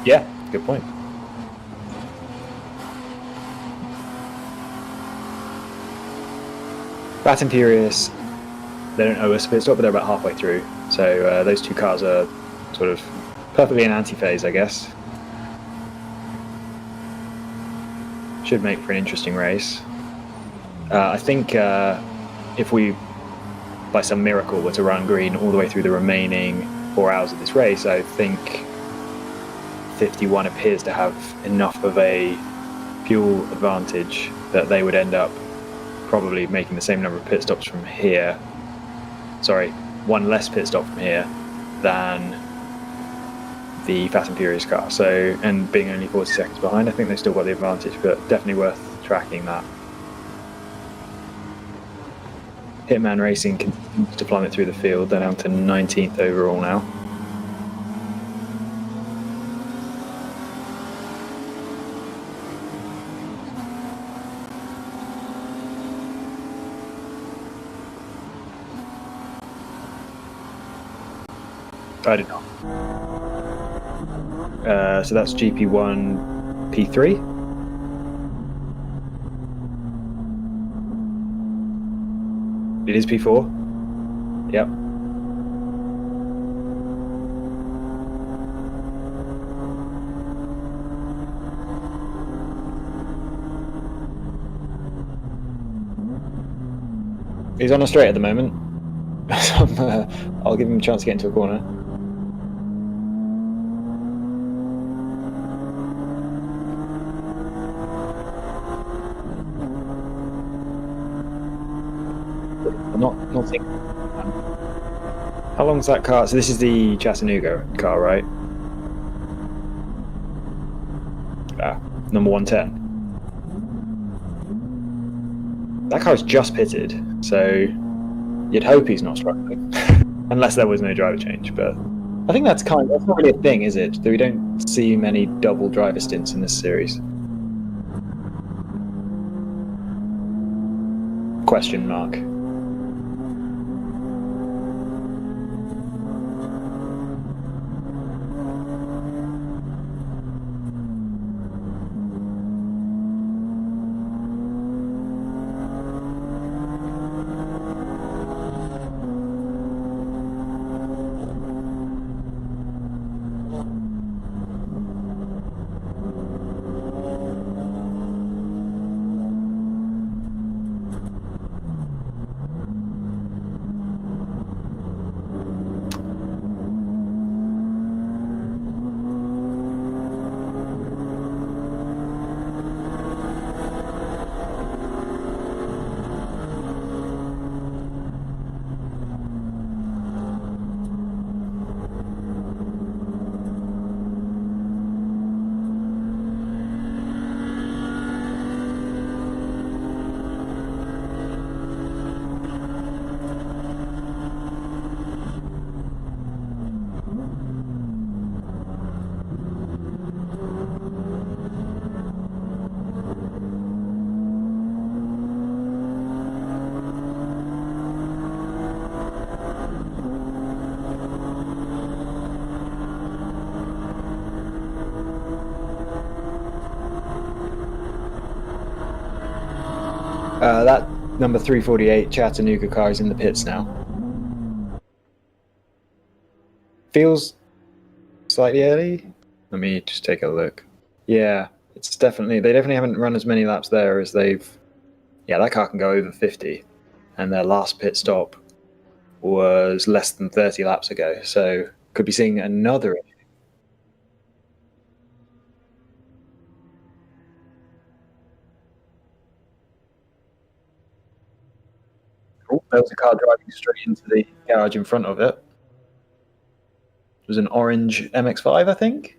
Yeah, good point. Fat and Furious, they don't owe us a pit stop, but they're about halfway through. So those two cars are sort of perfectly in anti-phase, I guess. Should make for an interesting race. I think if we, by some miracle, were to run green all the way through the remaining 4 hours of this race, I think 51 appears to have enough of a fuel advantage that they would end up probably making the same number of pit stops from here. Sorry, one less pit stop from here than the Fast and Furious car. So, and being only 40 seconds behind, I think they've still got the advantage, but definitely worth tracking that. Hitman Racing continues to plummet through the field. They're down to 19th overall now. I did not. So that's GP1 P3. It is P4. Yep. He's on a straight at the moment. I'll give him a chance to get into a corner. Not thinking. How long's that car? So this is the Chattanooga car, right? Number 110. That car's just pitted, so you'd hope he's not struggling, unless there was no driver change. But I think that's not really a thing, is it? That we don't see many double driver stints in this series. Question mark. That number 348 Chattanooga car is in the pits now. Feels slightly early. Let me just take a look. Yeah, it's definitely, they definitely haven't run as many laps there as they've. Yeah, that car can go over 50, and their last pit stop was less than 30 laps ago. So could be seeing another. Oh, there was a car driving straight into the garage in front of it. It was an orange MX-5, I think.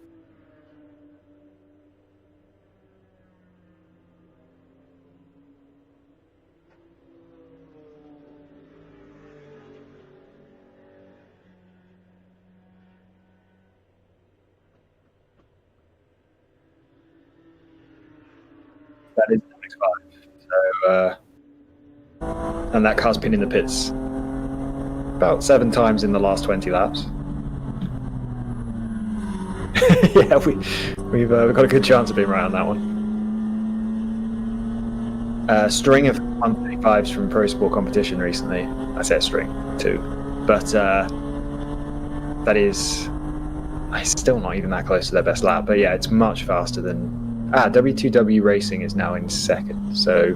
That is an MX-5. So, and that car's been in the pits about 7 times in the last 20 laps. Yeah, we've got a good chance of being right on that one. String of 135s from Pro Sport competition recently. I say a string, 2, but that is, it's still not even that close to their best lap. But yeah, it's much faster than. W2W Racing is now in 2nd, so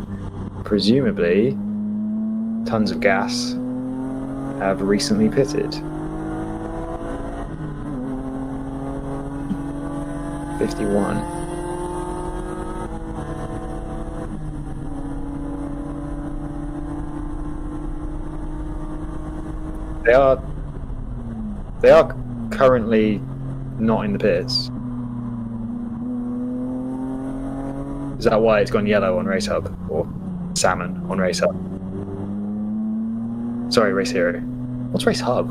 presumably Tons of Gas have recently pitted. 51. They are currently not in the pits. Is that why it's gone yellow on Race Hub, or salmon on Race Hub? Sorry, Race Hero. What's Race Hub?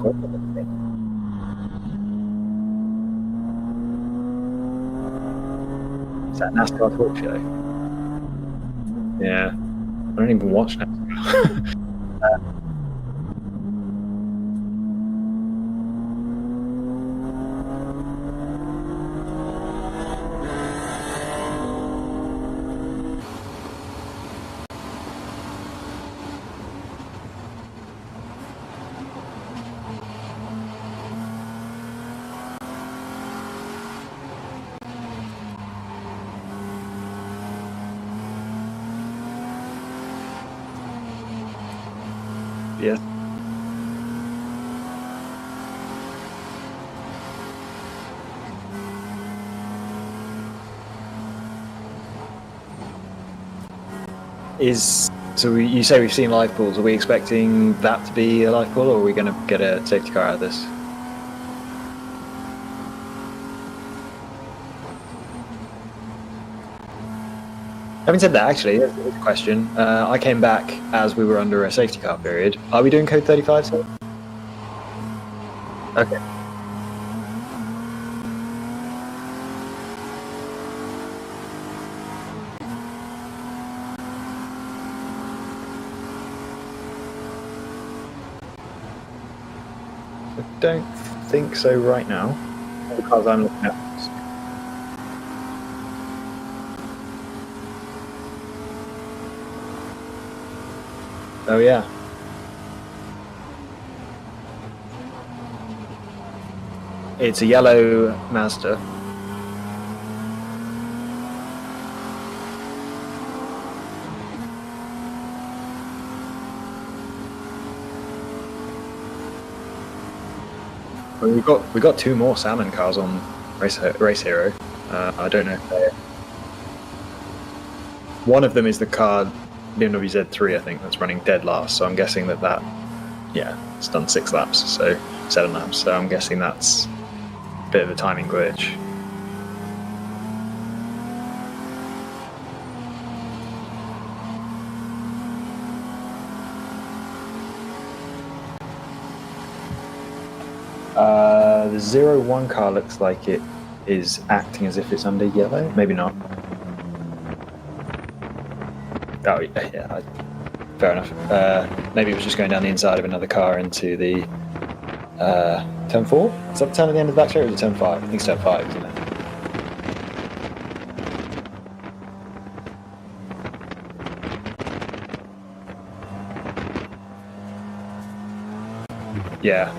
Is that NASCAR talk show? Yeah, I don't even watch NASCAR. Yes. You say we've seen live pools. Are we expecting that to be a live pool, or are we going to get a safety car out of this? Having said that, actually, that's a question. I came back as we were under a safety car period. Are we doing code 35 still? Okay. I don't think so right now, because I'm looking at. Oh yeah. It's a yellow Mazda. Well, we got 2 more salmon cars on Race Hero. I don't know if they're. One of them is the car BMW Z3, I think, that's running dead last. So I'm guessing that it's done 6 laps, so 7 laps. So I'm guessing that's a bit of a timing glitch. The 01 car looks like it is acting as if it's under yellow. Maybe not. Oh, yeah, fair enough. Maybe it was just going down the inside of another car into the turn 4? Is that the turn at the end of the back straight, or is it turn 5? I think it's turn 5, isn't it? Yeah.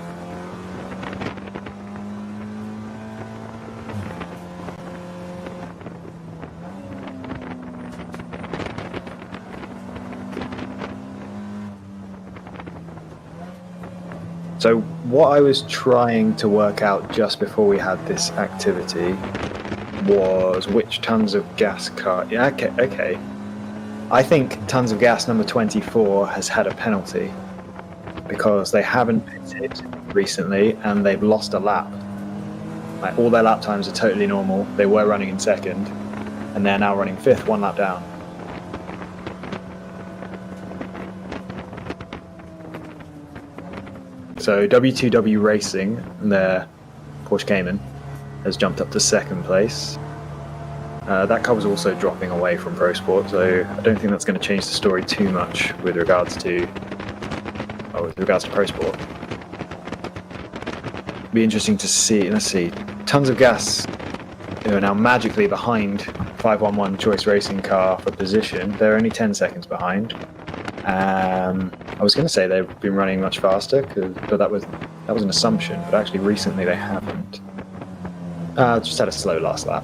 So what I was trying to work out just before we had this activity was which tons of gas car. Yeah, okay. I think tons of gas number 24 has had a penalty because they haven't pitted recently and they've lost a lap. Like, all their lap times are totally normal. They were running in second and they're now running fifth, 1 lap down. So W2W Racing, their Porsche Cayman, has jumped up to second place. That car was also dropping away from Pro Sport, so I don't think that's going to change the story too much with regards to Pro Sport. Be interesting to see. Let's see, tons of gas, who are now magically behind 511 Choice Racing car for position. They're only 10 seconds behind. I was going to say they've been running much faster, but that was an assumption. But actually, recently they haven't. Just had a slow last lap.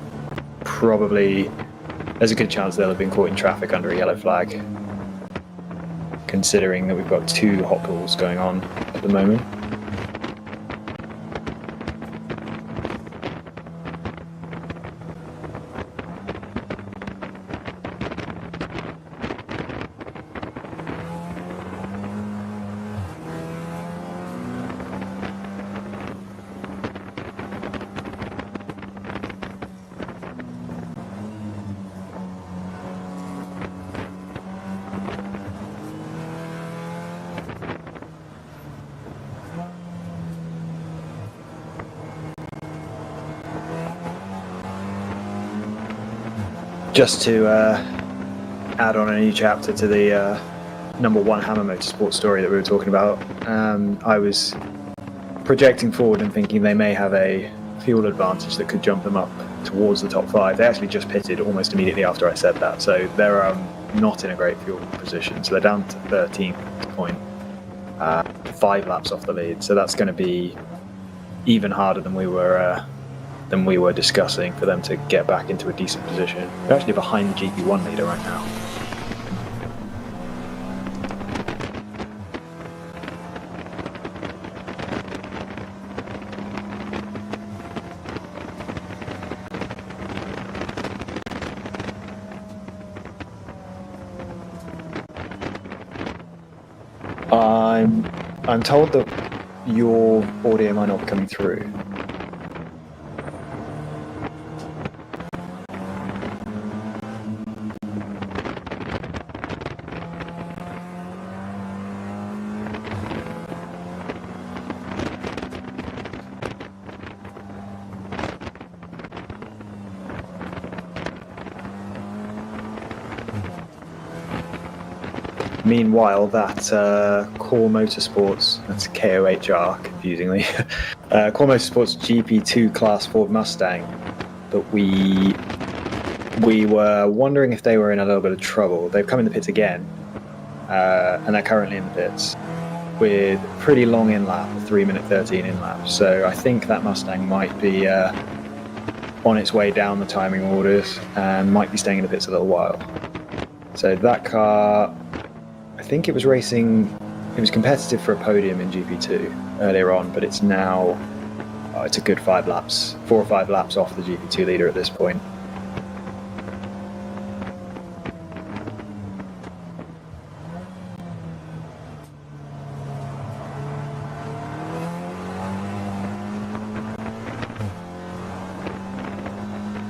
Probably, there's a good chance they'll have been caught in traffic under a yellow flag, considering that we've got 2 hot pools going on at the moment. Just to add on a new chapter to the number 1 Hammer Motorsport story that we were talking about, I was projecting forward and thinking they may have a fuel advantage that could jump them up towards the top 5. They actually just pitted almost immediately after I said that, so they're not in a great fuel position. So they're down to 13th point, 5 laps off the lead. So that's going to be even harder than we were discussing for them to get back into a decent position. They're actually behind the GP1 leader right now. I'm told that your audio might not be coming through. Meanwhile, that Core Motorsports, that's KOHR, confusingly, Core Motorsports GP2 Class Ford Mustang, that we were wondering if they were in a little bit of trouble. They've come in the pits again, and they're currently in the pits with pretty long in-lap, 3-minute 13 in-lap. So I think that Mustang might be on its way down the timing orders and might be staying in the pits a little while. So that car, I think it was competitive for a podium in GP2 earlier on, but it's now, it's a good 4 or 5 laps off the GP2 leader at this point.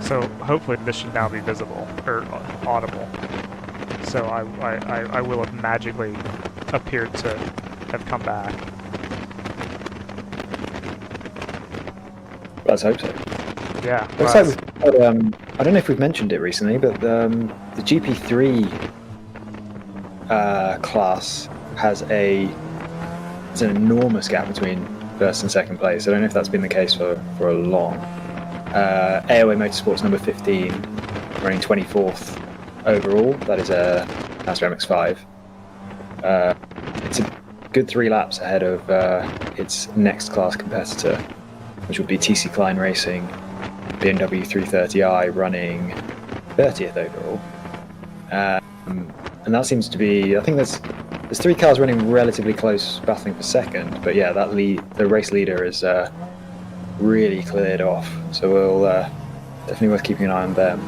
So hopefully this should now be visible, or audible. So I will have magically appeared to have come back. Let's hope so. Yeah. Looks like we've got, I don't know if we've mentioned it recently, but the GP3 class has an enormous gap between first and second place. I don't know if that's been the case for a long. AOA Motorsports number 15, running 24th overall. That is a Mazda MX-5. It's good 3 laps ahead of its next class competitor, which would be TC Klein Racing, BMW 330i, running 30th overall. And that seems to be, I think there's 3 cars running relatively close, battling for second. But yeah, the race leader is really cleared off. So we'll definitely worth keeping an eye on them.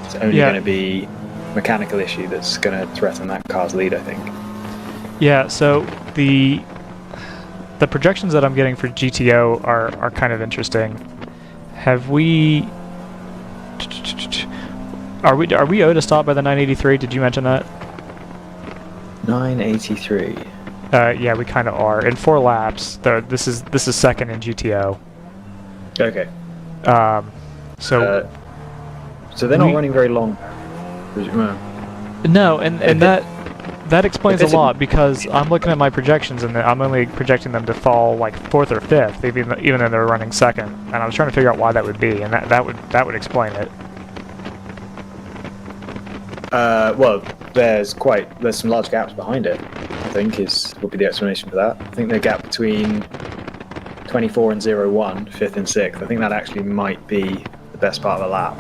It's only going to be a mechanical issue that's going to threaten that car's lead, I think. Yeah. So the projections that I'm getting for GTO are kind of interesting. Have we? Are we owed a stop by the 983? Did you mention that? 983. Yeah, we kind of are. In 4 laps, though. This is second in GTO. Okay. So they're not running very long. No, and that explains a lot, because I'm looking at my projections and I'm only projecting them to fall like 4th or 5th, even though they're running second. And I was trying to figure out why that would be, and that would explain it. Well, there's some large gaps behind it, I think, would be the explanation for that. I think the gap between 24 and 01, 5th and 6th, I think that actually might be the best part of the lap.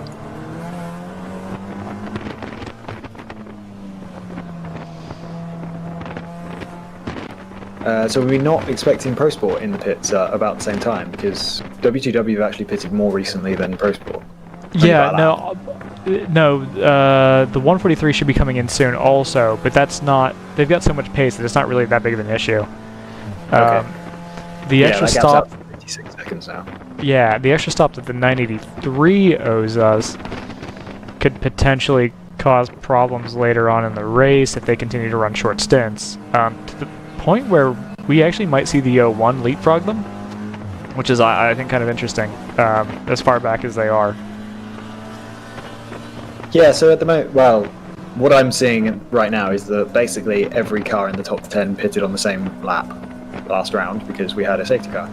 So we're not expecting Pro Sport in the pits about the same time, because W2W have actually pitted more recently than Pro Sport. Yeah, no, the 143 should be coming in soon also, but that's not, they've got so much pace that it's not really that big of an issue. Okay. The extra that stop, gap's out for 56 seconds now. Yeah, the extra stop that the 983 owes us could potentially cause problems later on in the race if they continue to run short stints, to the point where we actually might see the 01 leapfrog them, which is, I think, kind of interesting, as far back as they are. Yeah, so at the moment, well, what I'm seeing right now is that basically every car in the top 10 pitted on the same lap last round, because we had a safety car.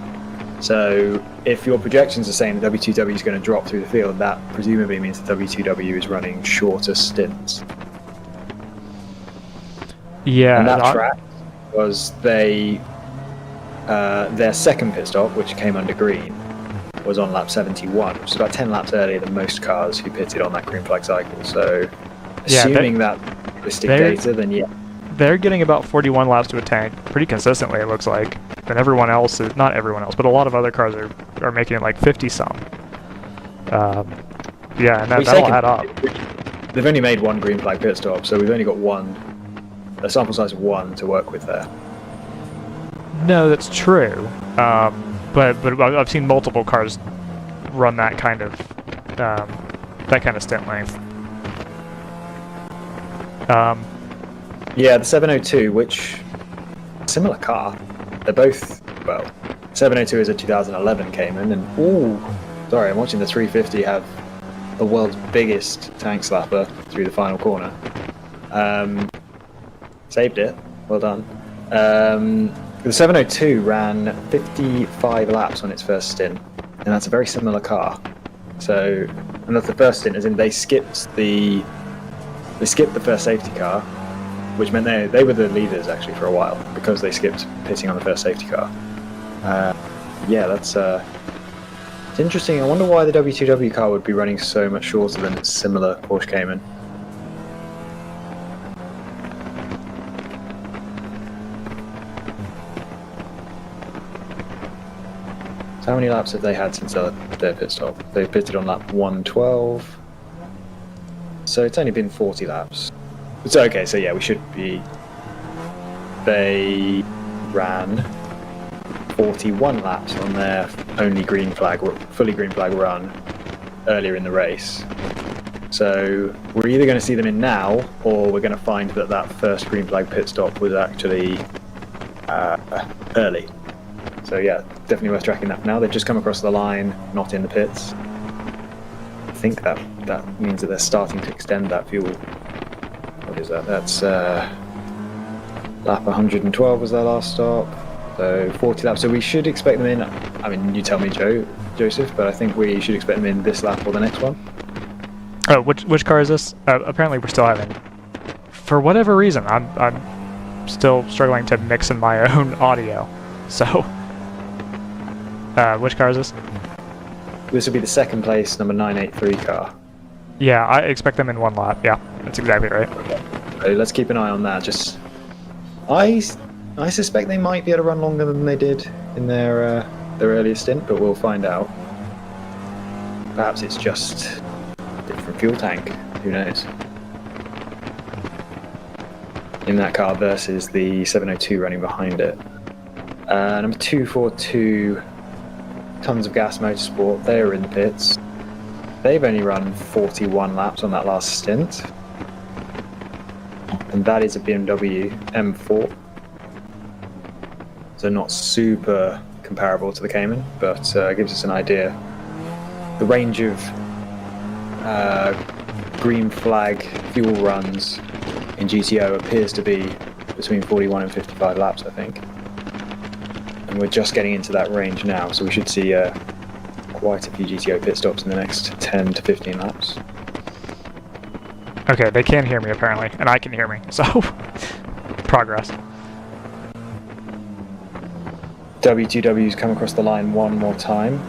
So if your projections are saying that W2W is going to drop through the field, that presumably means that W2W is running shorter stints. Yeah, and that track was their second pit stop, which came under green, was on lap 71, which is about 10 laps earlier than most cars who pitted on that green flag cycle. So assuming that realistic data, then yeah. They're getting about 41 laps to a tank pretty consistently, it looks like. And everyone else, not everyone else, but a lot of other cars are making it like 50-some. Yeah, and that'll add up. They've only made 1 green flag pit stop, so we've only got a sample size of 1 to work with there. No, that's true. But I've seen multiple cars run that kind of stint length. Yeah, the 702, which similar car. They're both, well, 702 is a 2011 Cayman, and sorry, I'm watching the 350 have the world's biggest tank slapper through the final corner. Saved it. Well done. The 702 ran 55 laps on its first stint, and that's a very similar car. So, and that's the first stint, as in they skipped the first safety car, which meant they were the leaders actually for a while, because they skipped pitting on the first safety car. Yeah, it's interesting. I wonder why the W2W car would be running so much shorter than its similar Porsche Cayman. So how many laps have they had since their pit stop? They pitted on lap 112. So it's only been 40 laps. So okay, so yeah, we should be... They ran 41 laps on their only green flag, fully green flag run earlier in the race. So we're either going to see them in now, or we're going to find that first green flag pit stop was actually early. So yeah, definitely worth tracking that for now. They've just come across the line, not in the pits. I think that means that they're starting to extend that fuel. What is that? That's lap 112 was their last stop. So 40 laps. So we should expect them in. I mean, you tell me, Joseph, but I think we should expect them in this lap or the next one. Oh, which car is this? Apparently, we're still having, for whatever reason, I'm still struggling to mix in my own audio. So, which car is this? This will be the second place, number 983 car. Yeah, I expect them in 1 lap. Yeah, that's exactly right. So let's keep an eye on that. I suspect they might be able to run longer than they did in their earlier stint, but we'll find out. Perhaps it's just a different fuel tank. Who knows? In that car versus the 702 running behind it. Number 242, Tons of Gas Motorsport. They're in the pits. They've only run 41 laps on that last stint. And that is a BMW M4. So not super comparable to the Cayman, but gives us an idea. The range of green flag fuel runs in GTO appears to be between 41 and 55 laps, I think. And we're just getting into that range now, so we should see quite a few GTO pit stops in the next 10 to 15 laps. Okay, they can hear me apparently, and I can hear me, so progress. W2W's come across the line one more time.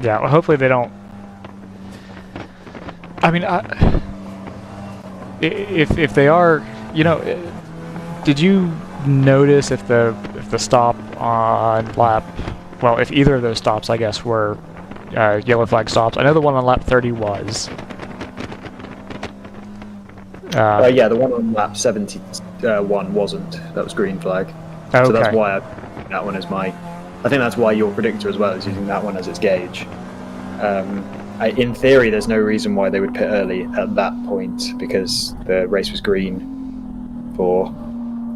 Yeah, well, hopefully they don't. I mean, if they are, you know, did you notice if the stop on lap, well, if either of those stops, I guess, were yellow flag stops? I know the one on lap 30 was. Yeah, the one on lap 71 wasn't. That was green flag. Okay. So that's why that one is my. I think that's why your predictor as well is using that one as its gauge. In theory, there's no reason why they would pit early at that point because the race was green for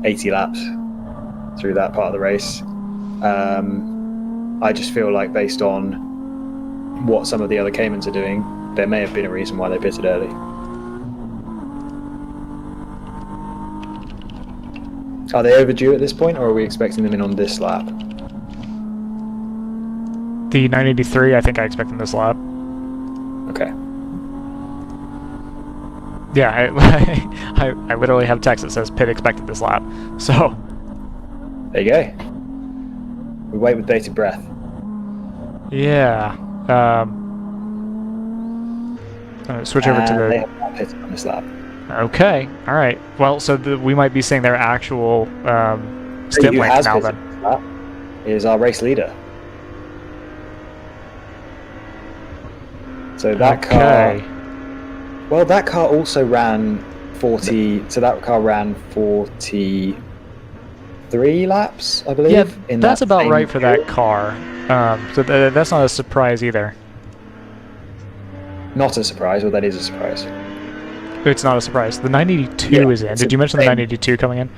80 laps through that part of the race. I just feel like based on what some of the other Caymans are doing, there may have been a reason why they pitted early. Are they overdue at this point, or are we expecting them in on this lap? The 983, I think I expect them this lap. Okay. Yeah, I literally have text that says pit expected this lap. So There you go. We wait with bated breath. yeah. Switch over to They the. have not pitted on this lap. Okay, all right. Well, so we might be seeing their actual So stint who length has now pitted then. on this lap is our race leader. So that car. Well, that car also ran 40. So that car ran 43 laps, I believe. Yeah, in that's that about same right for that period. car. So that's not a surprise either. Not a surprise, or that is a surprise. It's not a surprise. The 982 Yeah, is in. it's Did you mention the same. 982 coming in?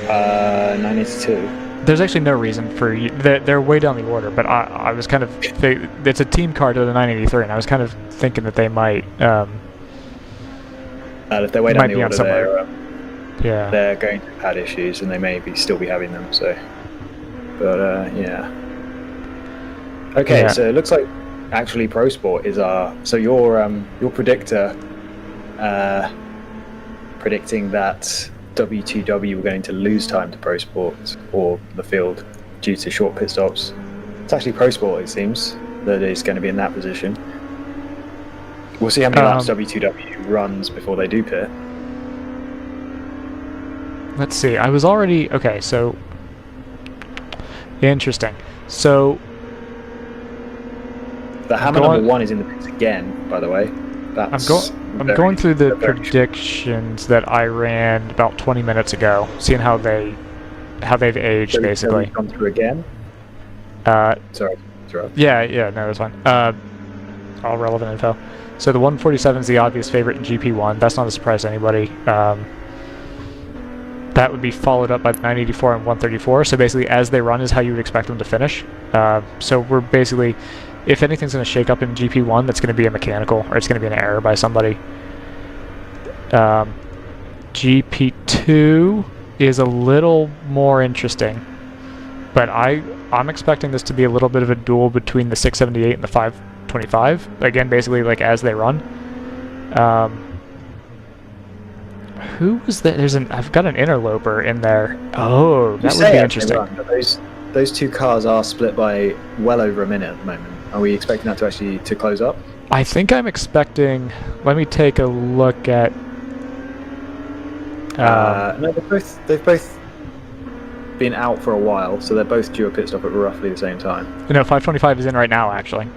982. There's actually no reason for you. They're way down the order, but I was kind of. It's a team car to the 983, and I was kind of thinking that they might. If they're way Might down the be on order, somewhere. they're Yeah. they're going to have had issues, and they may still be having them. So, but yeah. Okay, Yeah. so it looks like actually Pro Sport is our. So your predictor, predicting that W2W were going to lose time to Pro Sport or the field due to short pit stops. It's actually Pro Sport, it seems, that is going to be in that position. We'll see how many laps W2W runs before they do pit. Let's see. I was already okay. So interesting. So The Hammer Go on. number 1 is in the pits again, by the way. I'm going through the predictions that I ran about 20 minutes ago, seeing how they've aged basically. Gone through again. Uh, Sorry, interrupt. yeah, no, that's fine. All relevant info. So the 147 is the obvious favorite in GP1. That's not a surprise to anybody. That would be followed up by the 984 and 134. So basically, as they run is how you would expect them to finish. So we're basically, if anything's going to shake up in GP1, that's going to be a mechanical, or it's going to be an error by somebody. GP2 is a little more interesting, but I I'm expecting this to be a little bit of a duel between the 678 and the 525. Again, basically like as they run. Who was that? I've got an interloper in there. Oh, that would be interesting. Those two cars are split by well over a minute at the moment. Are we expecting that to close up? I think I'm expecting. Let me take a look at. No, they've both been out for a while, so they're both due a pit stop at roughly the same time. No, 525 is in right now, actually.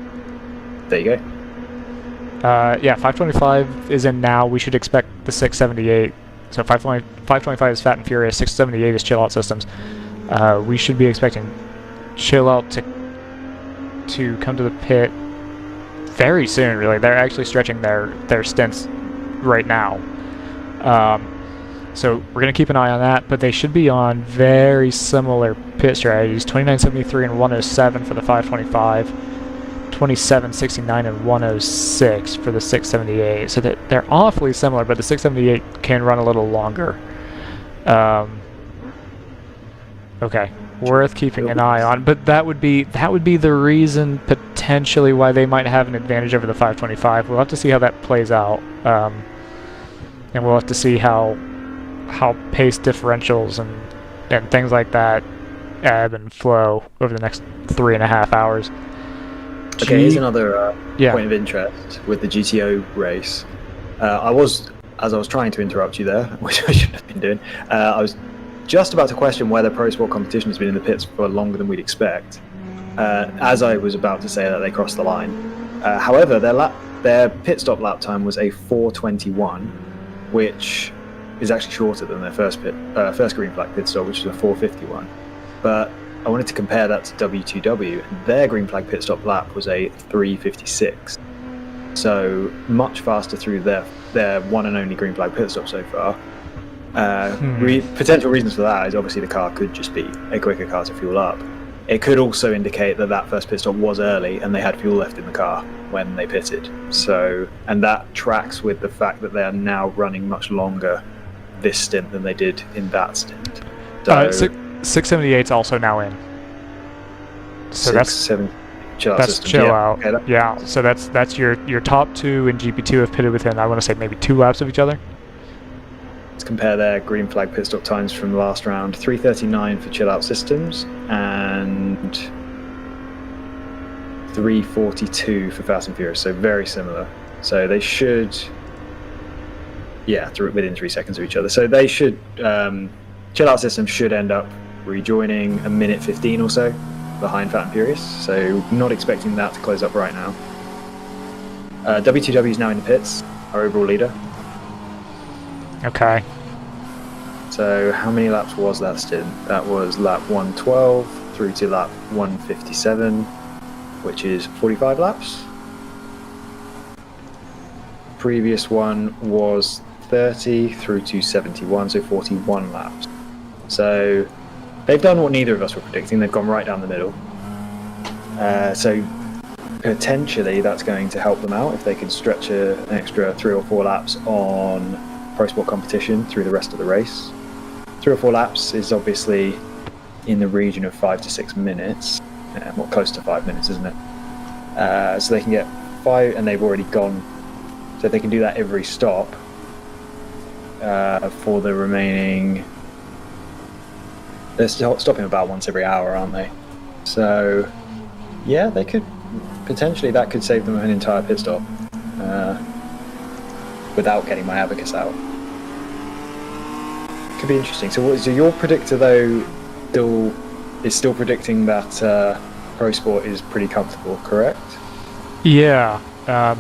There you go. Yeah, 525 is in now. We should expect the 678. So 525 is Fat and Furious. 678 is Chill Out Systems. We should be expecting Chill Out to come to the pit very soon. Really, they're actually stretching their stints right now. So we're gonna keep an eye on that. But they should be on very similar pit strategies: 29.73 and 107 for the 525. 27.69 and 106 for the 678. So that they're awfully similar, but the 678 can run a little longer. Okay, worth keeping an eye on. But that would be the reason potentially why they might have an advantage over the 525. We'll have to see how that plays out, and we'll have to see how pace differentials and things like that ebb and flow over the next 3.5 hours. Okay, here's another point of interest with the GTO race. As I was trying to interrupt you there, which I shouldn't have been doing, I was just about to question whether Pro Sport competition has been in the pits for longer than we'd expect. As I was about to say that they crossed the line. However, their pit stop lap time was a 4:21, which is actually shorter than their first green flag pit stop, which was a 4:51. But I wanted to compare that to W2W, and their green flag pit stop lap was a 3:56. So much faster through their one and only green flag pit stop so far. Potential reasons for that is obviously the car could just be a quicker car to fuel up. It could also indicate that first pit stop was early and they had fuel left in the car when they pitted. So, and that tracks with the fact that they are now running much longer this stint than they did in that stint. So, 678's also now in. So that's chill out. Okay, yeah. So that's your top two in GP2 have pitted within, I want to say, maybe 2 laps of each other. Let's compare their green flag pit stop times from the last round. 3:39 for Chill Out Systems and 3:42 for Fast and Furious. So very similar. So they should, within 3 seconds of each other. So they should, Chill Out Systems should end up rejoining a minute 15 or so behind Fat and Furious. So not expecting that to close up right now. W2W is now in the pits, our overall leader. Okay. So how many laps was that stint? That was lap 112 through to lap 157, which is 45 laps. Previous one was 30 through to 71, so 41 laps. So they've done what neither of us were predicting. They've gone right down the middle. So potentially that's going to help them out if they can stretch an extra 3 or 4 laps on Pro Sport competition through the rest of the race. 3 or 4 laps is obviously in the region of 5 to 6 minutes, well, close to 5 minutes, isn't it? So they can get 5, and they've already gone. So if they can do that every stop for the remaining, they're stopping about once every hour, aren't they? So yeah, they could potentially, that could save them an entire pit stop without getting my abacus out. Could be interesting. So your predictor though is still predicting that Pro Sport is pretty comfortable, correct? Yeah,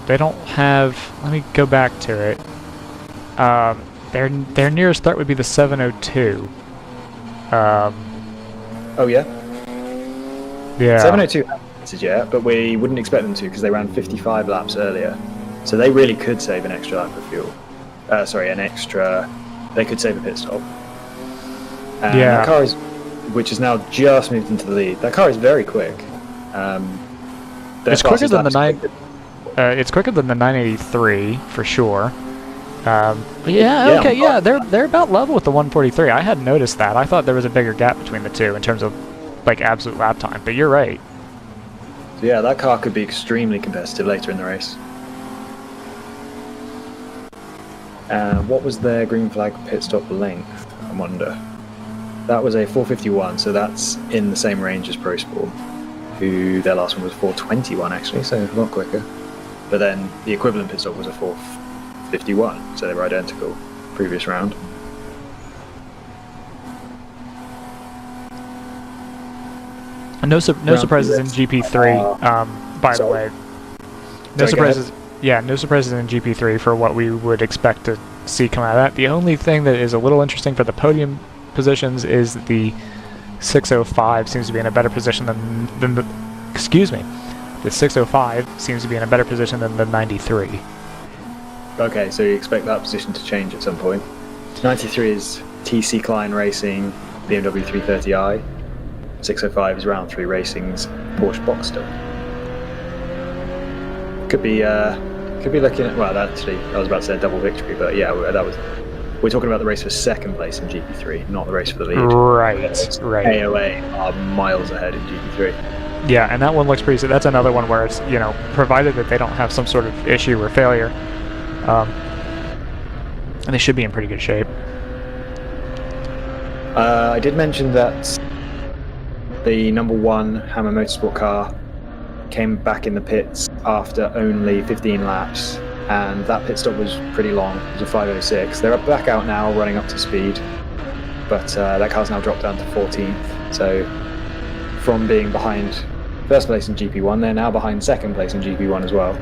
they don't have. Let me go back to it. Their nearest threat would be the 702. Oh yeah. Yeah. 702 haven't yet, but we wouldn't expect them to because they ran 55 laps earlier, so they really could save an extra lap of fuel. They could save a pit stop. And yeah. That car which has now just moved into the lead. That car is very quick. It's quicker than the it's quicker than the 983 for sure. They're about level with the 143. I hadn't noticed that. I thought there was a bigger gap between the two in terms of like absolute lap time. But you're right. So yeah, that car could be extremely competitive later in the race. What was their green flag pit stop length? I wonder. That was a 4:51, so that's in the same range as Pro Sport, who their last one was 4:21 actually, so a lot quicker. But then the equivalent pit stop was a 4:51, so they were identical previous round. No surprises in GP3. By the way, no surprises. Yeah, no surprises in GP3 for what we would expect to see come out of that. The only thing that is a little interesting for the podium positions is the 605 seems to be in a better position than the. Excuse me. The 605 seems to be in a better position than the 93. Okay, so you expect that position to change at some point. 93 is TC Klein Racing BMW 330i. 605 is Round 3 Racing's Porsche Boxster. Could be looking at, well, actually, I was about to say a double victory, but yeah, we're talking about the race for second place in GP3, not the race for the lead. Right. AOA are miles ahead in GP3. Yeah, and that one looks pretty. That's another one where it's, you know, provided that they don't have some sort of issue or failure, and they should be in pretty good shape. I did mention that the number 1 Hammer Motorsport car came back in the pits after only 15 laps, and that pit stop was pretty long. It was a 5:06. They're back out now, running up to speed, but that car's now dropped down to 14th. So from being behind first place in GP1, they're now behind second place in GP1 as well.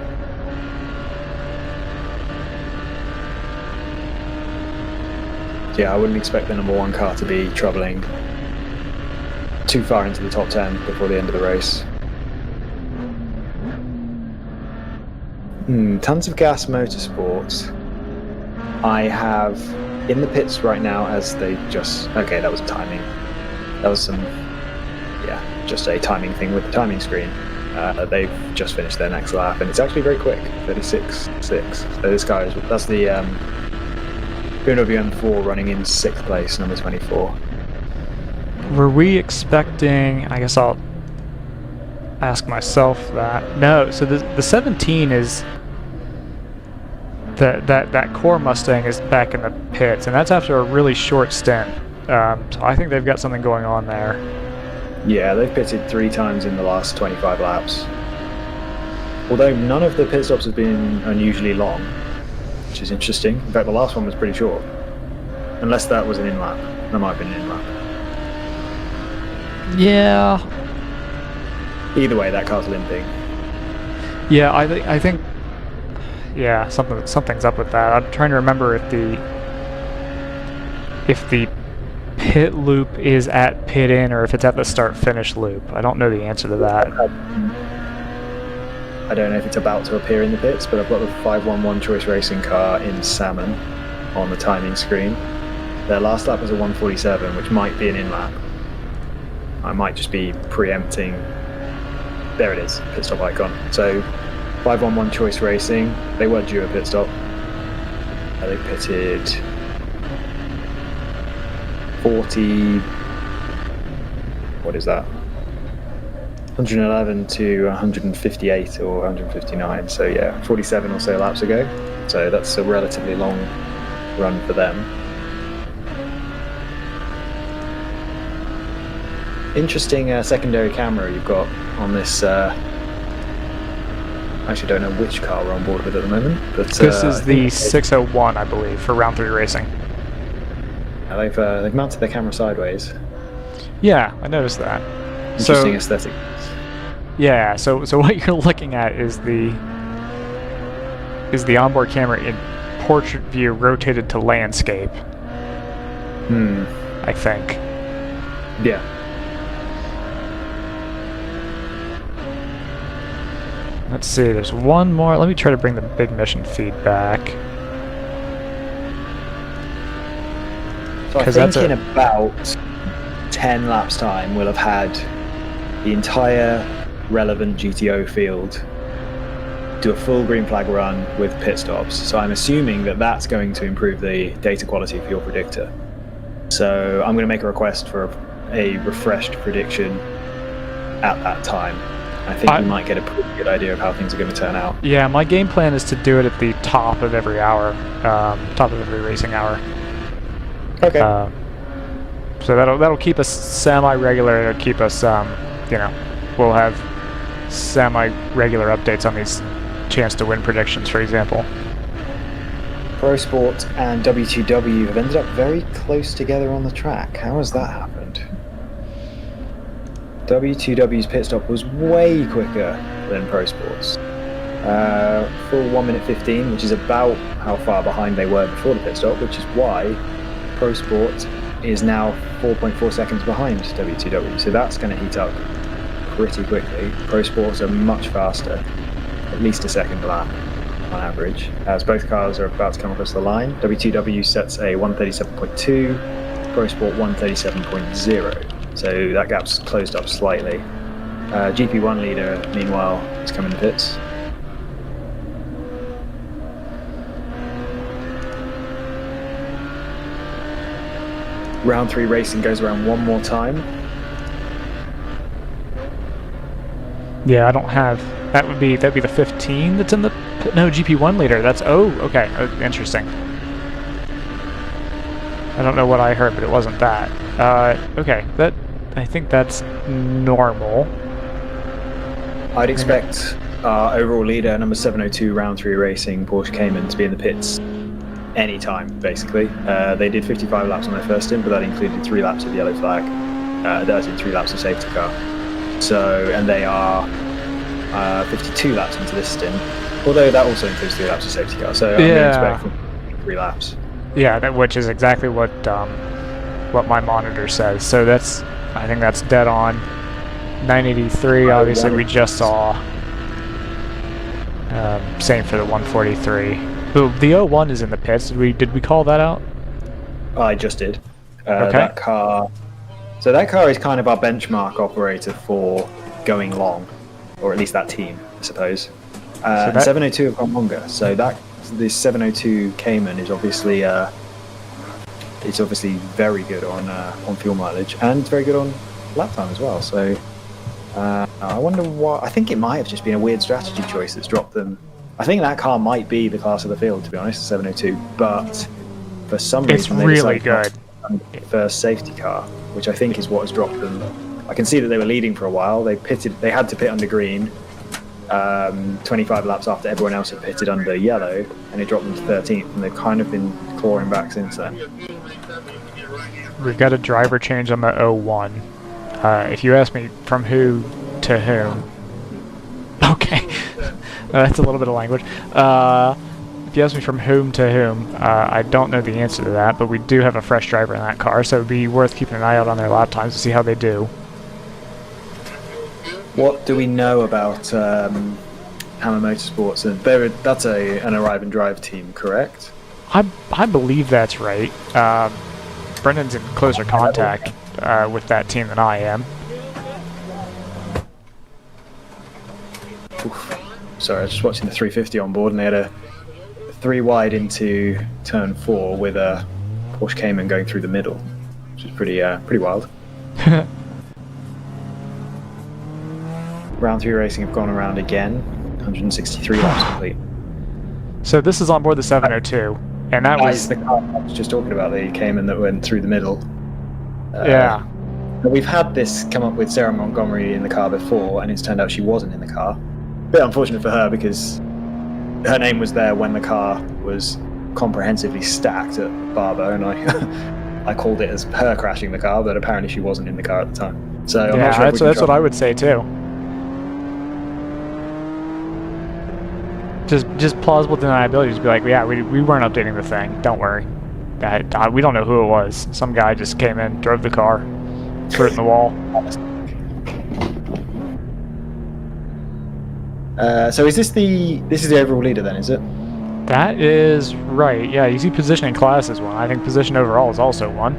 So yeah, I wouldn't expect the number 1 car to be troubling too far into the top 10 before the end of the race. Tons of Gas Motorsports. I have in the pits right now as they just... Okay, that was timing. That was some... Yeah, just a timing thing with the timing screen. They've just finished their next lap, and it's actually very quick, 36.6. So this guy is... That's the BMW M4 running in 6th place, number 24. Were we expecting... I guess I'll ask myself that. No, so the 17 is... That core Mustang is back in the pits, and that's after a really short stint. So I think they've got something going on there. Yeah, they've pitted 3 times in the last 25 laps. Although none of the pit stops have been unusually long, which is interesting. In fact, the last one was pretty short. Unless that was an in-lap. That might have been an in-lap. Yeah. Either way, that car's limping. Yeah, I think... Yeah, something's up with that. I'm trying to remember if the pit loop is at pit in or if it's at the start-finish loop. I don't know the answer to that. I don't know if it's about to appear in the pits, but I've got the 511 Choice Racing car in salmon on the timing screen. Their last lap was a 1:47, which might be an in-lap. I might just be preempting. There it is, pit stop icon. So 511 Choice Racing, they were due a pit stop. They pitted 40... What is that? 111 to 158 or 159, so yeah, 47 or so laps ago. So that's a relatively long run for them. Interesting secondary camera you've got on this. I actually don't know which car we're on board with at the moment, but this is the 601, I believe, for round 3 racing. They've mounted their camera sideways. Yeah, I noticed that. Interesting aesthetic. Yeah, so what you're looking at is the onboard camera in portrait view rotated to landscape. I think. Yeah. Let's see, there's one more. Let me try to bring the big mission feed back. So I think in about 10 laps time we'll have had the entire relevant GTO field do a full green flag run with pit stops. So I'm assuming that that's going to improve the data quality for your predictor. So I'm going to make a request for a refreshed prediction at that time. I think we might get a pretty good idea of how things are going to turn out. Yeah, my game plan is to do it at the top of every hour, top of every racing hour. Okay. So that'll keep us semi-regular. It'll keep us, you know, we'll have semi-regular updates on these chance to win predictions, for example. Pro Sport and W2W have ended up very close together on the track. How has that happened? W2W's pit stop was way quicker than Pro Sport's. Full 1 minute 15, which is about how far behind they were before the pit stop, which is why Pro Sport is now 4.4 seconds behind W2W. So that's going to heat up pretty quickly. Pro Sports are much faster, at least a second lap on average, as both cars are about to come across the line. W2W sets a 137.2, Pro Sport 137.0. So that gap's closed up slightly. GP1 leader, meanwhile, is coming to pits. Round 3 racing goes around one more time. Yeah, I don't have. That'd be the 15 that's in the no GP1 leader. That's okay. Interesting. I don't know what I heard, but it wasn't that. Okay, I think that's normal. I'd expect our overall leader, number 702, round 3 racing, Porsche Cayman, to be in the pits anytime, basically. They did 55 laps on their first stint, but that included 3 laps of yellow flag. That's in 3 laps of safety car. So, and they are 52 laps into this stint, although that also includes 3 laps of safety car. So I'm expecting 3 laps. Yeah, which is exactly what my monitor says. So I think that's dead on. 983, obviously we just saw. Same for the 143. Ooh, the 01 is in the pits. Did we call that out? I just did. Okay. That car. So that car is kind of our benchmark operator for going long, or at least that team, I suppose. And 702 have gone longer. So this 702 Cayman is obviously very good on fuel mileage and very good on lap time as well. So I wonder what. I think it might have just been a weird strategy choice that's dropped them. I think that car might be the class of the field, to be honest, 702. But for some reason, it's really good. First safety car, which I think is what has dropped them. I can see that they were leading for a while. They had to pit under green 25 laps after everyone else had pitted under yellow, and it dropped them to 13th, and they've kind of been clawing back since then. We've got a driver change on the 01. If you ask me from who to whom, okay, that's a little bit of language. If you ask me from whom to whom, I don't know the answer to that, but we do have a fresh driver in that car, so it'd be worth keeping an eye out on their lap times to see how they do. What do we know about Hammer Motorsports? And that's an arrive and drive team, correct? I believe that's right. Brendan's in closer contact with that team than I am. Oof. Sorry, I was just watching the 350 on board, and they had a 3 wide into turn 4 with a Porsche Cayman going through the middle, which is pretty wild. Round 3 racing have gone around again, 163 laps complete. So this is on board the 702, and that was the car I was just talking about, the Cayman that went through the middle. Yeah. We've had this come up with Sarah Montgomery in the car before, and it's turned out she wasn't in the car. A bit unfortunate for her, because her name was there when the car was comprehensively stacked at Barber, and I called it as her crashing the car, but apparently she wasn't in the car at the time. So I'm not sure that's what I would say too. Just plausible deniability. Just be like, yeah, we weren't updating the thing. Don't worry. We don't know who it was. Some guy just came in, drove the car, threw it in the wall. So is this the overall leader then? Is it? That is right. Yeah, you see position in class is one. I think position overall is also one.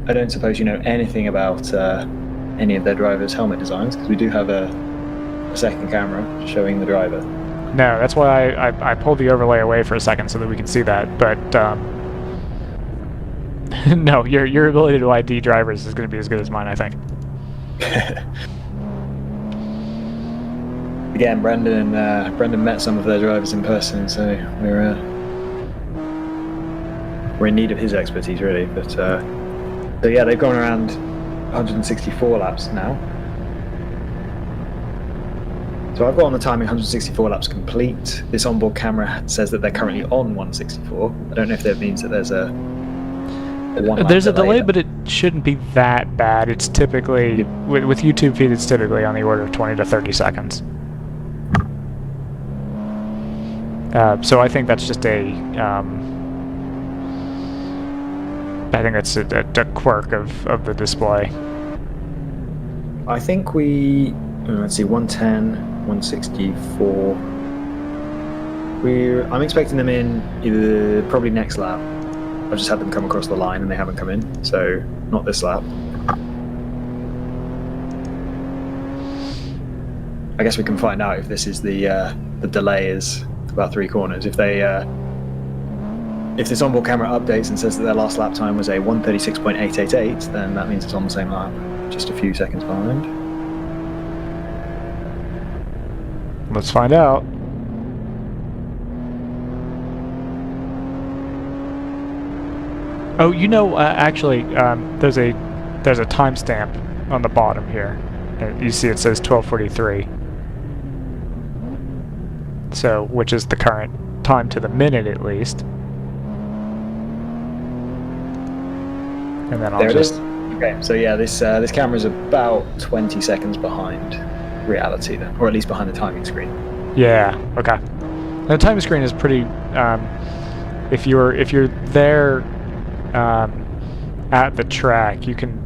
I don't suppose you know anything about any of their drivers' helmet designs, because we do have a second camera showing the driver. No, that's why I pulled the overlay away for a second so that we can see that. But No, your ability to ID drivers is going to be as good as mine, I think. Again, Brendan met some of their drivers in person, so we're in need of his expertise, really. But so yeah, they've gone around 164 laps now. So I've got on the timing 164 laps complete. This onboard camera says that they're currently on 164. I don't know if that means that there's a one There's a delay, there. but it shouldn't be that bad. It's typically, with YouTube feed, it's typically on the order of 20 to 30 seconds. So I think that's just I think that's a quirk of the display. I think let's see, 110, 164. I'm expecting them in either probably next lap. I've just had them come across the line and they haven't come in, so not this lap. I guess we can find out if this is the delay is about 3 corners. If this onboard camera updates and says that their last lap time was a 1:36.888, then that means it's on the same lap, just a few seconds behind. Let's find out. Oh, actually, there's a timestamp on the bottom here. You see it says 12:43. So, which is the current time to the minute, at least. And then I'll There just... it is. Okay, so yeah, this camera is about 20 seconds behind reality then, or at least behind the timing screen. Yeah. Okay. The timing screen is pretty. If you're there at the track, you can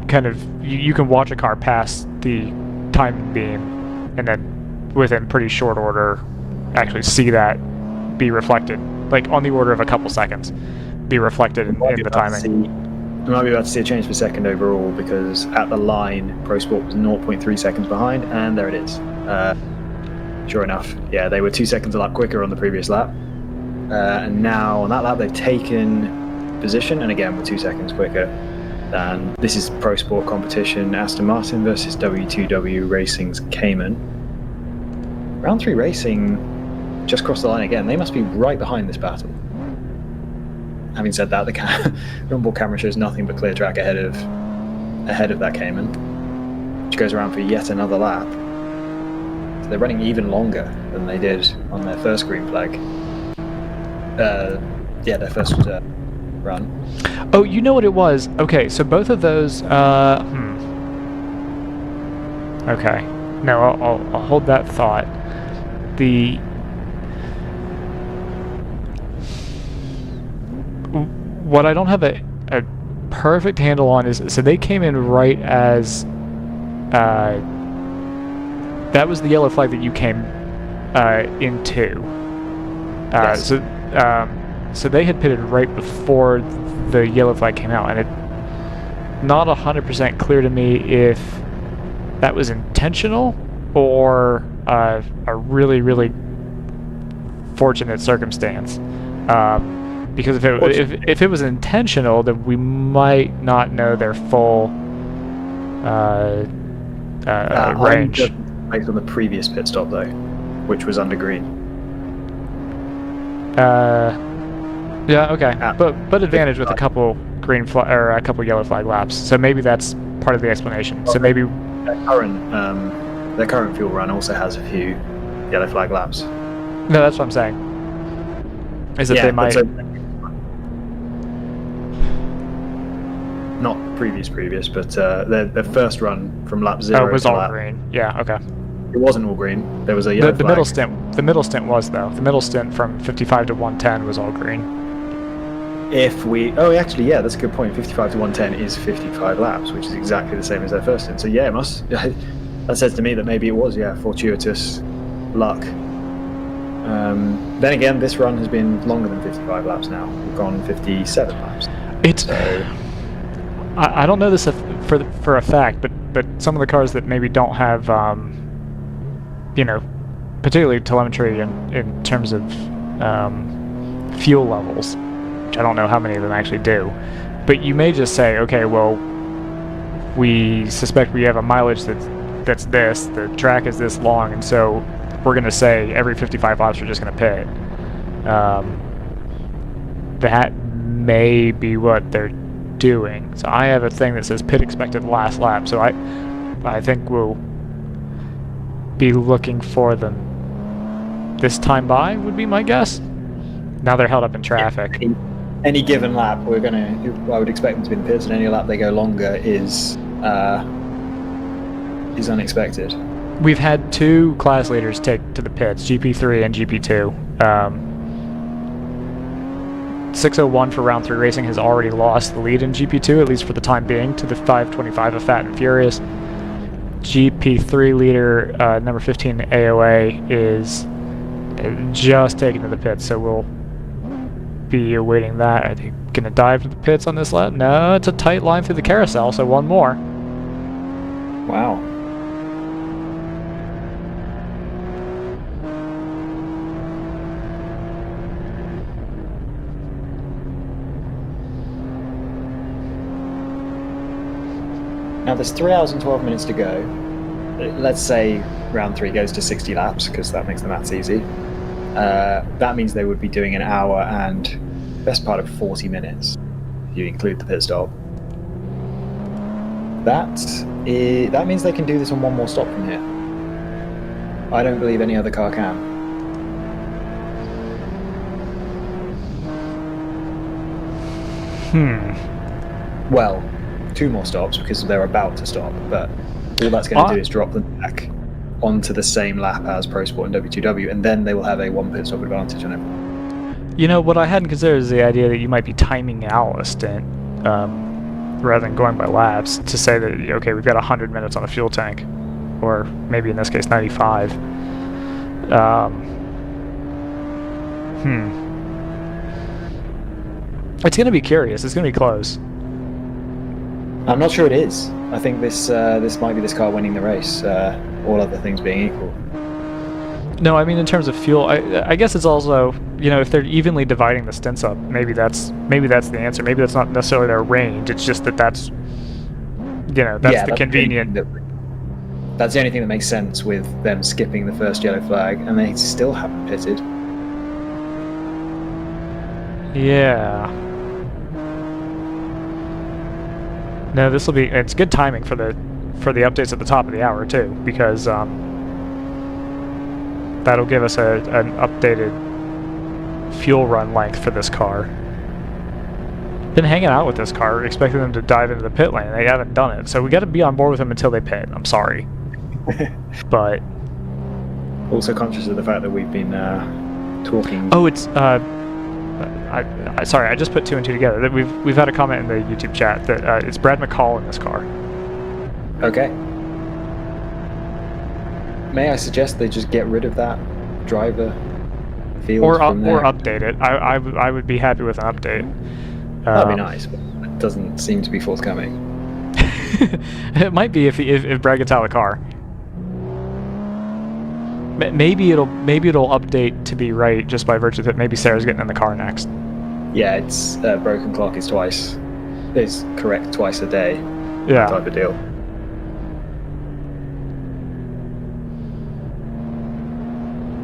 kind of you can watch a car pass the timing beam, and then within pretty short order, actually see that be reflected, like on the order of a couple seconds, be reflected in the timing. We might be about to see a change per second overall, because at the line, Pro Sport was 0.3 seconds behind, and there it is. Sure enough, yeah, they were 2 seconds a lap quicker on the previous lap. And now on that lap, they've taken position, and again, we're 2 seconds quicker. And this is Pro Sport competition, Aston Martin versus W2W Racing's Cayman. Round 3 Racing just crossed the line again. They must be right behind this battle. Having said that, the onboard camera shows nothing but clear track ahead of that Cayman, which goes around for yet another lap. So they're running even longer than they did on their first green flag. Their first run. Oh, you know what it was? Okay, so both of those. Okay, no, I'll hold that thought. What I don't have a perfect handle on is, so they came in right as that was the yellow flag that you came into. Yes. So they had pitted right before the yellow flag came out, and it not 100% clear to me if that was intentional or a really, really fortunate circumstance. Because if it was intentional, then we might not know their full range. Based on the previous pit stop, though, which was under green. Yeah. Okay. But advantage with a couple green or a couple yellow flag laps. So maybe that's part of the explanation. So maybe their current fuel run also has a few yellow flag laps. No, that's what I'm saying. Is that they might. Not previous, but their first run from lap 0 was to all lap, green. Yeah, okay. It wasn't all green. There was a yellow The flag. middle stint was, though. The middle stint from 55 to 110 was all green. That's a good point. 55 to 110 is 55 laps, which is exactly the same as their first stint. So yeah, it must. That says to me that maybe it was fortuitous luck. Then again, this run has been longer than 55 laps now. We've gone 57 laps. I don't know this for a fact, but some of the cars that maybe don't have, particularly telemetry in terms of fuel levels, which I don't know how many of them actually do. But you may just say, okay, well, we suspect we have a mileage that's this, the track is this long, and so we're going to say every 55 laps we're just going to pit. That may be what they're doing. So I have a thing that says pit expected last lap, so I think we'll be looking for them this time by, would be my guess. Now they're held up in traffic. Any given lap, I would expect them to be in the pits, and any lap they go longer is unexpected. We've had 2 class leaders take to the pits, GP3 and GP2. 601 for round 3 racing has already lost the lead in GP2, at least for the time being, to the 525 of Fat and Furious. GP3 leader, number 15 AOA, is just taken to the pits, so we'll be awaiting that. Are they going to dive to the pits on this lap? No, it's a tight line through the carousel, so one more. Wow. Now there's 3 hours and 12 minutes to go. Let's say round 3 goes to 60 laps, because that makes the maths easy. That means they would be doing an hour and best part of 40 minutes, if you include the pit stop. That means they can do this on one more stop from here. I don't believe any other car can. Well, 2 more stops because they're about to stop, but all that's going to do is drop them back onto the same lap as Pro Sport and W2W, and then they will have a 1 pit stop advantage on everyone. You know, what I hadn't considered is the idea that you might be timing out a stint rather than going by laps, to say that, okay, we've got 100 minutes on a fuel tank, or maybe in this case 95. It's going to be curious. It's going to be close. I'm not sure it is. I think this might be this car winning the race, all other things being equal. No, I mean in terms of fuel, I guess it's also, you know, if they're evenly dividing the stints up, maybe that's the answer. Maybe that's not necessarily their range. It's just that's, you know, that's the convenient. That's the only thing that makes sense with them skipping the first yellow flag, and they still haven't pitted. Yeah. No, this will be. It's good timing for the updates at the top of the hour too, because that'll give us an updated fuel run length for this car. Been hanging out with this car, expecting them to dive into the pit lane. They haven't done it, so we got to be on board with them until they pit. I'm sorry, but also conscious of the fact that we've been talking. Oh, it's sorry, I just put 2 and 2 together. That we've had a comment in the YouTube chat that it's Brad McCall in this car. Okay. May I suggest they just get rid of that driver field or there? Or update it. I would be happy with an update. That'd be nice, but it doesn't seem to be forthcoming. It might be if Brad gets out of the car. Maybe it'll update to be right just by virtue that maybe Sarah's getting in the car next. Yeah, it's broken clock is correct twice a day. Yeah. Type of deal.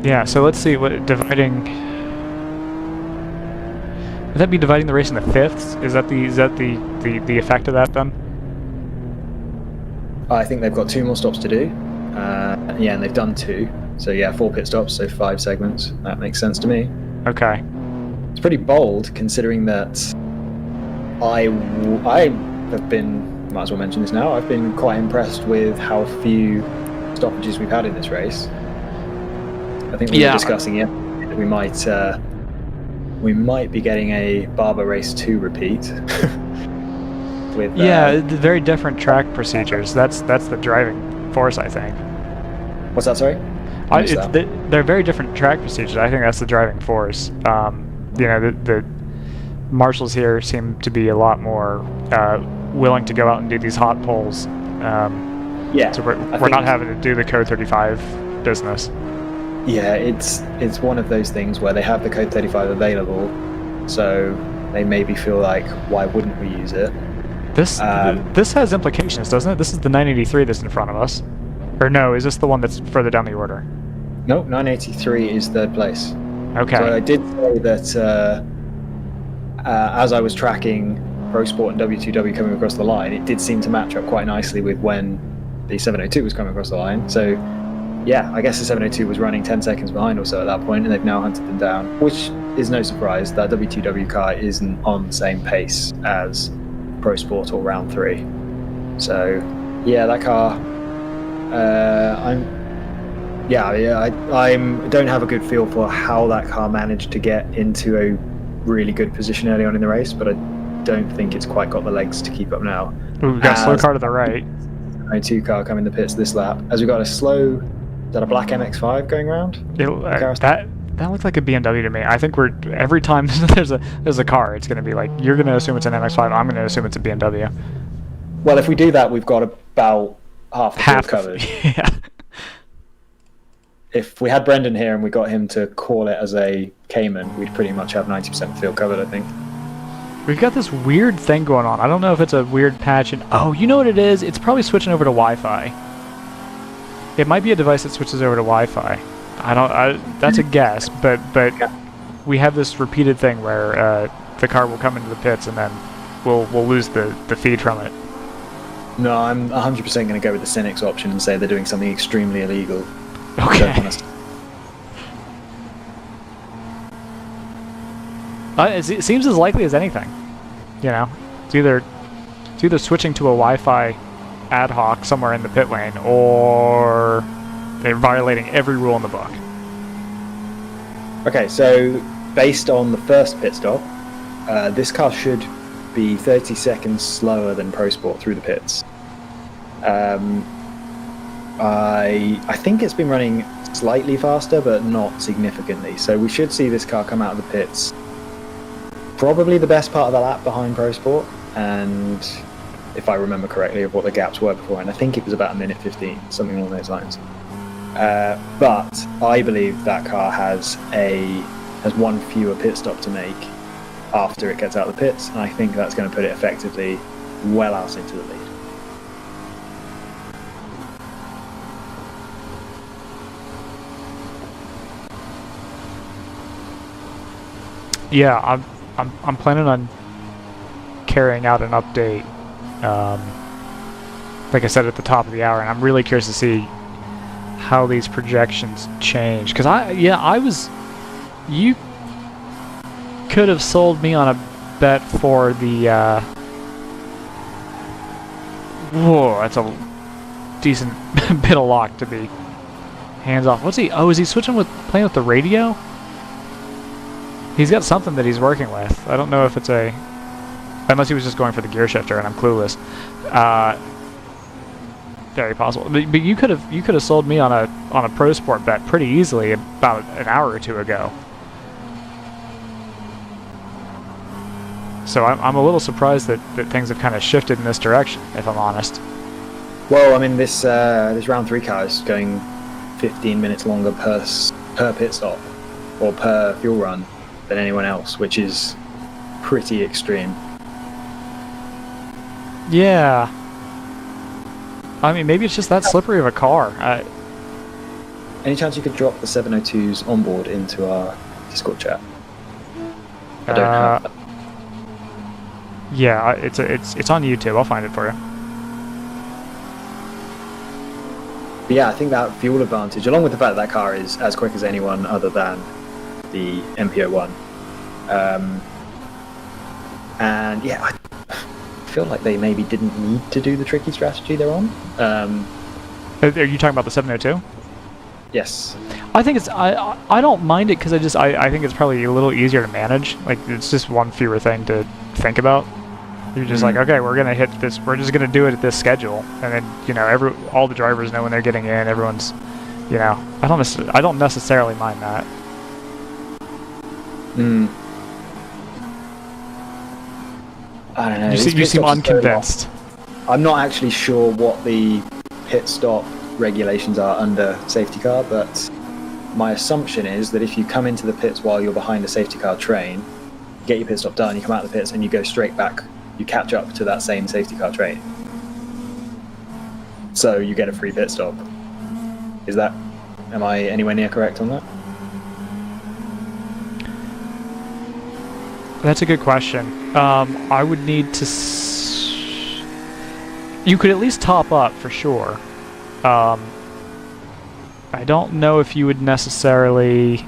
Yeah. So let's see what dividing. Would that be dividing the race into fifths? Is that the effect of that then? I think they've got 2 more stops to do. Yeah, and they've done 2. So yeah, 4 pit stops, so 5 segments. That makes sense to me. Okay. It's pretty bold, considering that I have been, might as well mention this now, I've been quite impressed with how few stoppages we've had in this race. I think we were discussing it. We might be getting a Barber Race 2 repeat. With very different track procedures. That's the driving force, I think. What's that, sorry? They're very different track procedures. I think that's the driving force. You know, the marshals here seem to be a lot more willing to go out and do these hot polls. So we're not having to do the Code 35 business. Yeah, it's one of those things where they have the Code 35 available, so they maybe feel like, why wouldn't we use it? This has implications, doesn't it? This is the 983 that's in front of us. Or no, is this the one that's further down the order? Nope, 983 is third place. Okay. So I did say that as I was tracking Pro Sport and W2W coming across the line, it did seem to match up quite nicely with when the 702 was coming across the line. So yeah, I guess the 702 was running 10 seconds behind or so at that point, and they've now hunted them down, which is no surprise. That W2W car isn't on the same pace as Pro Sport or Round 3. So yeah, that car, I don't have a good feel for how that car managed to get into a really good position early on in the race, but I don't think it's quite got the legs to keep up now. Ooh, we've got a slow car to the right. A 2 car coming the pits this lap. As we got a slow, is that a black MX-5 going around? That looked like a BMW to me. I think every time there's a car, it's going to be like, you're going to assume it's an MX-5, I'm going to assume it's a BMW. Well, if we do that, we've got about half the field covered. Yeah. If we had Brendan here and we got him to call it as a Cayman, we'd pretty much have 90% of the field covered, I think. We've got this weird thing going on. I don't know if it's a weird patch. Oh, you know what it is? It's probably switching over to Wi-Fi. It might be a device that switches over to Wi-Fi. That's a guess, but we have this repeated thing where the car will come into the pits and then we'll lose the feed from it. No, I'm 100% going to go with the Cynics option and say they're doing something extremely illegal. Okay. It seems as likely as anything. You know, it's either switching to a Wi-Fi ad hoc somewhere in the pit lane, or they're violating every rule in the book. Okay, so based on the first pit stop, this car should be 30 seconds slower than Pro Sport through the pits. I think it's been running slightly faster, but not significantly. So we should see this car come out of the pits probably the best part of the lap behind Pro Sport, and if I remember correctly of what the gaps were before, and I think it was about 1:15, something along those lines. But I believe that car has one fewer pit stop to make after it gets out of the pits, and I think that's going to put it effectively well out into the lead. Yeah, I'm planning on carrying out an update, like I said at the top of the hour, and I'm really curious to see how these projections change. Because you could have sold me on a bet for the. Whoa, that's a decent bit of lock to be hands off. What's he? Oh, is he playing with the radio? He's got something that he's working with. I don't know if it's unless he was just going for the gear shifter, and I'm clueless. Very possible. But you could have sold me on a Pro Sport bet pretty easily about an hour or two ago. So I'm a little surprised that things have kind of shifted in this direction, if I'm honest. Well, I mean, this round 3 car is going 15 minutes longer per pit stop or per fuel run than anyone else, which is pretty extreme. Yeah. I mean, maybe it's just that slippery of a car. Any chance you could drop the 702's onboard into our Discord chat? I don't have that. Yeah, it's on YouTube. I'll find it for you. But yeah, I think that fuel advantage, along with the fact that car is as quick as anyone other than the MPO1. And yeah, I feel like they maybe didn't need to do the tricky strategy they're on. Are you talking about the 702? Yes. I think I don't mind it because I think it's probably a little easier to manage. Like, it's just one fewer thing to think about. You're just like, okay, we're gonna hit this. We're just gonna do it at this schedule, and then all the drivers know when they're getting in. Everyone's, I don't necessarily mind that. I don't know. You seem unconvinced. I'm not actually sure what the pit stop regulations are under safety car, but my assumption is that if you come into the pits while you're behind a safety car train, get your pit stop done, you come out of the pits, and you go straight back. You catch up to that same safety car train. So you get a free pit stop. Am I anywhere near correct on that? That's a good question. I would need to... You could at least top up, for sure. I don't know if you would necessarily...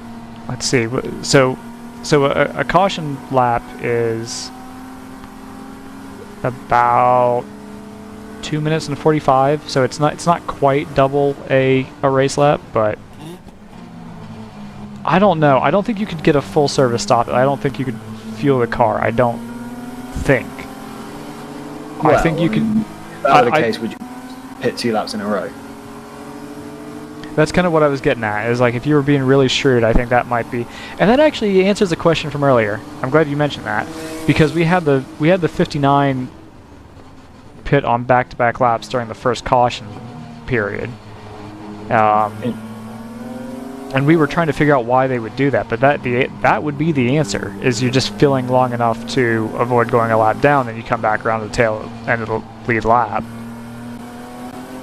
Let's see. So a caution lap is about 2 minutes and 45. So it's not quite double a race lap, but I don't know. I don't think you could get a full service stop. I don't think you could fuel the car. I don't think. Well, I think you could. If that were the case, would you pit 2 laps in a row? That's kind of what I was getting at. Is like if you were being really shrewd, I think that might be, and that actually answers the question from earlier. I'm glad you mentioned that because we had the 59 pit on back-to-back laps during the first caution period, and we were trying to figure out why they would do that. But that would be the answer: is you're just filling long enough to avoid going a lap down, then you come back around to the tail end of the lead lap.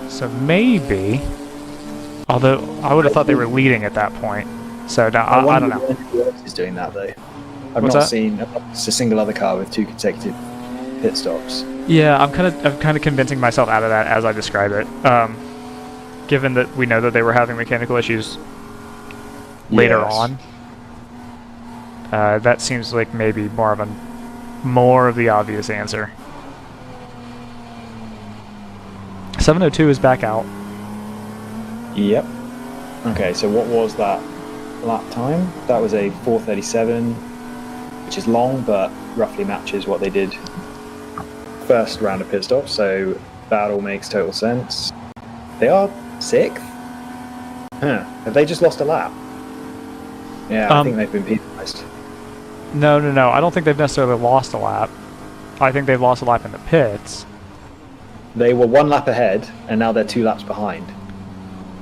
So maybe. Although I would have thought they were leading at that point, so no, I don't know. Who else is doing that though? I've What's not that? seen a single other car with 2 consecutive pit stops. Yeah, I'm kind of convincing myself out of that as I describe it. Given that we know that they were having mechanical issues later Yes. on, that seems like maybe more of the obvious answer. 702 is back out. Yep. Okay, so what was that lap time? That was a 4:37, which is long, but roughly matches what they did first round of pit stops, so that all makes total sense. They are 6th? Huh. Have they just lost a lap? Yeah, I think they've been penalised. No. I don't think they've necessarily lost a lap. I think they've lost a lap in the pits. They were 1 lap ahead, and now they're 2 laps behind.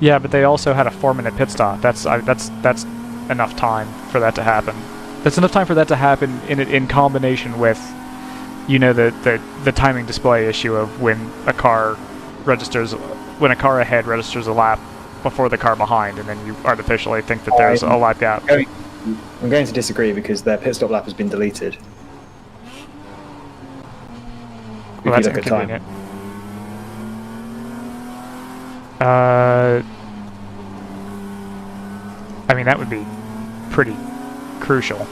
Yeah, but they also had a 4-minute pit stop. That's enough time for that to happen. That's enough time for that to happen in combination with, the timing display issue of when a car ahead registers a lap before the car behind, and then you artificially think that there's a lap gap. I'm going to disagree because their pit stop lap has been deleted. Well, that's If you look at time. inconvenient. I mean, that would be pretty crucial.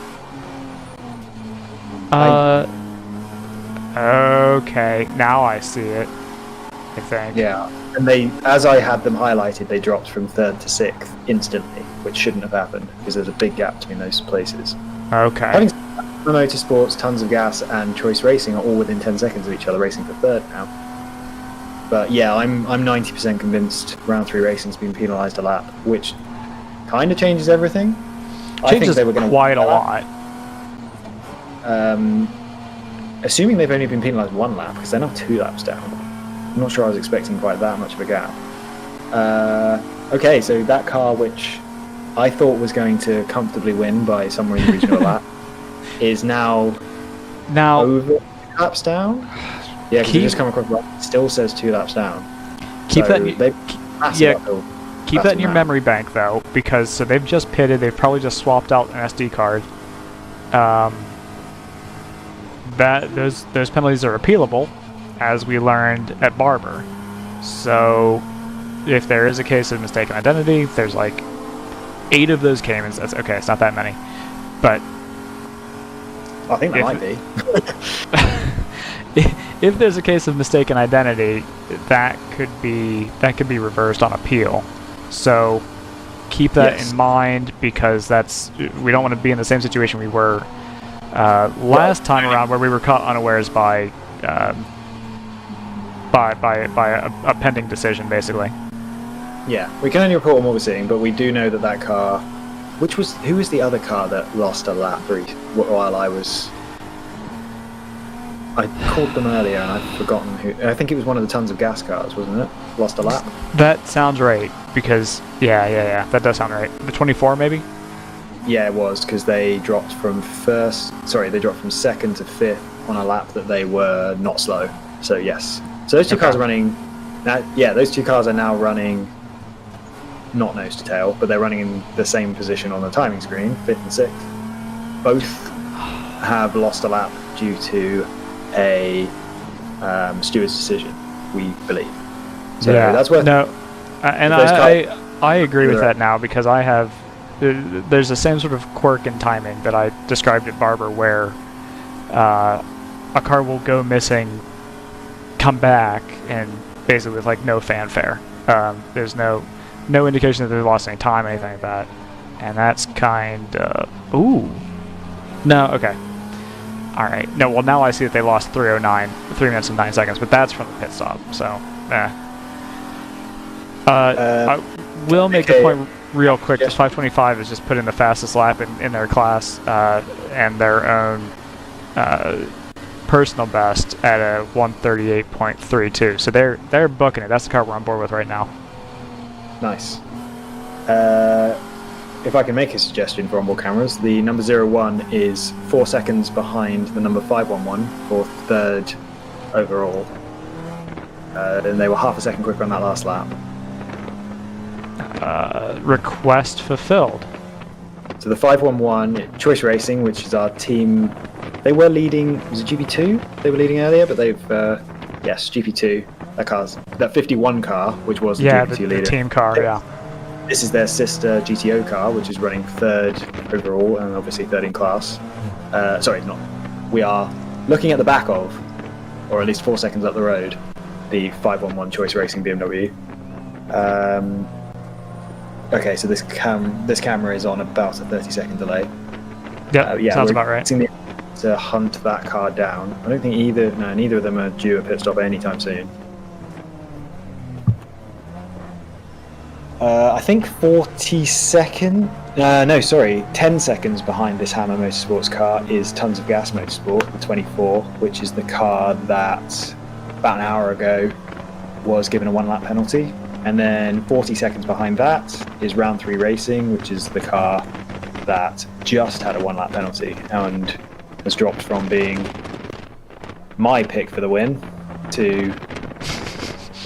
Okay, now I see it, I think. Yeah, and as I had them highlighted, they dropped from 3rd to 6th instantly, which shouldn't have happened because there's a big gap between those places. Okay. Having said that, Motorsports, Tons of Gas, and Choice Racing are all within 10 seconds of each other, racing for 3rd now. But yeah, I'm 90% convinced round 3 racing's been penalised a lap, which kind of changes everything. I think they were going to quite a lot. Assuming they've only been penalised 1 lap, because they're not 2 laps down. I'm not sure I was expecting quite that much of a gap. Okay, so that car, which I thought was going to comfortably win by somewhere in the region of a lap, is now over 2 laps down. Yeah, because just come across, it still says 2 laps down. Keep So that. Keep that in your map. memory bank though, because they've just pitted. They've probably just swapped out an SD card. Those penalties are appealable, as we learned at Barber. So, if there is a case of mistaken identity, there's like 8 of those Caymans. That's okay. It's not that many, but I think that might be. if there's a case of mistaken identity, that could be reversed on appeal. So keep that in mind, because we don't want to be in the same situation we were last time around, where we were caught unawares by a pending decision, basically. Yeah, we can only report on what we're seeing, but we do know that car, who was the other car that lost a lap while I called them earlier and I've forgotten who. I think it was one of the Tons of Gas cars, wasn't it? Lost a lap. That sounds right, because yeah, that does sound right. The 24 maybe. Yeah, it was because they dropped from second to fifth on a lap that they were not slow. So yes, so those two cars are running. Now, yeah, those two cars are now running not nose to tail, but they're running in the same position on the timing screen, fifth and sixth. Both have lost a lap due to a steward's decision, we believe. So yeah, that's worth. No, and I agree with that now because I have. There's the same sort of quirk in timing that I described at Barber, where a car will go missing, come back, and basically with like no fanfare. There's no indication that they lost any time, anything like that, and that's kind of no, okay, all right, no, well now I see that they lost 3 minutes and 9 seconds, but that's from the pit stop, so I will make the point real quick. This 525 is just put in the fastest lap in their class and their own personal best at a 138.32. So they're booking it. That's the car we're on board with right now. Nice. If I can make a suggestion for onboard cameras, the number 01 is 4 seconds behind the number 511 for third overall. And they were half a second quicker on that last lap. Request fulfilled. So the 511 Choice Racing, which is our team, they were leading. Was it GP2? They were leading earlier, but they've yes, GP2. That 51 car, which was the GP2 leader. The team car. Yeah. This is their sister GTO car, which is running third overall and obviously third in class. Sorry, not. We are looking at the back of, or at least 4 seconds up the road, the 511 Choice Racing BMW. Okay, so this camera is on about a 30-second delay. Yeah, sounds about right. To hunt that car down. I don't think neither of them are due a pit stop anytime soon. I think 10 seconds behind this Hammer Motorsports car is Tons of Gas Motorsport, the 24, which is the car that about an hour ago was given a 1-lap penalty. And then 40 seconds behind that is Round 3 Racing, which is the car that just had a 1-lap penalty and has dropped from being my pick for the win to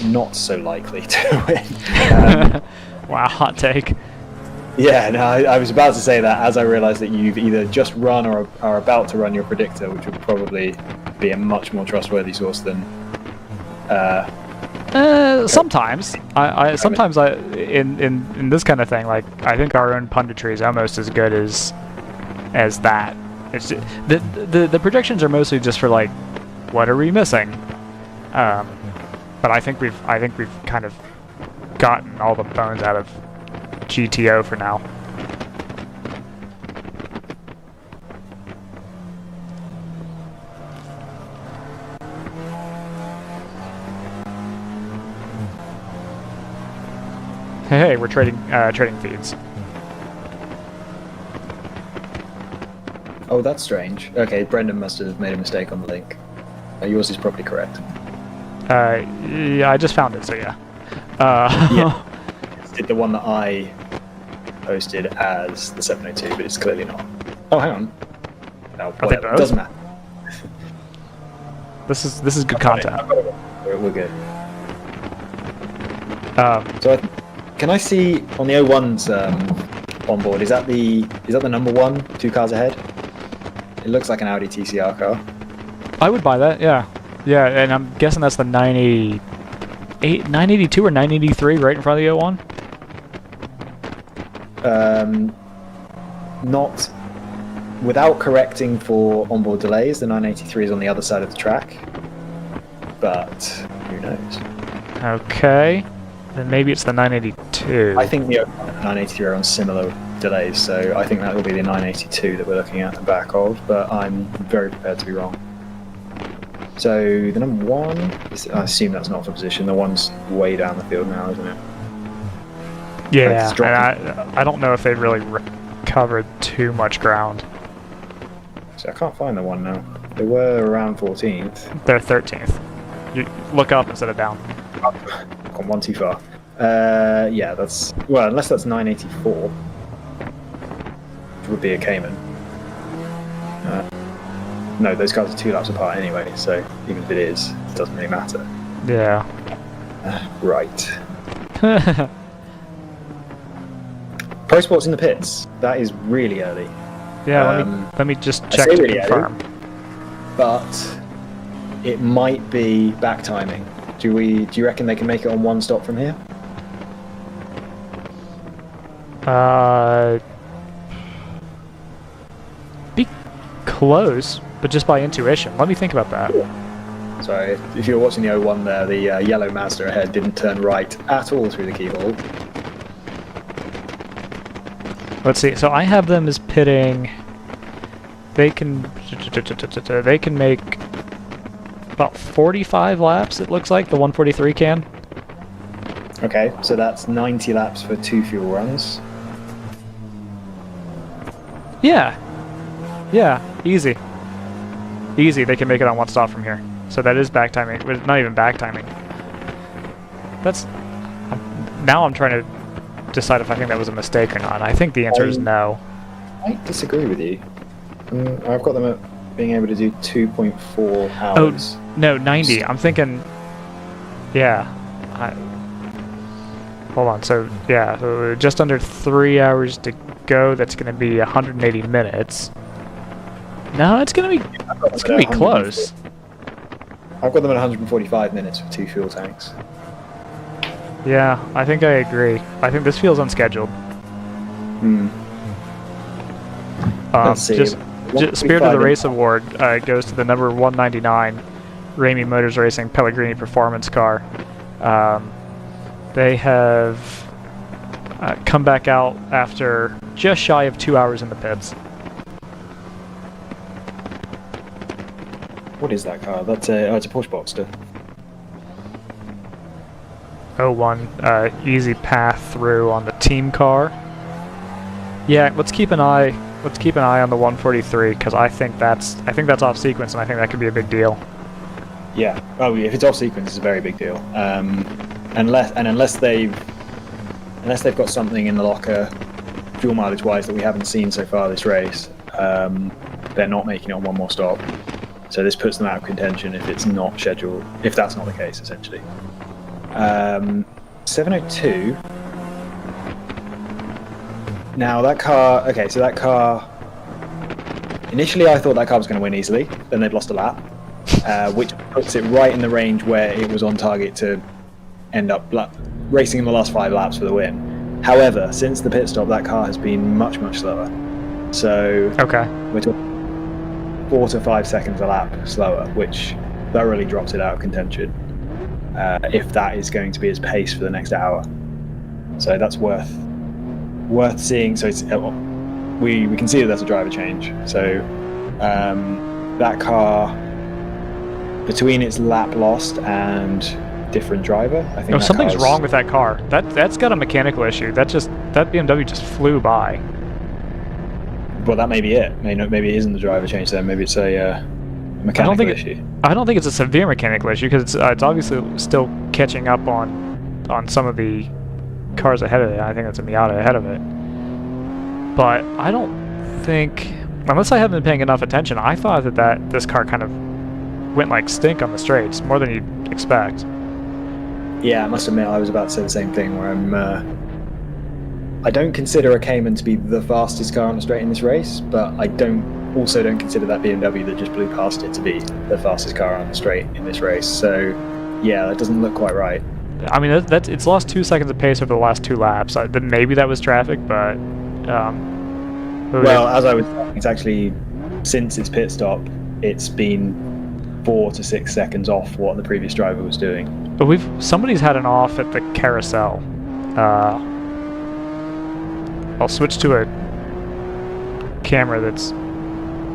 not so likely to win. Wow, hot take. Yeah, no, I was about to say that as I realised that you've either just run or are about to run your predictor, which would probably be a much more trustworthy source than... Sometimes sometimes in this kind of thing, like I think our own punditry is almost as good as that. It's just, the predictions are mostly just for like, what are we missing? But I think we've kind of gotten all the bones out of GTO for now. Hey, we're trading feeds. Oh, that's strange. Okay, Brendan must have made a mistake on the link. Yours is probably correct. Yeah, I just found it, so yeah. Yeah. It's the one that I posted as the 702, but it's clearly not. Oh, hang on. No, whatever. It doesn't matter. This is good content. We're good. So can I see on the 01's onboard? Is that the number 1? 2 cars ahead. It looks like an Audi TCR car. I would buy that. Yeah, and I'm guessing that's the 982 or 983 right in front of the 01. Not without correcting for onboard delays. The 983 is on the other side of the track, but who knows? Okay. Then maybe it's the 982. I think the 983 are on similar delays, so I think that will be the 982 that we're looking at the back of, but I'm very prepared to be wrong. So the number 1, I assume that's not for position. The 1's way down the field now, isn't it? Yeah, and I don't know if they've really recovered too much ground. So I can't find the 1 now. They were around 14th. They're 13th. You look up instead of down. Gone one too far. Yeah, that's... Well, unless that's 984. would be a Cayman. No, those cars are 2 laps apart anyway, so even if it is, it doesn't really matter. Yeah. Right. Pro Sports in the pits. That is really early. Yeah, let me just check say to really confirm. But it might be back timing. Do you reckon they can make it on one stop from here? Be close, but just by intuition. Let me think about that. Sorry, if you're watching the 01 there, the yellow Mazda ahead didn't turn right at all through the keyhole. Let's see. So I have them as pitting. They can make about 45 laps. It looks like the 143 can. Okay, so that's 90 laps for 2 fuel runs. Yeah. Yeah, easy. Easy, they can make it on one stop from here. So that is back timing. But not even back timing. That's... Now I'm trying to decide if I think that was a mistake or not. I think the answer is no. I disagree with you. I've got them at being able to do 2.4 hours. Oh, no, 90. I'm thinking... Yeah. Hold on, so, yeah, so just under 3 hours to go. That's going to be 180 minutes. No, it's going to be close. I've got them at 145 minutes for 2 fuel tanks. Yeah, I think I agree. I think this feels unscheduled. Let's see. Just Spirit of the Race Award goes to the number 199 Ramey Motors Racing Pellegrini Performance car. They have come back out after just shy of 2 hours in the pits. What is that car? That's it's a Porsche Boxster. 01, easy path through on the team car. Yeah, let's keep an eye on the 143 because I think that's off sequence and I think that could be a big deal. Yeah. Oh, if it's off sequence, it's a very big deal. Unless they've got something in the locker, fuel mileage wise, that we haven't seen so far this race, they're not making it on one more stop. So this puts them out of contention if it's not scheduled. If that's not the case, essentially. 702. Now that car. Okay, so that car. Initially, I thought that car was going to win easily. Then they'd lost a lap, which puts it right in the range where it was on target to end up racing in the last 5 laps for the win. However, since the pit stop, that car has been much slower. So okay, we're talking 4 to 5 seconds a lap slower, which thoroughly drops it out of contention. If that is going to be his pace for the next hour, so that's worth seeing. So it's we can see that there's a driver change. So that car, between its lap lost and different driver, I think something's wrong with that car. That's got a mechanical issue. That BMW just flew by. Well, that may be it. Maybe it isn't the driver change then. Maybe it's a mechanical issue. I don't think it's a severe mechanical issue because it's obviously still catching up on some of the cars ahead of it. I think it's a Miata ahead of it. But I don't think, unless I haven't been paying enough attention, I thought that this car kind of went like stink on the straights, more than you'd expect. Yeah, I must admit I was about to say the same thing, where I don't consider a Cayman to be the fastest car on the straight in this race, but I also don't consider that BMW that just blew past it to be the fastest car on the straight in this race. So, yeah, that doesn't look quite right. I mean, it's lost 2 seconds of pace over the last 2 laps. Maybe that was traffic, but... well, as I was saying, it's actually, since its pit stop, it's been 4 to 6 seconds off what the previous driver was doing. But somebody's had an off at the carousel. I'll switch to a camera that's...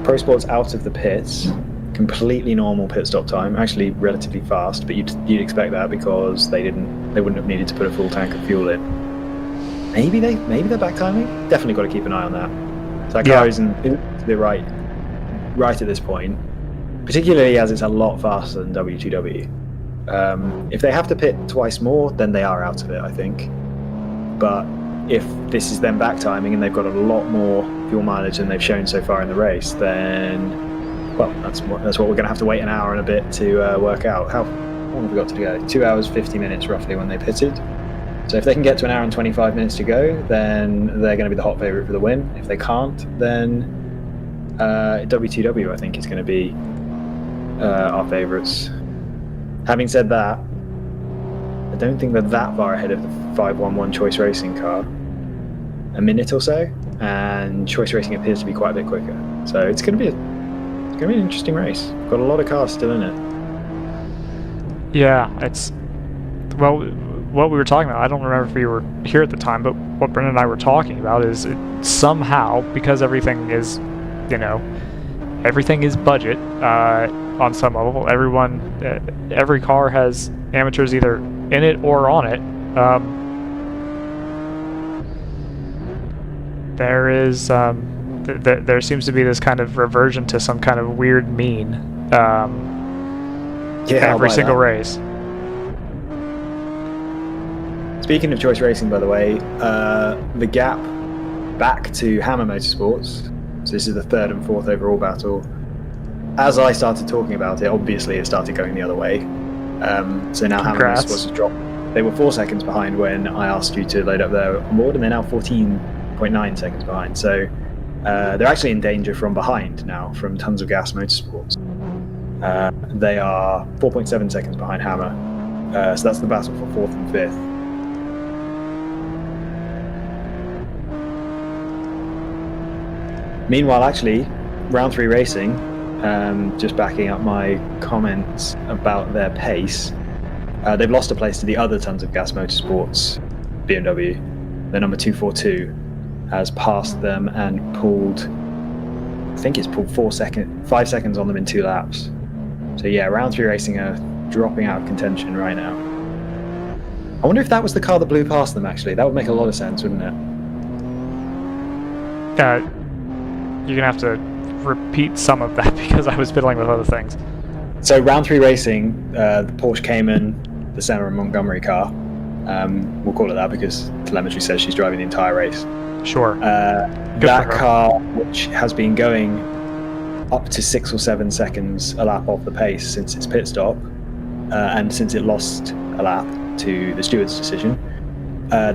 Pro Sport's out of the pits. Completely normal pit stop time. Actually, relatively fast, but you'd expect that because they wouldn't have needed to put a full tank of fuel in. Maybe they're back timing. Definitely got to keep an eye on that. So that car isn't a bit right at this point, particularly as it's a lot faster than W2W. If they have to pit twice more, then they are out of it, I think. But if this is them back timing and they've got a lot more fuel mileage than they've shown so far in the race, then, well, that's what we're going to have to wait an hour and a bit to work out. How long have we got to go? 2 hours, 50 minutes roughly when they pitted. So if they can get to an hour and 25 minutes to go, then they're going to be the hot favourite for the win. If they can't, then WTW, I think, is going to be our favourites. Having said that, I don't think they're that far ahead of the 511 Choice Racing car. A minute or so, and Choice Racing appears to be quite a bit quicker. So it's going to be an interesting race. Got a lot of cars still in it. Yeah, it's, well, what we were talking about, I don't remember if we were here at the time, but what Brendan and I were talking about is somehow, because everything is, everything is budget on some level. Every car has amateurs either in it or on it. There is, there seems to be this kind of reversion to some kind of weird mean every single race. Speaking of Choice Racing, by the way, the gap back to Hammer Motorsports, so this is the third and fourth overall battle. As I started talking about it, obviously it started going the other way. So now Hammer Motorsports has dropped. They were 4 seconds behind when I asked you to load up their onboard, and they're now 14.9 seconds behind. So they're actually in danger from behind now, from Tons of Gas Motorsports. They are 4.7 seconds behind Hammer. So that's the battle for fourth and fifth. Meanwhile, actually, round 3 racing, just backing up my comments about their pace, they've lost a place to the other Tons of Gas Motorsports BMW. Their number 242 has passed them and pulled, I think it's pulled 5 seconds on them in 2 laps. So yeah, round 3 racing are dropping out of contention right now. I wonder if that was the car that blew past them, actually. That would make a lot of sense, wouldn't it? You're going to have to repeat some of that because I was fiddling with other things. So round 3 racing, the Porsche Cayman, the Senna and Montgomery car, we'll call it that because telemetry says she's driving the entire race. Sure. That car, which has been going up to 6 or 7 seconds a lap off the pace since its pit stop, and since it lost a lap to the steward's decision,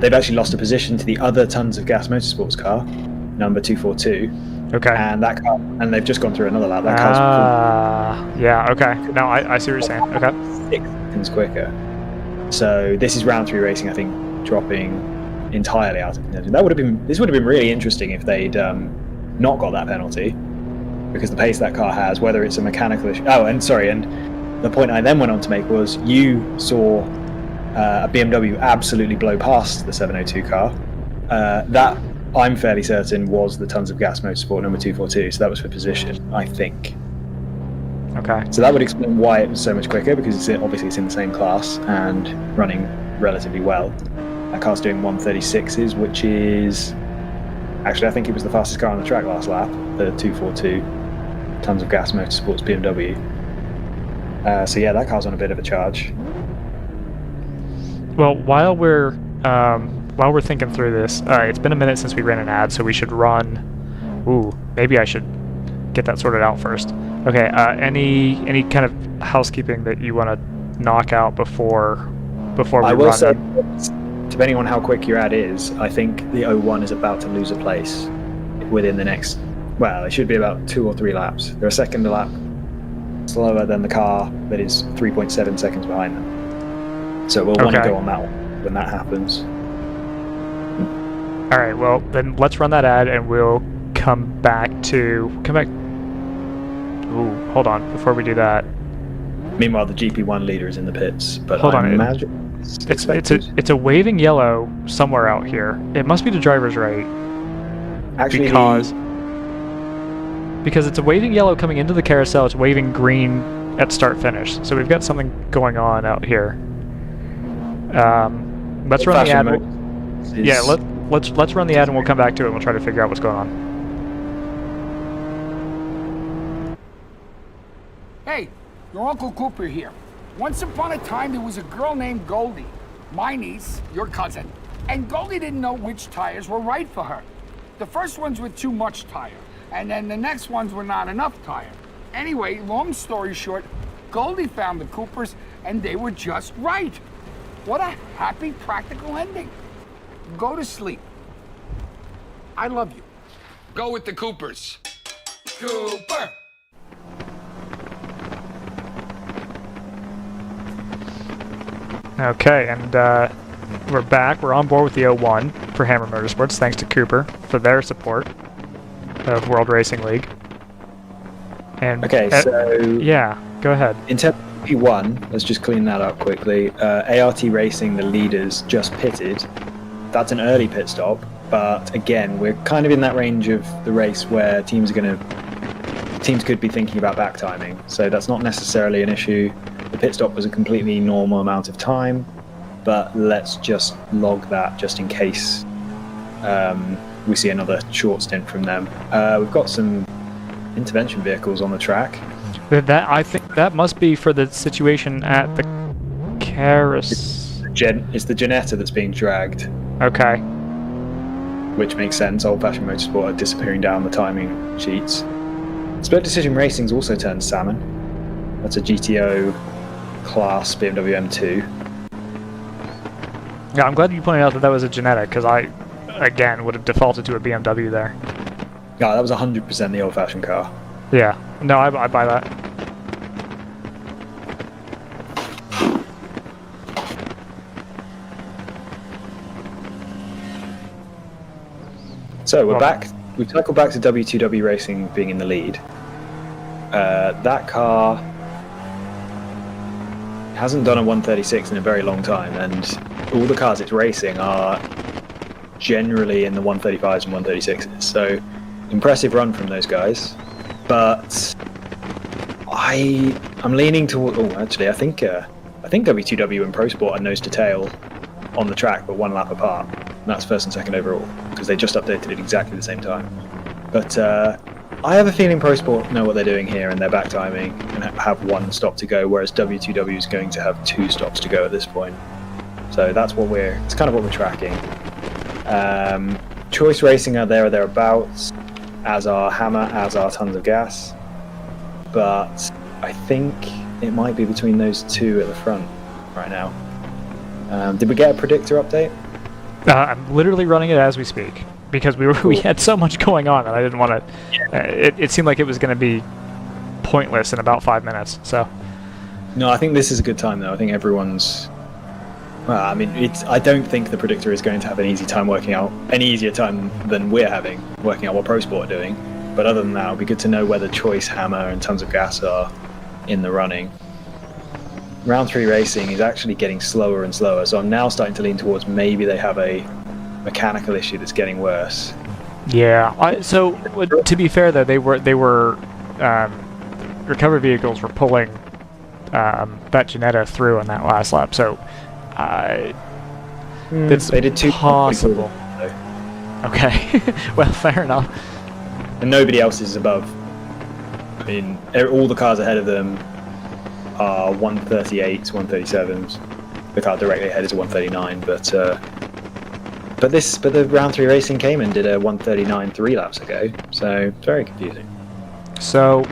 they've actually lost a position to the other Tons of Gas Motorsports car, number 242. Okay. And that car, and they've just gone through another lap. That car's yeah, okay. No, I see what you're saying. Okay. 6 seconds quicker. So this is round 3 racing, I think, dropping entirely out of contention. This would have been really interesting if they'd not got that penalty, because the pace that car has, whether it's a mechanical issue. Oh, and sorry, and the point I then went on to make was you saw a BMW absolutely blow past the 702 car. That, I'm fairly certain, was the Tons of Gas Motorsport number 242, so that was for position, I think. Okay. So that would explain why it was so much quicker, because obviously it's in the same class and running relatively well. That car's doing 136s, which is... Actually, I think it was the fastest car on the track last lap, the 242 Tons of Gas Motorsports BMW. So yeah, that car's on a bit of a charge. Well, while we're thinking through this, it's been a minute since we ran an ad, so we should run... Ooh, maybe I should get that sorted out first. Okay, any kind of housekeeping that you want to knock out before we run? I will say, depending on how quick your ad is, I think the 01 is about to lose a place within the next... Well, it should be about 2 or 3 laps. They're a second a lap slower than the car that is 3.7 seconds behind them. So we'll want to go on that one when that happens. All right, well, then let's run that ad and we'll come back. Ooh, hold on, before we do that. Meanwhile, the GP1 leader is in the pits, but hold on, imagine it's a waving yellow somewhere out here. It must be the driver's right. Actually, because it's a waving yellow coming into the carousel, it's waving green at start finish. So we've got something going on out here. Let's run the ad. Yeah, let's run the ad and we'll come back to it and we'll try to figure out what's going on. Hey, your Uncle Cooper here. Once upon a time, there was a girl named Goldie. My niece, your cousin. And Goldie didn't know which tires were right for her. The first ones were too much tire, and then the next ones were not enough tire. Anyway, long story short, Goldie found the Coopers, and they were just right. What a happy, practical ending. Go to sleep. I love you. Go with the Coopers. Cooper! Okay, and we're back. We're on board with the 01 for Hammer Motorsports, thanks to Cooper for their support of World Racing League. And Okay, so yeah, go ahead. in terms of P1, let's just clean that up quickly. ART Racing, the leaders, just pitted. That's an early pit stop, but again, we're kind of in that range of the race where teams could be thinking about back timing, so that's not necessarily an issue. The pit stop was a completely normal amount of time, but let's just log that just in case we see another short stint from them. We've got some intervention vehicles on the track. That I think that must be for the situation at the Caris. It's the Janetta that's being dragged, Okay. which makes sense. Old-fashioned motorsport are disappearing down the timing sheets. Split Decision Racing's also turned salmon. That's a GTO class BMW M2. Yeah, I'm glad you pointed out that was a Janetta, because I, again, would have defaulted to a BMW there. Yeah, that was 100% the old-fashioned car. Yeah. No, I buy that. So we're Well, back. We've cycled back to W2W Racing being in the lead. That car hasn't done a 136 in a very long time, and all the cars it's racing are generally in the 135s and 136s. So impressive run from those guys. But I'm leaning toward. Oh, actually, I think W2W and Pro Sport are nose to tail on the track, but one lap apart. And that's first and second overall because they just updated it exactly the same time. But I have a feeling Pro Sport know what they're doing here, and they're back timing and have one stop to go, whereas W2W is going to have 2 stops to go at this point. So that's what it's kind of what we're tracking. Choice Racing are there or thereabouts, as are Hammer, as are Tons of Gas. But I think it might be between those two at the front right now. Did we get a predictor update? I'm literally running it as we speak because we had so much going on that I didn't want to. It seemed like it was going to be pointless in about 5 minutes. So. No, I think this is a good time though. I think everyone's. Well, I mean, I don't think the predictor is going to have an easy time working out any easier time than we're having working out what Pro Sport are doing. But other than that, it'll be good to know whether Choice, Hammer, and Tons of Gas are in the running. Round 3 racing is actually getting slower and slower, so I'm now starting to lean towards maybe they have a mechanical issue that's getting worse. Yeah. So to be fair, though, they were recovery vehicles were pulling that Janetta through on that last lap. So it's they did 2 possible. Okay. Well, fair enough. And nobody else is above. I mean, all the cars ahead of them are 138s, 137s. The car directly ahead is a 139, but the round 3 racing came and did a 139 3 laps ago, so very confusing. So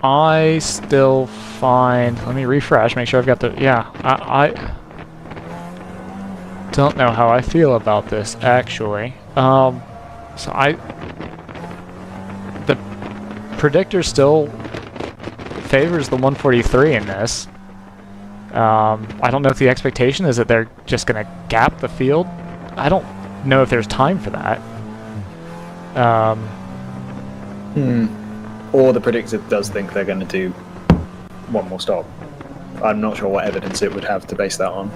I still find. Let me refresh. Make sure I've got the. Yeah, I don't know how I feel about this actually. So the predictor still favors the 143 in this. I don't know if the expectation is that they're just going to gap the field. I don't know if there's time for that. Or the predictor does think they're going to do one more stop. I'm not sure what evidence it would have to base that on.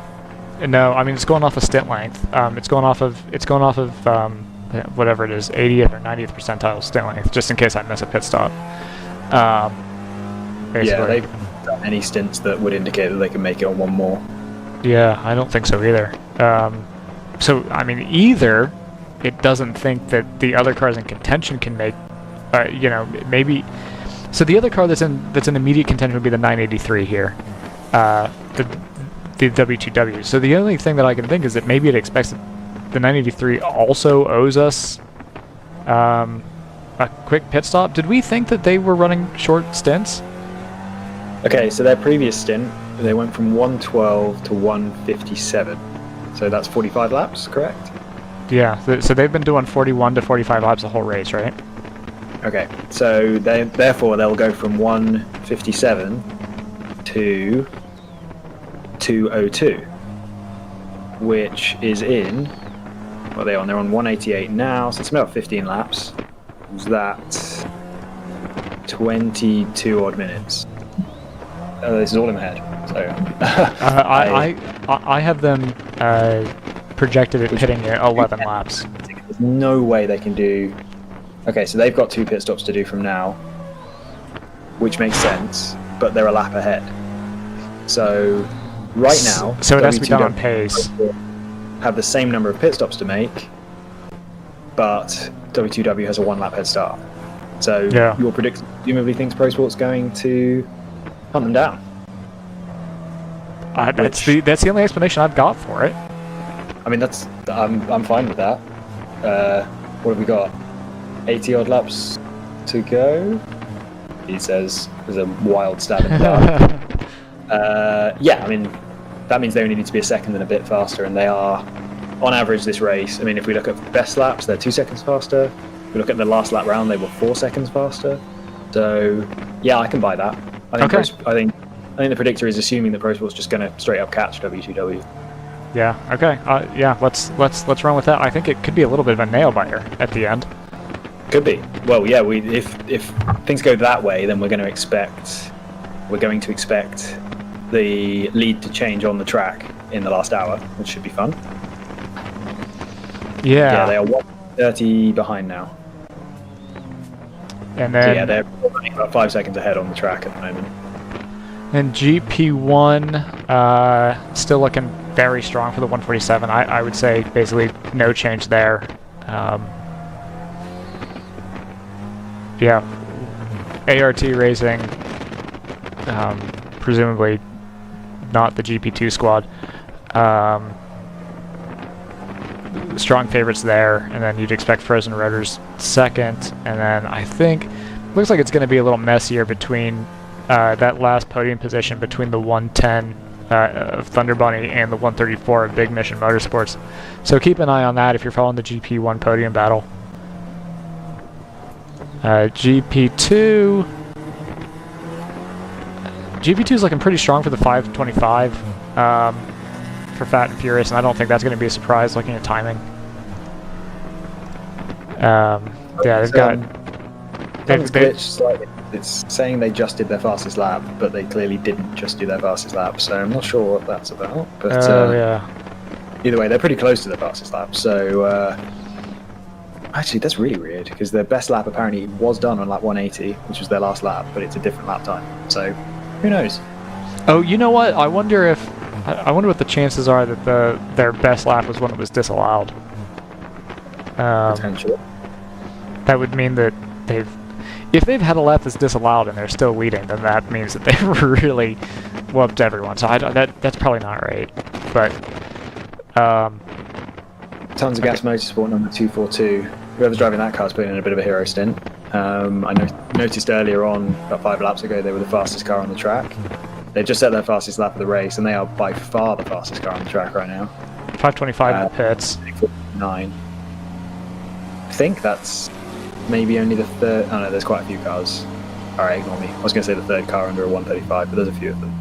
No, I mean it's going off of stint length. It's going off of whatever it is, 80th or 90th percentile stint length, just in case I miss a pit stop. Basically. Yeah, they've done any stints that would indicate that they can make it on one more. Yeah, I don't think so either. So I mean, either it doesn't think that the other cars in contention can make, maybe. So the other car that's in immediate contention would be the 983 here, the W2W. So the only thing that I can think is that maybe it expects the 983 also owes us a quick pit stop. Did we think that they were running short stints? Okay, so their previous stint, they went from 112 to 157. So that's 45 laps, correct? Yeah, so they've been doing 41 to 45 laps the whole race, right? Okay, so therefore they'll go from 157 to 202, which is in, what are they on? They're on 188 now, so it's about 15 laps. Is that 22 odd minutes? This is all in my head. So I have them projected at hitting at 11 laps. There's no way they can do. Okay, so they've got 2 pit stops to do from now, which makes sense, but they're a lap ahead. So right now, so it has to be done on pace. Have the same number of pit stops to make, but W2W has a 1 lap head start. So yeah. Your prediction presumably thinks Pro Sport's going to hunt them down. That's the only explanation I've got for it. I mean, I'm fine with that. What have we got? 80 odd laps to go. He says there's a wild stab in the dark. Yeah, I mean, that means they only need to be a second and a bit faster, and they are, on average, this race. I mean, if we look at the best laps, they're 2 seconds faster. If we look at the last lap round, they were 4 seconds faster. So, yeah, I can buy that. I think I think the predictor is assuming that Pro Sport's just going to straight up catch W2W. Yeah. Okay. Yeah. Let's run with that. I think it could be a little bit of a nail biter at the end. Could be. Well, yeah. If things go that way, then we're going to expect the lead to change on the track in the last hour, which should be fun. Yeah. Yeah. They are 1:30 behind now. And then so yeah, they're running about 5 seconds ahead on the track at the moment. And GP1 still looking very strong for the 147. I would say basically no change there. Yeah, ART Racing, presumably not the GP2 squad. Strong favorites there, and then you'd expect Frozen Rotors second, and then I think looks like it's going to be a little messier between that last podium position between the 110 of Thunder Bunny and the 134 of Big Mission Motorsports. So keep an eye on that if you're following the GP1 podium battle. GP2 is looking pretty strong for the 525 for Fat and Furious, and I don't think that's going to be a surprise looking at timing. Yeah, they've got... glitched slightly. It's saying they just did their fastest lap, but they clearly didn't just do their fastest lap, so I'm not sure what that's about. But yeah. Either way, they're pretty close to their fastest lap, so... actually, that's really weird, because their best lap apparently was done on lap 180, which was their last lap, but it's a different lap time, so who knows? Oh, you know what? I wonder what the chances are that their best lap was when it was disallowed. Potentially. That would mean that if they've had a lap that's disallowed and they're still leading, then that means that they've really whooped everyone. So that's probably not right. But Tons of Gas Motorsport number 242. Whoever's driving that car's putting in a bit of a hero stint. I noticed earlier on, about 5 laps ago, they were the fastest car on the track. They've just set their fastest lap of the race, and they are by far the fastest car on the track right now. 525 in the pits. 9. I think that's maybe only the third. Oh no, there's quite a few cars. Alright, ignore me. I was going to say the third car under a 135, but there's a few of them.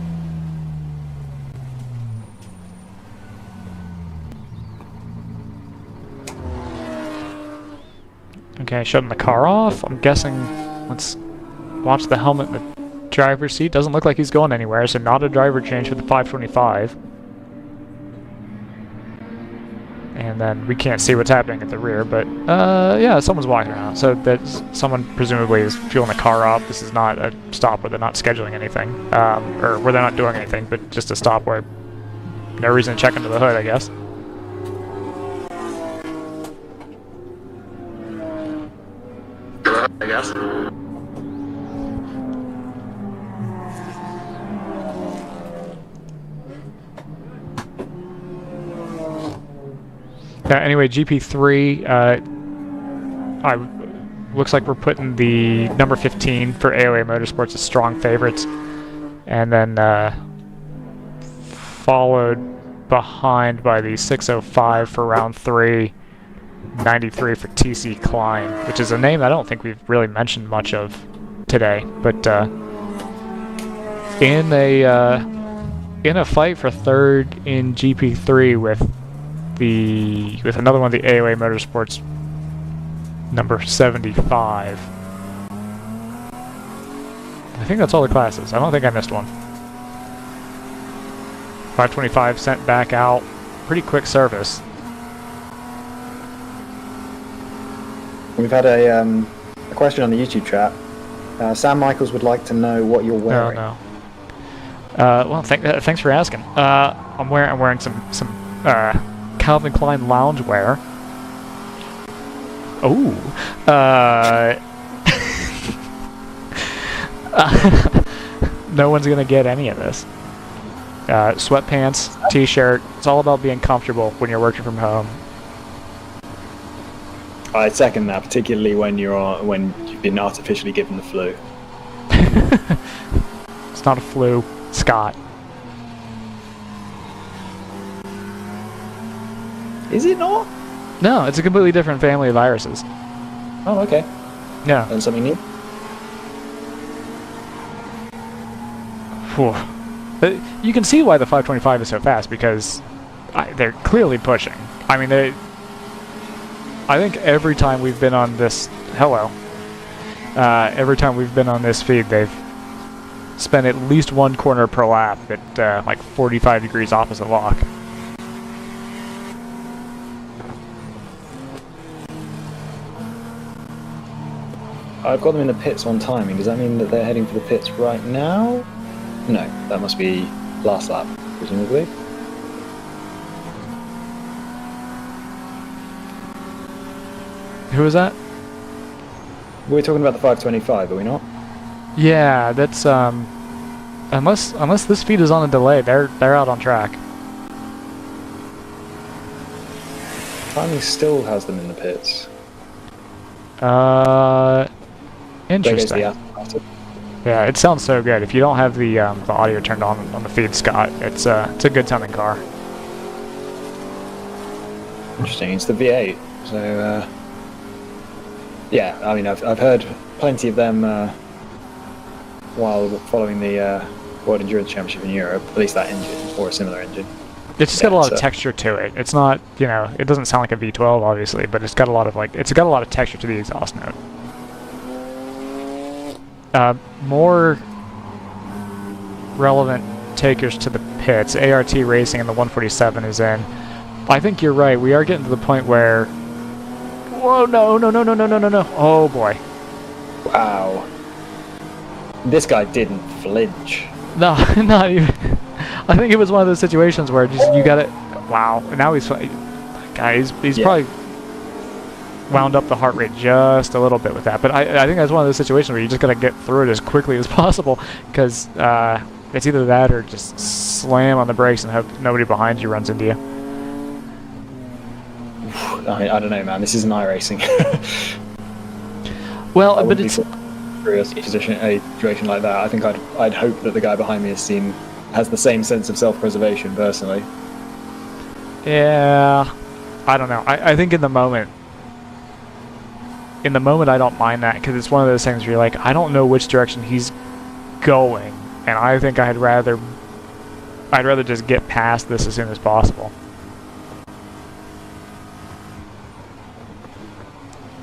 Okay, shutting the car off. I'm guessing, let's watch the helmet in the driver's seat. Doesn't look like he's going anywhere, so not a driver change for the 525. And then we can't see what's happening at the rear, but yeah, someone's walking around. So that's someone presumably is fueling the car up. This is not a stop where they're not scheduling anything, or where they're not doing anything, but just a stop where no reason to check under the hood, I guess. Anyway, GP3, looks like we're putting the number 15 for AOA Motorsports as strong favorites, and then followed behind by the 605 for round 3, 93 for TC Klein, which is a name I don't think we've really mentioned much of today, but in a fight for third in GP3 with another one of the AOA Motorsports number 75. I think that's all the classes. I don't think I missed one. 525 sent back out. Pretty quick service. We've had a question on the YouTube chat. Sam Michaels would like to know what you're wearing. No. Well, thanks for asking. I'm wearing some Calvin Klein loungewear. Oh. No one's gonna get any of this. Sweatpants, t-shirt. It's all about being comfortable when you're working from home. I second that, particularly when you've been artificially given the flu. It's not a flu, Scott. Is it not? No, it's a completely different family of viruses. Oh, okay. Yeah. And something new? Whew. You can see why the 525 is so fast, because they're clearly pushing. I mean, I think every time we've been on this... Hello. Every time we've been on this feed, they've spent at least one corner per lap at like 45 degrees opposite lock. I've got them in the pits on timing. Does that mean that they're heading for the pits right now? No, that must be last lap, presumably. Who is that? We're talking about the 525, are we not? Yeah, that's unless this feed is on a delay, they're out on track. Timing still has them in the pits. Interesting. There goes the after. Yeah, it sounds so good. If you don't have the audio turned on the feed, Scott, it's a good sounding car. Interesting. It's the V8. So yeah, I mean, I've heard plenty of them while following the World Endurance Championship in Europe. At least that engine or a similar engine. It's just got a lot of texture to it. It's not, it doesn't sound like a V12 obviously, but it's got a lot of texture to the exhaust note. More relevant takers to the pits. ART Racing and the 147 is in. I think you're right. We are getting to the point where... Whoa, no. Oh, boy. Wow. This guy didn't flinch. No, not even... I think it was one of those situations where just you got it... Wow. Now he's probably wound up the heart rate just a little bit with that. But I think that's one of those situations where you just got to get through it as quickly as possible, because it's either that or just slam on the brakes and hope nobody behind you runs into you. I don't know, man. This isn't iRacing. Well, but it's... A situation like that, I think I'd hope that the guy behind me has the same sense of self-preservation, personally. Yeah, I don't know. I think in the moment I don't mind that, because it's one of those things where you're like, I don't know which direction he's going, and I think I'd rather just get past this as soon as possible.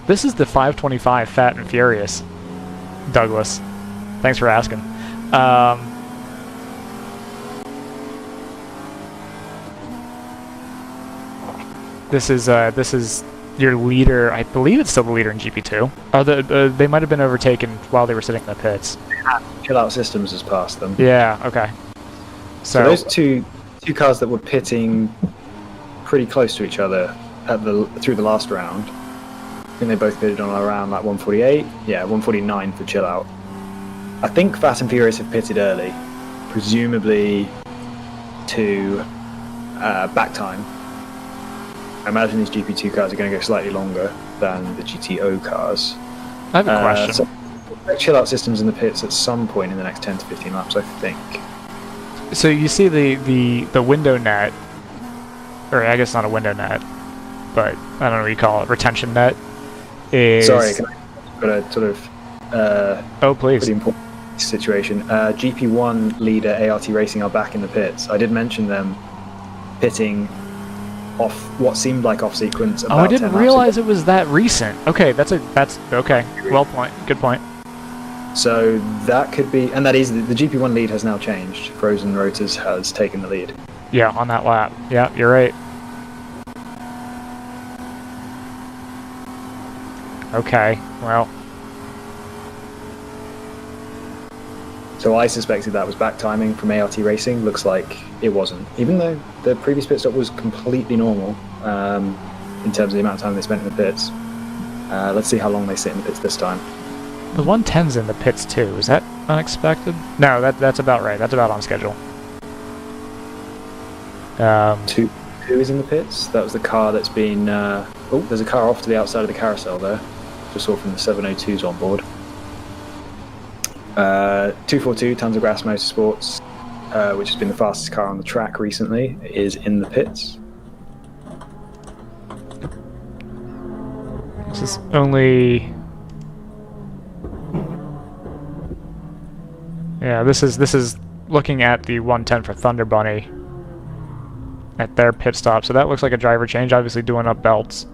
This is the 525 Fat and Furious, Douglas. Thanks for asking. This is your leader. I believe it's still the leader in GP2. They might have been overtaken while they were sitting in the pits. Chill Out Systems has passed them. Yeah. Okay. So those two cars that were pitting pretty close to each other through the last round. I think they both pitted on around like 148. Yeah, 149 for Chill Out. I think Fast and Furious have pitted early, presumably to back time. I imagine these GP2 cars are going to go slightly longer than the GTO cars. I have a question. So chill out systems in the pits at some point in the next 10 to 15 laps, I think. So you see the window net, or I guess not a window net, but I don't know what you call it, retention net. Is... Sorry, can I got a sort of oh please. pretty important situation. GP1 leader ART Racing are back in the pits. I did mention them pitting off what seemed like off sequence. Oh, I didn't realize it was that recent. Okay, that's okay. Good point. So that could be, and that is the GP1 lead has now changed. Frozen Rotors has taken the lead. Yeah, on that lap. Yeah, you're right. Okay, well. So I suspected that was back timing from ART Racing. Looks like it wasn't. Even though the previous pit stop was completely normal in terms of the amount of time they spent in the pits. Let's see how long they sit in the pits this time. The 110's in the pits too. Is that unexpected? No, that's about right. That's about on schedule. Two is in the pits. That was the car that's been... oh, there's a car off to the outside of the carousel there. Just saw from the 702s on board. 242 Tons of Grass Motorsports, which has been the fastest car on the track recently, is in the pits. This is only... Yeah, this is looking at the 110 for Thunder Bunny at their pit stop. So that looks like a driver change, obviously doing up belts.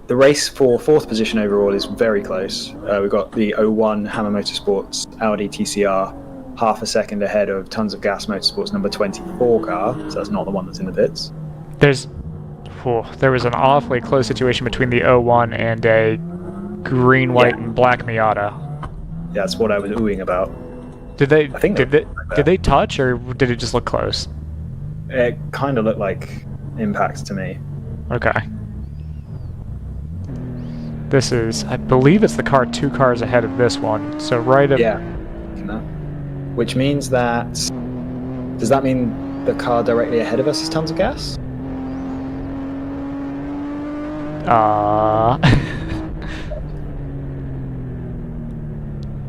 The race for 4th position overall is very close. We've got the 01 Hammer Motorsports Audi TCR half a second ahead of Tons of Gas Motorsports number 24 car, so that's not the one that's in the pits. There was an awfully close situation between the 01 and a green, white, and black Miata. Yeah, that's what I was oohing about. Did they touch, or did it just look close? It kind of looked like impact to me. Okay. This is, I believe it's the car 2 cars ahead of this one. So right up... Yeah. Which means that... Does that mean the car directly ahead of us is Tons of Gas?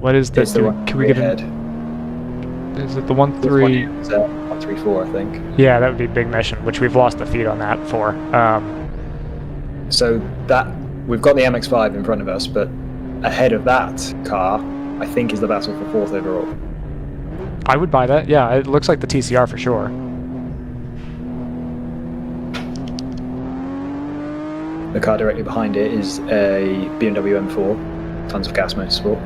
What is this? Can we get ahead? Is it the 1-3? 134, I think. Yeah, that would be Big Mission, which we've lost the feed on that for. So that... We've got the MX-5 in front of us, but ahead of that car, I think, is the battle for 4th overall. I would buy that. Yeah, it looks like the TCR for sure. The car directly behind it is a BMW M4, Tons of Gas Motorsport.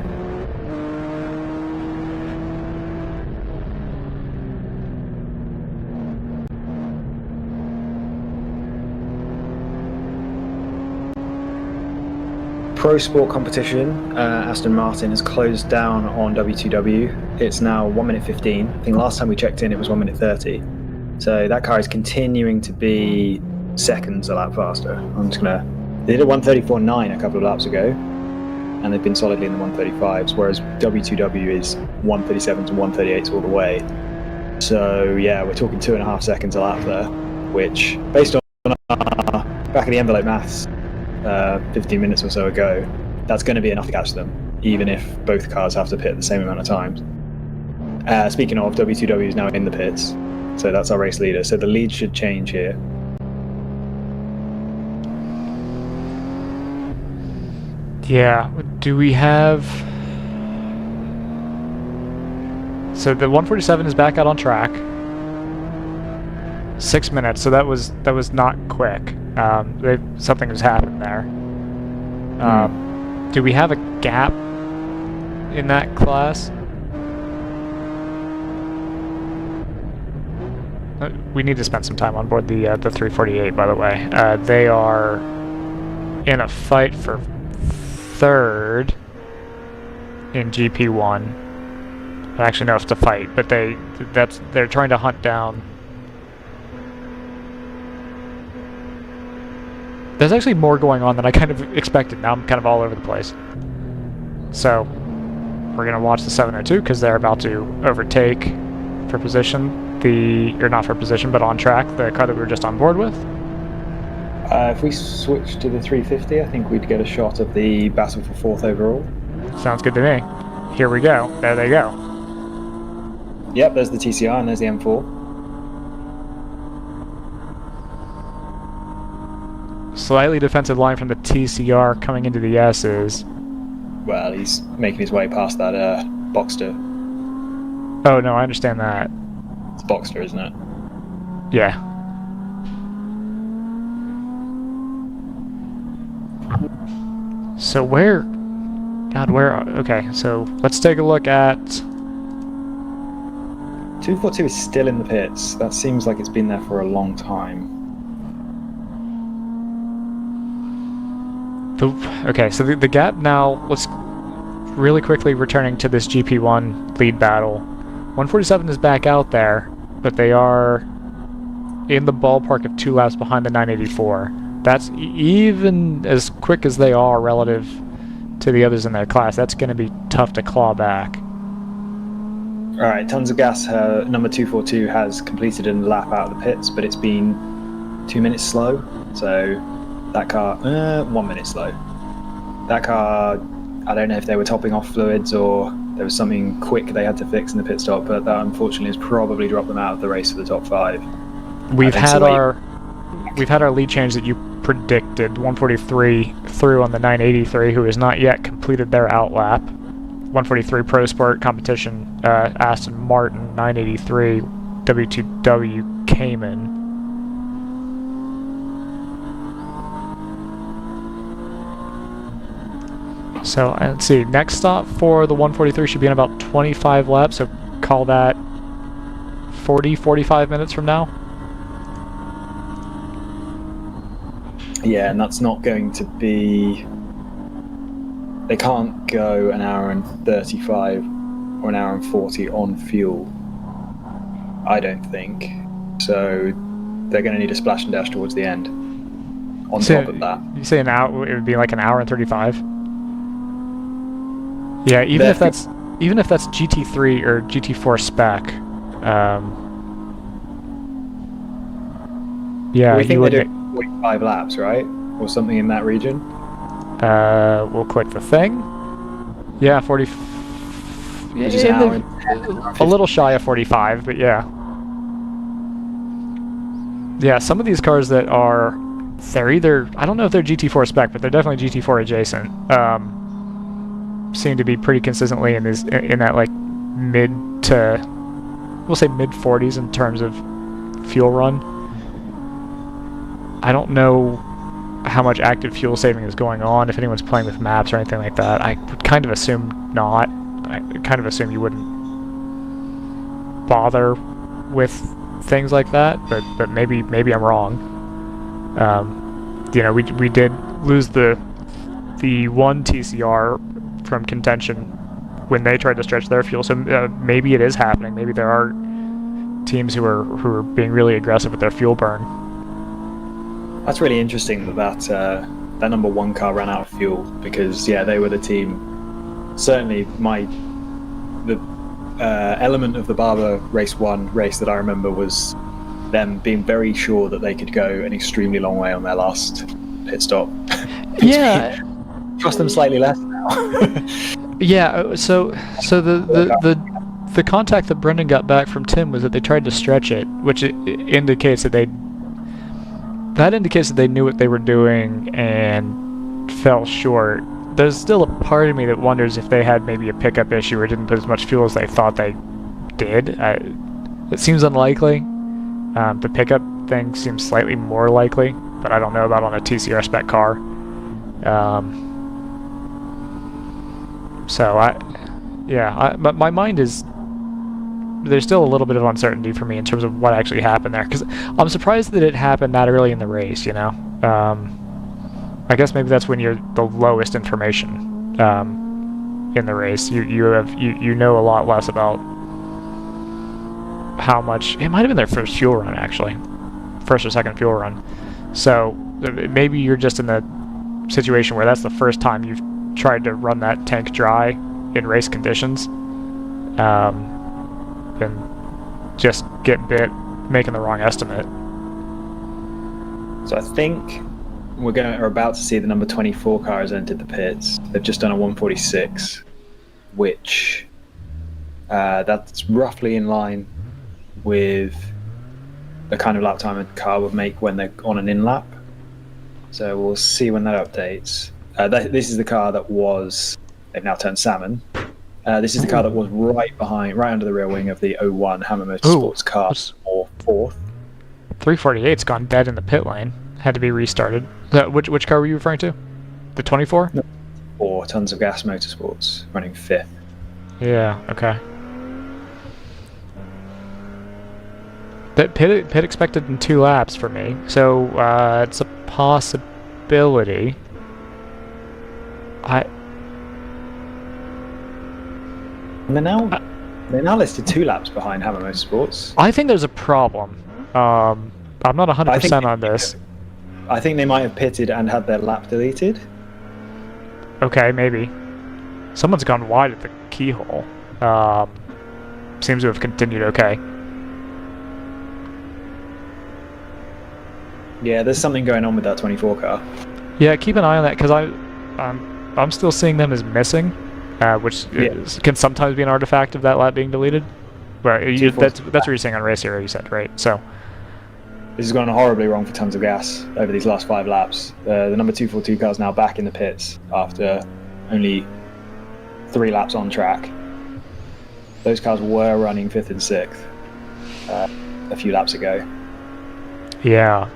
Pro Sport competition, Aston Martin has closed down on W2W. It's now 1 minute 15. I think last time we checked in it was 1 minute 30. So that car is continuing to be seconds a lap faster. They did a 134.9 a couple of laps ago, and they've been solidly in the 135s, whereas W2W is 137s and 138s all the way. So yeah, we're talking 2.5 seconds a lap there, which, based on our back of the envelope maths, 15 minutes or so ago, that's going to be enough to catch them, even if both cars have to pit the same amount of times. Speaking of, W2W is now in the pits, so that's our race leader. So the lead should change here. Yeah, do we have... So the 147 is back out on track. 6 minutes, so that was not quick. Something has happened there. Do we have a gap in that class? We need to spend some time on board the 348, by the way. They are in a fight for 3rd in GP1. I actually know it's a fight, but they're trying to hunt down. There's actually more going on than I kind of expected. Now I'm kind of all over the place. So we're going to watch the 702 because they're about to overtake for position. or not for position, but on track, the car that we were just on board with? If we switch to the 350, I think we'd get a shot of the battle for 4th overall. Sounds good to me. Here we go. There they go. Yep, there's the TCR and there's the M4. Slightly defensive line from the TCR coming into the S's. Well, he's making his way past that Boxster. Oh, no, I understand that. It's Boxster, isn't it? Yeah. So where... God, where... Okay, so let's take a look at... 242 is still in the pits. That seems like it's been there for a long time. Okay, so the gap now, let's really quickly returning to this GP1 lead battle. 147 is back out there, but they are in the ballpark of 2 laps behind the 984. That's even as quick as they are relative to the others in their class. That's going to be tough to claw back. Alright, Tons of Gas, number 242 has completed a lap out of the pits, but it's been 2 minutes slow, so that car, 1 minute slow. That car, I don't know if they were topping off fluids or there was something quick they had to fix in the pit stop, but that unfortunately has probably dropped them out of the race for the top 5. We've had our lead change that you predicted. 143 through on the 983, who has not yet completed their outlap. 143 Pro Sport competition, Aston Martin 983 W2W Cayman. So let's see, next stop for the 143 should be in about 25 laps, so call that 40-45 minutes from now. Yeah, and that's not going to be... They can't go an hour and 35 or an hour and 40 on fuel, I don't think. So they're going to need a splash and dash towards the end. On top of that. You say an hour, it would be like an hour and 35? Yeah, even if that's GT3 or GT4 spec, yeah, we think they do 45 laps, right, or something in that region. We'll click the thing. Yeah, 40. Which is an hour and a little shy of 45, but yeah. Yeah, some of these cars that are, they're either, I don't know if they're GT4 spec, but they're definitely GT4 adjacent. Seem to be pretty consistently in that like mid to, we'll say mid 40s in terms of fuel run. I don't know how much active fuel saving is going on, if anyone's playing with maps or anything like that. I would kind of assume not. I kind of assume you wouldn't bother with things like that, but maybe I'm wrong. You know, we did lose the one TCR from contention when they tried to stretch their fuel, so maybe it is happening. Maybe there are teams who are being really aggressive with their fuel burn. That's really interesting that number 1 car ran out of fuel, because yeah, they were the team. Certainly the element of the Barber race 1 race that I remember was them being very sure that they could go an extremely long way on their last pit stop. Yeah. Cost them slightly less now. Yeah, so the contact that Brendan got back from Tim was that they tried to stretch it, which indicates that they knew what they were doing and fell short. There's still a part of me that wonders if they had maybe a pickup issue or didn't put as much fuel as they thought they did. It seems unlikely. The pickup thing seems slightly more likely, but I don't know about on a TCR spec car. But my mind is, there's still a little bit of uncertainty for me in terms of what actually happened there, because I'm surprised that it happened that early in the race, you know. I guess maybe that's when you're the lowest information in the race. You know a lot less about how much. It might have been their first fuel run, actually, first or second fuel run. So maybe you're just in the situation where that's the first time you've tried to run that tank dry in race conditions, and just get bit making the wrong estimate. So I think are about to see the number 24 car has entered the pits. They've just done a 146, which that's roughly in line with the kind of lap time a car would make when they're on an in lap. So we'll see when that updates. This is the car that was, they've now turned salmon. This is the car that was right under the rear wing of the 01 Hammer Motorsports car for fourth. 348's gone dead in the pit lane. Had to be restarted. Which car were you referring to? The 24? No, 4 Tons of Gas Motorsports running fifth. Yeah, okay. That pit expected in 2 laps for me, so it's a possibility. And they're now listed 2 laps behind Hammer Motorsports. I think there's a problem. I'm not 100% on this. I think they might have pitted and had their lap deleted. Okay, maybe. Someone's gone wide at the keyhole. Seems to have continued okay. Yeah, there's something going on with that 24 car. Yeah, keep an eye on that, because I'm still seeing them as missing, which can sometimes be an artifact of that lap being deleted. That's what you're seeing on Race Hero, you said, right? So this has gone horribly wrong for Tons of Gas over these last 5 laps. The number 242 car is now back in the pits after only 3 laps on track. Those cars were running 5th and 6th a few laps ago. Yeah.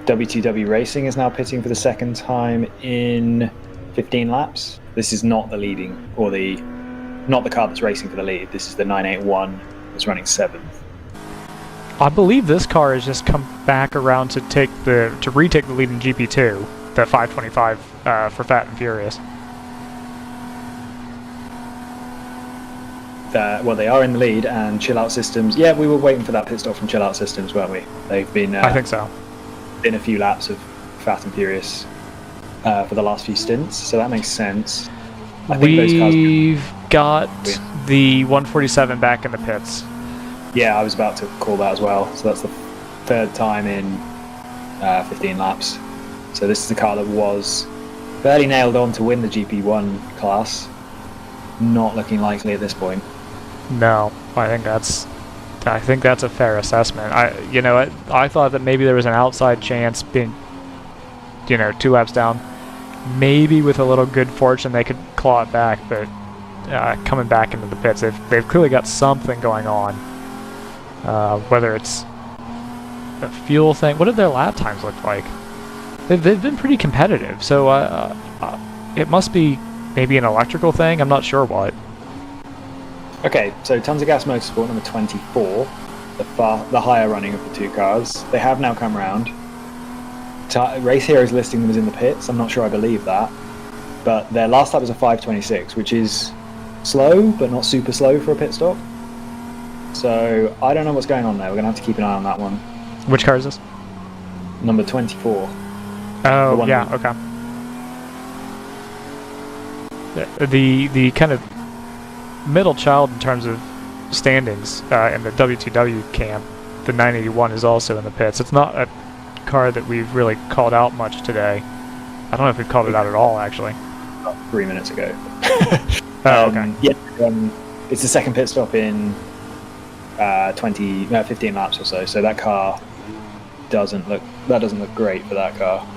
WTW Racing is now pitting for the 2nd time in 15 laps. This is not the leading, or not the car that's racing for the lead. This is the 981 that's running 7th. I believe this car has just come back around to retake the lead in GP2, the 525 for Fat and Furious. Well, they are in the lead, and Chill Out Systems. Yeah, we were waiting for that pit stop from Chill Out Systems, weren't we? They've been. I think so. Been a few laps of Fat and Furious for the last few stints, so that makes sense. I think We've got the 147 back in the pits. Yeah, I was about to call that as well. So that's the 3rd time in 15 laps. So this is the car that was fairly nailed on to win the GP1 class. Not looking likely at this point. No, I think that's a fair assessment. I thought that maybe there was an outside chance being, 2 laps down. Maybe with a little good fortune they could claw it back, but coming back into the pits, they've clearly got something going on. Whether it's a fuel thing. What did their lap times look like? They've been pretty competitive, so it must be maybe an electrical thing. I'm not sure what. Okay, so Tons of Gas Motorsport number 24, the higher running of the 2 cars. They have now come around. Race Hero is listing them as in the pits. I'm not sure I believe that, but their last lap was a 526, which is slow, but not super slow for a pit stop. So I don't know what's going on there. We're going to have to keep an eye on that one. Which car is this? Number 24. Oh, yeah, okay. The kind of middle child in terms of standings in the WTW camp, the 981 is also in the pits. It's not a car that we've really called out much today. I don't know if we've called it out at all, actually. About 3 minutes ago. Okay. Yeah, it's the 2nd pit stop in 15 laps or so. So that car doesn't look great for that car.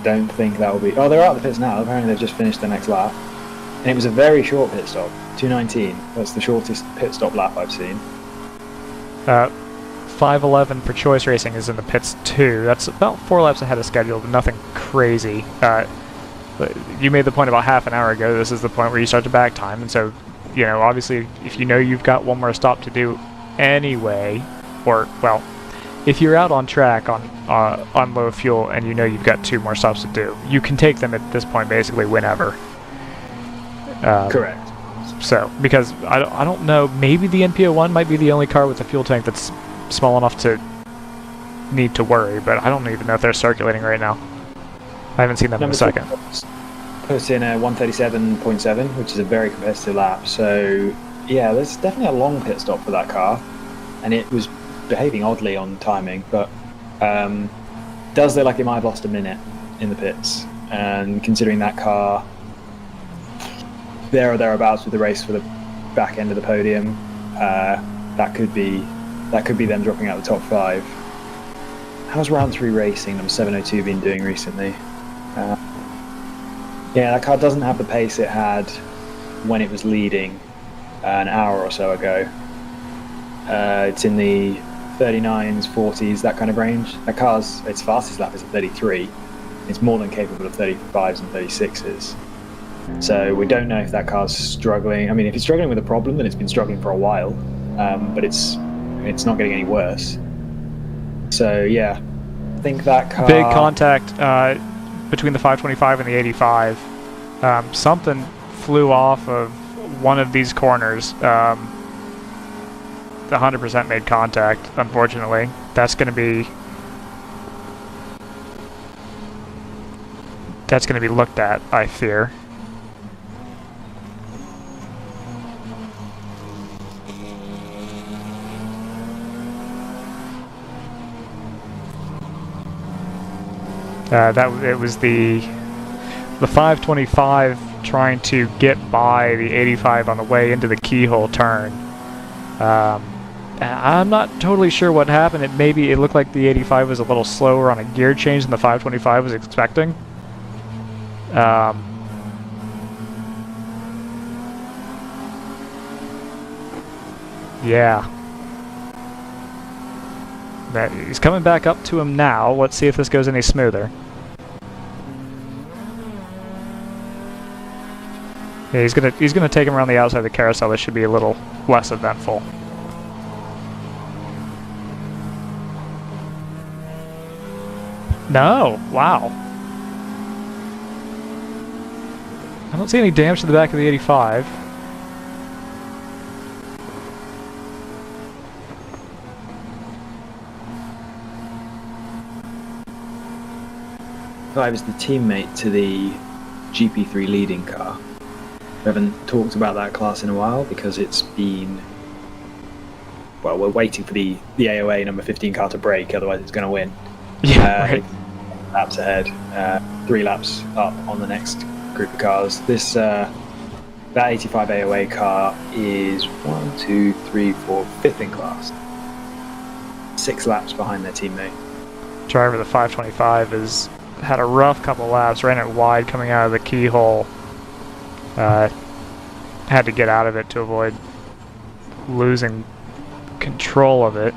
Don't think that will be. Oh, they're out of the pits now. Apparently they've just finished the next lap, and it was a very short pit stop. 2:19. That's the shortest pit stop lap I've seen. 5:11 for Choice Racing is in the pits too. That's about 4 laps ahead of schedule, but nothing crazy. You made the point about half an hour ago. This is the point where you start to back time, and so obviously, if you've got one more stop to do anyway, if you're out on track on low fuel and you've got 2 more stops to do, you can take them at this point basically whenever. Correct. So, because I don't know, maybe the NPO1 might be the only car with a fuel tank that's small enough to need to worry, but I don't even know if they're circulating right now. I haven't seen them in a second. Put in a 137.7, which is a very competitive lap. So Yeah, there's definitely a long pit stop for that car, and it was behaving oddly on timing, but does look like it might have lost a minute in the pits. And considering that car there or thereabouts with the race for the back end of the podium, that could be them dropping out the top 5. How's round 3 racing number 702 been doing recently? Yeah, that car doesn't have the pace it had when it was leading an hour or so ago. It's in the 39s, 40s, that kind of range. That car's, its fastest lap is a 33. It's more than capable of 35s and 36s. So we don't know if that car's struggling. I mean, if it's struggling with a problem, then it's been struggling for a while, but it's not getting any worse. So yeah, I think that car... Big contact between the 525 and the 85. Something flew off of one of these corners. The 100% made contact, unfortunately. That's going to be looked at, I fear. It was the 525 trying to get by the 85 on the way into the keyhole turn. I'm not totally sure what happened. It looked like the 85 was a little slower on a gear change than the 525 was expecting. Yeah. He's coming back up to him now. Let's see if this goes any smoother. Yeah, he's gonna take him around the outside of the carousel. This should be a little less eventful. No! Wow. I don't see any damage to the back of the 85. I was the teammate to the GP3 leading car. We haven't talked about that class in a while because it's been... Well, we're waiting for the AOA number 15 car to break, otherwise it's going to win. Yeah, right. Laps ahead, 3 laps up on the next group of cars. This that 85 AOA car is 1, 2, 3, 4, 5th in class. 6 laps behind their teammate. Driver the 525 has had a rough couple laps, ran it wide coming out of the keyhole. Had to get out of it to avoid losing control of it.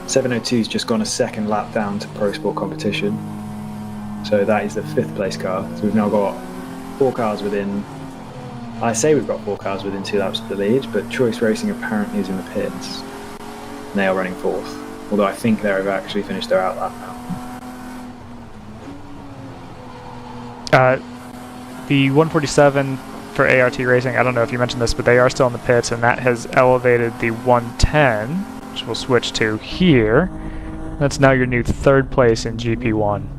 702's just gone a 2nd lap down to Pro Sport competition. So that is the 5th place car. So we've now got 4 cars within... I say we've got 4 cars within 2 laps of the lead, but Choice Racing apparently is in the pits. And they are running 4th. Although I think they've actually finished their outlap now. The 147 for ART Racing, I don't know if you mentioned this, but they are still in the pits, and that has elevated the 110, which we'll switch to here. That's now your new 3rd place in GP1.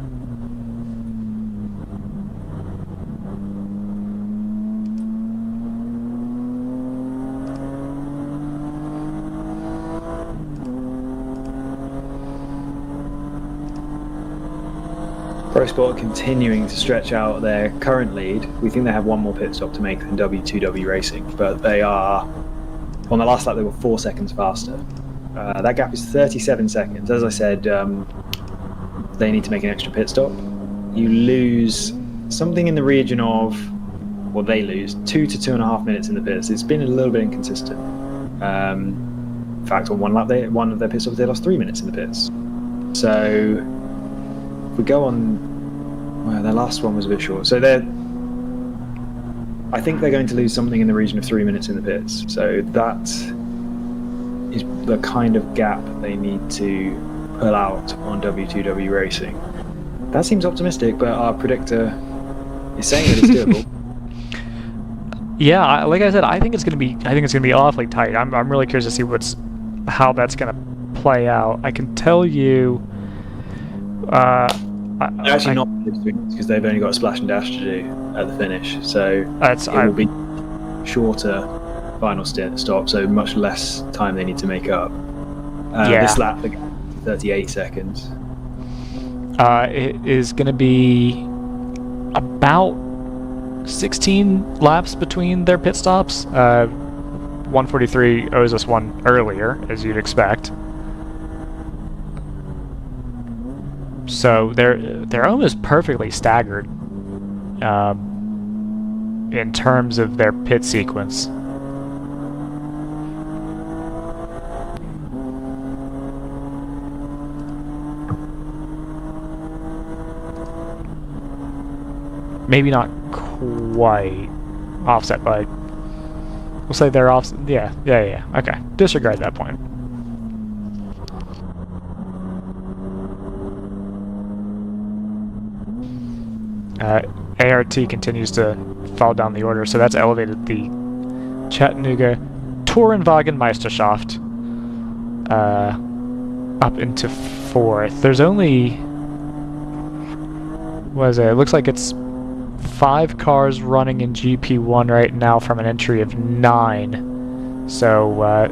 Pro Sport continuing to stretch out their current lead. We think they have one more pit stop to make than W2W Racing, but they are, on the last lap they were 4 seconds faster. That gap is 37 seconds. As I said, they need to make an extra pit stop. You lose something in the region of, well, they lose 2 to 2.5 minutes in the pits. It's been a little bit inconsistent. In fact, on one lap, one of their pit stops, they lost 3 minutes in the pits. So if we go on, well, their last one was a bit short. So I think they're going to lose something in the region of 3 minutes in the pits. So that is the kind of gap they need to pull out on W2W Racing. That seems optimistic, but our predictor is saying that it's doable. Yeah, like I said, I think it's gonna be awfully tight. I'm really curious to see how that's gonna play out. I can tell you. They're actually not because they've only got a splash and dash to do at the finish, so it will be shorter final stop, so much less time they need to make up. Yeah. This lap, 38 seconds. It is going to be about 16 laps between their pit stops. 143 owes us one earlier, as you'd expect. So they're almost perfectly staggered in terms of their pit sequence. Maybe not quite offset, but we'll say they're off. Yeah. Okay, disregard that point. ART continues to fall down the order, so that's elevated the Chattanooga Tourenwagenmeisterschaft up into 4th. There's only, what is it? It looks like it's 5 cars running in GP1 right now from an entry of 9. So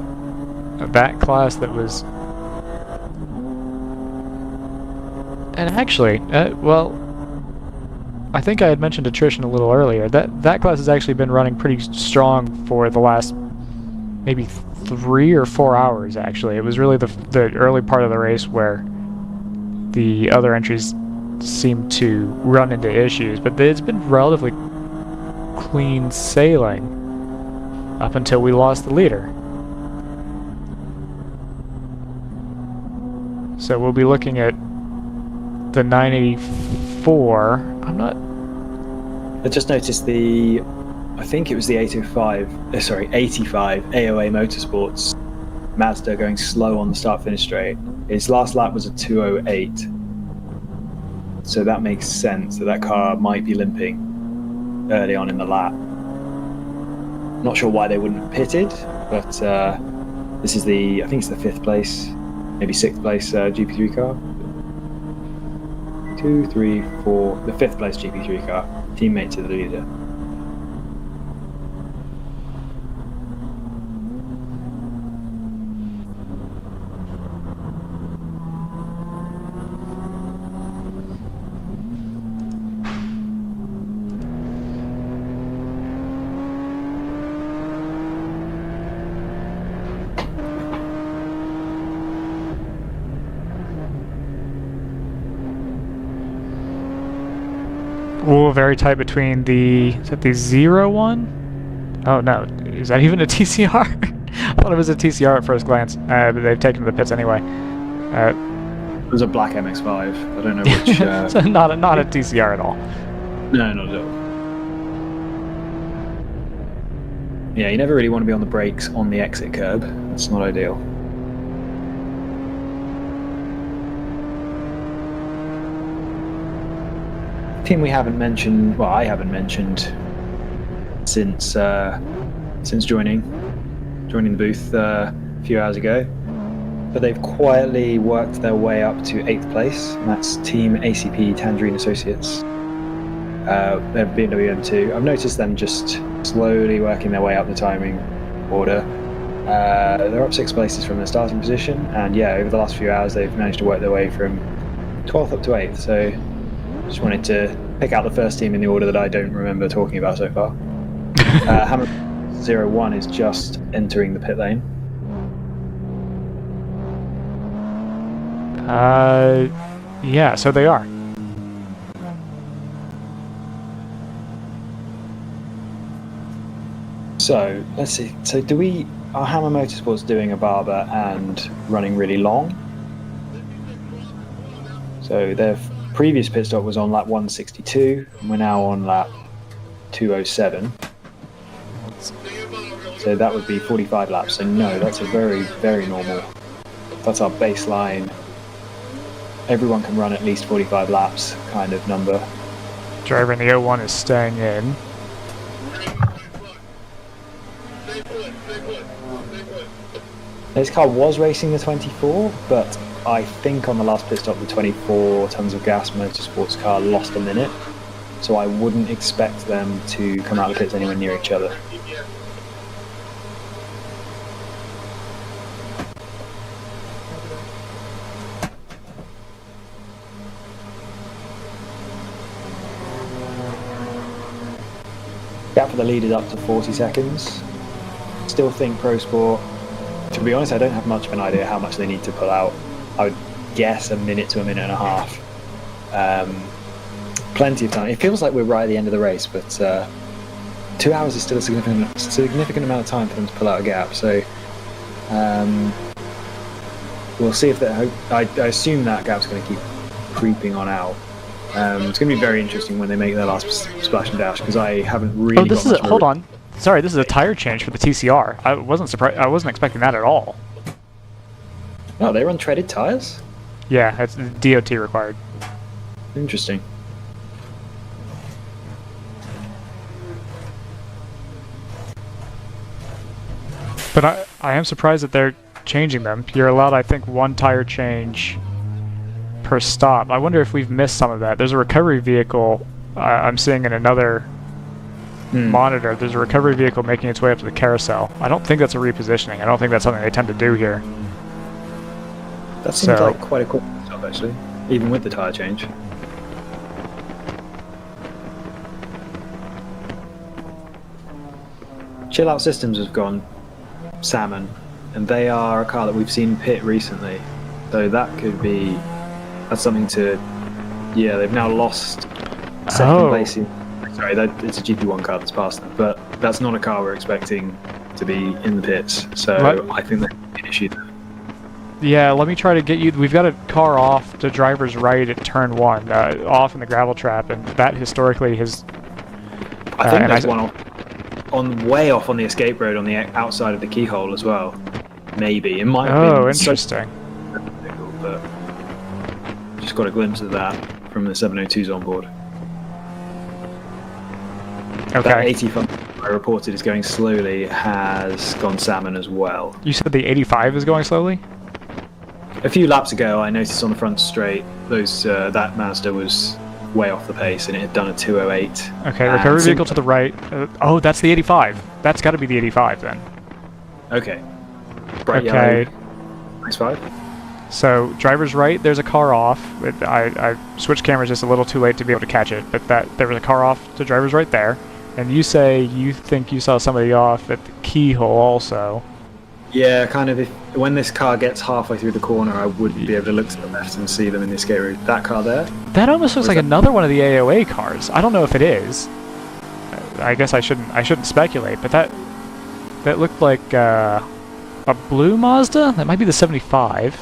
that class that was, and actually, well, I think I had mentioned attrition a little earlier. That class has actually been running pretty strong for the last maybe 3 or 4 hours. Actually, it was really the early part of the race where the other entries seemed to run into issues, but it's been relatively clean sailing up until we lost the leader. So we'll be looking at the 984. I'm not. I just noticed I think it was the 85 AOA Motorsports Mazda going slow on the start-finish straight. Its last lap was a 2:08. So that makes sense that car might be limping early on in the lap. Not sure why they wouldn't have pitted, but this is I think it's the 5th place, maybe 6th place GP3 car. 2, 3, 4, the 5th place GP3 car, teammate to the leader. Ooh, very tight between is that the 01? Oh no, is that even a TCR? I thought it was a TCR at first glance, but they've taken to the pits anyway. It was a black MX-5. I don't know which. So not a TCR at all. No, not at all. Yeah, you never really want to be on the brakes on the exit curb. That's not ideal. Team we haven't mentioned, well, I haven't mentioned since joining the booth a few hours ago, but they've quietly worked their way up to 8th place, and that's Team ACP Tangerine Associates. They're BMW M2. I've noticed them just slowly working their way up the timing order. They're up 6 places from their starting position, and yeah, over the last few hours they've managed to work their way from 12th up to 8th, so just wanted to pick out the first team in the order that I don't remember talking about so far. Hammer 01 is just entering the pit lane. Yeah, so they are. So let's see. So are Hammer Motorsports doing a barber and running really long? So their previous pit stop was on lap 162, and we're now on lap 207. So that would be 45 laps. So no, that's a very, very normal. That's our baseline. Everyone can run at least 45 laps kind of number. Driver in the 01 is staying in. This car was racing the 24, but I think on the last pit stop the 24 tons of gas motorsports car lost a minute, so I wouldn't expect them to come out of the pits anywhere near each other. Gap for the lead is up to 40 seconds. Still think Pro Sport. To be honest, I don't have much of an idea how much they need to pull out. I would guess a minute to a minute and a half. Plenty of time. It feels like we're right at the end of the race, but 2 hours is still a significant amount of time for them to pull out a gap. So we'll see if I assume that gap's going to keep creeping on out. It's going to be very interesting when they make their last splash and dash, because I haven't really. Oh, this is hold on. Sorry, this is a tire change for the TCR. I wasn't surprised. I wasn't expecting that at all. Oh, they run treaded tires? Yeah, it's DOT required. Interesting. But I am surprised that they're changing them. You're allowed, I think, 1 tire change per stop. I wonder if we've missed some of that. There's a recovery vehicle I'm seeing in another monitor. There's a recovery vehicle making its way up to the carousel. I don't think that's a repositioning. I don't think that's something they tend to do here. That seems like quite a quick stop, actually, even with the tire change. Chill Out Systems has gone salmon, and they are a car that we've seen pit recently. So that could be, that's something to, yeah, they've now lost second place in, sorry, it's a GP1 car that's passed them, but that's not a car we're expecting to be in the pits, so I think that could be an issue there. Yeah, let me try to get you. We've got a car off to driver's right at turn 1, off in the gravel trap, and that historically has. I think there's one way off on the escape road on the outside of the keyhole as well. Maybe it might have been. Oh, interesting. But just got a glimpse of that from the 702s on board. Okay. That 85 I reported is going slowly has gone salmon as well. You said the 85 is going slowly? A few laps ago, I noticed on the front straight, that Mazda was way off the pace, and it had done a 208. Okay, recovery vehicle to the right. Oh, that's the 85. That's got to be the 85 then. Okay. Bright okay. Yellow. Nice 5. So driver's right. There's a car off. I switched cameras just a little too late to be able to catch it, but there was a car off to driver's right there. And you say you think you saw somebody off at the keyhole also. Yeah, kind of. When this car gets halfway through the corner, I would be able to look to the left and see them in the escape route. That car there? That almost looks like another one of the AOA cars. I don't know if it is. I guess I shouldn't speculate, but that looked like a blue Mazda. That might be the 75.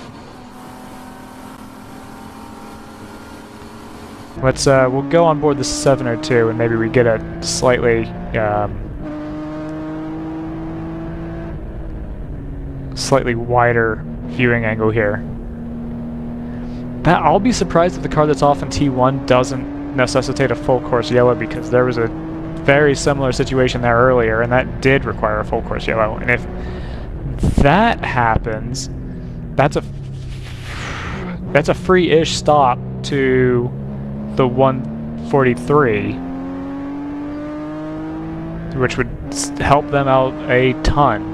Let's we'll go on board the 702 and maybe we get a slightly wider viewing angle here. I'll be surprised if the car that's off in T1 doesn't necessitate a full course yellow, because there was a very similar situation there earlier and that did require a full course yellow. And if that happens, that's a free-ish stop to the 143, which would help them out a ton.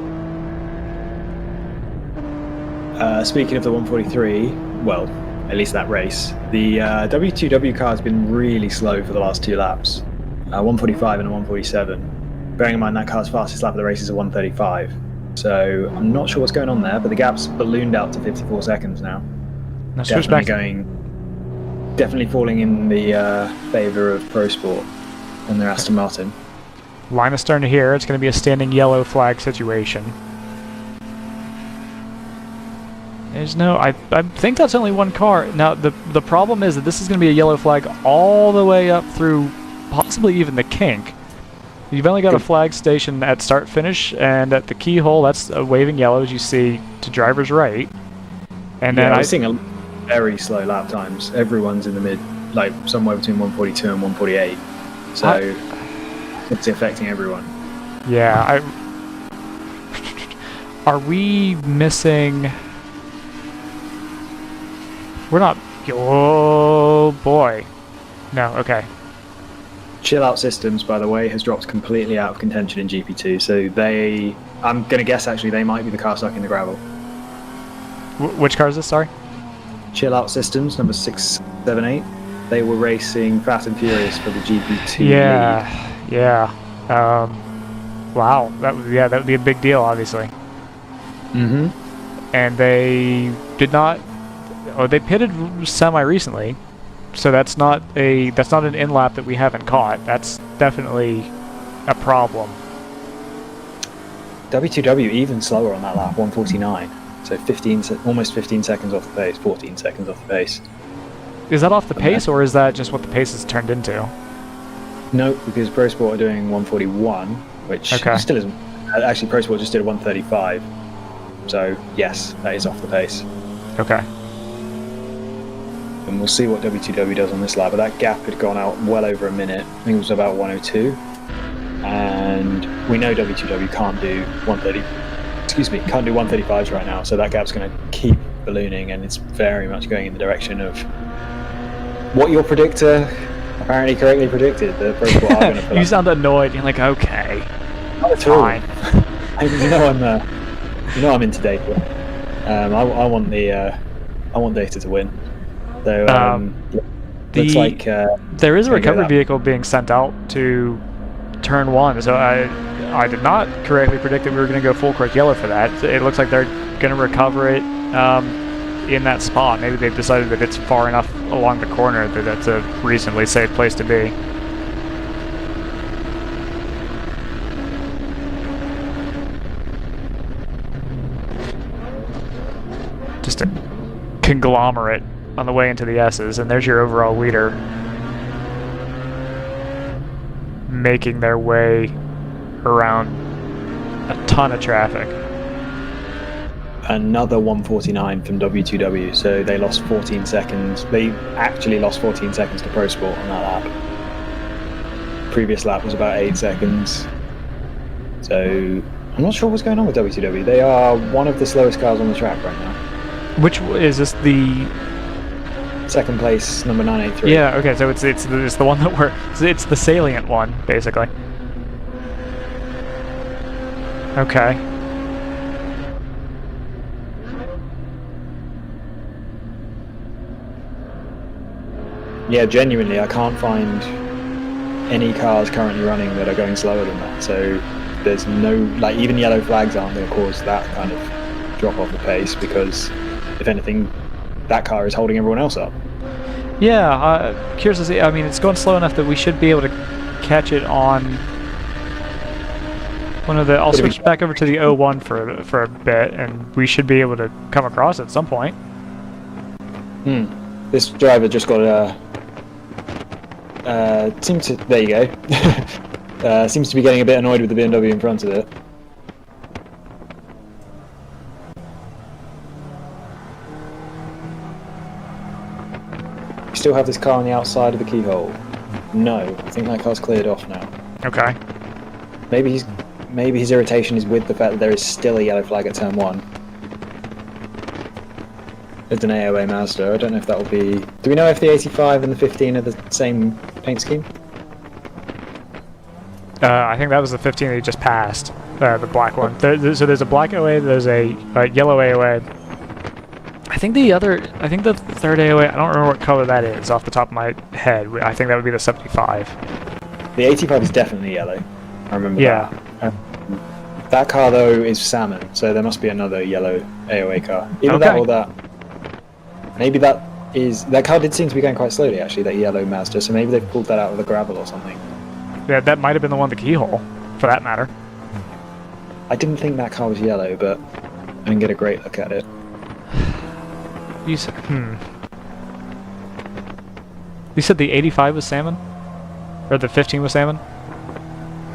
Speaking of the 143, well, at least that race, the W2W car has been really slow for the last 2 laps. 145 and a 147. Bearing in mind that car's fastest lap of the race is a 135. So I'm not sure what's going on there, but the gap's ballooned out to 54 seconds now. Now switch back. Definitely falling in the favour of Pro Sport and their Aston Martin. Line of stern to here. It's going to be a standing yellow flag situation. There's no. I think that's only one car. Now the problem is that this is going to be a yellow flag all the way up through, possibly even the kink. You've only got a flag station at start finish, and at the keyhole that's a waving yellow, as you see to driver's right. And then I'm seeing a very slow lap times. Everyone's in the mid, like somewhere between 142 and 148. So it's affecting everyone. Yeah, are we missing? We're not. Oh boy. No. Okay. Chill Out Systems, by the way, has dropped completely out of contention in GP2. So I'm gonna guess actually they might be the car stuck in the gravel. Which car is this? Sorry. Chill Out Systems, number 678. They were racing Fast and Furious for the GP2 lead. Yeah. Wow, that would be a big deal, obviously. Mm-hmm. And they did not. Oh, they pitted semi recently, so that's not an in lap that we haven't caught. That's definitely a problem. W2W even slower on that lap, 149. So almost 15 seconds off the pace, 14 seconds off the pace. Is that off the pace, or is that just what the pace has turned into? No, because Pro Sport are doing 141, which still isn't. Actually, Pro Sport just did a 135. So, yes, that is off the pace. Okay. And we'll see what W2W does on this lap. But that gap had gone out well over a minute. I think it was about 102. And we know W2W can't do 135s right now. So that gap's going to keep ballooning, and it's very much going in the direction of what your predictor apparently correctly predicted. The Pro Sport are going to put You sound annoyed. You're like, okay, not at all. fine. I'm into data. I want data to win. So looks like there is a recovery vehicle being sent out to turn 1. So I did not correctly predict that we were going to go full course yellow for that. It looks like they're going to recover it in that spot. Maybe they've decided that it's far enough along the corner that that's a reasonably safe place to be. Just a conglomerate on the way into the S's, and there's your overall leader making their way around a ton of traffic. Another 149 from W2W, so they lost 14 seconds. They actually lost 14 seconds to Pro Sport on that lap. Previous lap was about 8 seconds. So I'm not sure what's going on with W2W. They are one of the slowest cars on the track right now. Which is this the second place, number 983? Yeah. Okay. So it's the one that it's the salient one, basically. Okay. Yeah, genuinely, I can't find any cars currently running that are going slower than that. So there's no, like, even yellow flags aren't going to cause that kind of drop off the pace, because if anything, that car is holding everyone else up. Yeah, curious to see. I mean, it's going slow enough that we should be able to catch it on one of the. I'll switch back over to the 01 for a bit, and we should be able to come across it at some point. This driver just got a. There you go. Seems to be getting a bit annoyed with the BMW in front of it. We still have this car on the outside of the keyhole. No, I think that car's cleared off now. Okay. Maybe his irritation is with the fact that there is still a yellow flag at turn 1. It's an AOA Mazda. I don't know if that will be. Do we know if the 85 and the 15 are the same paint scheme? I think that was the 15 that you just passed, the black one. So there's a black AOA, there's a yellow AOA. I think the third AOA, I don't remember what color that is off the top of my head. I think that would be the 75. The 85 is definitely yellow. I remember that. That car, though, is salmon, so there must be another yellow AOA car. Either that or that. Maybe that car did seem to be going quite slowly, actually, that yellow Mazda, so maybe they've pulled that out of the gravel or something. Yeah, that might have been the one with the keyhole, for that matter. I didn't think that car was yellow, but I didn't get a great look at it. You said, You said the 85 was salmon? Or the 15 was salmon?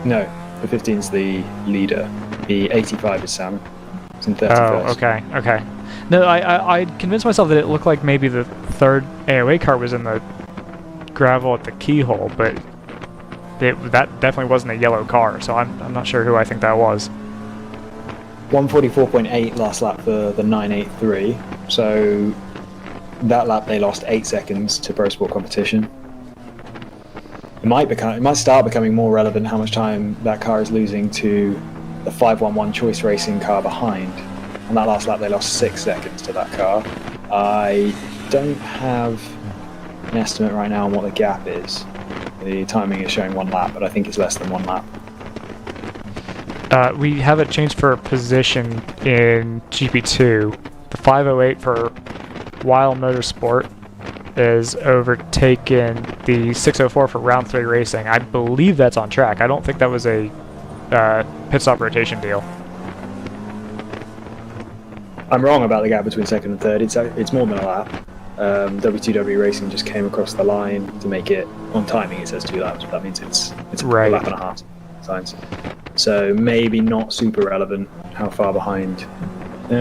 No, the 15's the leader. The 85 is salmon. It's in 31st. Oh, okay. No, I convinced myself that it looked like maybe the third AOA car was in the gravel at the keyhole, but that definitely wasn't a yellow car, so I'm not sure who I think that was. 144.8 last lap for the 983, so that lap they lost 8 seconds to Pro Sport competition. It might start becoming more relevant how much time that car is losing to the 511 Choice Racing car behind. On that last lap they lost 6 seconds to that car. I don't have an estimate right now on what the gap is. The timing is showing 1 lap, but I think it's less than 1 lap. We have it changed for position in GP2. The 508 for Wild Motorsport is overtaken the 604 for round 3 racing. I believe that's on track. I don't think that was a pit stop rotation deal. I'm wrong about the gap between second and third. It's more than a lap. W2W Racing just came across the line to make it on timing. It says 2 laps, but that means it's Right. a lap and a half signs. So maybe not super relevant how far behind.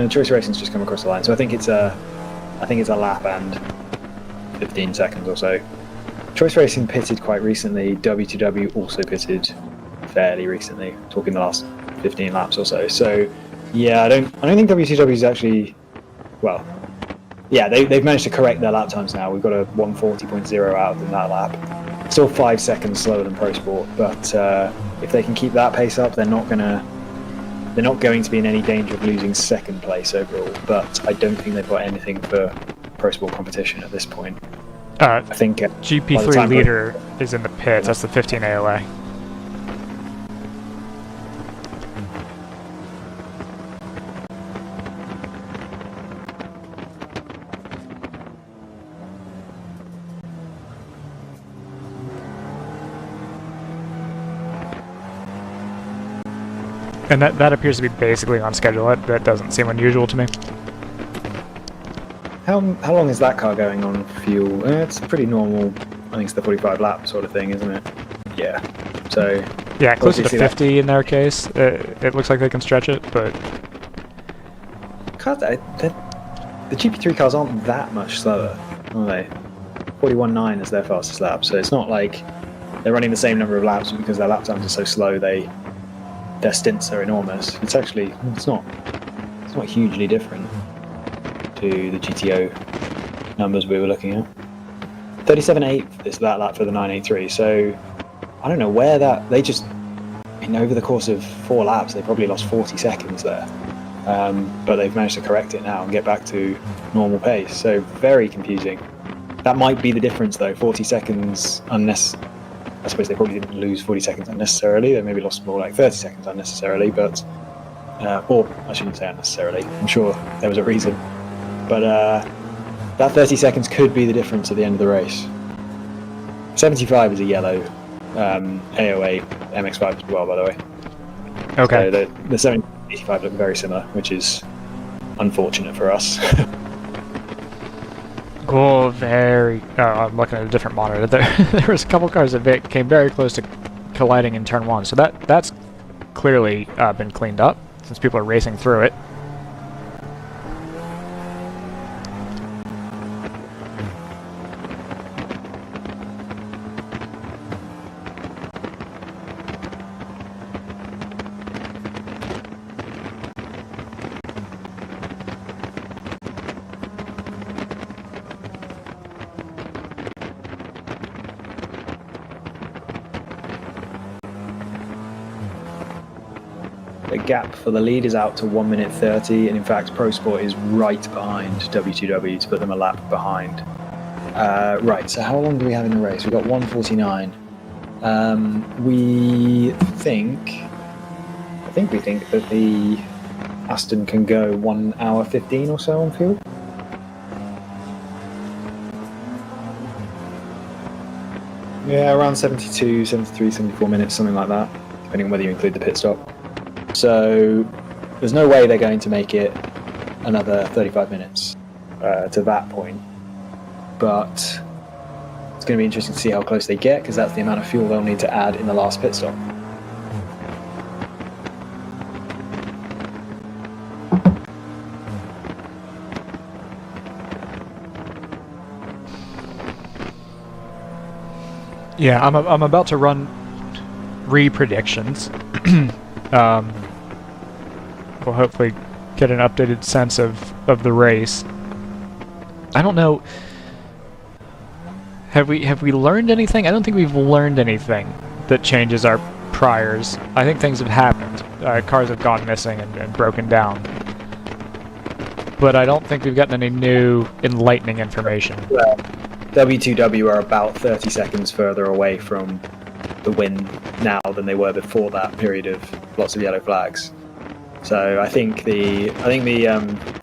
Choice Racing's just come across the line, so I think it's a lap and 15 seconds or so. Choice Racing pitted quite recently. W2W also pitted fairly recently, talking the last 15 laps or so. So yeah, I don't think W2W is actually, well, yeah, they've managed to correct their lap times now. We've got a 140.0 out in that lap. Still 5 seconds slower than Pro Sport, but if they can keep that pace up, they're not going to be in any danger of losing second place overall. But I don't think they've got anything for Pro Sport competition at this point. I think GP3 leader is in the pits. That's the 15 AOA. And that appears to be basically on schedule. That doesn't seem unusual to me. How long is that car going on fuel? It's pretty normal. I think it's the 45 lap sort of thing, isn't it? Yeah. So yeah, closer to obviously 50 in their case. It looks like they can stretch it, but the GP3 cars aren't that much slower, are they? 41.9 is their fastest lap, so it's not like they're running the same number of laps because their lap times are so slow. Their stints are enormous. It's not hugely different to the GTO numbers we were looking at. 37.8 is that lap for the 983. So I don't know where over the course of 4 laps they probably lost 40 seconds there. But they've managed to correct it now and get back to normal pace. So very confusing. That might be the difference though. 40 seconds I suppose they probably didn't lose 40 seconds unnecessarily. They maybe lost more like 30 seconds unnecessarily, but or I shouldn't say unnecessarily. I'm sure there was a reason, but that 30 seconds could be the difference at the end of the race. 75 is a yellow AOA MX-5 as well, by the way. okay. So the 75 look very similar, which is unfortunate for us. Oh, I'm looking at a different monitor. There was a couple cars that came very close to colliding in turn 1, so that's clearly been cleaned up since people are racing through it. The gap for the lead is out to 1 minute 30, and in fact Pro Sport is right behind W2W to put them a lap behind. Right, so how long do we have in the race? We've got 1:49. We think that the Aston can go 1 hour 15 or so on fuel. Yeah, around 72, 73, 74 minutes, something like that, depending on whether you include the pit stop. So there's no way they're going to make it another 35 minutes to that point. But it's going to be interesting to see how close they get, because that's the amount of fuel they'll need to add in the last pit stop. Yeah, I'm about to run predictions. We'll hopefully get an updated sense of the race. I don't know. Have we learned anything? I don't think we've learned anything that changes our priors. I think things have happened. Cars have gone missing and broken down. But I don't think we've gotten any new enlightening information. Well, W2W are about 30 seconds further away from the win now than they were before that period of lots of yellow flags. So I think the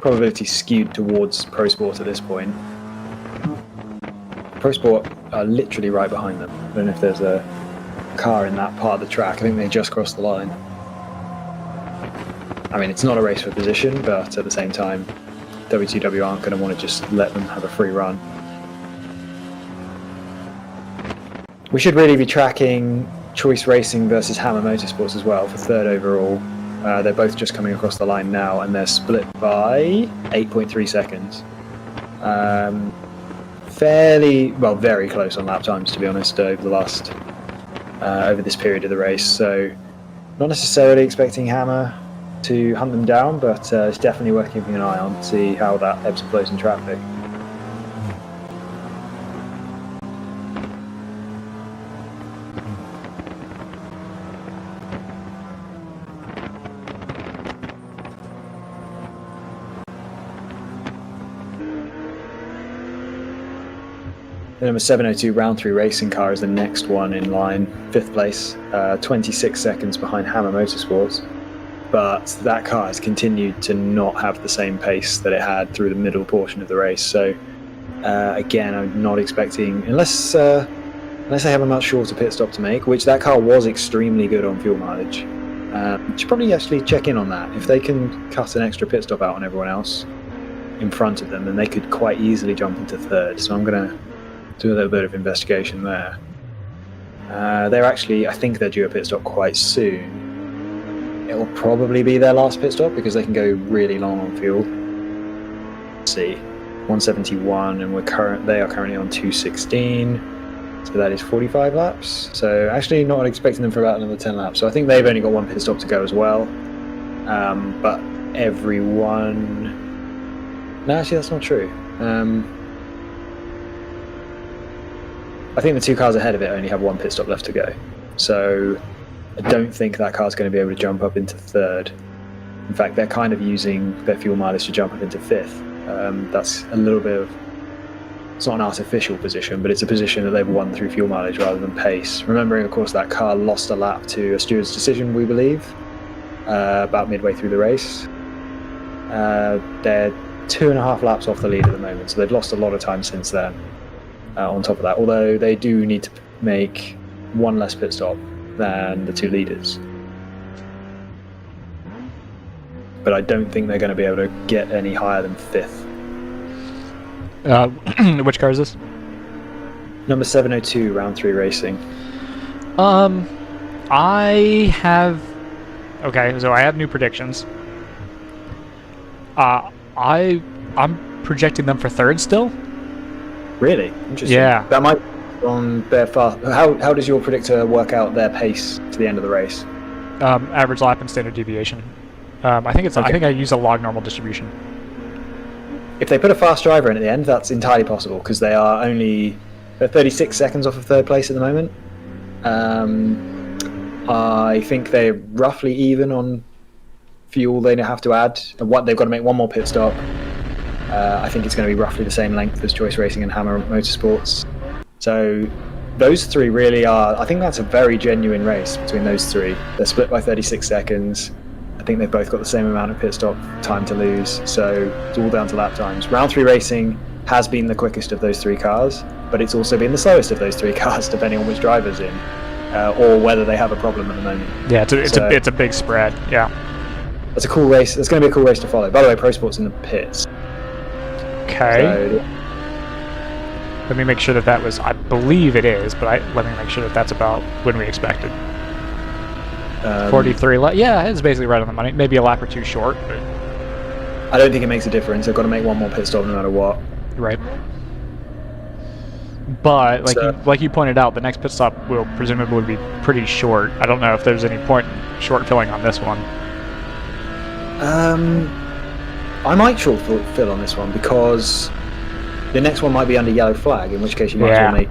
probability skewed towards Pro Sport at this point. Pro Sport are literally right behind them. I don't know if there's a car in that part of the track. I think they just crossed the line. I mean, it's not a race for position, but at the same time, W2W aren't going to want to just let them have a free run. We should really be tracking Choice Racing versus Hammer Motorsports as well for third overall. They're both just coming across the line now, and they're split by 8.3 seconds. Very close on lap times, to be honest, over this period of the race. So, not necessarily expecting Hammer to hunt them down, but it's definitely worth keeping an eye on to see how that ebbs and flows in traffic. The number 702 Round 3 Racing car is the next one in line, 5th place, 26 seconds behind Hammer Motorsports. But that car has continued to not have the same pace that it had through the middle portion of the race. So again, I'm not expecting, unless they have a much shorter pit stop to make, which that car was extremely good on fuel mileage. You should probably actually check in on that. If they can cut an extra pit stop out on everyone else in front of them, then they could quite easily jump into third. So I'm going to do a little bit of investigation there. I think they're due a pit stop quite soon. It will probably be their last pit stop because they can go really long on fuel. Let's see, 171, and they are currently on 216, so that is 45 laps. So actually not expecting them for about another 10 laps. So I think they've only got one pit stop to go as well. But everyone... No, actually that's not true. I think the two cars ahead of it only have one pit stop left to go. So I don't think that car's going to be able to jump up into third. In fact, they're kind of using their fuel mileage to jump up into fifth. That's a little bit of... It's not an artificial position, but it's a position that they've won through fuel mileage rather than pace. Remembering, of course, that car lost a lap to a steward's decision, we believe, about midway through the race. They're 2.5 laps off the lead at the moment, so they've lost a lot of time since then. On top of that, although they do need to make one less pit stop than the two leaders. But I don't think they're going to be able to get any higher than fifth. Which car is this? Number 702, Round 3 Racing. I have new predictions. I'm projecting them for third still. Really? Interesting. Yeah. That might be on their fast. How does your predictor work out their pace to the end of the race? Average lap and standard deviation. I think I use a log normal distribution. If they put a fast driver in at the end, that's entirely possible because they're 36 seconds off of third place at the moment. I think they're roughly even on fuel they have to add. They've got to make one more pit stop. I think it's going to be roughly the same length as Choice Racing and Hammer Motorsports. So those three really are... I think that's a very genuine race between those three. They're split by 36 seconds. I think they've both got the same amount of pit stop time to lose. So it's all down to lap times. Round 3 Racing has been the quickest of those three cars, but it's also been the slowest of those three cars, depending on which driver's in, or whether they have a problem at the moment. Yeah, it's a big spread. Yeah. That's a cool race. It's going to be a cool race to follow. By the way, Pro Sport's in the pits. Okay. So, let me make sure that was... I believe it is, but let me make sure that's about when we expected. 43 laps. Yeah, it's basically right on the money. Maybe a lap or two short, but... I don't think it makes a difference. They've got to make one more pit stop no matter what. Right. But, like you pointed out, the next pit stop will presumably be pretty short. I don't know if there's any point in short filling on this one. I might short fill on this one because the next one might be under yellow flag, in which case you might as well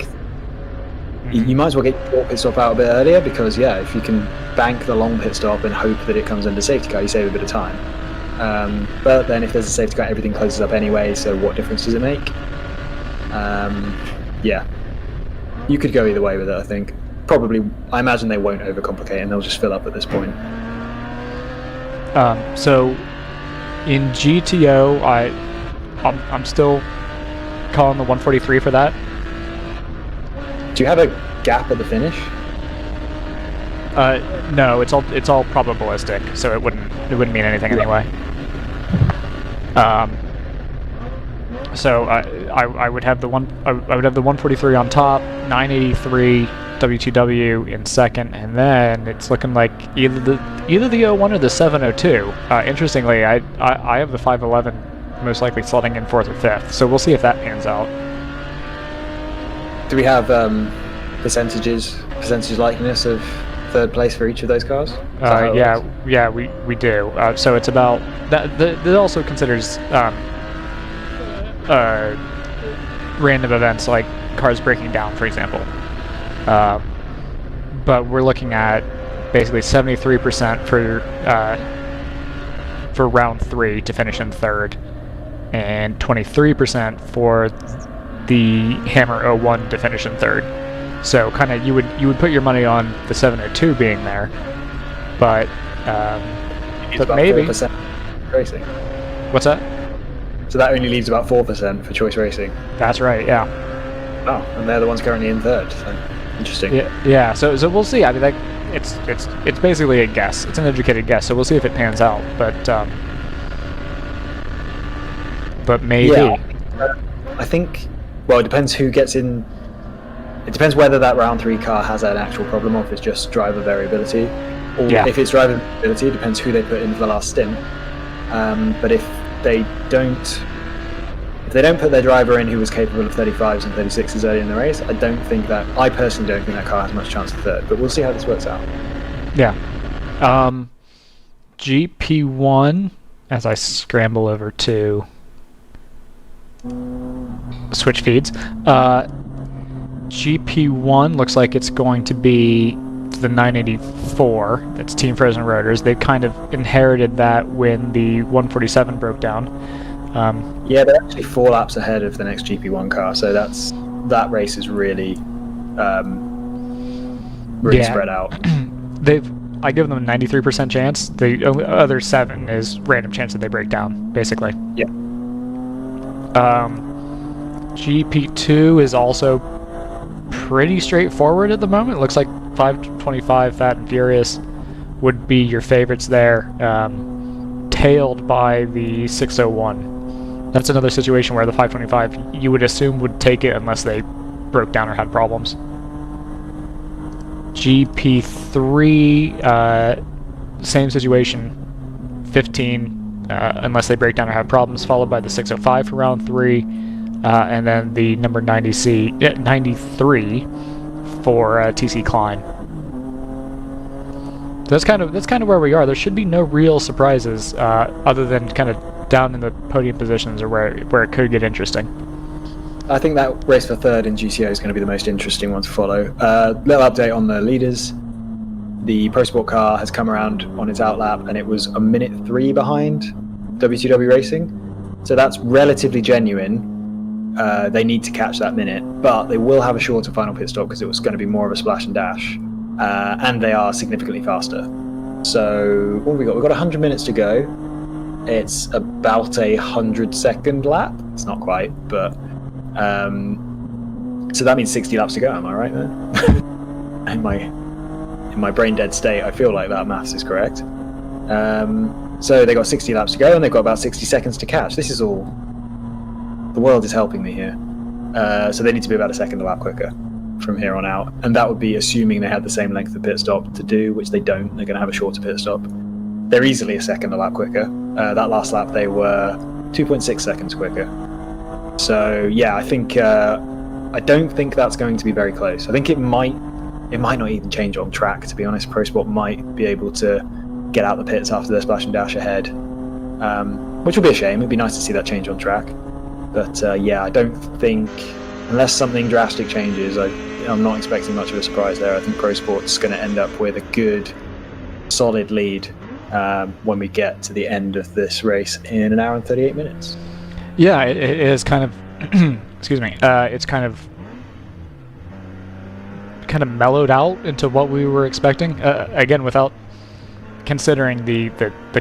you might as well get your pit stop out a bit earlier because, if you can bank the long pit stop and hope that it comes under safety car, you save a bit of time. But then if there's a safety car, everything closes up anyway, so what difference does it make? You could go either way with it, I think. probably, I imagine they won't overcomplicate and they'll just fill up at this point. So in GTO, I'm still calling the 143 for that. Do you have a gap at the finish? No, it's all probabilistic, so it wouldn't mean anything anyway. So I would have the 143 on top, 983 W2W in second, and then it's looking like either the 01 or the 702. Interestingly, I have the 511 most likely slotting in fourth or fifth, so we'll see if that pans out. Do we have percentage likeness of third place for each of those cars? Yeah, we do. So it's about that. That also considers random events like cars breaking down, for example. But we're looking at basically 73% for round 3 to finish in third, and 23% for the Hammer 01 to finish in third. So kind of you would put your money on the 702 being there, but maybe 4% racing. What's that? So that only leaves about 4% for choice racing. That's right. Yeah. Oh, and they're the ones currently in third. So interesting. Yeah. So we'll see. I mean, like, it's basically a guess. It's an educated guess. So we'll see if it pans out. But maybe. Yeah, I think. Well, it depends who gets in. It depends whether that round 3 car has an actual problem or if it's just driver variability. Or if it's driver variability, it depends who they put in for the last stint. But if they don't put their driver in who was capable of 35s and 36s early in the race, I personally don't think that car has much chance of third. But we'll see how this works out. Yeah. GP1, as I scramble over to switch feeds. GP1 looks like it's going to be the 984. That's Team Frozen Rotors. They kind of inherited that when the 147 broke down. Yeah, they're actually 4 laps ahead of the next GP1 car, so that race is really spread out. I give them a 93% chance. The only other 7 is random chance that they break down, basically. Yeah. GP2 is also pretty straightforward at the moment. It looks like 525 Fat and Furious would be your favorites there, tailed by the 601. That's another situation where the 525 you would assume would take it unless they broke down or had problems. GP3, same situation, 15 unless they break down or have problems, followed by the 605 for round 3. And then the number 93 for TC Klein. That's kind of where we are. There should be no real surprises other than kind of down in the podium positions or where it could get interesting. I think that race for third in GCO is going to be the most interesting one to follow. Little update on the leaders. The Pro Sport car has come around on its outlap and it was a minute 3 behind W2W Racing. So that's relatively genuine. They need to catch that minute, but they will have a shorter final pit stop because it was going to be more of a splash and dash, and they are significantly faster. So what have we got? We've got 100 minutes to go. It's about 100-second lap. It's not quite, but so that means 60 laps to go. Am I right there? in my brain dead state, I feel like that maths is correct. So they got 60 laps to go, and they've got about 60 seconds to catch. This is all. The world is helping me here. So they need to be about a second a lap quicker from here on out. And that would be assuming they had the same length of pit stop to do, which they don't. They're going to have a shorter pit stop. They're easily a second a lap quicker. That last lap they were 2.6 seconds quicker. So yeah, I think I don't think that's going to be very close. I think it might not even change on track, to be honest. Pro Sport might be able to get out the pits after their splash and dash ahead, which will be a shame. It'd be nice to see that change on track. But yeah, I don't think, unless something drastic changes, I'm not expecting much of a surprise there. I think Pro Sport's going to end up with a good, solid lead when we get to the end of this race in 1 hour and 38 minutes. Yeah, it is kind of, excuse me, it's kind of kind of mellowed out into what we were expecting. Again, without considering the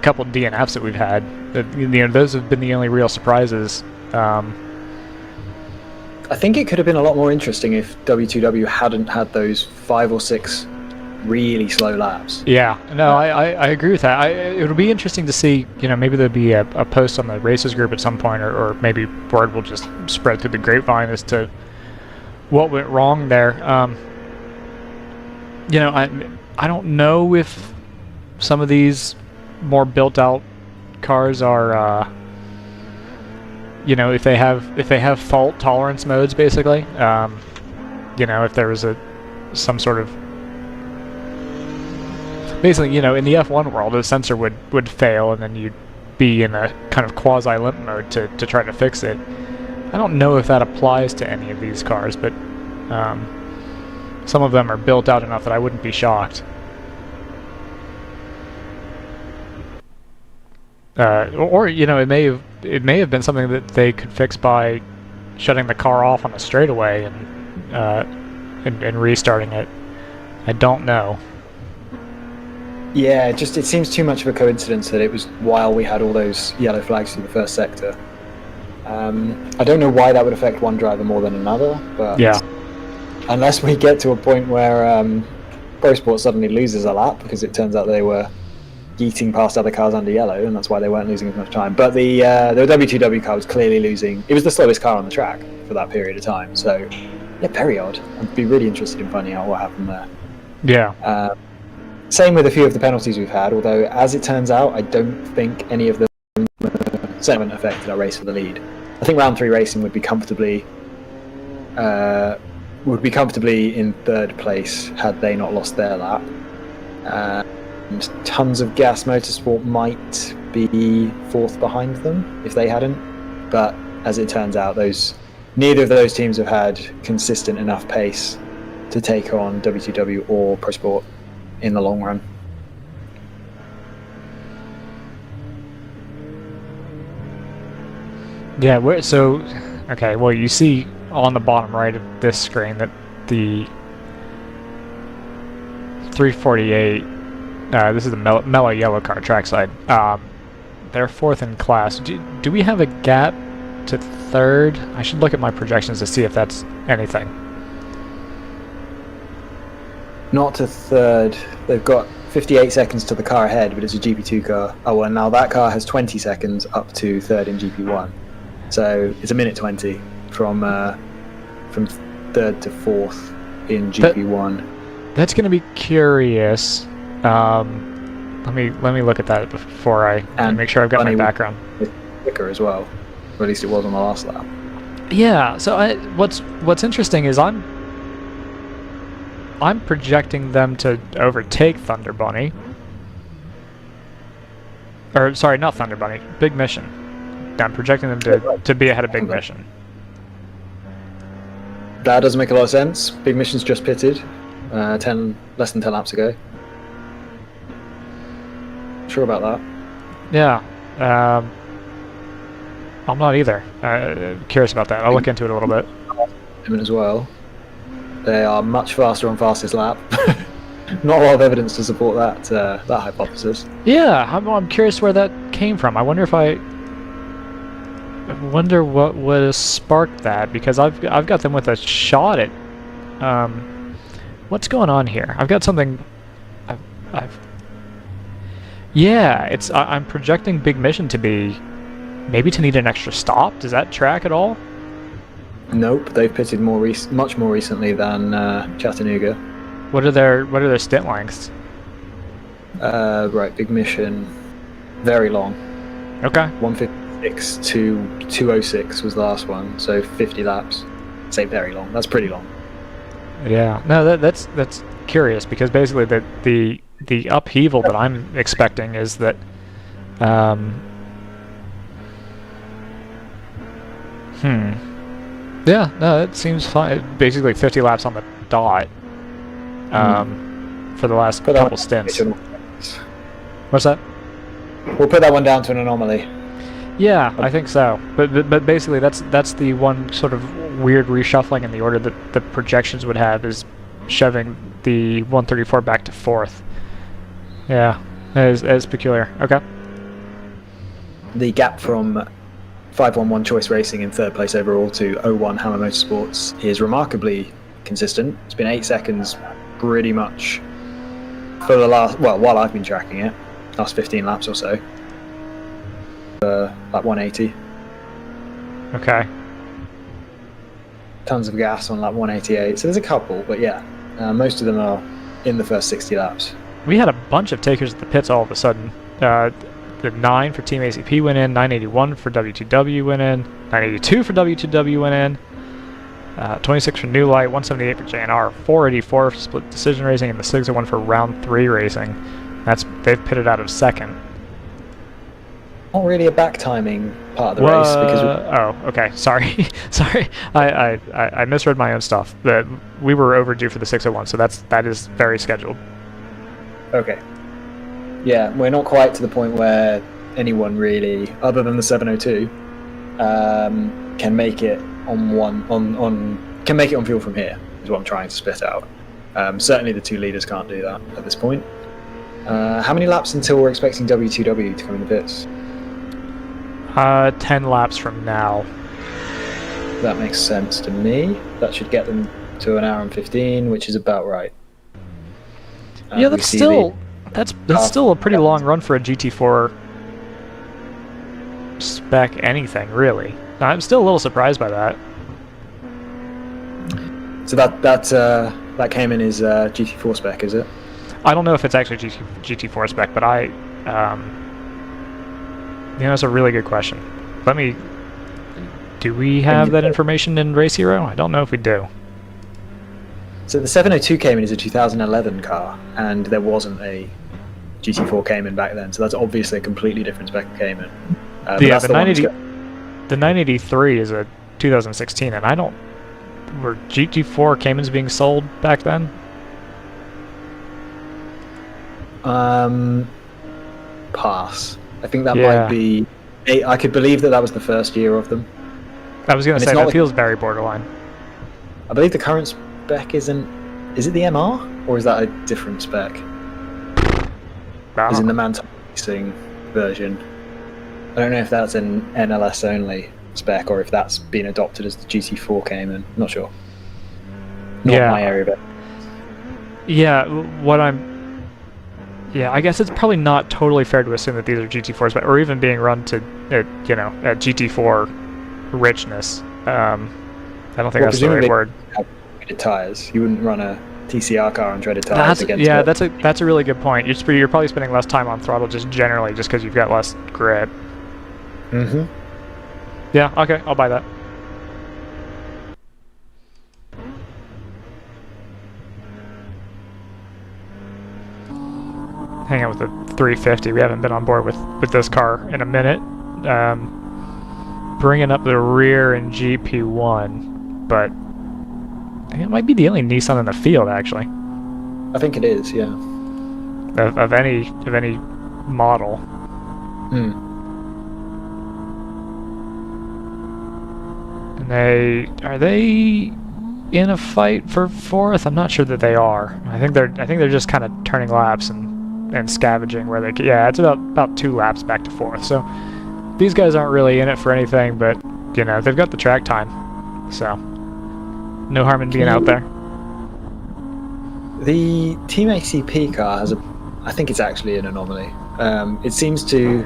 couple DNFs that we've had, those have been the only real surprises. I think it could have been a lot more interesting if W2W hadn't had those 5 or 6 really slow laps. Yeah, no, I agree with that. It'll be interesting to see, maybe there'll be a post on the races group at some point, or maybe word will just spread through the grapevine as to what went wrong there. I don't know if some of these more built-out cars are, if they have fault tolerance modes, basically. If there was some sort of, basically, in the F1 world, a sensor would fail, and then you'd be in a kind of quasi-limp mode to try to fix it. I don't know if that applies to any of these cars, but some of them are built out enough that I wouldn't be shocked. Or it may have been something that they could fix by shutting the car off on a straightaway and restarting it. I don't know. Yeah, it seems too much of a coincidence that it was while we had all those yellow flags through the first sector. I don't know why that would affect one driver more than another, but yeah. Unless we get to a point where Pro Sport suddenly loses a lap because it turns out they were yeeting past other cars under yellow, and that's why they weren't losing as much time. But the W2W car was clearly losing. It was the slowest car on the track for that period of time, so yeah, very odd. I'd be really interested in finding out what happened there. Yeah. Same with a few of the penalties we've had, although as it turns out, I don't think any of them haven't affected our race for the lead. I think round 3 racing would be comfortably in 3rd place had they not lost their lap. And Tons of Gas Motorsport might be 4th behind them if they hadn't, but as it turns out, neither of those teams have had consistent enough pace to take on W2W or Pro Sport in the long run. Yeah, okay, well, you see on the bottom right of this screen that the 348, this is the mellow yellow car trackside, they're 4th in class. Do we have a gap to 3rd? I should look at my projections to see if that's anything. Not to 3rd. They've got 58 seconds to the car ahead, but it's a GP2 car. Oh, well, now that car has 20 seconds up to 3rd in GP1. So it's a minute 20 from 3rd to 4th in GP1. That's going to be curious. Let me look at that before I make sure I've got my background. Quicker as well, or at least it was on the last lap. Yeah. So what's interesting is I'm projecting them to overtake Thunder Bunny. Or sorry, not Thunder Bunny. Big Mission. I'm projecting them to be ahead of Big Mission. That doesn't make a lot of sense. Big Mission's just pitted, less than 10 laps ago. Sure about that? Yeah. I'm not either. Curious about that. I'll look into it a little bit. As well. They are much faster on fastest lap. Not a lot of evidence to support that hypothesis. Yeah, I'm curious where that came from. I wonder what would have sparked that, because I've got them with a shot at. What's going on here? I've got something. Yeah, I'm projecting Big Mission to maybe to need an extra stop. Does that track at all? Nope, they've pitted much more recently than Chattanooga. What are their stint lengths? Right, Big Mission, very long. Okay. 156 to 206 was the last one, so 50 laps. Say very long. That's pretty long. Yeah. No, that's curious, because basically the upheaval that I'm expecting is that. Yeah, no, it seems fine. Basically 50 laps on the dot for the last couple stints. What's that? We'll put that one down to an anomaly. Yeah, I think so. But basically that's the one sort of weird reshuffling in the order that the projections would have, is shoving the 134 back to 4th. Yeah, that is peculiar. Okay. The gap from 511 Choice Racing in 3rd place overall to 01 Hammer Motorsports is remarkably consistent. It's been 8 seconds pretty much for the last, well, while I've been tracking it, last 15 laps or so. Lap 180. Okay. Tons of gas on lap 188. So there's a couple, but yeah, most of them are in the first 60 laps. We had a bunch of takers at the pits all of a sudden. The 9 for Team ACP went in, 981 for W2W went in, 982 for W2W went in, 26 for New Light, 178 for JNR, 484 for Split Decision Racing, and the 601 for Round 3 Racing. They've pitted out of 2nd. Not really a back timing part of the race because oh, okay, sorry, sorry, I misread my own stuff. That we were overdue for the 601, so that is very scheduled. okay. Yeah, we're not quite to the point where anyone really, other than the 702, can make it on fuel from here. Is what I'm trying to spit out. Certainly, the 2 leaders can't do that at this point. How many laps until we're expecting W2W to come in the pits? 10 laps from now. That makes sense to me. That should get them to 1 hour and 15, which is about right. Yeah, that's still that's still a pretty long run for a GT4 spec anything, really. I'm still a little surprised by that. So that came in as GT4 spec, is it? I don't know if it's actually GT4 spec, but that's a really good question. Do we have that information in Race Hero? I don't know if we do. So the 702 came in as a 2011 car, and there wasn't a GT4 Cayman back then, so that's obviously a completely different spec of Cayman. Yeah, the 983 is a 2016, and were GT4 Caymans being sold back then? Pass. I think that might be. I could believe that was the first year of them. I was going to say that feels very borderline. I believe the current spec isn't. Is it the MR or is that a different spec? As in the Mantle Racing version. I don't know if that's an NLS only spec or if that's been adopted as the GT4 Cayman. Not sure. Not my area, but. Yeah, Yeah, I guess it's probably not totally fair to assume that these are GT4s, but or even being run to, at GT4 richness. I don't think that's the right word. Treaded tires. You wouldn't run a TCR car on treaded tires against. Yeah, that's a really good point. You're probably spending less time on throttle just generally, just because you've got less grip. Mm-hmm. Yeah. Okay, I'll buy that. Hang out with the 350. We haven't been on board with this car in a minute. Bringing up the rear in GP1, but I think it might be the only Nissan in the field, actually. I think it is, yeah. Of any model. And are they in a fight for 4th? I'm not sure that they are. I think they're just kind of turning laps and scavenging where they can. Yeah, it's about 2 laps back to 4th. So these guys aren't really in it for anything, but they've got the track time, so no harm in being out there. The Team ACP car has I think it's actually an anomaly. It seems to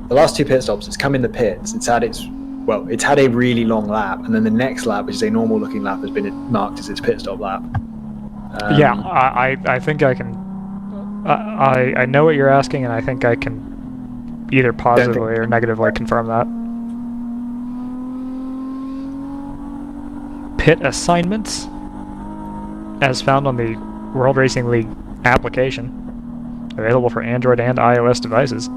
the last 2 pit stops. It's come in the pits. It's had a really long lap, and then the next lap, which is a normal looking lap, has been marked as its pit stop lap. Yeah, I think I can. I know what you're asking, and I think I can either positively or negatively confirm that. Pit assignments, as found on the World Racing League application, available for Android and iOS devices.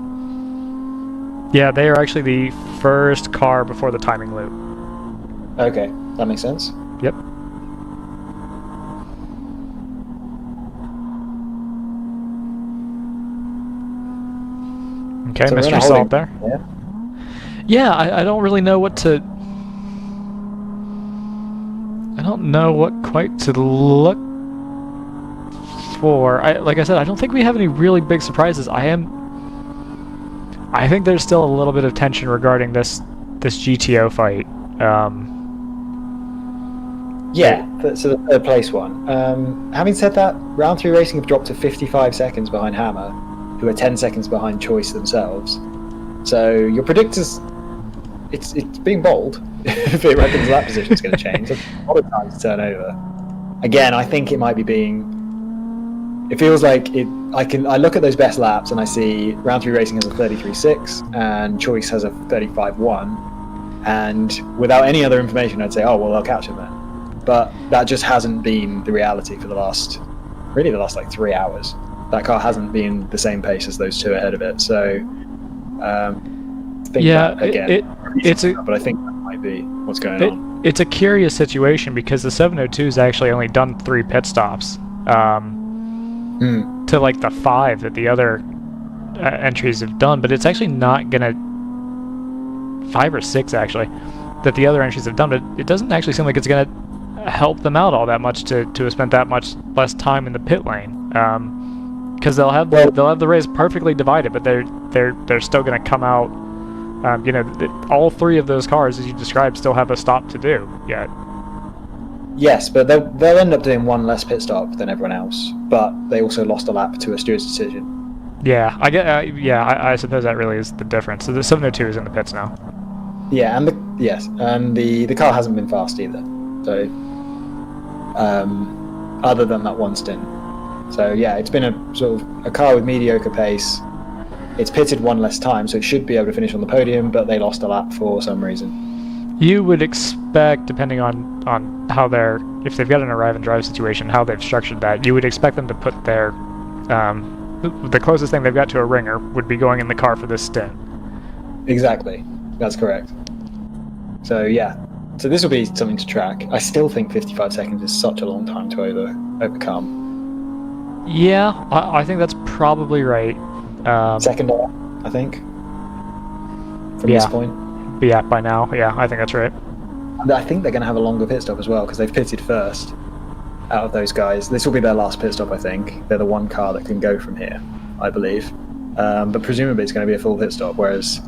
Yeah, they are actually the first car before the timing loop. Okay, that makes sense. Yep. Okay, So Mr. Salt there. Yeah. Yeah, I don't really know what to... I don't know what quite to look before, like I said, I don't think we have any really big surprises. I think there's still a little bit of tension regarding this GTO fight. So the third place one. Having said that, round 3 racing have dropped to 55 seconds behind Hammer, who are 10 seconds behind Choice themselves. So your predictors, it's being bold if it reckons that position is going to change. There's a lot of time to turn over. Again, I think it might be being. It feels like it. I look at those best laps and I see round 3 racing has a 33.6 and Choice has a 35.1, and without any other information, I'd say, oh well, they'll catch him then. But that just hasn't been the reality for the last like 3 hours. That car hasn't been the same pace as those two ahead of it. So, but I think that might be what's going on. It's a curious situation because the 702's actually only done 3 pit stops, to like the 5 that the other entries have done. But it's actually not gonna 5 or 6 actually that the other entries have done. But it doesn't actually seem like it's gonna help them out all that much to have spent that much less time in the pit lane, because they'll have the race perfectly divided, but they're still going to come out. All 3 of those cars, as you described, still have a stop to do yet. Yes, but they'll end up doing 1 less pit stop than everyone else. But they also lost a lap to a steward's decision. Yeah, I suppose that really is the difference. So the 702 is in the pits now. Yeah, and the car hasn't been fast either. So, other than that one stint. So yeah, it's been a sort of a car with mediocre pace. It's pitted 1 less time, so it should be able to finish on the podium, but they lost a lap for some reason. You would expect, depending on how if they've got an arrive and drive situation, how they've structured that, you would expect them to put their, the closest thing they've got to a ringer would be going in the car for this stint. Exactly, that's correct. So yeah. So this will be something to track. I still think 55 seconds is such a long time to overcome. Yeah, I think that's probably right. Second, I think, from this point. Yeah, by now. Yeah, I think that's right. And I think they're going to have a longer pit stop as well, because they've pitted first out of those guys. This will be their last pit stop, I think. They're the one car that can go from here, I believe. But presumably it's going to be a full pit stop, whereas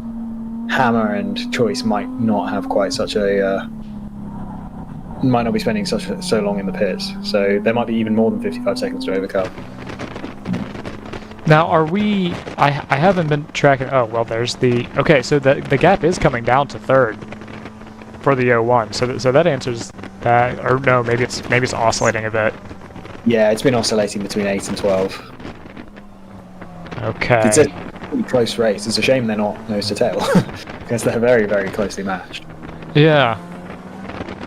Hammer and Choice might not have quite such a... might not be spending so long in the pits, so there might be even more than 55 seconds to overcome. Now, are we... I haven't been tracking... Oh, well, there's the... Okay, so the gap is coming down to 3rd for the 01, so that answers that... Or no, maybe it's oscillating a bit. Yeah, it's been oscillating between 8 and 12. Okay. It's a pretty close race. It's a shame they're not nose to tail, because they're very, very closely matched. Yeah.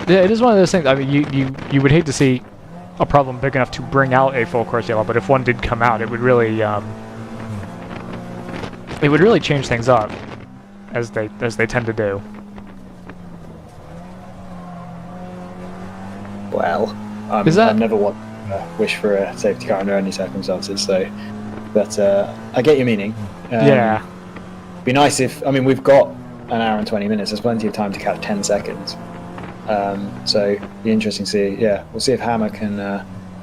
Yeah, it is one of those things. I mean, you would hate to see a problem big enough to bring out a full course yellow, but if one did come out, it would really change things up, as they tend to do. Well, I never want to wish for a safety car under any circumstances. So, but I get your meaning. Yeah. Be nice if we've got an hour and 20 minutes. There's plenty of time to catch 10 seconds. So be interesting to see. Yeah, we'll see if Hammer can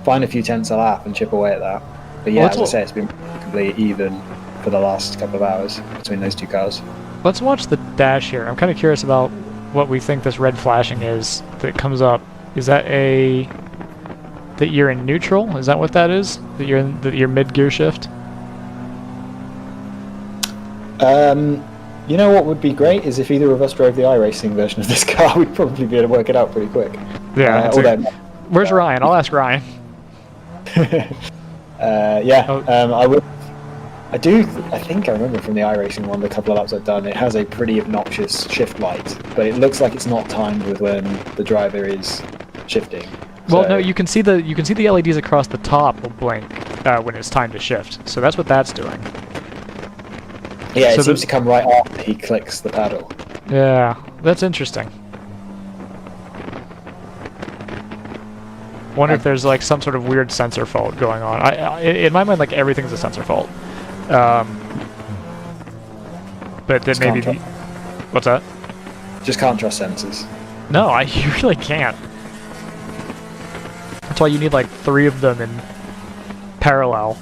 find a few tenths a lap and chip away at that. But yeah, as I say, it's been completely even for the last couple of hours between those two cars. Let's watch the dash here. I'm kind of curious about what we think this red flashing is that comes up. Is that that you're in neutral? Is that what that is? That you're in your mid gear shift? You know what would be great is if either of us drove the iRacing version of this car, we'd probably be able to work it out pretty quick. Yeah. Where's Ryan? I'll ask Ryan. I would. I think I remember from the iRacing one, the couple of laps I've done, it has a pretty obnoxious shift light, but it looks like it's not timed with when the driver is shifting. Well, no, you can see the LEDs across the top will blink when it's time to shift. So that's what that's doing. Yeah, it seems to come right after he clicks the paddle. Yeah, that's interesting. Wonder if there's like some sort of weird sensor fault going on. In my mind, like everything's a sensor fault. But then maybe what's that? Just can't trust sensors. No, you really can't. That's why you need like 3 of them parallel.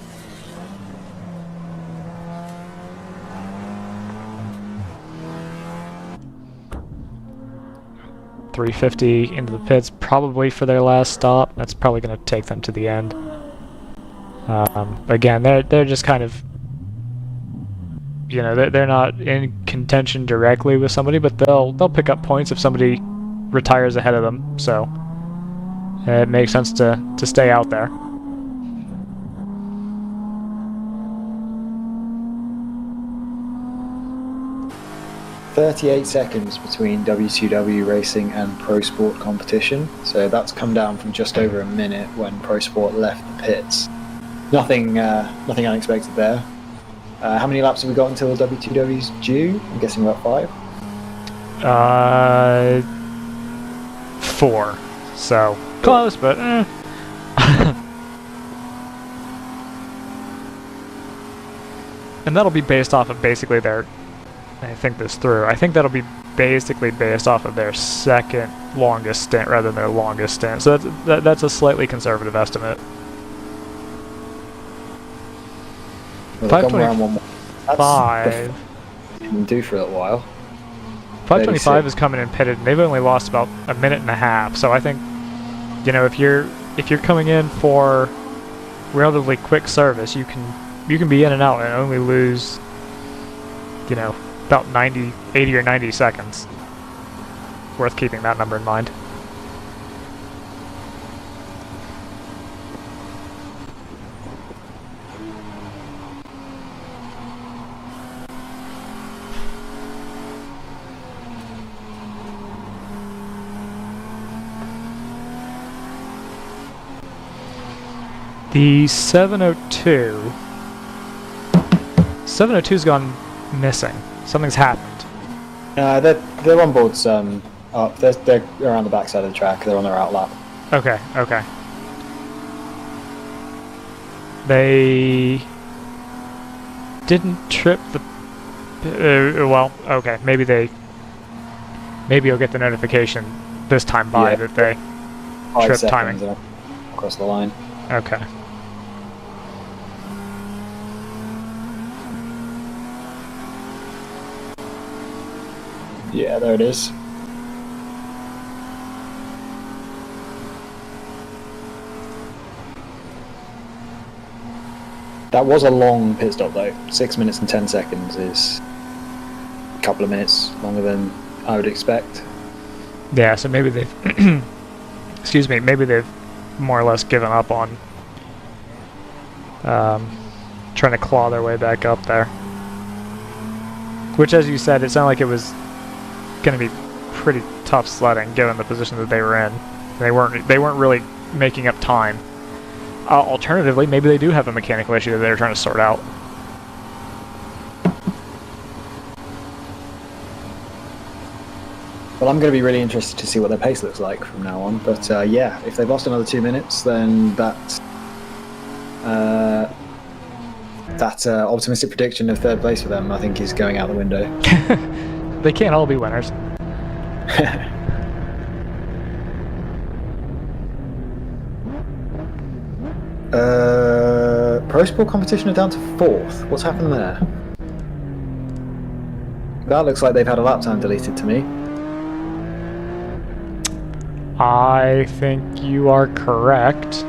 .350 into the pits, probably for their last stop. That's probably going to take them to the end. Again, they're just kind of, you know, they're not in contention directly with somebody, but they'll pick up points if somebody retires ahead of them. So it makes sense to stay out there. .38 seconds between W2W racing and Pro Sport competition, so that's come down from just over a minute when Pro Sport left the pits. Nothing unexpected there. How many laps have we got until W2W's due? I'm guessing about 5. 4. So close, but and that'll be based off of basically their. I think this through. I think that'll be basically based off of their second longest stint rather than their longest stint. So that's a slightly conservative estimate. Well, 525. Been due for a little while. 525 is coming in pitted, and they've only lost about a minute and a half. So I think, you know, if you're coming in for relatively quick service, you can be in and out and only lose, you know, about 80 or 90 seconds. Worth keeping that number in mind. The 702's gone missing. Something's happened. Their onboard's up. They're around the backside of the track. They're on their out lap. Okay. They didn't trip the. Well, okay. Maybe you'll get the notification this time that they 5 trip seconds timing across the line. Okay. Yeah, there it is. That was a long pit stop though. 6 minutes and 10 seconds is a couple of minutes longer than I would expect. Yeah, so maybe they've excuse me, maybe they've more or less given up on trying to claw their way back up there. Which, as you said, it sounded like it was going to be pretty tough sledding given the position that they were in. They weren't really making up time. Alternatively, maybe they do have a mechanical issue that they're trying to sort out. Well, I'm going to be really interested to see what their pace looks like from now on. But yeah, if they've lost another 2 minutes, then that optimistic prediction of third place for them, I think, is going out the window. They can't all be winners. Pro Sport competition are down to 4th. What's happened there? That looks like they've had a lap time deleted to me. I think you are correct.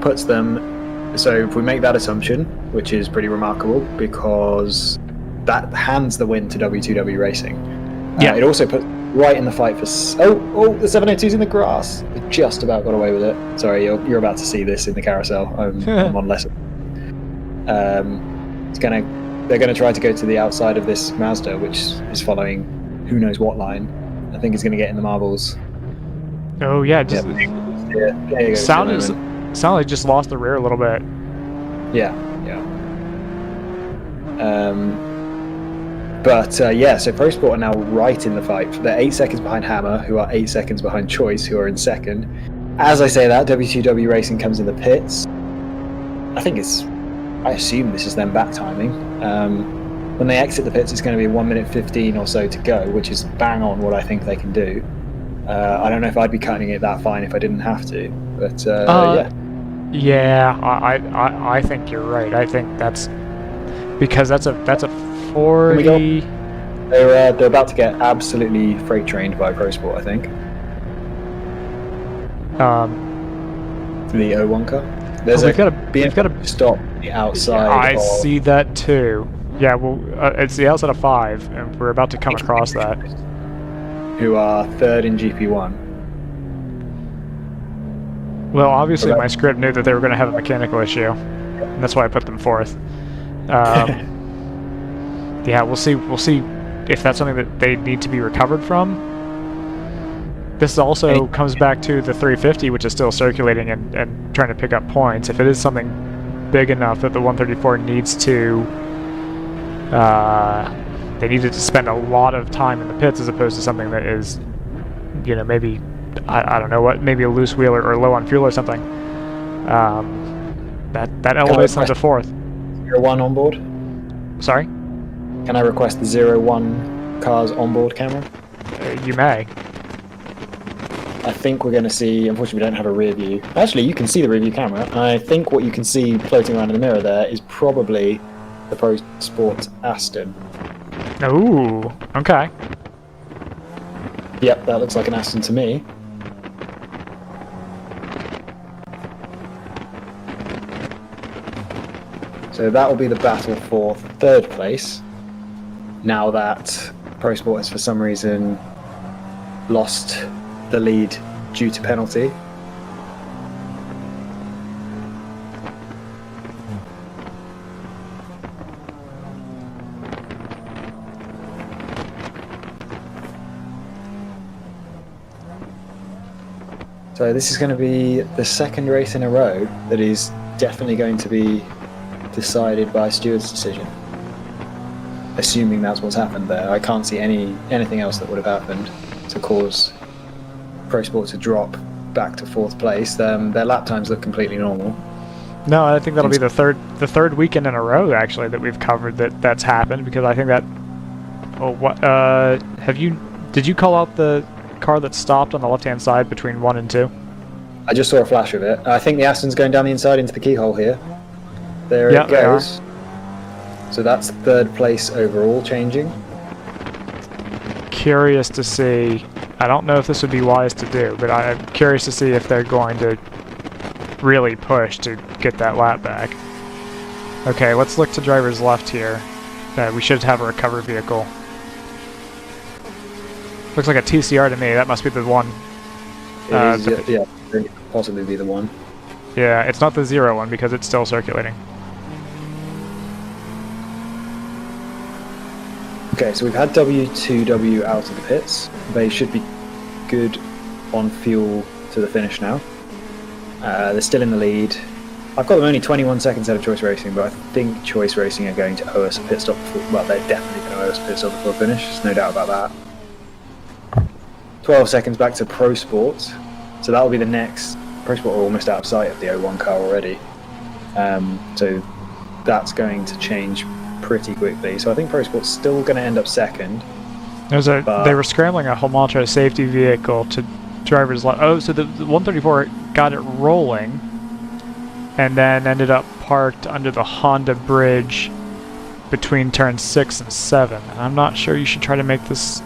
Puts them. So if we make that assumption, which is pretty remarkable because that hands the win to W2W Racing. Yeah. It also puts right in the fight for. Oh, the 702's in the grass. They just about got away with it. Sorry, you're about to see this in the carousel. I'm on lesson. They're gonna try to go to the outside of this Mazda, which is following who knows what line. I think it's gonna get in the marbles. Oh yeah, just There you go. sounded like just lost the rear a little bit. Yeah. Yeah, so Pro Sport are now right in the fight. They're 8 seconds behind Hammer, who are 8 seconds behind Choice, who are in second. As I say that, W2W Racing comes in the pits. I assume this is them back timing. When they exit the pits, it's going to be 1 minute 15 or so to go, which is bang on what I think they can do. I don't know if I'd be cutting it that fine if I didn't have to, but yeah. Yeah, I think you're right. I think that's because that's a 40. They're about to get absolutely freight trained by Pro Sport, I think. The O1 car. There's we've got a stop on the outside. I see that too. Yeah, well, it's the outside of 5, and we're about to come across that. Who are 3rd in GP1. Well, obviously my script knew that they were going to have a mechanical issue, and that's why I put them 4th. Yeah, we'll see if that's something that they need to be recovered from. This also comes back to the 350, which is still circulating and trying to pick up points. If it is something big enough that the 134 needs to, they needed to spend a lot of time in the pits as opposed to something that is, you know, maybe, I don't know what, maybe a loose wheel or low on fuel or something. That elevates them to 4th. 01 on board? Sorry? Can I request the 01 car's onboard camera? You may. I think we're going to see, unfortunately we don't have a rear view. Actually, you can see the rear view camera. I think what you can see floating around in the mirror there is probably the Pro Sport Aston. Ooh, okay. Yep, that looks like an Aston to me. So that will be the battle for 3rd place. Now that Pro Sport has for some reason lost the lead due to penalty. So this is going to be the 2nd race in a row that is definitely going to be decided by steward's decision. Assuming that's what's happened there. I can't see anything else that would have happened to cause Pro Sport to drop back to 4th place. Their lap times look completely normal. No, I think that'll be the third weekend in a row actually that we've covered that's happened, because I think that. Oh, what? Did you call out the car that stopped on the left-hand side between 1 and 2? I just saw a flash of it. I think the Aston's going down the inside into the keyhole here. There it goes. So that's 3rd place overall changing. Curious to see. I don't know if this would be wise to do, but I'm curious to see if they're going to really push to get that lap back. Okay, let's look to driver's left here. We should have a recovery vehicle. Looks like a TCR to me. That must be the one. Yeah, could possibly be the one. Yeah, it's not the 0 one because it's still circulating. Okay, so we've had W2W out of the pits. They should be good on fuel to the finish now. They're still in the lead. I've got them only 21 seconds out of Choice Racing, but I think Choice Racing are going to owe us a pit stop before, well, they're definitely going to owe us a pit stop before finish, there's no doubt about that. 12 seconds back to Pro Sport, so that'll be the next. Pro Sport are almost out of sight of the 01 car already, so that's going to change pretty quickly. So I think Pro Sport's still going to end up 2nd. They were scrambling a Homaltra safety vehicle to driver's left. Oh, so the 134 got it rolling and then ended up parked under the Honda bridge between turns 6 and 7. I'm not sure you should try to make this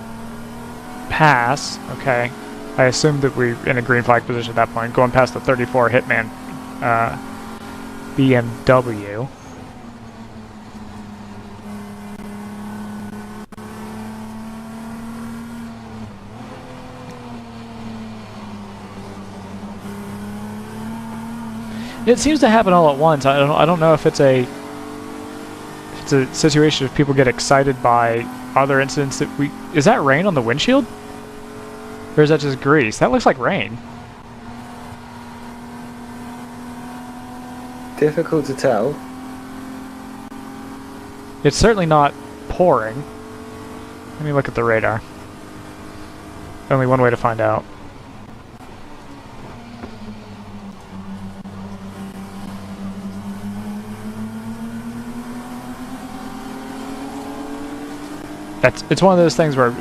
pass. Okay. I assumed that we're in a green flag position at that point, going past the 34 Hitman BMW. It seems to happen all at once. I don't know if it's a situation of people get excited by other incidents that we. Is that rain on the windshield? Or is that just grease? That looks like rain. Difficult to tell. It's certainly not pouring. Let me look at the radar. Only one way to find out. It's one of those things where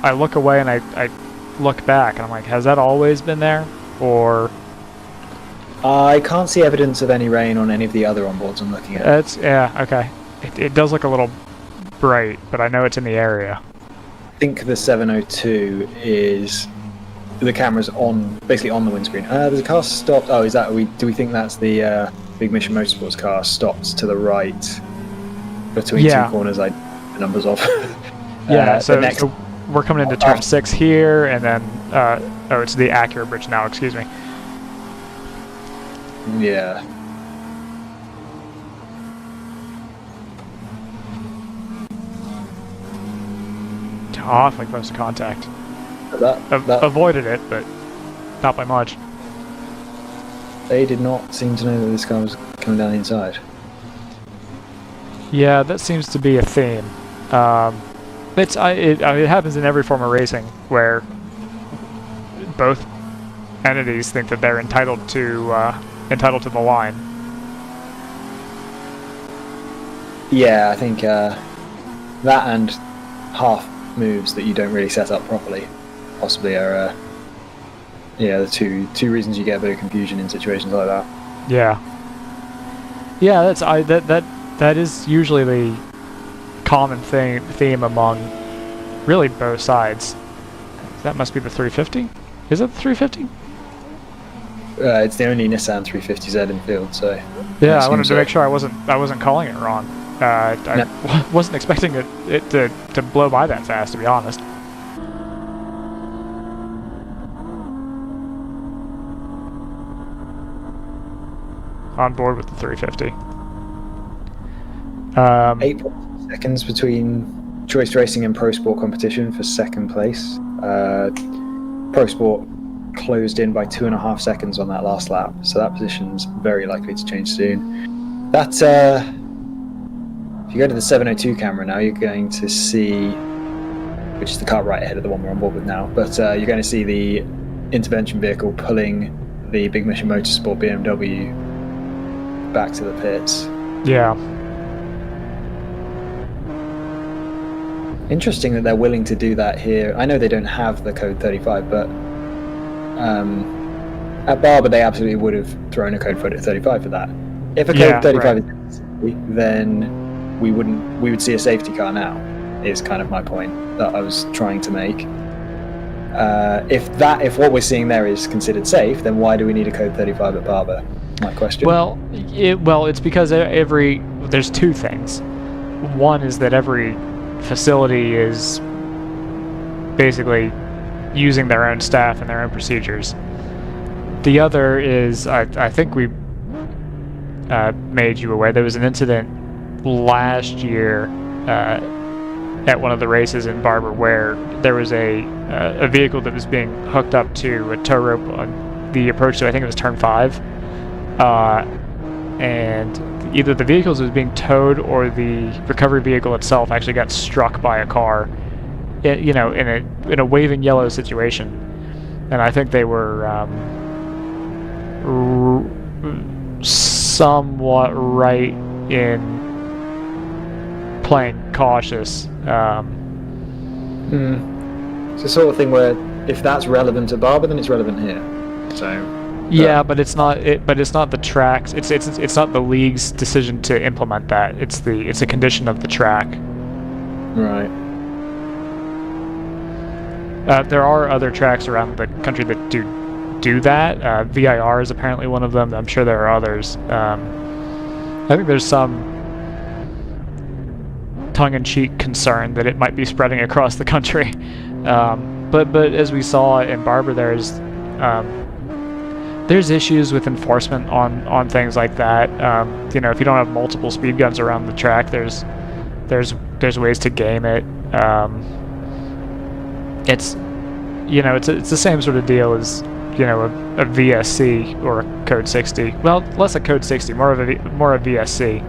I look away and I look back, and I'm like, has that always been there? Or I can't see evidence of any rain on any of the other onboards I'm looking at. it's okay. It does look a little bright, but I know it's in the area. I think the 702 is the camera's on, basically on the windscreen. There's a car stopped. Oh, is that? Do we think that's the Big Mission Motorsports car stopped to the right between two corners? I the numbers off. Yeah. So next, we're coming into turn 6 here, and then oh, it's the Acura bridge now. Excuse me. Yeah. Awfully close to contact. That Avoided it, but not by much. They did not seem to know that this car was coming down the inside. Yeah, that seems to be a theme. It happens in every form of racing where both entities think that they're entitled to the line. Yeah, I think that and half moves that you don't really set up properly possibly are the two reasons you get a bit of confusion in situations like that. Yeah. Yeah, that is usually the common theme among really both sides. That must be the 350. Is it the 350? It's the only Nissan 350Z in field, so yeah, I wanted to make sure I wasn't calling it wrong. I wasn't expecting it to blow by that fast, to be honest. On board with the 350. 8 seconds between Choice Racing and Pro Sport competition for second place. Pro Sport closed in by 2.5 seconds on that last lap, so that position's very likely to change soon. That if you go to the 702 camera now, you're going to see, which is the car right ahead of the one we're on board with now, but you're going to see the intervention vehicle pulling the Big Mission Motorsport BMW back to the pits. Yeah. Interesting that they're willing to do that here. I know they don't have the code 35, but at Barber they absolutely would have thrown a code 35 for that. If a code 35 is necessary, then we would see a safety car now, is kind of my point that I was trying to make. If what we're seeing there is considered safe, then why do we need a code 35 at Barber? My question. Well, it's because there's two things. One is that every facility is basically using their own staff and their own procedures. The other is, I think we made you aware, there was an incident last year at one of the races in Barber where there was a vehicle that was being hooked up to a tow rope on the approach to, I think it was turn 5, and either the vehicle was being towed or the recovery vehicle itself actually got struck by a car, in a waving yellow situation, and I think they were somewhat right in playing cautious. It's the sort of thing where if that's relevant to Barber, then it's relevant here. So yeah, but it's not. But it's not the tracks. It's not the league's decision to implement that. It's a condition of the track. Right. There are other tracks around the country that do that. VIR is apparently one of them. I'm sure there are others. I think there's some tongue-in-cheek concern that it might be spreading across the country. But as we saw in Barber, there's issues with enforcement on things like that. If you don't have multiple speed guns around the track, there's ways to game it. It's the same sort of deal as a VSC or a code 60. Well, less a code 60, more a VSC,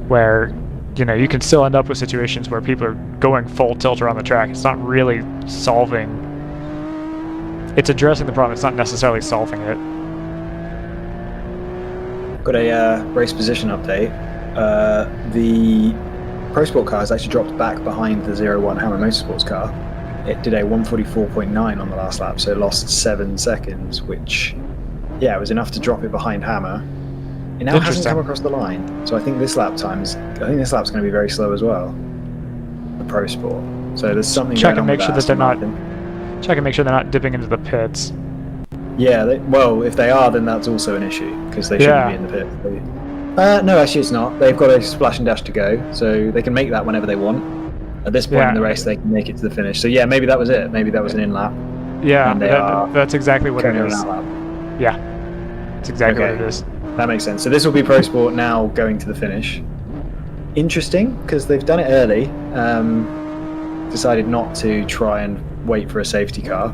where you can still end up with situations where people are going full tilt around the track. It's not really solving. It's addressing the problem. It's not necessarily solving it. Got a race position update. The Pro Sport car has actually dropped back behind the 01 Hammer Motorsports car. it did a 144.9 on the last lap, so it lost 7 seconds, which, yeah, was enough to drop it behind Hammer. It now hasn't come across the line, so I think this lap's going to be very slow as well. The Pro Sport. So there's something. Check and make sure that they're not. Check and make sure they're not dipping into the pits. Yeah, well, if they are, then that's also an issue because they shouldn't be in the pit. No, actually, it's not. They've got a splash and dash to go, so they can make that whenever they want. At this point in the race, they can make it to the finish. So yeah, maybe that was it. Maybe that was an in lap. Yeah, that's exactly what it is. Yeah, that's exactly what it is. That makes sense. So this will be Pro Sport now going to the finish. Interesting, because they've done it early. Decided not to try and wait for a safety car.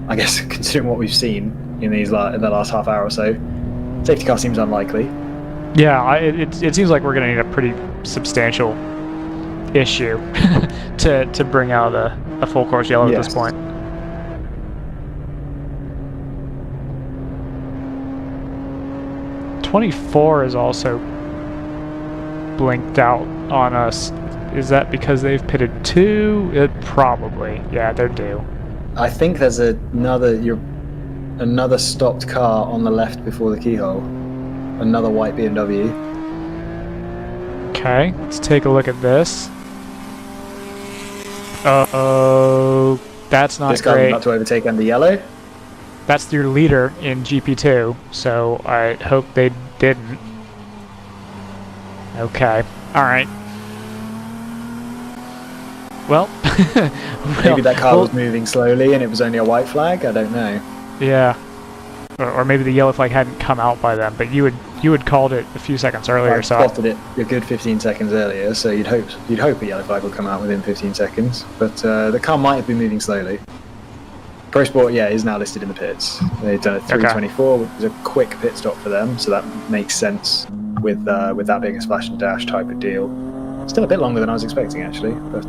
I guess considering what we've seen in the last half hour or so, safety car seems unlikely. Yeah, it seems like we're going to need a pretty substantial issue to bring out a full course yellow at this point. .24 is also blinked out on us. Is that because they've pitted 2? It probably. Yeah, they're due. I think there's another stopped car on the left before the keyhole. Another white BMW. Okay, let's take a look at this. Uh-oh, that's not this guy great. about to overtake under yellow. That's your leader in GP2, so I hope they didn't. Okay, alright. Well, maybe that car was moving slowly and it was only a white flag. I don't know. Yeah, or maybe the yellow flag hadn't come out by then. But you had called it a few seconds earlier. I spotted it a good 15 seconds earlier, so you'd hope a yellow flag would come out within 15 seconds. But the car might have been moving slowly. Pro Sport, is now listed in the pits. They've done a 324, which is a quick pit stop for them, so that makes sense with that being a splash and dash type of deal. Still a bit longer than I was expecting, actually, but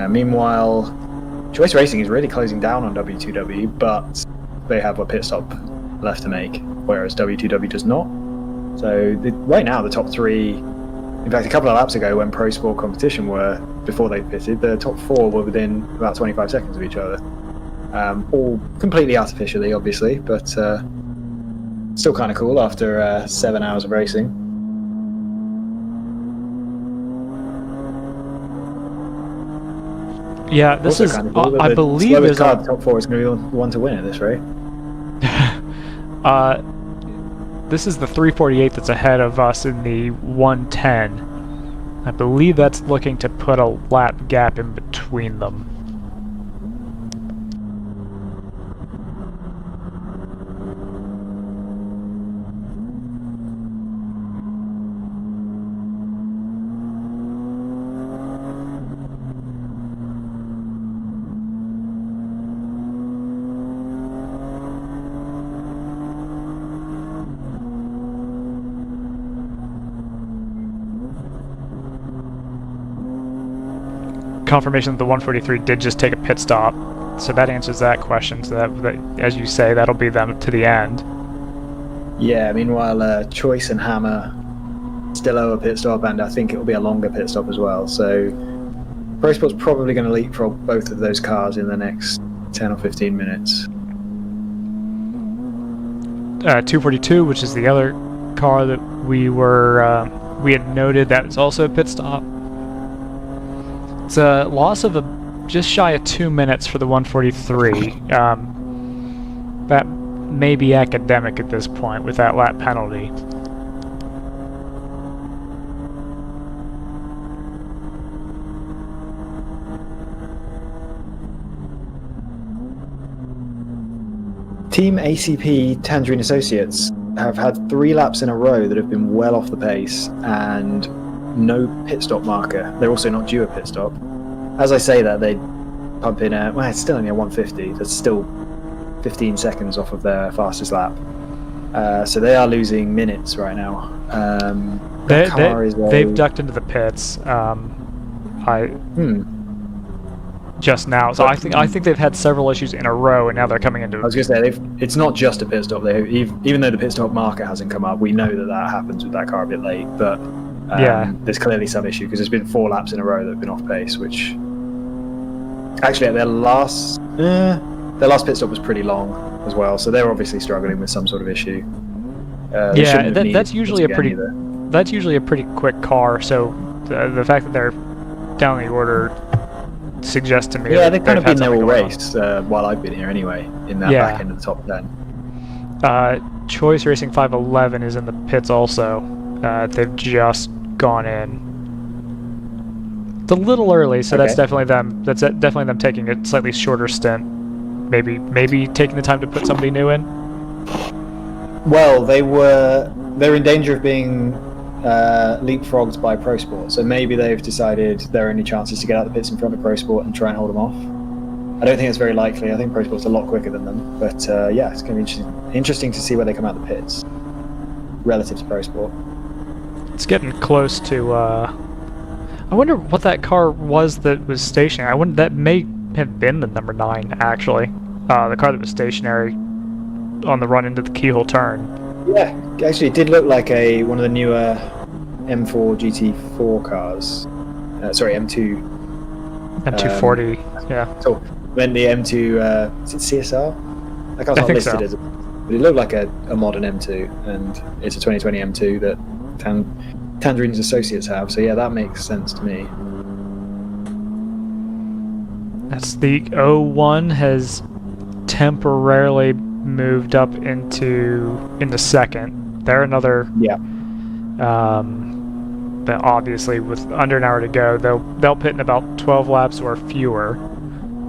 meanwhile, Choice Racing is really closing down on W2W, but they have a pit stop left to make, whereas W2W does not. So right now, the top 3, in fact, a couple of laps ago when Pro Sport competition were, before they pitted, the top 4 were within about 25 seconds of each other. All completely artificially, obviously, but still kind of cool after 7 hours of racing. Yeah, this is. Kind of cool, I believe the top 4 is going to be the one to win at this rate. This is the 348 that's ahead of us in the 110. I believe that's looking to put a lap gap in between them. Confirmation that the 143 did just take a pit stop, so that answers that question. So that as you say, that'll be them to the end. Yeah. Meanwhile, Choice and Hammer still owe a pit stop, and I think it will be a longer pit stop as well. So Pro Sport's probably going to leapfrog both of those cars in the next 10 or 15 minutes. 242, which is the other car that we had noted that it's also a pit stop. It's a loss of just shy of 2 minutes for the 143. That may be academic at this point with that lap penalty. Team ACP Tangerine Associates have had 3 laps in a row that have been well off the pace and no pit stop marker. They're also not due a pit stop. As I say that, they pump in it's still only a 150. That's still 15 seconds off of their fastest lap. So they are losing minutes right now. They've ducked into the pits. Just now. So I think they've had several issues in a row, and now they're coming into. I was going to say it's not just a pit stop. Even though the pit stop marker hasn't come up, we know that happens with that car a bit late. But Yeah. There's clearly some issue because there's been 4 laps in a row that have been off pace, which actually at their last pit stop was pretty long as well, so they're obviously struggling with some sort of issue. Yeah, that's usually a pretty quick car. So the fact that they're down the order suggests to me. Yeah, that they've kind of been there all going on. race while I've been here anyway, in that back end of the top 10. Choice Racing 511 is in the pits also. They've just gone in. It's a little early, so that's definitely them. That's definitely them taking a slightly shorter stint. Maybe taking the time to put somebody new in. Well, they're in danger of being leapfrogged by Pro Sport, so maybe they've decided their only chance is to get out the pits in front of Pro Sport and try and hold them off. I don't think it's very likely. I think Pro Sport's a lot quicker than them, but yeah, it's going to be interesting to see where they come out the pits relative to Pro Sport. It's getting close to. I wonder what that car was that was stationary. That may have been the number 9 actually. The car that was stationary on the run into the keyhole turn. Yeah, actually, it did look like one of the newer M4 GT4 cars. Sorry, M2. M240. Yeah. So then the M2. Is it CSR? That car's not listed as. But it looked like a modern M2, and it's a 2020 M2 that Tandrine's associates have. So yeah, that makes sense to me. That's the 01 has temporarily moved up into second. They're another. Yeah. But obviously, with under an hour to go, they'll pit in about 12 laps or fewer.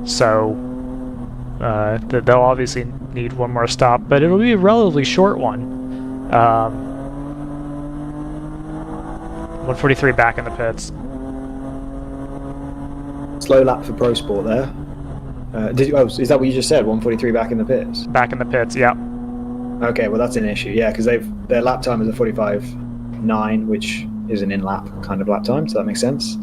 So they'll obviously need one more stop, but it'll be a relatively short one. 143 back in the pits. Slow lap for Pro Sport there. Is that what you just said? 143 back in the pits? Back in the pits, yeah. Okay, well that's an issue, yeah, because their lap time is a 45.9, which is an in-lap kind of lap time, so that makes sense.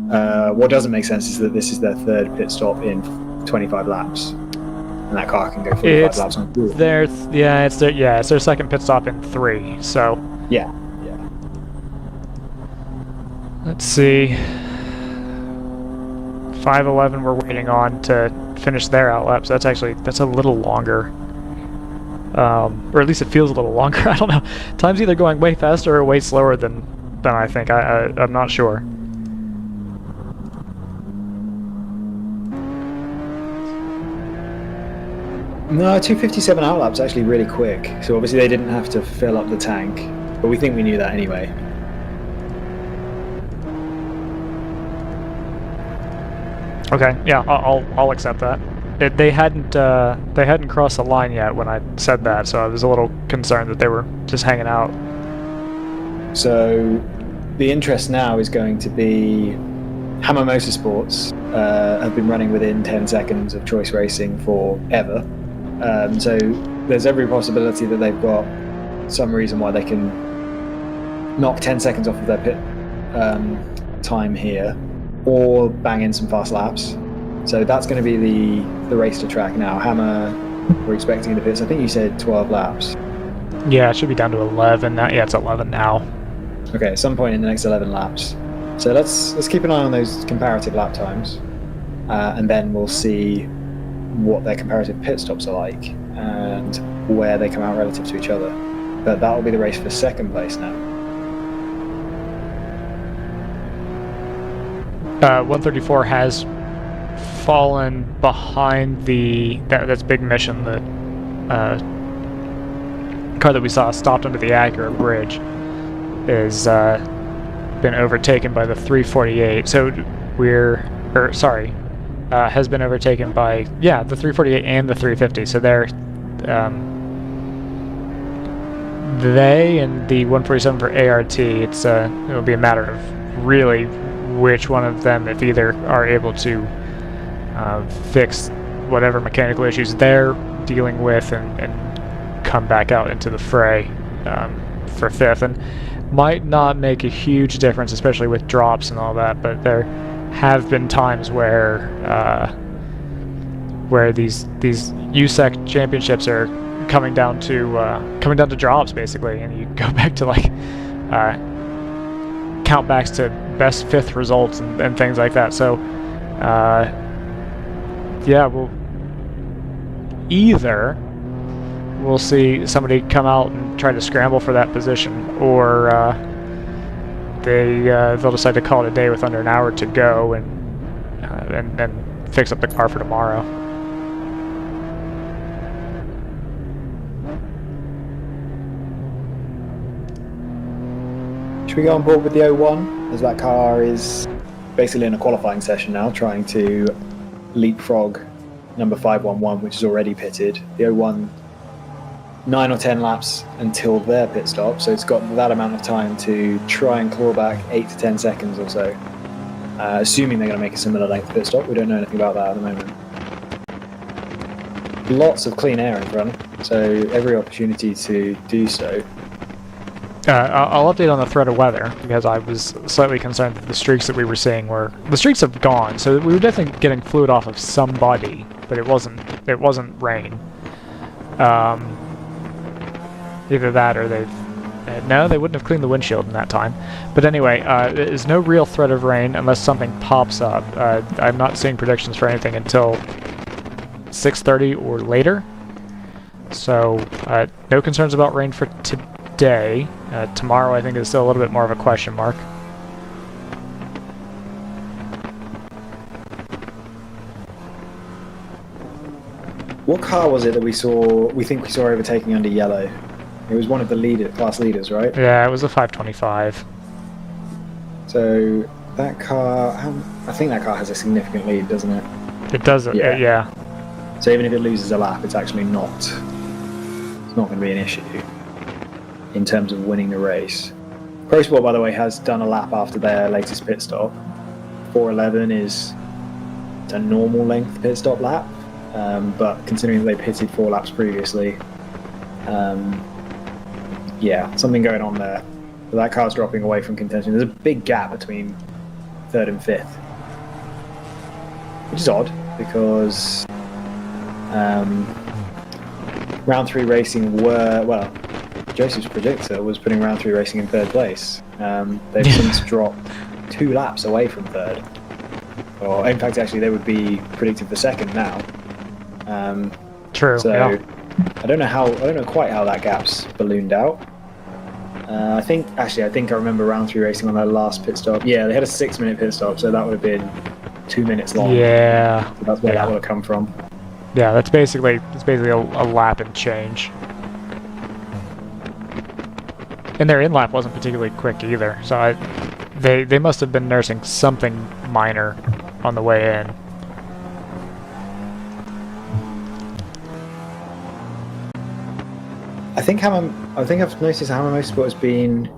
What doesn't make sense is that this is their 3rd pit stop in 25 laps, and that car can go 45 laps on fuel. It's their 2nd pit stop in 3. So yeah. Let's see. 511 we're waiting on to finish their outlap, so that's a little longer. Or at least it feels a little longer. I don't know. Time's either going way faster or way slower than I think. I'm not sure. No, 257 outlap's actually really quick. So obviously they didn't have to fill up the tank, but we think we knew that anyway. Okay, yeah, I'll accept that. They hadn't crossed the line yet when I said that, so I was a little concerned that they were just hanging out. So the interest now is going to be Hammer Motorsports have been running within 10 seconds of Choice Racing forever. So there's every possibility that they've got some reason why they can knock 10 seconds off of their pit time here, or bang in some fast laps. So that's going to be the race to track now. Hammer, we're expecting in the pits. I think you said 12 laps. Yeah, it should be down to 11 now. Yeah, it's 11 now. Okay, at some point in the next 11 laps. So let's keep an eye on those comparative lap times, and then we'll see what their comparative pit stops are like and where they come out relative to each other. But that will be the race for 2nd place now. 134 has fallen behind that's Big Mission, the car that we saw stopped under the Acura bridge, is been overtaken by the 348. So has been overtaken by the 348 and the 350. So they're they and the 147 for ART. It'll be a matter of really which one of them, if either, are able to fix whatever mechanical issues they're dealing with and come back out into the fray for 5th. And might not make a huge difference, especially with drops and all that, but there have been times where these USEC championships are coming down to drops basically, and you go back to like count backs to best fifth results and things like that. So, yeah, we'll see somebody come out and try to scramble for that position, or they'll decide to call it a day with under an hour to go and fix up the car for tomorrow. Should we go on board with the 01, as that car is basically in a qualifying session now, trying to leapfrog number 511, which is already pitted. The 01, 9 or 10 laps until their pit stop, so it's got that amount of time to try and claw back 8 to 10 seconds or so. Assuming they're going to make a similar length pit stop, we don't know anything about that at the moment. Lots of clean air in front, so every opportunity to do so. I'll update on the threat of weather, because I was slightly concerned that the streaks that we were seeing the streaks have gone, so we were definitely getting fluid off of somebody, but it wasn't rain. Either that or no, they wouldn't have cleaned the windshield in that time. But anyway, there's no real threat of rain unless something pops up. I'm not seeing predictions for anything until 6:30 or later. So no concerns about rain for today. Tomorrow I think is still a little bit more of a question mark. What car was it that we think we saw overtaking under yellow? It was one of the class leaders, right? Yeah, it was a 525. So that car, I think that car has a significant lead, doesn't it? It does, yeah. So even if it loses a lap, it's actually not going to be an issue in terms of winning the race. Pro Sport, by the way, has done a lap after their latest pit stop. 4:11 is a normal length pit stop lap, but considering that they pitted 4 laps previously, yeah, something going on there. So that car's dropping away from contention. There's a big gap between 3rd and 5th, which is odd because round 3 racing Joseph's predictor was putting round 3 racing in 3rd place. They've since dropped 2 laps away from 3rd. Or in fact, actually, they would be predicted for 2nd now. True. So yeah. I don't know quite how that gap's ballooned out. I think I remember round 3 racing on their last pit stop. Yeah, they had a 6-minute pit stop, so that would have been 2 minutes long. Yeah. So that's where that would have come from. Yeah, that's basically a lap and change. And their in-lap wasn't particularly quick either, so they must have been nursing something minor on the way in. I think I've noticed Hammer Motorsport has been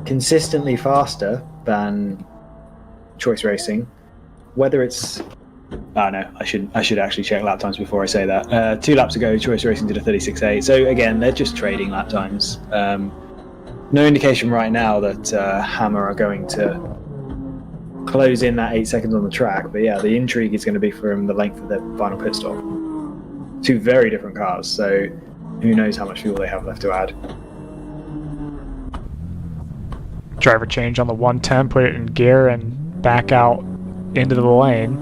consistently faster than Choice Racing. Whether it's no, I should actually check lap times before I say that. 2 laps ago, Choice Racing did a 36.8. So again, they're just trading lap times. No indication right now that Hammer are going to close in that 8 seconds on the track. But yeah, the intrigue is going to be from the length of their final pit stop. 2 very different cars, so who knows how much fuel they have left to add. Driver change on the 110, put it in gear and back out into the lane.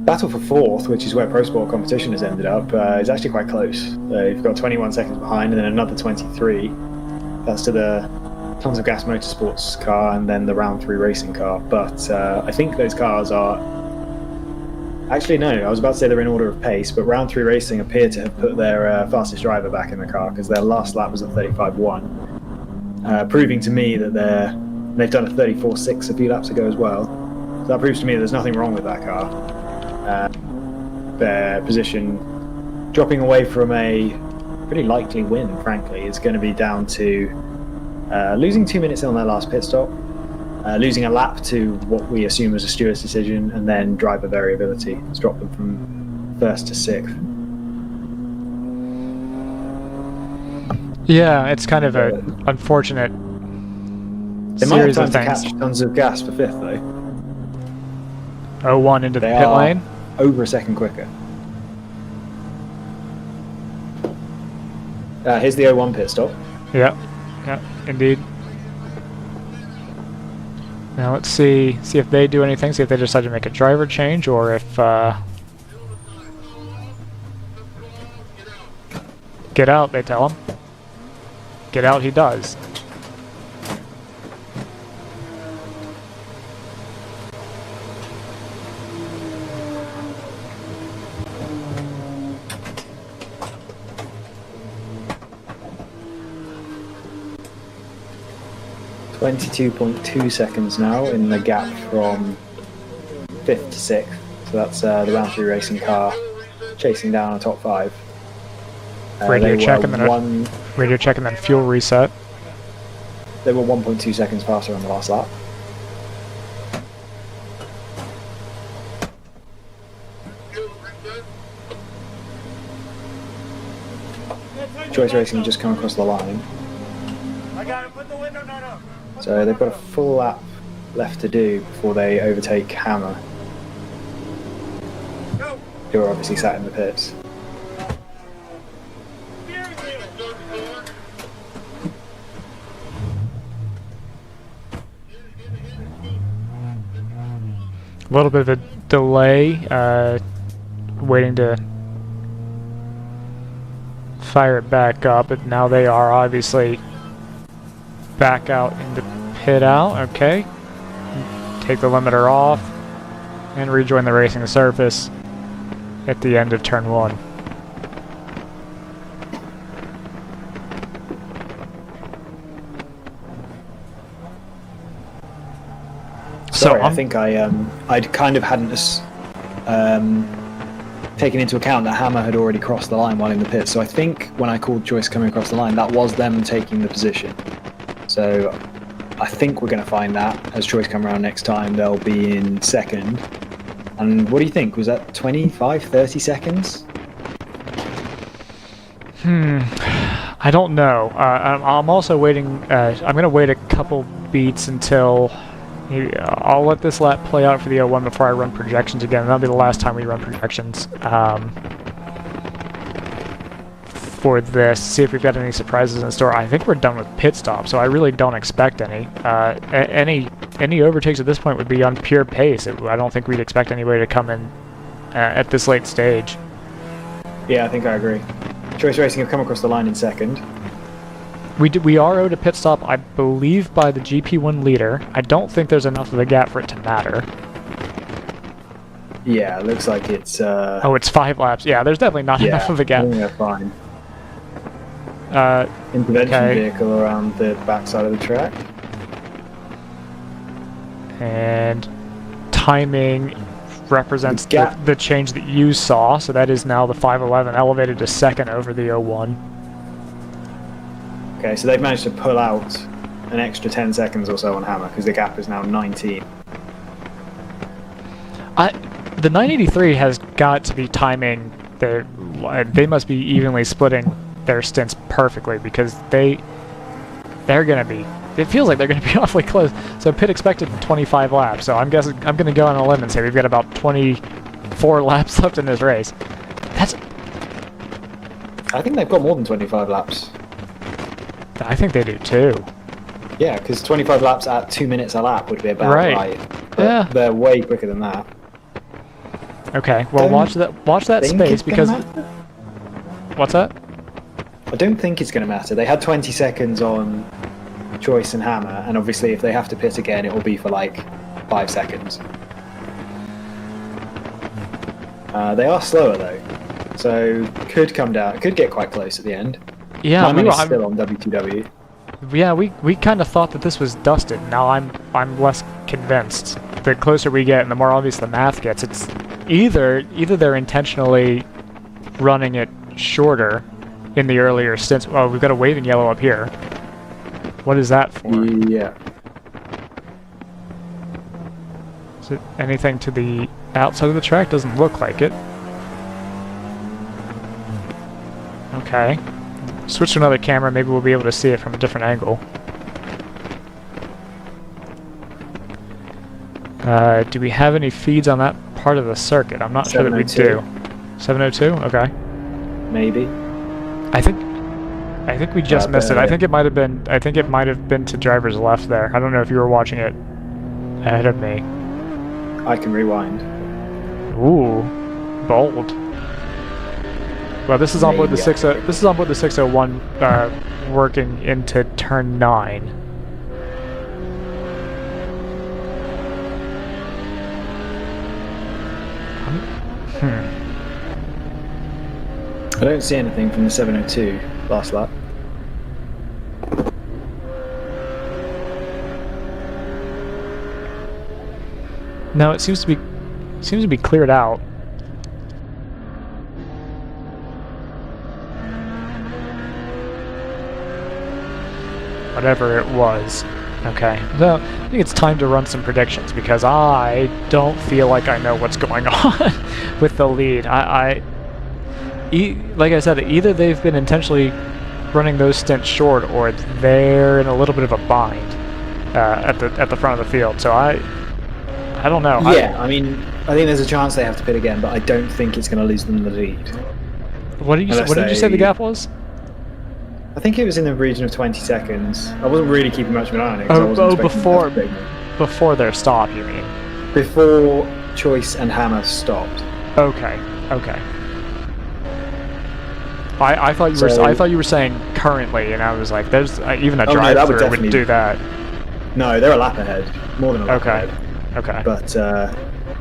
Battle for 4th, which is where Pro Sport competition has ended up, is actually quite close. They've got 21 seconds behind and then another 23. That's to the Tons of Gas Motorsports car and then the round 3 racing car. But I think those cars are... Actually, no, I was about to say they're in order of pace, but round 3 racing appear to have put their fastest driver back in the car because their last lap was a 35.1, proving to me that they've done a 34.6 a few laps ago as well. So that proves to me that there's nothing wrong with that car. Their position dropping away from a pretty likely win, frankly, is going to be down to losing 2 minutes on their last pit stop, losing a lap to what we assume was a steward's decision, and then driver variability. It's dropped them from 1st to 6th. Yeah, it's kind of an unfortunate They might have series of time to things. catch Tons of Gas for 5th, though. 01 into the They pit are lane. over a second quicker. Here's the 01 pit stop. Yeah, indeed. Now let's see if they do anything, see if they decide to make a driver change, or if, get out, they tell him. Get out, he does. .2 seconds now in the gap from 5th to 6th. So that's the round 3 racing car chasing down a top 5. Radio check and then radio check and then fuel reset. They were 1.2 seconds faster on the last lap. Choice Racing just come across the line. I got him. Put the window down up. So they've got a full lap left to do before they overtake Hammer, who are obviously sat in the pits. A little bit of a delay, waiting to fire it back up, but now they are obviously back out into pit out. Okay, take the limiter off and rejoin the racing surface at the end of turn 1. Sorry, I think I'd kind of hadn't taken into account that Hammer had already crossed the line while in the pit. So I think when I called Joyce coming across the line, that was them taking the position. So I think we're going to find that as Joyce come around next time, they'll be in 2nd. And what do you think? Was that 25, 30 seconds? I don't know. I'm also waiting. I'm going to wait a couple beats until. I'll let this lap play out for the 01 before I run projections again. That'll be the last time we run projections for this. See if we've got any surprises in store. I think we're done with pit stops, so I really don't expect any. Any overtakes at this point would be on pure pace. I don't think we'd expect anybody to come in at this late stage. Yeah, I think I agree. Choice Racing have come across the line in 2nd. We are owed a pit stop, I believe, by the GP1 leader. I don't think there's enough of a gap for it to matter. Yeah, it looks like it's... Oh, it's 5 laps. Yeah, there's definitely not enough of a gap. I think they're fine. Uh, Intervention vehicle around the backside of the track. And timing represents the change that you saw, so that is now the 511 elevated to 2nd over the 01. Okay, so they've managed to pull out an extra 10 seconds or so on Hammer because the gap is now 19. The 983 has got to be timing they must be evenly splitting their stints perfectly because they're going to be. It feels like they're going to be awfully close. So pit expected 25 laps. So I'm guessing I'm going to go on a limb and say we've got about 24 laps left in this race. I think they've got more than 25 laps. I think they do too. Yeah, because 25 laps at 2 minutes a lap would be about right. But yeah, they're way quicker than that. Okay, well watch that space because. What's that? I don't think it's going to matter. They had 20 seconds on Choice and Hammer, and obviously if they have to pit again, it will be for like 5 seconds. They are slower though, so could come down. Could get quite close at the end. Yeah, my money's still on W2W. Yeah, we kind of thought that this was dusted. Now I'm less convinced. The closer we get, and the more obvious the math gets, it's either they're intentionally running it shorter in the earlier stints. Oh, we've got a waving yellow up here. What is that for? Yeah. Is it anything to the outside of the track? Doesn't look like it. Okay. Switch to another camera, maybe we'll be able to see it from a different angle. Do we have any feeds on that part of the circuit? I'm not sure that we do. 702? Okay. Maybe. I think we just missed it. I think it might have been to driver's left there. I don't know if you were watching it ahead of me. I can rewind. Ooh, bold. Well, this is on board the Maybe 60. This is on board the 601, working into turn 9. I don't see anything from the 702 last lap. No, it seems to be cleared out. Whatever it was. Okay. So I think it's time to run some predictions because I don't feel like I know what's going on with the lead. Like I said, either they've been intentionally running those stints short or they're in a little bit of a bind at the front of the field. So I don't know. Yeah, I mean, I think there's a chance they have to pit again, but I don't think it's going to lose them the lead. What did you say the gap was? I think it was in the region of 20 seconds. I wasn't really keeping much of an eye on it. 'Cause I wasn't expecting them to pick. Before their stop, you mean? Before Choice and Hammer stopped. Okay. I thought you were saying currently, and I was like, there's even a drive-through would do that. No, they're a lap ahead, more than a lap ahead. Okay. But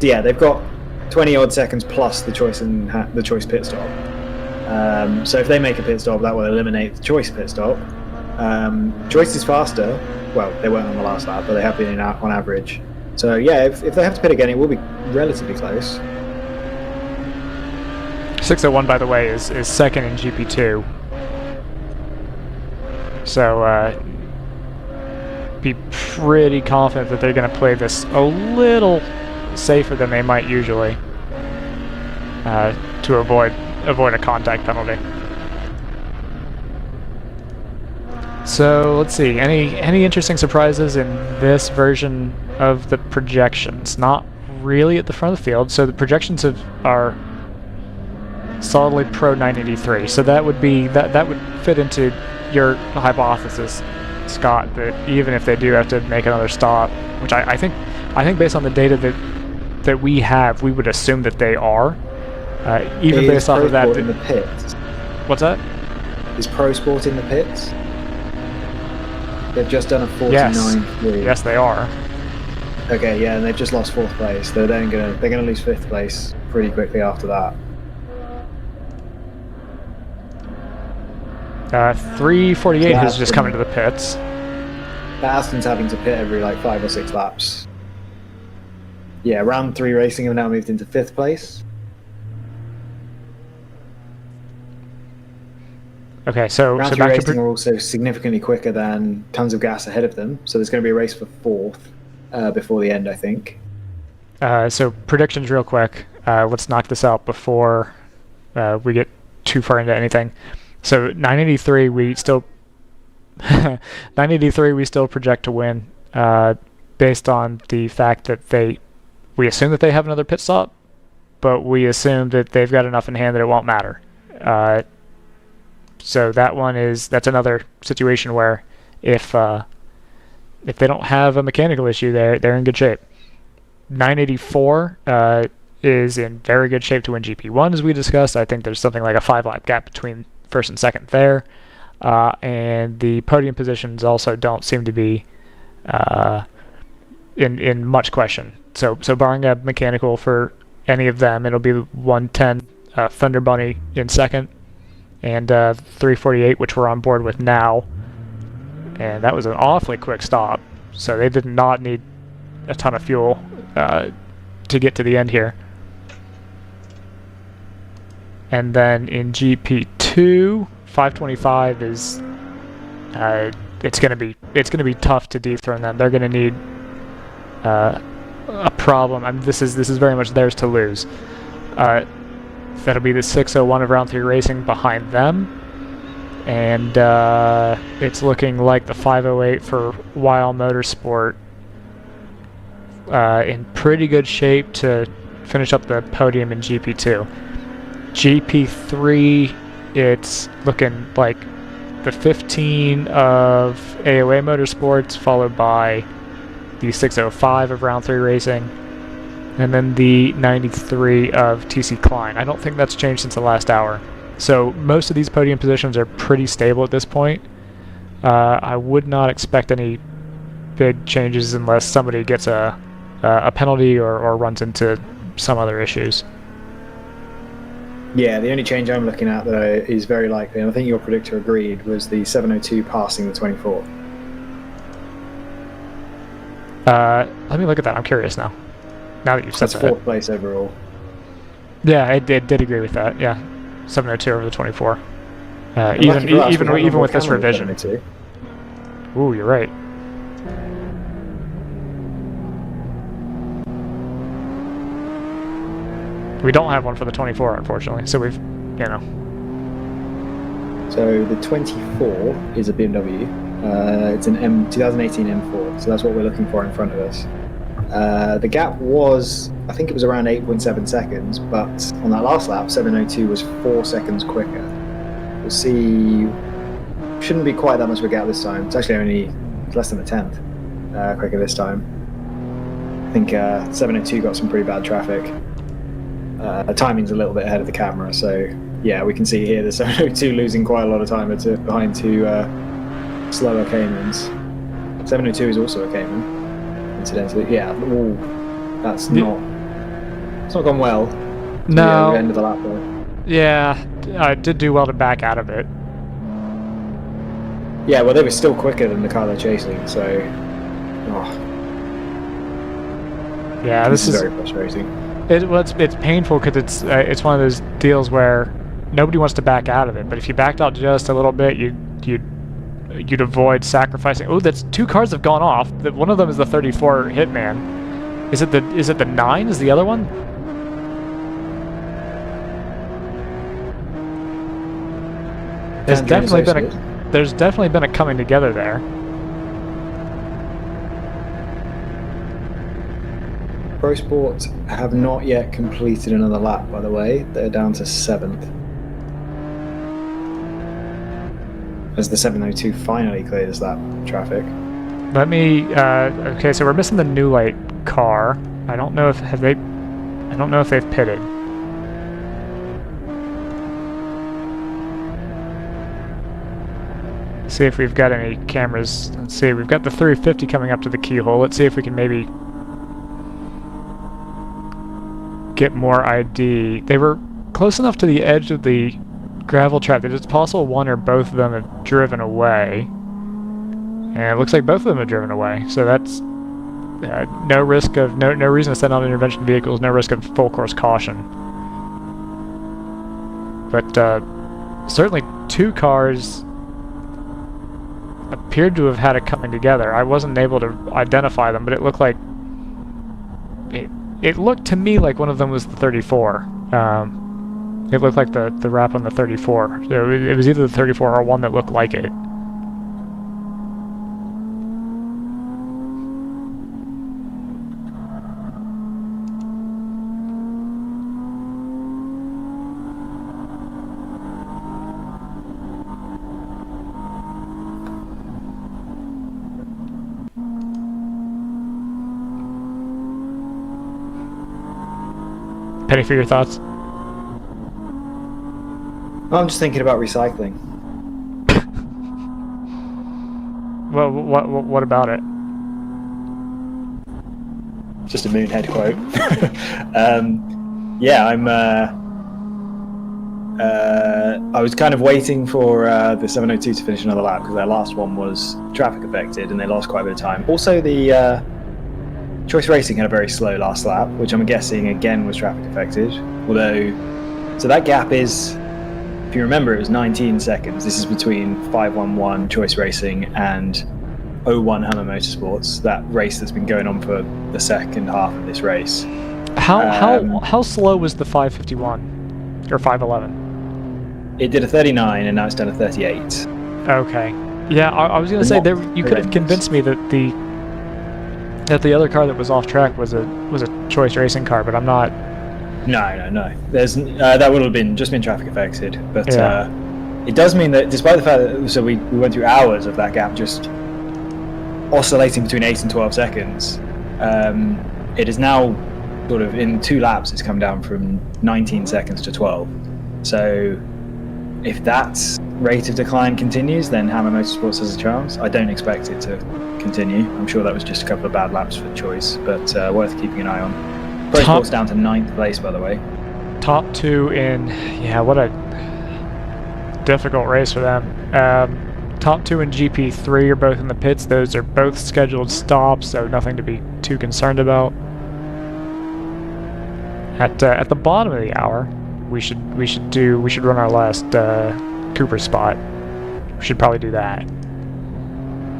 yeah, they've got 20 odd seconds plus the Choice and the Choice pit stop. So if they make a pit stop, that will eliminate the Choice pit stop. Choice is faster. Well, they weren't on the last lap, but they have been in on average. So yeah, if they have to pit again, it will be relatively close. 601, by the way, is second in GP2. So be pretty confident that they're going to play this a little safer than they might usually to avoid a contact penalty. So let's see, any interesting surprises in this version of the projections? Not really at the front of the field. So the projections are solidly pro 983. So that would be that would fit into your hypothesis, Scott, that even if they do have to make another stop, which I think based on the data that we have, we would assume that they are. Even based off of that. In the pits. What's that? Is Pro Sport in the pits? They've just done a 49.3. Yes, they are. Okay, yeah, and they've just lost 4th place. They're gonna lose 5th place pretty quickly after that. 348 has just come into the pits. Aston's having to pit every like 5 or 6 laps. Yeah, round 3 racing have now moved into 5th place. Okay, so round 3 back racing are also significantly quicker than Tons of Gas ahead of them, so there's going to be a race for 4th before the end, I think. So predictions real quick. Let's knock this out before we get too far into anything. So 983 we still 983 we still project to win based on the fact that we assume that they have another pit stop, but we assume that they've got enough in hand that it won't matter. So that's another situation where if they don't have a mechanical issue, they're in good shape. 984 is in very good shape to win GP1, as we discussed. I think there's something like a 5-lap gap between first and second there, and the podium positions also don't seem to be in much question. So barring a mechanical for any of them, it'll be 110 Thunder Bunny in second, and 348, which we're on board with now. And that was an awfully quick stop, so they did not need a ton of fuel to get to the end here. And then in GP2, 525 is it's gonna be tough to dethrone them. They're gonna need a problem. I mean, this is very much theirs to lose. That'll be the 601 of round 3 racing behind them, and it's looking like the 508 for WRL Motorsport in pretty good shape to finish up the podium in GP2. GP3, it's looking like the 15 of AOA Motorsports, followed by the 605 of Round 3 Racing, and then the 93 of TC Klein. I don't think that's changed since the last hour. So most of these podium positions are pretty stable at this point. I would not expect any big changes unless somebody gets a penalty or runs into some other issues. Yeah, the only change I'm looking at that is very likely, and I think your predictor agreed, was the 702 passing the 24. Let me look at that. I'm curious now. Now that you've said That's that. 4th place overall. Yeah, I did agree with that. Yeah, 702 over the 24. And lucky for us, we have Even one with this more camera revision. with 702. Ooh, you're right. We don't have one for the 24, unfortunately. So we've, you know. So the 24 is a BMW. It's an 2018 M4, so that's what we're looking for in front of us. The gap was, I think it was around 8.7 seconds, but on that last lap, 702 was 4 seconds quicker. We'll see. Shouldn't be quite that much of a gap this time. It's actually only less than a tenth quicker this time. I think 702 got some pretty bad traffic. The timing's a little bit ahead of the camera, so yeah, we can see here the 702 losing quite a lot of time behind two slower Caymans. 702 is also a Cayman, incidentally. Yeah, that's not. It's not gone well. No. The end of the lap though. Yeah, I did do well to back out of it. Yeah, well, they were still quicker than the car they're chasing, so. Oh, Yeah, this is very frustrating. It's painful because it's one of those deals where nobody wants to back out of it. But if you backed out just a little bit, you'd avoid sacrificing. Oh, that's 2 cars have gone off. One of them is the 34 Hitman. Is it the 9? Is the other one? There's definitely been a coming together there. Pro Sport have not yet completed another lap, by the way. They're down to 7th. As the 702 finally clears that traffic. Let me. Okay, so we're missing the New Light car. I don't know if they've pitted. See if we've got any cameras. Let's see. We've got the 350 coming up to the keyhole. Let's see if we can maybe get more ID. They were close enough to the edge of the gravel trap that it's possible one or both of them have driven away. And it looks like both of them have driven away. So that's no risk of no reason to send out intervention vehicles. No risk of full course caution. But certainly 2 cars appeared to have had it coming together. I wasn't able to identify them, but it looked like it looked to me like one of them was the 34. It looked like the wrap on the 34. So it was either the 34 or one that looked like it. Penny, for your thoughts? I'm just thinking about recycling. Well, what about it? Just a Moonhead quote. Yeah, I was kind of waiting for the 702 to finish another lap because their last one was traffic affected and they lost quite a bit of time. Also, the Choice Racing had a very slow last lap, which I'm guessing again was traffic affected. Although, so that gap is, if you remember, it was 19 seconds. This is between 511 Choice Racing and 01 Hammer Motorsports, that race that's been going on for the second half of this race. How slow was the 551 or 511? It did a 39 and now it's done a 38. Okay. Yeah, I was gonna say you could have convinced me that the other car that was off track was a Choice Racing car, but I'm not. No. There's that would have just been traffic affected, but yeah. It does mean that despite the fact that we went through hours of that gap just oscillating between 8 and 12 seconds. It is now sort of in 2 laps, it's come down from 19 seconds to 12. So if that rate of decline continues, then Hammer Motorsports has a chance. I don't expect it to continue. I'm sure that was just a couple of bad laps for choice, but worth keeping an eye on. Pro Sports down to 9th place, by the way. Top 2 in, yeah, what a difficult race for them. Top 2 in GP3 are both in the pits. Those are both scheduled stops, so nothing to be too concerned about. At the bottom of the hour, we should run our last Cooper spot. We should probably do that.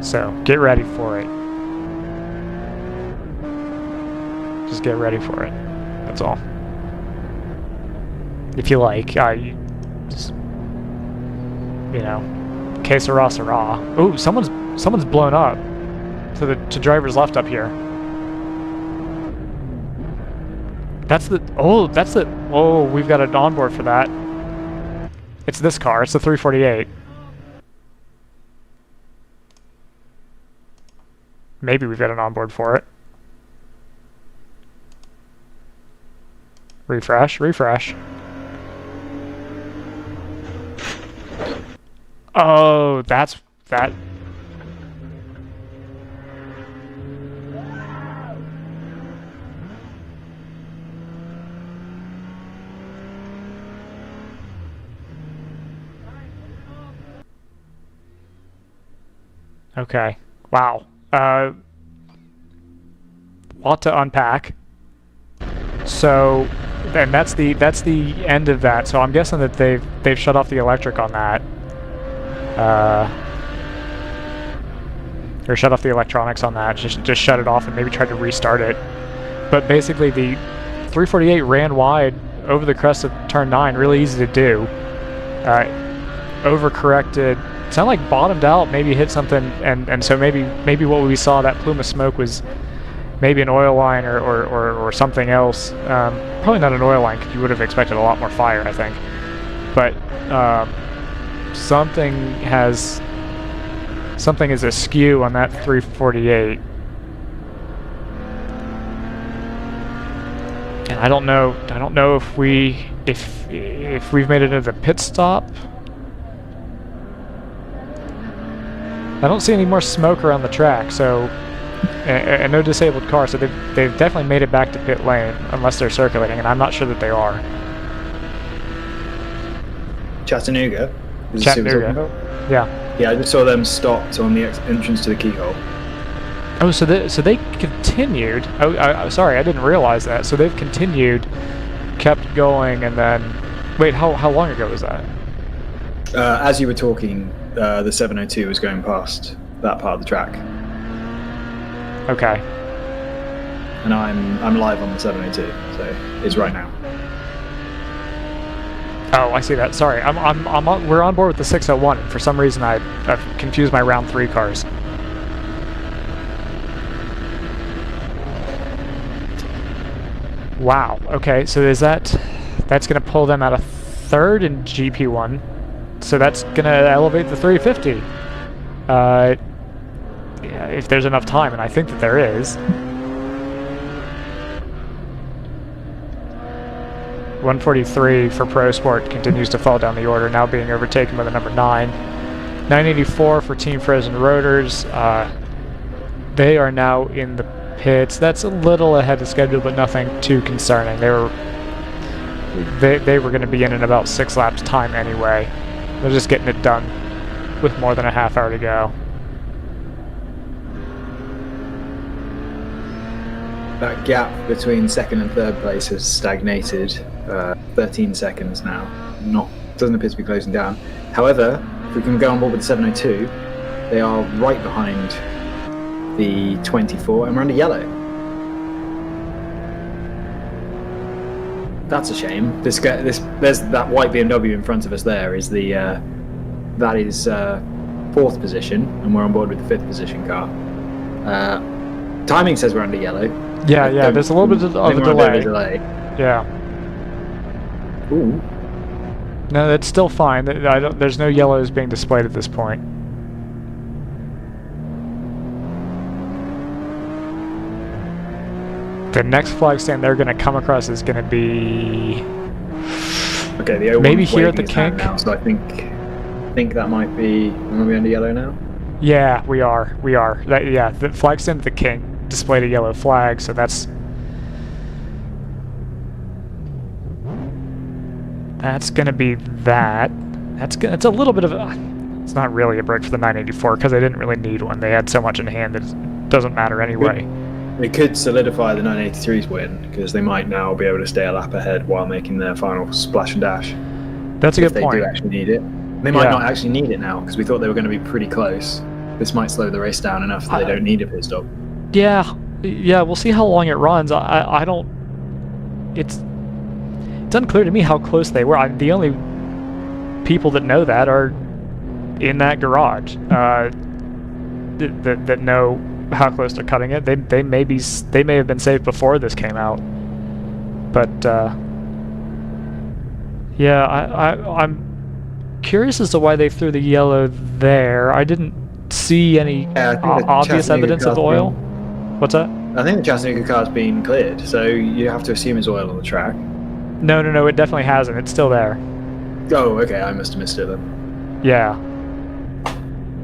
So get ready for it. Just get ready for it. That's all. If you like, just, you know, que sera, sera. Ooh, someone's blown up to driver's left up here. Oh, we've got an onboard for that. It's this car. It's the 348. Maybe we've got an onboard for it. Refresh. Oh, that's that. Okay. Wow. Lot to unpack. So, and that's the end of that. So I'm guessing that they've shut off the electric on that. Or shut off the electronics on that. Just shut it off and maybe try to restart it. But basically, the 348 ran wide over the crest of turn 9. Really easy to do. Overcorrected. Sounded like bottomed out, maybe hit something, and so maybe what we saw, that plume of smoke, was maybe an oil line or something else. Probably not an oil line, because you would have expected a lot more fire, I think. But something is askew on that 348. And I don't know if we've made it into the pit stop. I don't see any more smoke around the track, so and no disabled car, so they've definitely made it back to pit lane, unless they're circulating, and I'm not sure that they are. Chattanooga. Chattanooga. Yeah. Yeah, I just saw them stopped on the entrance to the keyhole. Oh, so they continued. Oh, sorry, I didn't realize that. So they've continued, kept going, and then wait, how long ago was that? As you were talking, the 702 was going past that part of the track. Okay. And I'm live on the 702, so it's right now. Oh, I see that. Sorry, we're on board with the 601. For some reason, I've confused my round 3 cars. Wow. Okay, so that's gonna pull them out of 3rd in GP1. So that's gonna elevate the 350. Yeah, if there's enough time, and I think that there is. 143 for Pro Sport continues to fall down the order, now being overtaken by the number 9. 984 for Team Frozen Rotors. They are now in the pits. That's a little ahead of schedule, but nothing too concerning. They were going to be in about 6 laps time anyway. They're just getting it done with more than a half hour to go. That gap between 2nd and 3rd place has stagnated. 13 seconds now. Doesn't appear to be closing down. However, if we can go on board with the 702, they are right behind the 24, and we're under yellow. That's a shame. There's that white BMW in front of us. There is that is 4th position, and we're on board with the 5th position car. Timing says we're under yellow. Yeah. There's a little bit of a delay. Yeah. Ooh. No, that's still fine. There's no yellows being displayed at this point. The next flag stand they're going to come across is going to be Okay, the O1's maybe here at the waving his hand kink. now, so I think that might be. Am I under yellow now? Yeah, we are. Yeah, the flag stand at the kink displayed a yellow flag, so that's going to be that. It's a little bit of a... It's not really a break for the 984 because they didn't really need one. They had so much in hand that it doesn't matter anyway. It could solidify the 983's win because they might now be able to stay a lap ahead while making their final splash and dash. That's a good point. If they do actually need it. They might not actually need it now because we thought they were going to be pretty close. This might slow the race down enough that they don't need a pit stop. Yeah, we'll see how long it runs. I don't... It's unclear to me how close they were. The only people that know that are in that garage that know how close they're cutting it. They may have been saved before this came out, but yeah, I'm curious as to why they threw the yellow there. I didn't see any obvious evidence of oil. What's that? I think the Chattanooga car's been cleared, so you have to assume it's oil on the track. No, it definitely hasn't. It's still there. Oh, okay, I must have missed it then. Yeah.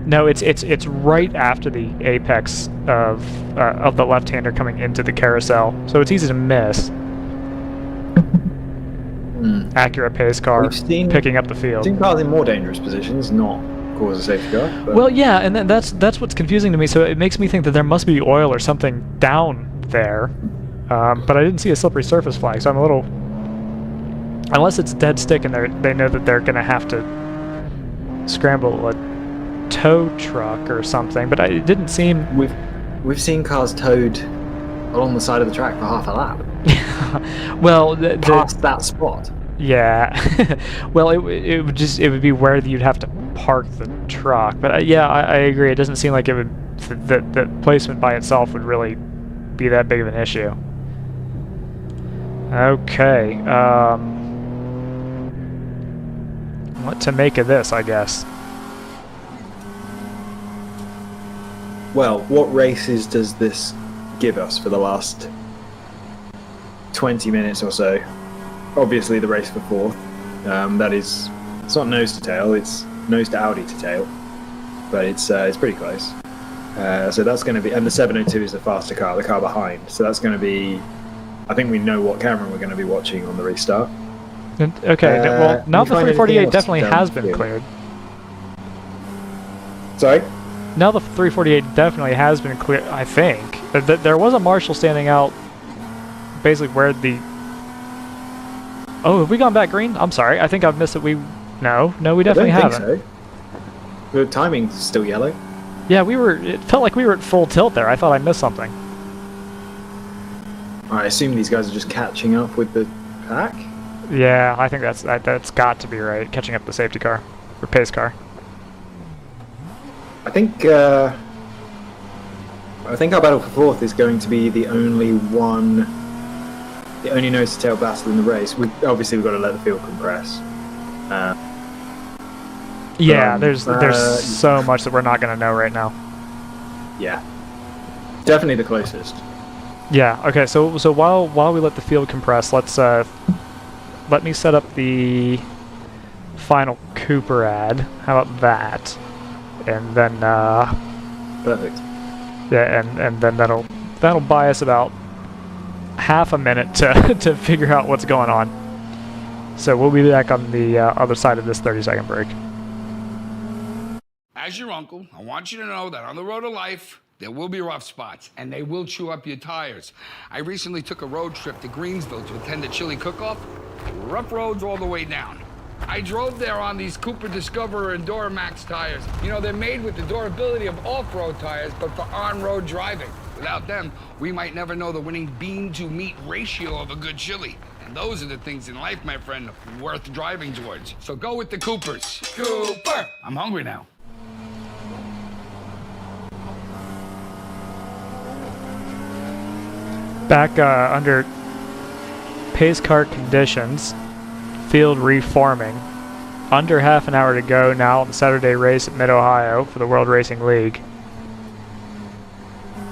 No, it's right after the apex of the left-hander coming into the carousel, so it's easy to miss. Accurate pace car picking up the field. We've seen cars in more dangerous positions not cause a safety car. But... Well, yeah, and that's what's confusing to me. So it makes me think that there must be oil or something down there, but I didn't see a slippery surface flag, so I'm a little. Unless it's dead stick and they know that they're going to have to scramble a tow truck or something, but it didn't seem... We've seen cars towed along the side of the track for half a lap. Well, past that spot. Yeah. Well, it would be where you'd have to park the truck, but yeah, I agree. It doesn't seem like it would... The placement by itself would really be that big of an issue. Okay, what to make of this, I guess. Well, what races does this give us for the last 20 minutes or so? Obviously the race for fourth. That is, it's not nose to tail, it's nose to Audi to tail, but it's pretty close. So that's going to be, and the 702 is the faster car, the car behind. So that's going to be, I think we know what camera we're going to be watching on the restart. Okay, well, now the 348 definitely has been cleared. Sorry? Now the 348 definitely has been cleared, I think. There was a marshal standing out basically where the... Oh, have we gone back green? I'm sorry, I think I've missed it. No, we definitely haven't. I don't think so. The timing's still yellow. Yeah, it felt like we were at full tilt there. I thought I missed something. I assume these guys are just catching up with the pack? Yeah, I think that's got to be right. Catching up the safety car or pace car. I think our battle for fourth is going to be the only nose to tail battle in the race. We've got to let the field compress. Yeah, there's so much that we're not going to know right now. Yeah, definitely the closest. Yeah. Okay. So while we let the field compress, let me set up the final Cooper ad. How about that? And then perfect. Yeah, and then that'll buy us about half a minute to figure out what's going on. So we'll be back on the other side of this 30-second break. As your uncle, I want you to know that on the road of life, there will be rough spots, and they will chew up your tires. I recently took a road trip to Greensville to attend a chili cook-off. Rough roads all the way down. I drove there on these Cooper Discoverer and Duramax tires. You know, they're made with the durability of off-road tires, but for on-road driving. Without them, we might never know the winning bean-to-meat ratio of a good chili. And those are the things in life, my friend, worth driving towards. So go with the Coopers. Cooper! I'm hungry now. Back under pace car conditions, field reforming. Under half an hour to go now on the Saturday race at Mid-Ohio for the World Racing League.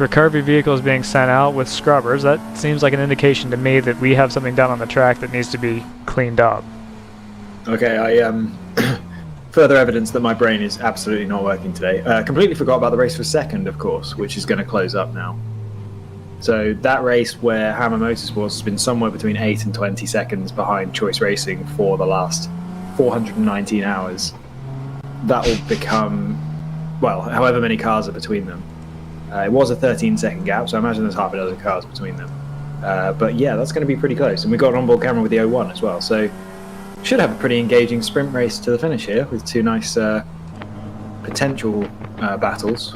Recovery vehicle is being sent out with scrubbers. That seems like an indication to me that we have something down on the track that needs to be cleaned up. Okay, further evidence that my brain is absolutely not working today. Completely forgot about the race for second, of course, which is going to close up now. So that race where Hammer Motorsports has been somewhere between 8 and 20 seconds behind Choice Racing for the last 419 hours, that will become, well, however many cars are between them. It was a 13-second gap, so I imagine there's half a dozen cars between them. But yeah, that's going to be pretty close. And we've got an onboard camera with the 01 as well, so should have a pretty engaging sprint race to the finish here with two nice potential battles.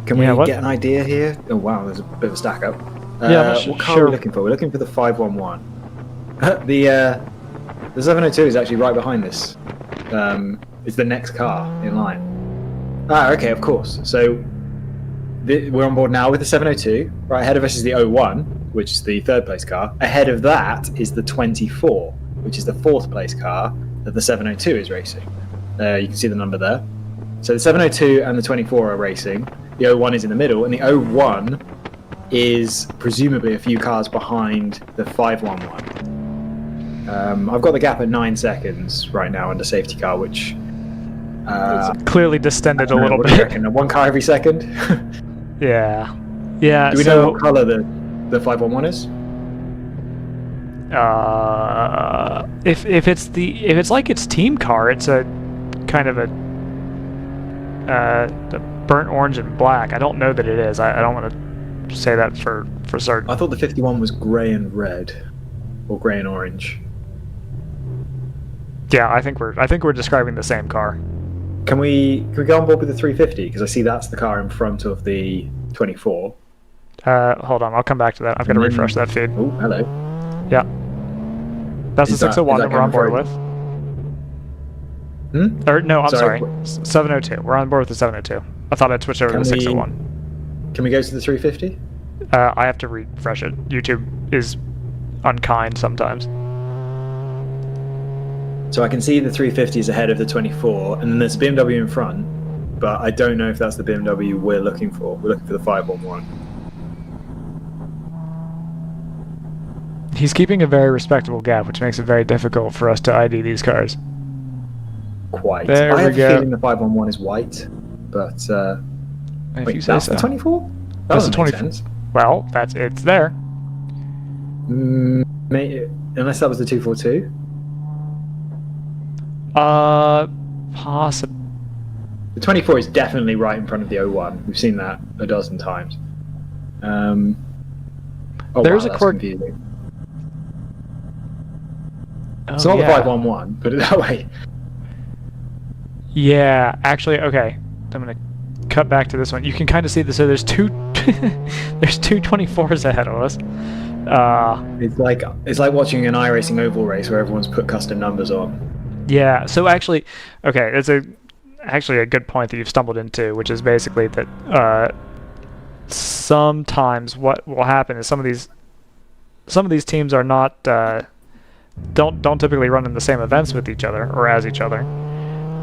Can we get an idea here? Oh wow, there's a bit of a stack up. What car are we looking for? We're looking for the 511. The 702 is actually right behind this. It's the next car in line. Ah, okay, of course. So we're on board now with the 702. Right ahead of us is the 01, which is the third place car. Ahead of that is the 24, which is the fourth place car that the 702 is racing. You can see the number there. So the 702 and the 24 are racing. The 01 is in the middle, and the 01 is presumably a few cars behind the 511. I've got the gap at 9 seconds right now under safety car, which it's clearly distended a little bit. One car every second. Yeah. Do we know what color the 511 is? If it's like its team car, it's a kind of a burnt orange and black. I don't know that it is. I don't want to say that for certain. I thought the 51 was grey and red, or grey and orange. Yeah, I think we're describing the same car. Can we go on board with the 350? Because I see that's the car in front of the 24. Hold on, I'll come back to that. I've got to refresh that feed. Oh, hello. Yeah. That's the 601 that we're on board with. Or no, I'm sorry. 702. We're on board with the 702. I thought I'd switch over to the 601. Can we go to the 350? I have to refresh it. YouTube is unkind sometimes. So I can see the 350 is ahead of the 24, and then there's a BMW in front, but I don't know if that's the BMW we're looking for. We're looking for the 511. He's keeping a very respectable gap, which makes it very difficult for us to ID these cars. Quite. There I have we go. a feeling the 511 is white, but If wait, you say that's so. the 24? That's the doesn't make 24. sense. Well, it's there. Unless that was the 242. Possible. The 24 is definitely right in front of the 01. We've seen that a dozen times. Oh, There's wow, a that's quirk. confusing. Oh, It's not yeah. the 511, put it that way. Yeah, actually, okay. I'm gonna cut back to this one. You can kind of see this. So there's two, there's two 24s ahead of us. It's like watching an iRacing oval race where everyone's put custom numbers on. Yeah. So actually, okay, it's actually a good point that you've stumbled into, which is basically that sometimes what will happen is some of these teams are not don't typically run in the same events with each other or as each other.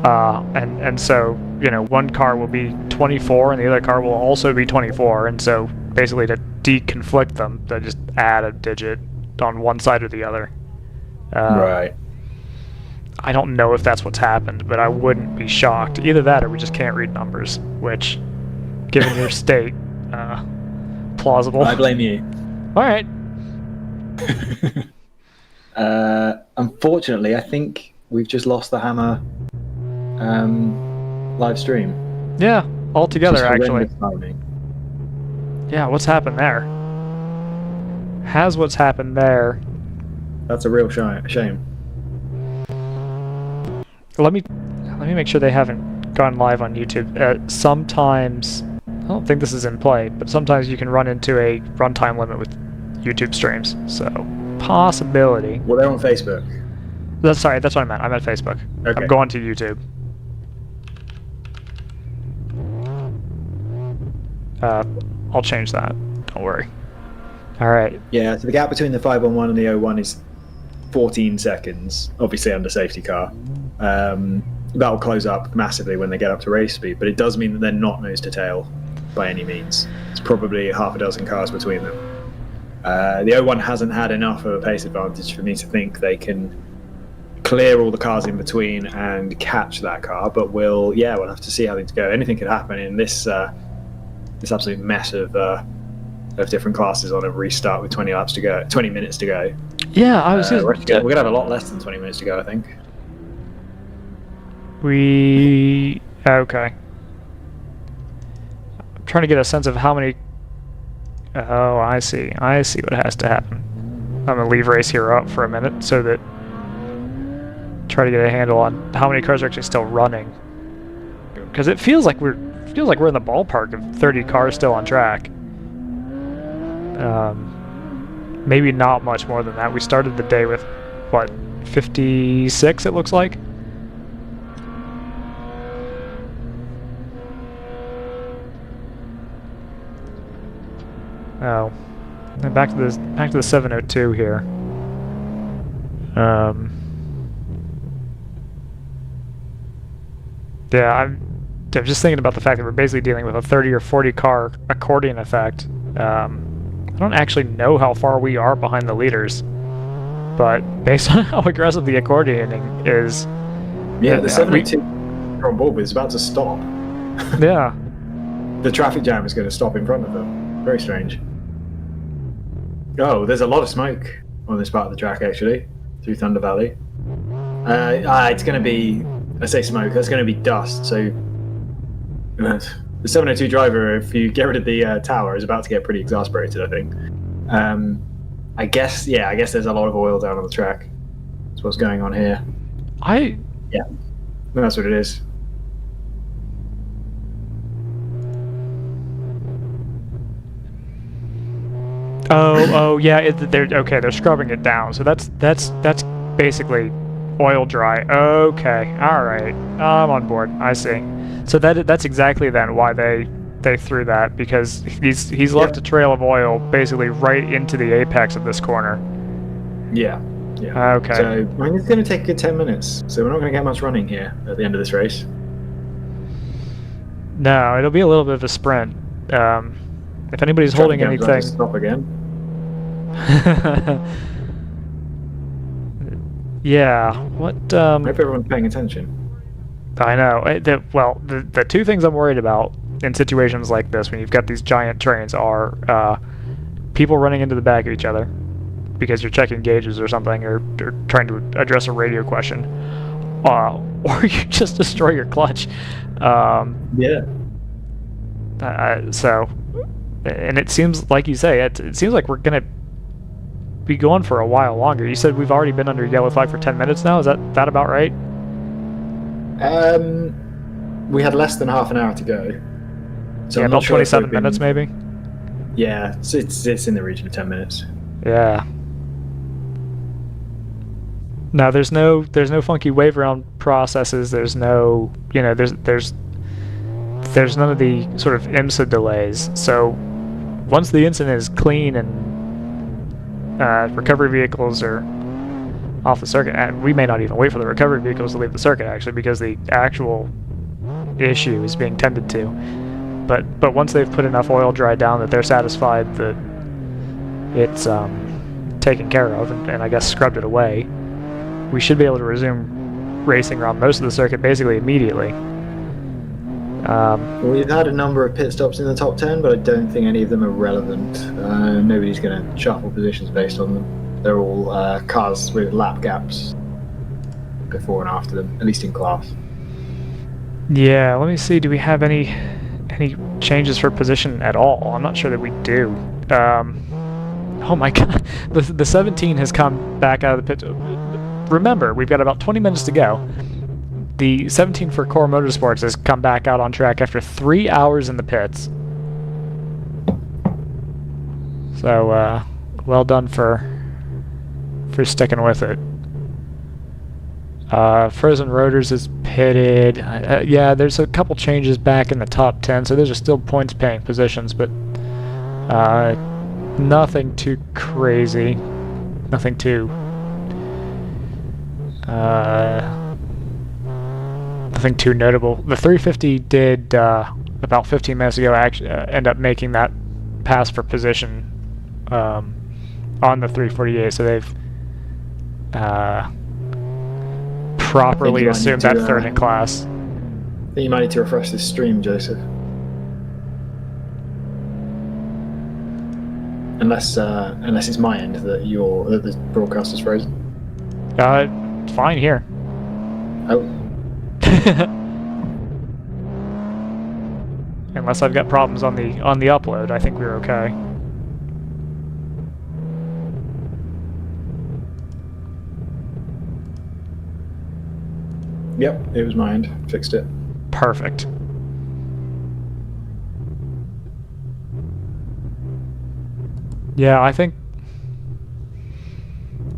And so, you know, one car will be 24 and the other car will also be 24, and so basically to deconflict them, they just add a digit on one side or the other. Right. I don't know if that's what's happened, but I wouldn't be shocked. Either that or we just can't read numbers, which, given your state, plausible. I blame you. All right. Unfortunately, I think we've just lost the Hammer live stream. Yeah, altogether, Just actually. horrendous timing. Yeah, what's happened there? What's happened there? That's a real shame. Let me make sure they haven't gone live on YouTube. Sometimes, I don't think this is in play, but sometimes you can run into a runtime limit with YouTube streams. So, possibility. Well, they're on Facebook. That's what I meant. I meant Facebook. Okay. I'm going to YouTube. I'll change that. Don't worry. All right. Yeah, so the gap between the 511 and the 01 is 14 seconds, obviously under safety car. that'll close up massively when they get up to race speed, but it does mean that they're not nose to tail by any means. It's probably half a dozen cars between them. The O1 hasn't had enough of a pace advantage for me to think they can clear all the cars in between and catch that car, but we'll have to see how things go. Anything could happen in this absolute mess of different classes on a restart with 20 minutes to go. Yeah, I was we're gonna have a lot less than 20 minutes to go, I think. Okay. I'm trying to get a sense of how many. Oh, I see what has to happen. I'm gonna leave race here up for a minute so that try to get a handle on how many cars are actually still running, because it feels like we're in the ballpark of 30 cars still on track. Maybe not much more than that. We started the day with what, 56 it looks like. Oh, and back to the 702 here. Yeah, I'm just thinking about the fact that we're basically dealing with a 30 or 40 car accordion effect. I don't actually know how far we are behind the leaders, but based on how aggressive the accordioning is, yeah, the 702 we're on board with is about to stop. Yeah, the traffic jam is going to stop in front of them. Very strange. Oh, there's a lot of smoke on this part of the track actually, through Thunder Valley. It's going to be, I say smoke, that's going to be dust. So the 702 driver, if you get rid of the tower, is about to get pretty exasperated, I think. I guess there's a lot of oil down on the track. That's what's going on here. Yeah, that's what it is. Oh yeah, they're scrubbing it down. So that's basically oil dry. Okay, all right, I'm on board. I see. So that's exactly then why they threw that, because he's left a trail of oil basically right into the apex of this corner. Yeah. Okay. So I mean, it's going to take a good 10 minutes. So we're not going to get much running here at the end of this race. No, it'll be a little bit of a sprint. If anybody's holding anything. Stop again. Yeah. What? I hope everyone's paying attention. I know. The two things I'm worried about in situations like this, when you've got these giant trains, are people running into the back of each other because you're checking gauges or something, or trying to address a radio question, or you just destroy your clutch. Yeah. So, and it seems like you say it seems like we're gonna be going for a while longer. You said we've already been under yellow flag for 10 minutes now. Is that about right? We had less than half an hour to go. So yeah, I'm about not sure 27 minutes maybe. Yeah, it's in the region of 10 minutes. Yeah. Now there's no funky wave round processes. There's no, there's none of the sort of IMSA delays. So once the incident is clean and recovery vehicles are off the circuit, and we may not even wait for the recovery vehicles to leave the circuit actually, because the actual issue is being tended to. But once they've put enough oil dry down that they're satisfied that it's taken care of, and I guess scrubbed it away, we should be able to resume racing around most of the circuit basically immediately. We've had a number of pit stops in the top 10, but I don't think any of them are relevant. Nobody's going to shuffle positions based on them. They're all cars with lap gaps before and after them, at least in class. Yeah, let me see. Do we have any changes for position at all? I'm not sure that we do. Oh my god, the 17 has come back out of the pit. Remember, we've got about 20 minutes to go. The 17 for Core Motorsports has come back out on track after 3 hours in the pits. So, well done for sticking with it. Frozen Rotors is pitted. Yeah, there's a couple changes back in the top 10, so those are still points paying positions, but nothing too crazy. Nothing too nothing too notable. The 350 did about 15 minutes ago actually end up making that pass for position on the 348, so they've properly assumed that third in class. I think you might need to refresh this stream, Joseph. Unless it's my end that the broadcast is frozen. Fine here. Oh, Unless I've got problems on the upload, I think we're okay. yep, it was my end. Fixed it. Perfect. Yeah, I think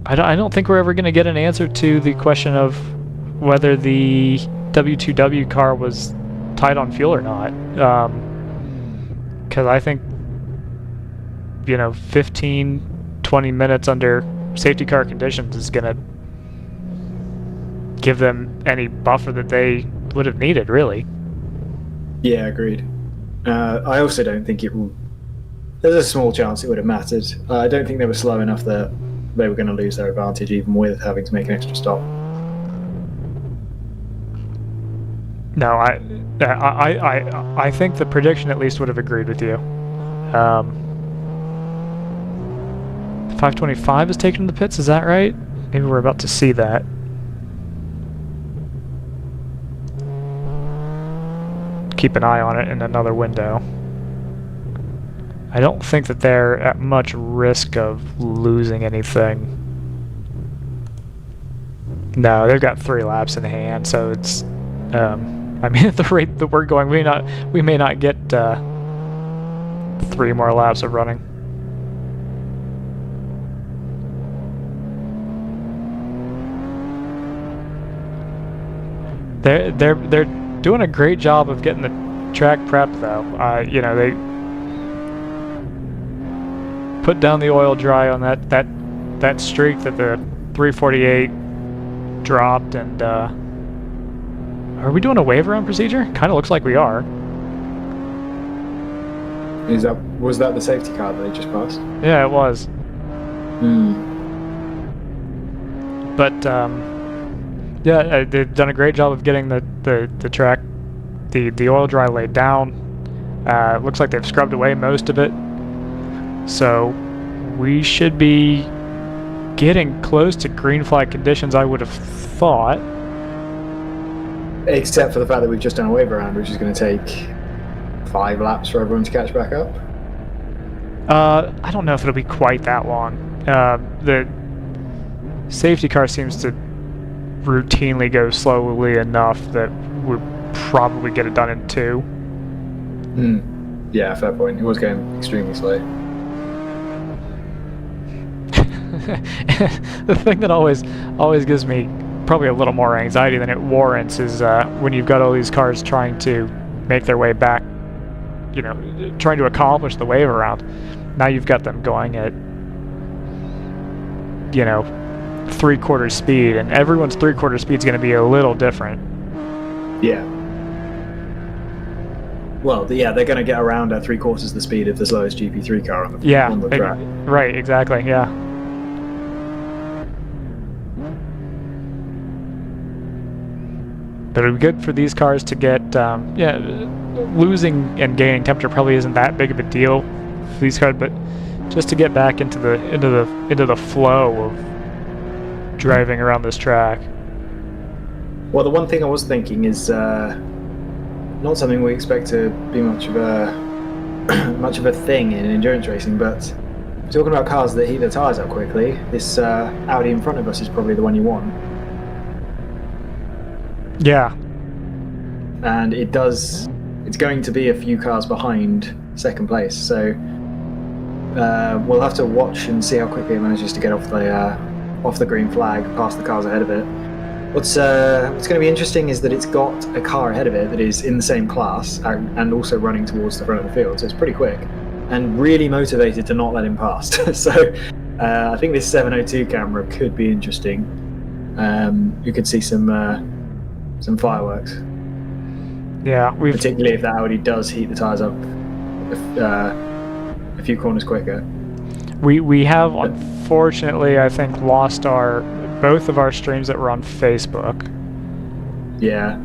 I don't think we're ever going to get an answer to the question of whether the W2W car was tight on fuel or not. Because I think, 15, 20 minutes under safety car conditions is going to give them any buffer that they would have needed, really. Yeah, agreed. I also don't think it will. There's a small chance it would have mattered. I don't think they were slow enough that they were going to lose their advantage, even with having to make an extra stop. No, I think the prediction at least would have agreed with you. 525 is taken to the pits, is that right? Maybe we're about to see that. Keep an eye on it in another window. I don't think that they're at much risk of losing anything. No, they've got 3 laps in hand, so it's I mean, at the rate that we're going, we may not get 3 more laps of running. They're doing a great job of getting the track prepped, though. They put down the oil dry on that streak that the 348 dropped, and are we doing a wave around procedure? Kind of looks like we are. Was that the safety car that they just passed? Yeah, it was. But yeah, they've done a great job of getting the track, the oil dry laid down. Looks like they've scrubbed away most of it. So we should be getting close to green flag conditions, I would have thought. Except for the fact that we've just done a wave around, which is going to take 5 laps for everyone to catch back up. I don't know if it'll be quite that long. The safety car seems to routinely go slowly enough that we'll probably get it done in 2. Yeah, fair point. It was going extremely slow. The thing that always gives me probably a little more anxiety than it warrants is when you've got all these cars trying to make their way back, trying to accomplish the wave around. Now you've got them going at 3/4 speed, and everyone's 3/4 speed is going to be a little different. Yeah. Well, they're going to get around at 3/4 the speed of the slowest GP3 car on the track. Right, exactly, yeah. But it would be good for these cars to get, losing and gaining temperature probably isn't that big of a deal for these cars, but just to get back into the flow of driving around this track. Well, the one thing I was thinking is not something we expect to be much of a thing in endurance racing, but talking about cars that heat their tires up quickly, this Audi in front of us is probably the one you want. Yeah. And it's going to be a few cars behind second place, so we'll have to watch and see how quickly it manages to get off the green flag, past the cars ahead of it. What's going to be interesting is that it's got a car ahead of it that is in the same class and also running towards the front of the field, so it's pretty quick and really motivated to not let him past. So I think this 702 camera could be interesting. You could see some fireworks. Yeah, particularly if that Audi does heat the tires up a few corners quicker. We have unfortunately, I think, lost both of our streams that were on Facebook. Yeah.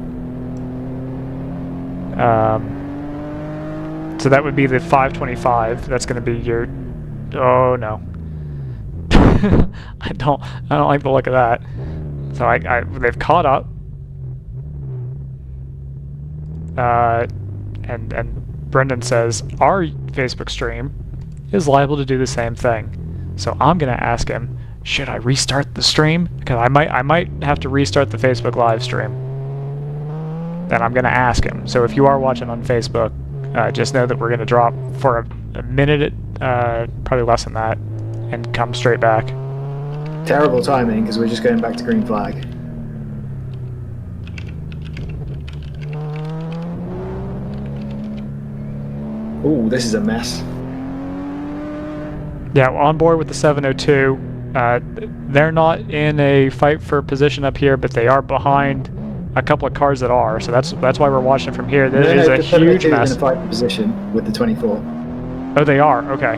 So that would be the 525. That's going to be your. Oh no. I don't like the look of that. So they've caught up. And Brendan says our Facebook stream is liable to do the same thing. So I'm gonna ask him, should I restart the stream? Because I might have to restart the Facebook live stream. And I'm gonna ask him. So if you are watching on Facebook, just know that we're gonna drop for a minute, probably less than that, and come straight back. Terrible timing because we're just going back to green flag. Ooh, this is a mess. Yeah, on board with the 702. They're not in a fight for position up here, but they are behind a couple of cars that are. So that's why we're watching from here. There is a huge mess. In a fight for position with the 24. Oh, they are. Okay.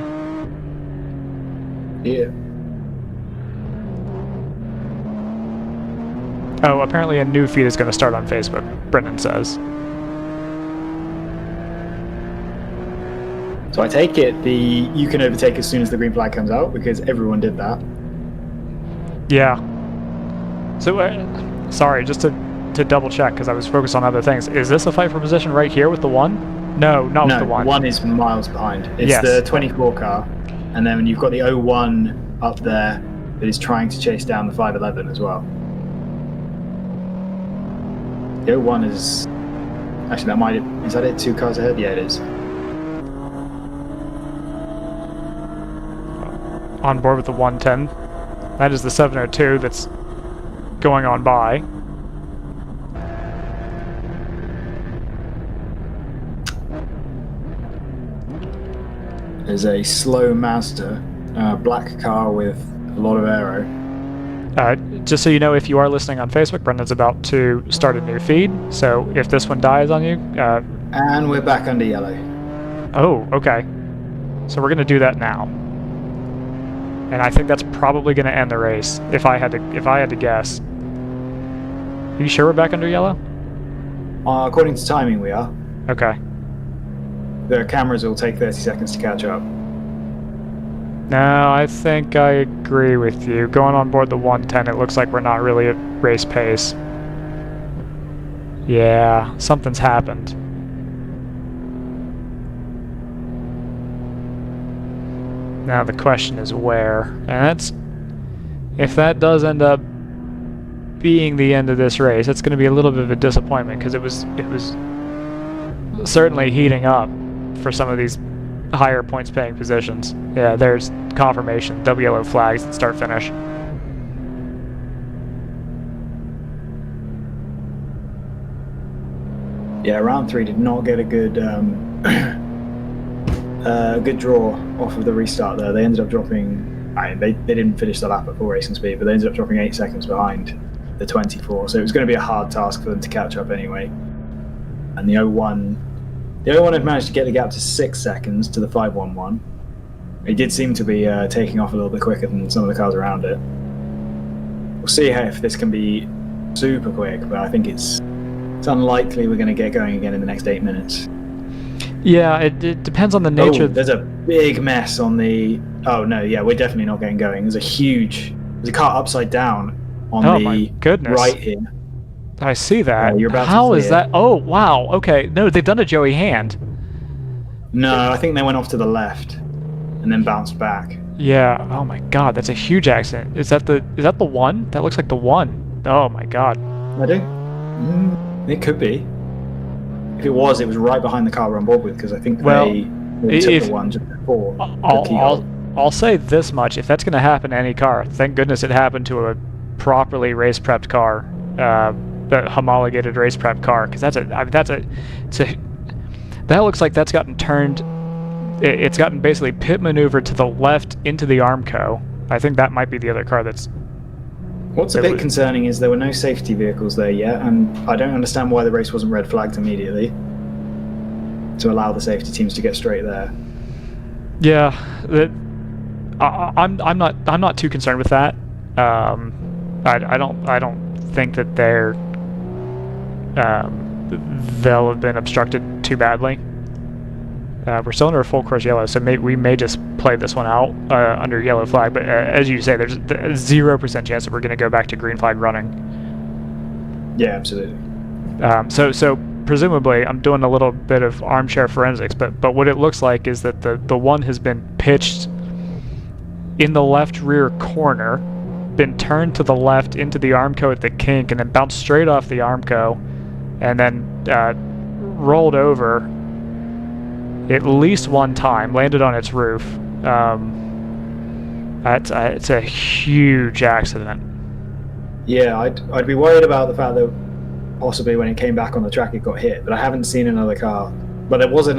Yeah. Oh, apparently a new feed is going to start on Facebook, Brendan says. So I take it you can overtake as soon as the green flag comes out because everyone did that. Yeah. So, sorry, just to double check because I was focused on other things. Is this a fight for position right here with the 1? No, not with the 1. 1 is miles behind. It's Yes. the 24 car, and then you've got the 01 up there that is trying to chase down the 511 as well. The 01 is actually is that it? 2 cars ahead? Yeah, it is. On board with the 110. That is the 702 that's going on by. There's a slow Mazda, black car with a lot of aero. Just so you know, if you are listening on Facebook, Brendan's about to start a new feed. So if this one dies on you, And we're back under yellow. oh, okay. So we're gonna do that now, and I think that's probably gonna end the race. If I had to guess. Are you sure we're back under yellow? According to timing, we are. Okay. The cameras will take 30 seconds to catch up. No, I think I agree with you. Going on board the 110, it looks like we're not really at race pace. Yeah, something's happened. Now the question is where, and if that does end up being the end of this race, it's going to be a little bit of a disappointment because it was certainly heating up for some of these higher points paying positions. Yeah, there's confirmation, double yellow flags at start finish. Yeah, round 3 did not get a good good draw off of the restart there. They ended up dropping, they didn't finish the lap at full racing speed, but they ended up dropping 8 seconds behind the 24, so it was going to be a hard task for them to catch up anyway. And the 01 had managed to get the gap to 6 seconds to the 511. It did seem to be taking off a little bit quicker than some of the cars around it. We'll see if this can be super quick, but I think it's unlikely we're going to get going again in the next 8 minutes. Yeah, it depends on the nature. There's a big mess on the... Oh, no, yeah, we're definitely not getting going. There's a car upside down on my the goodness. right here. I see that. You're about How to is see that? it. Oh, wow. Okay. No, they've done a Joey Hand. No, I think they went off to the left and then bounced back. Yeah. Oh my God, that's a huge accident. Is that the one? That looks like the one. Oh my God. I don't... it could be. If it was right behind the car we're on board with, because I think they took the one just before the keyhole. I'll say this much: if that's going to happen to any car, thank goodness it happened to a properly race prepped car, the homologated race prep car, because that looks like that's gotten turned. It's gotten basically pit maneuvered to the left into the Armco. I think that might be the other car that's What's a bit concerning is there were no safety vehicles there yet, and I don't understand why the race wasn't red flagged immediately to allow the safety teams to get straight there. Yeah, I'm not too concerned with that. I don't think that they'll have been obstructed too badly. We're still under a full course yellow, so we may just play this one out under yellow flag. But as you say, there's a 0% chance that we're going to go back to green flag running. Yeah, absolutely. So presumably, I'm doing a little bit of armchair forensics, but what it looks like is that the one has been pitched in the left rear corner, been turned to the left into the Armco at the kink, and then bounced straight off the Armco, and then rolled over at least one time, landed on its roof. It's a huge accident. Yeah, I'd be worried about the fact that possibly when it came back on the track it got hit, but I haven't seen another car. But there was a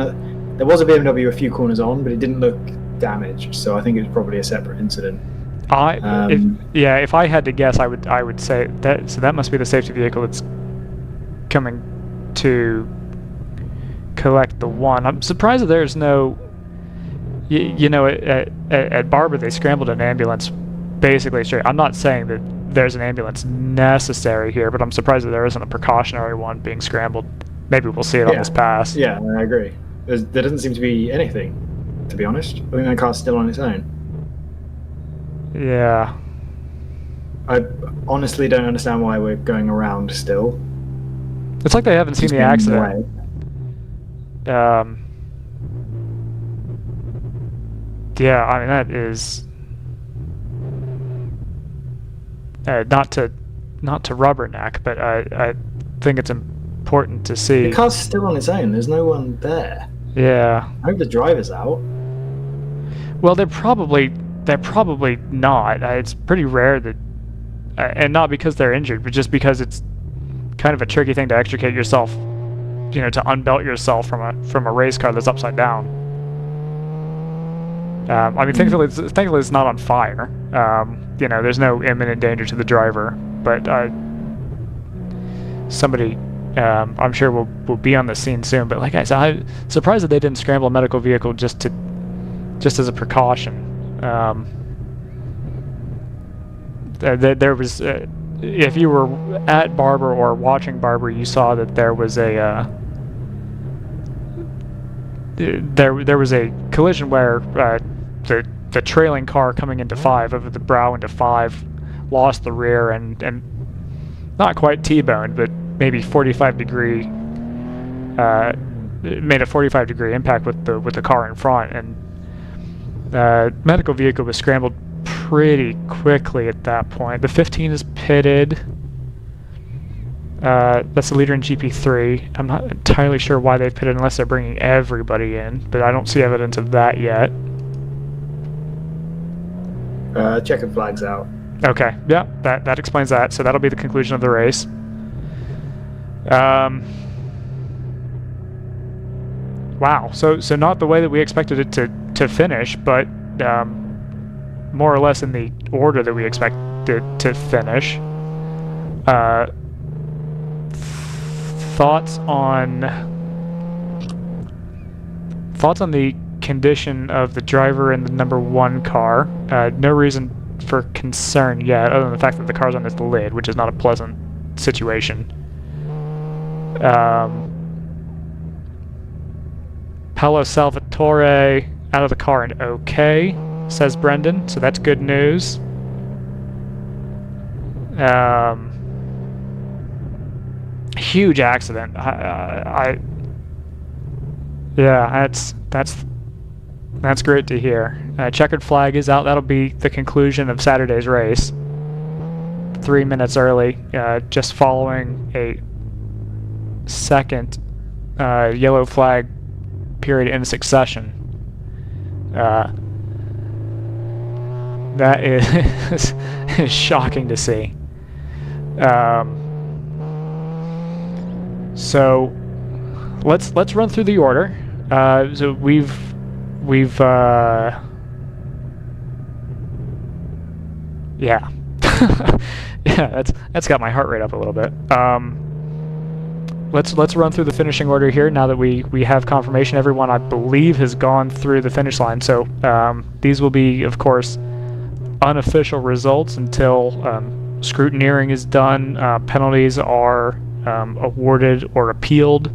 BMW a few corners on, but it didn't look damaged, so I think it was probably a separate incident. If I had to guess, I would say that. So that must be the safety vehicle that's coming to collect the one. I'm surprised that there's no. At Barber they scrambled an ambulance basically straight. I'm not saying that there's an ambulance necessary here, but I'm surprised that there isn't a precautionary one being scrambled. Maybe we'll see it on this pass. Yeah, I agree. There doesn't seem to be anything, to be honest. I think that car's still on its own. Yeah. I honestly don't understand why we're going around still. It's like they haven't seen the accident. Yeah, I mean that is not to rubberneck, but I think it's important to see. The car's still on its own. There's no one there. Yeah. I hope the driver's out. Well, they're probably not. It's pretty rare that, and not because they're injured, but just because it's kind of a tricky thing to extricate yourself, to unbelt yourself from a race car that's upside down. I mean, thankfully it's not on fire. There's no imminent danger to the driver, but somebody, I'm sure will be on the scene soon. But like I said, I'm surprised that they didn't scramble a medical vehicle just as a precaution. There was, if you were at Barber or watching Barber, you saw that there was a there was a collision where the trailing car coming into 5 over the brow into 5 lost the rear and not quite T-boned, but maybe 45-degree made a 45-degree impact with the car in front, and medical vehicle was scrambled pretty quickly at that point. The 15 is pitted. That's the leader in GP3. I'm not entirely sure why they've pitted unless they're bringing everybody in, but I don't see evidence of that yet. Checkered flag's out. Okay, yeah, that explains that. So that'll be the conclusion of the race. Wow. So not the way that we expected it to finish, but more or less in the order that we expected to finish. Thoughts on the condition of the driver in the number 1 car. No reason for concern yet, other than the fact that the car's on its lid, which is not a pleasant situation. Paolo Salvatore out of the car and okay, says Brendan, so that's good news. Huge accident. Yeah, that's great to hear. Checkered flag is out. That'll be the conclusion of Saturday's race. 3 minutes early, just following a second yellow flag period in succession. That is shocking to see. So let's run through the order. So we've yeah. Yeah, that's got my heart rate up a little bit. Let's run through the finishing order here now that we have confirmation. Everyone, I believe, has gone through the finish line. So these will be, of course, unofficial results until scrutineering is done. Penalties are awarded or appealed.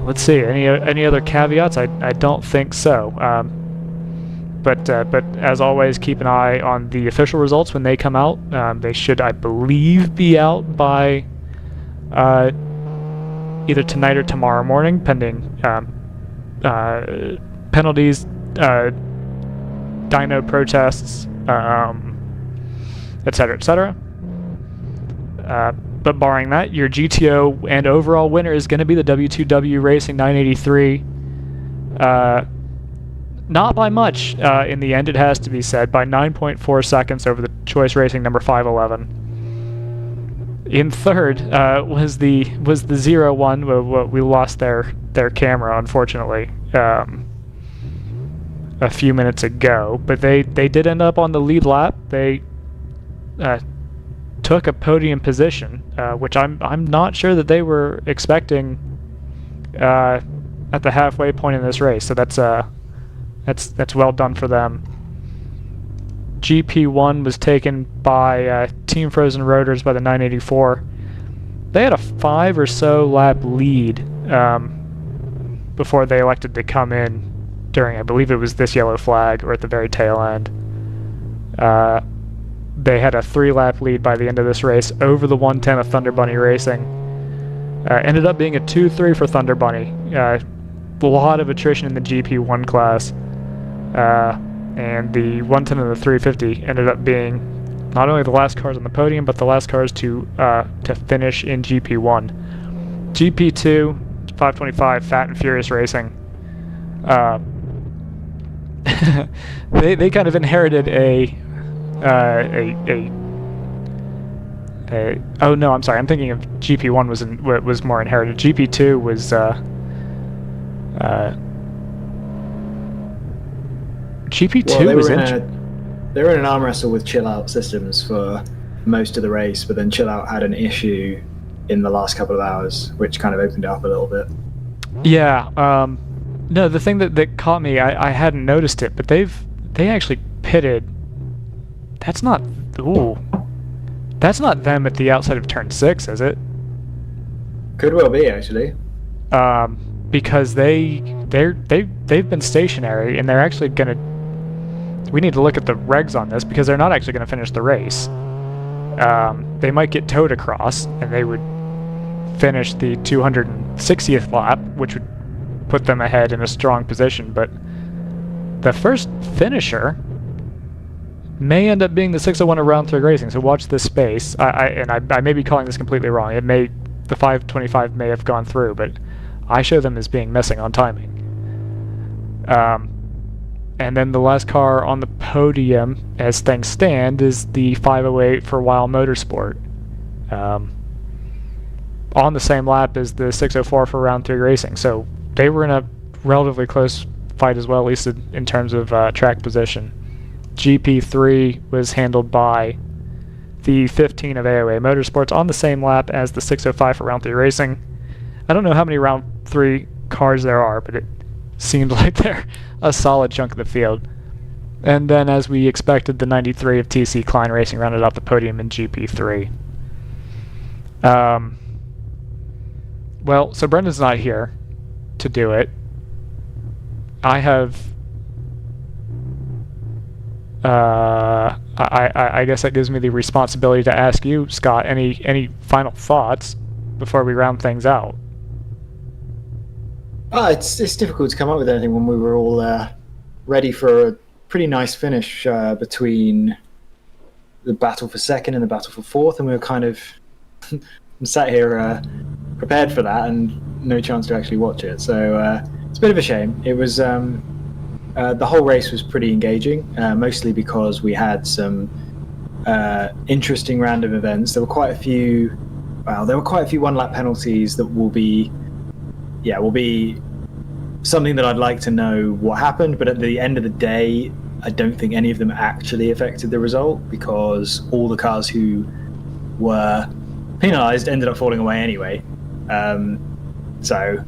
Let's see. Any other caveats? I don't think so. But as always, keep an eye on the official results when they come out. They should, I believe, be out by either tonight or tomorrow morning, pending penalties, dyno protests, etc., etc. But barring that, your GTO and overall winner is going to be the W2W Racing 983. Not by much in the end, it has to be said, by 9.4 seconds over the Choice Racing number 511. In third was the 0-1. We lost their camera, unfortunately, a few minutes ago. But they did end up on the lead lap. They took a podium position, which I'm not sure that they were expecting at the halfway point in this race. So that's well done for them. GP1 was taken by Team Frozen Rotors by the 984. They had a 5 or so lap lead before they elected to come in during, I believe it was this yellow flag, or at the very tail end. They had a 3-lap lead by the end of this race over the 110 of Thunder Bunny Racing. Ended up being a 2-3 for Thunder Bunny. A lot of attrition in the GP1 class. And the 110 and the 350 ended up being not only the last cars on the podium, but the last cars to finish in GP1. GP2, 525, Fat and Furious Racing. They kind of inherited oh no, I'm sorry. I'm thinking of GP1 was more inherited. GP2 was GP2 was they were in an arm wrestle with Chill Out Systems for most of the race, but then Chill Out had an issue in the last couple of hours, which kind of opened it up a little bit. Yeah. No, the thing that caught me, I hadn't noticed it, but they actually pitted. That's not them at the outside of turn 6, is it? Could well be, actually. Because they've been stationary, and they're actually gonna. We need to look at the regs on this because they're not actually going to finish the race. They might get towed across, and they would finish the 260th lap, which would put them ahead in a strong position. But the first finisher may end up being the 601 of Round 3 Racing. So watch this space. I may be calling this completely wrong. The 525 may have gone through, but I show them as being missing on timing. And then the last car on the podium, as things stand, is the 508 for Wild Motorsport. On the same lap as the 604 for Round 3 Racing. So they were in a relatively close fight as well, at least in terms of track position. GP3 was handled by the 15 of AOA Motorsports on the same lap as the 605 for Round 3 Racing. I don't know how many Round 3 cars there are, but it seemed like they're a solid chunk of the field. And then, as we expected, the 93 of TC Klein Racing rounded out the podium in GP3. Well, so Brendan's not here to do it. I have... I guess that gives me the responsibility to ask you, Scott, any final thoughts before we round things out? It's difficult to come up with anything when we were all ready for a pretty nice finish between the battle for second and the battle for fourth, and we were kind of sat here prepared for that and no chance to actually watch it. So it's a bit of a shame. It was the whole race was pretty engaging, mostly because we had some interesting random events. There were quite a few one-lap penalties that will be something that I'd like to know what happened, but at the end of the day, I don't think any of them actually affected the result because all the cars who were penalised ended up falling away anyway. So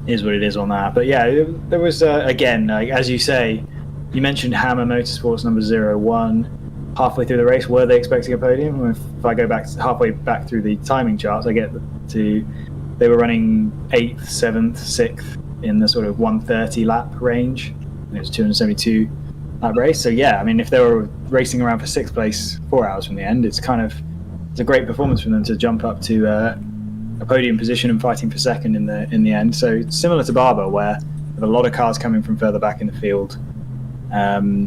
is what it is on that. But yeah, there was again, as you say, you mentioned Hammer Motorsports number 01. Halfway through the race, were they expecting a podium? If I go back halfway back through the timing charts, I get to they were running 8th, 7th, 6th in the sort of 130 lap range. And it was 272 lap race. So yeah, I mean, if they were racing around for 6th place 4 hours from the end, it's a great performance from them to jump up to a podium position and fighting for second in the end. So it's similar to Barber, where with a lot of cars coming from further back in the field.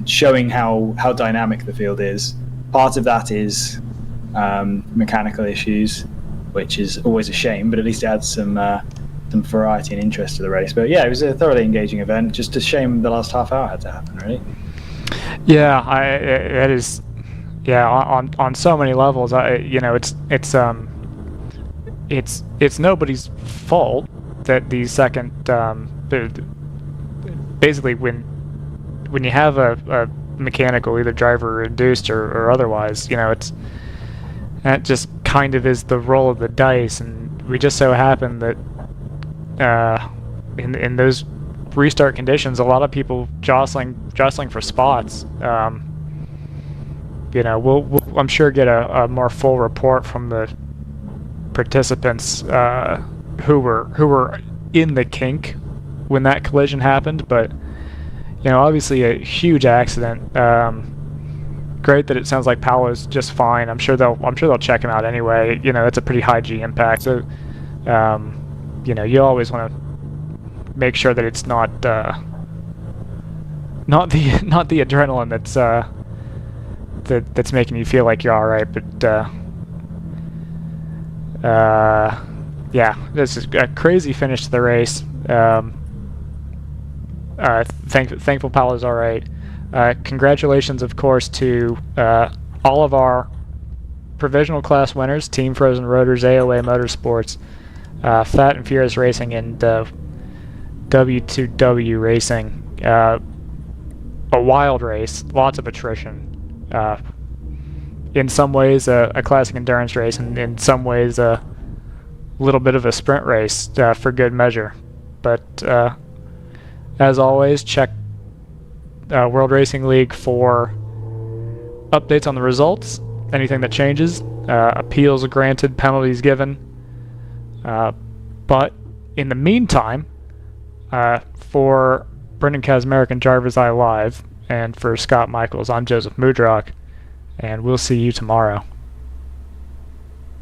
Showing how dynamic the field is. Part of that is mechanical issues, which is always a shame, but at least it adds some variety and interest to the race. But yeah, it was a thoroughly engaging event. Just a shame the last half hour had to happen, really. Yeah, it is. Yeah, on so many levels. It's nobody's fault that the second basically when you have a mechanical, either driver induced or otherwise, that just kind of is the roll of the dice, and we just so happen that in those restart conditions, a lot of people jostling for spots. We'll I'm sure get a more full report from the participants who were in the kink when that collision happened, but. Obviously a huge accident. Great that it sounds like Paolo's just fine. I'm sure they'll check him out anyway. It's a pretty high G impact. So, you always want to make sure that it's not the adrenaline that's making you feel like you're all right. But yeah, this is a crazy finish to the race. Thankful Paolo's all right. Congratulations, of course, to all of our provisional class winners: Team Frozen Rotors, AOA Motorsports, Fat and Furious Racing, and W2W Racing. A wild race, lots of attrition. In some ways, a classic endurance race, and in some ways, a little bit of a sprint race for good measure. But as always, check World Racing League for updates on the results, anything that changes, appeals granted, penalties given. But in the meantime, for Brendan Kazmarek and DriversEye Live, and for Scott Michaels, I'm Joseph Mudrock, and we'll see you tomorrow.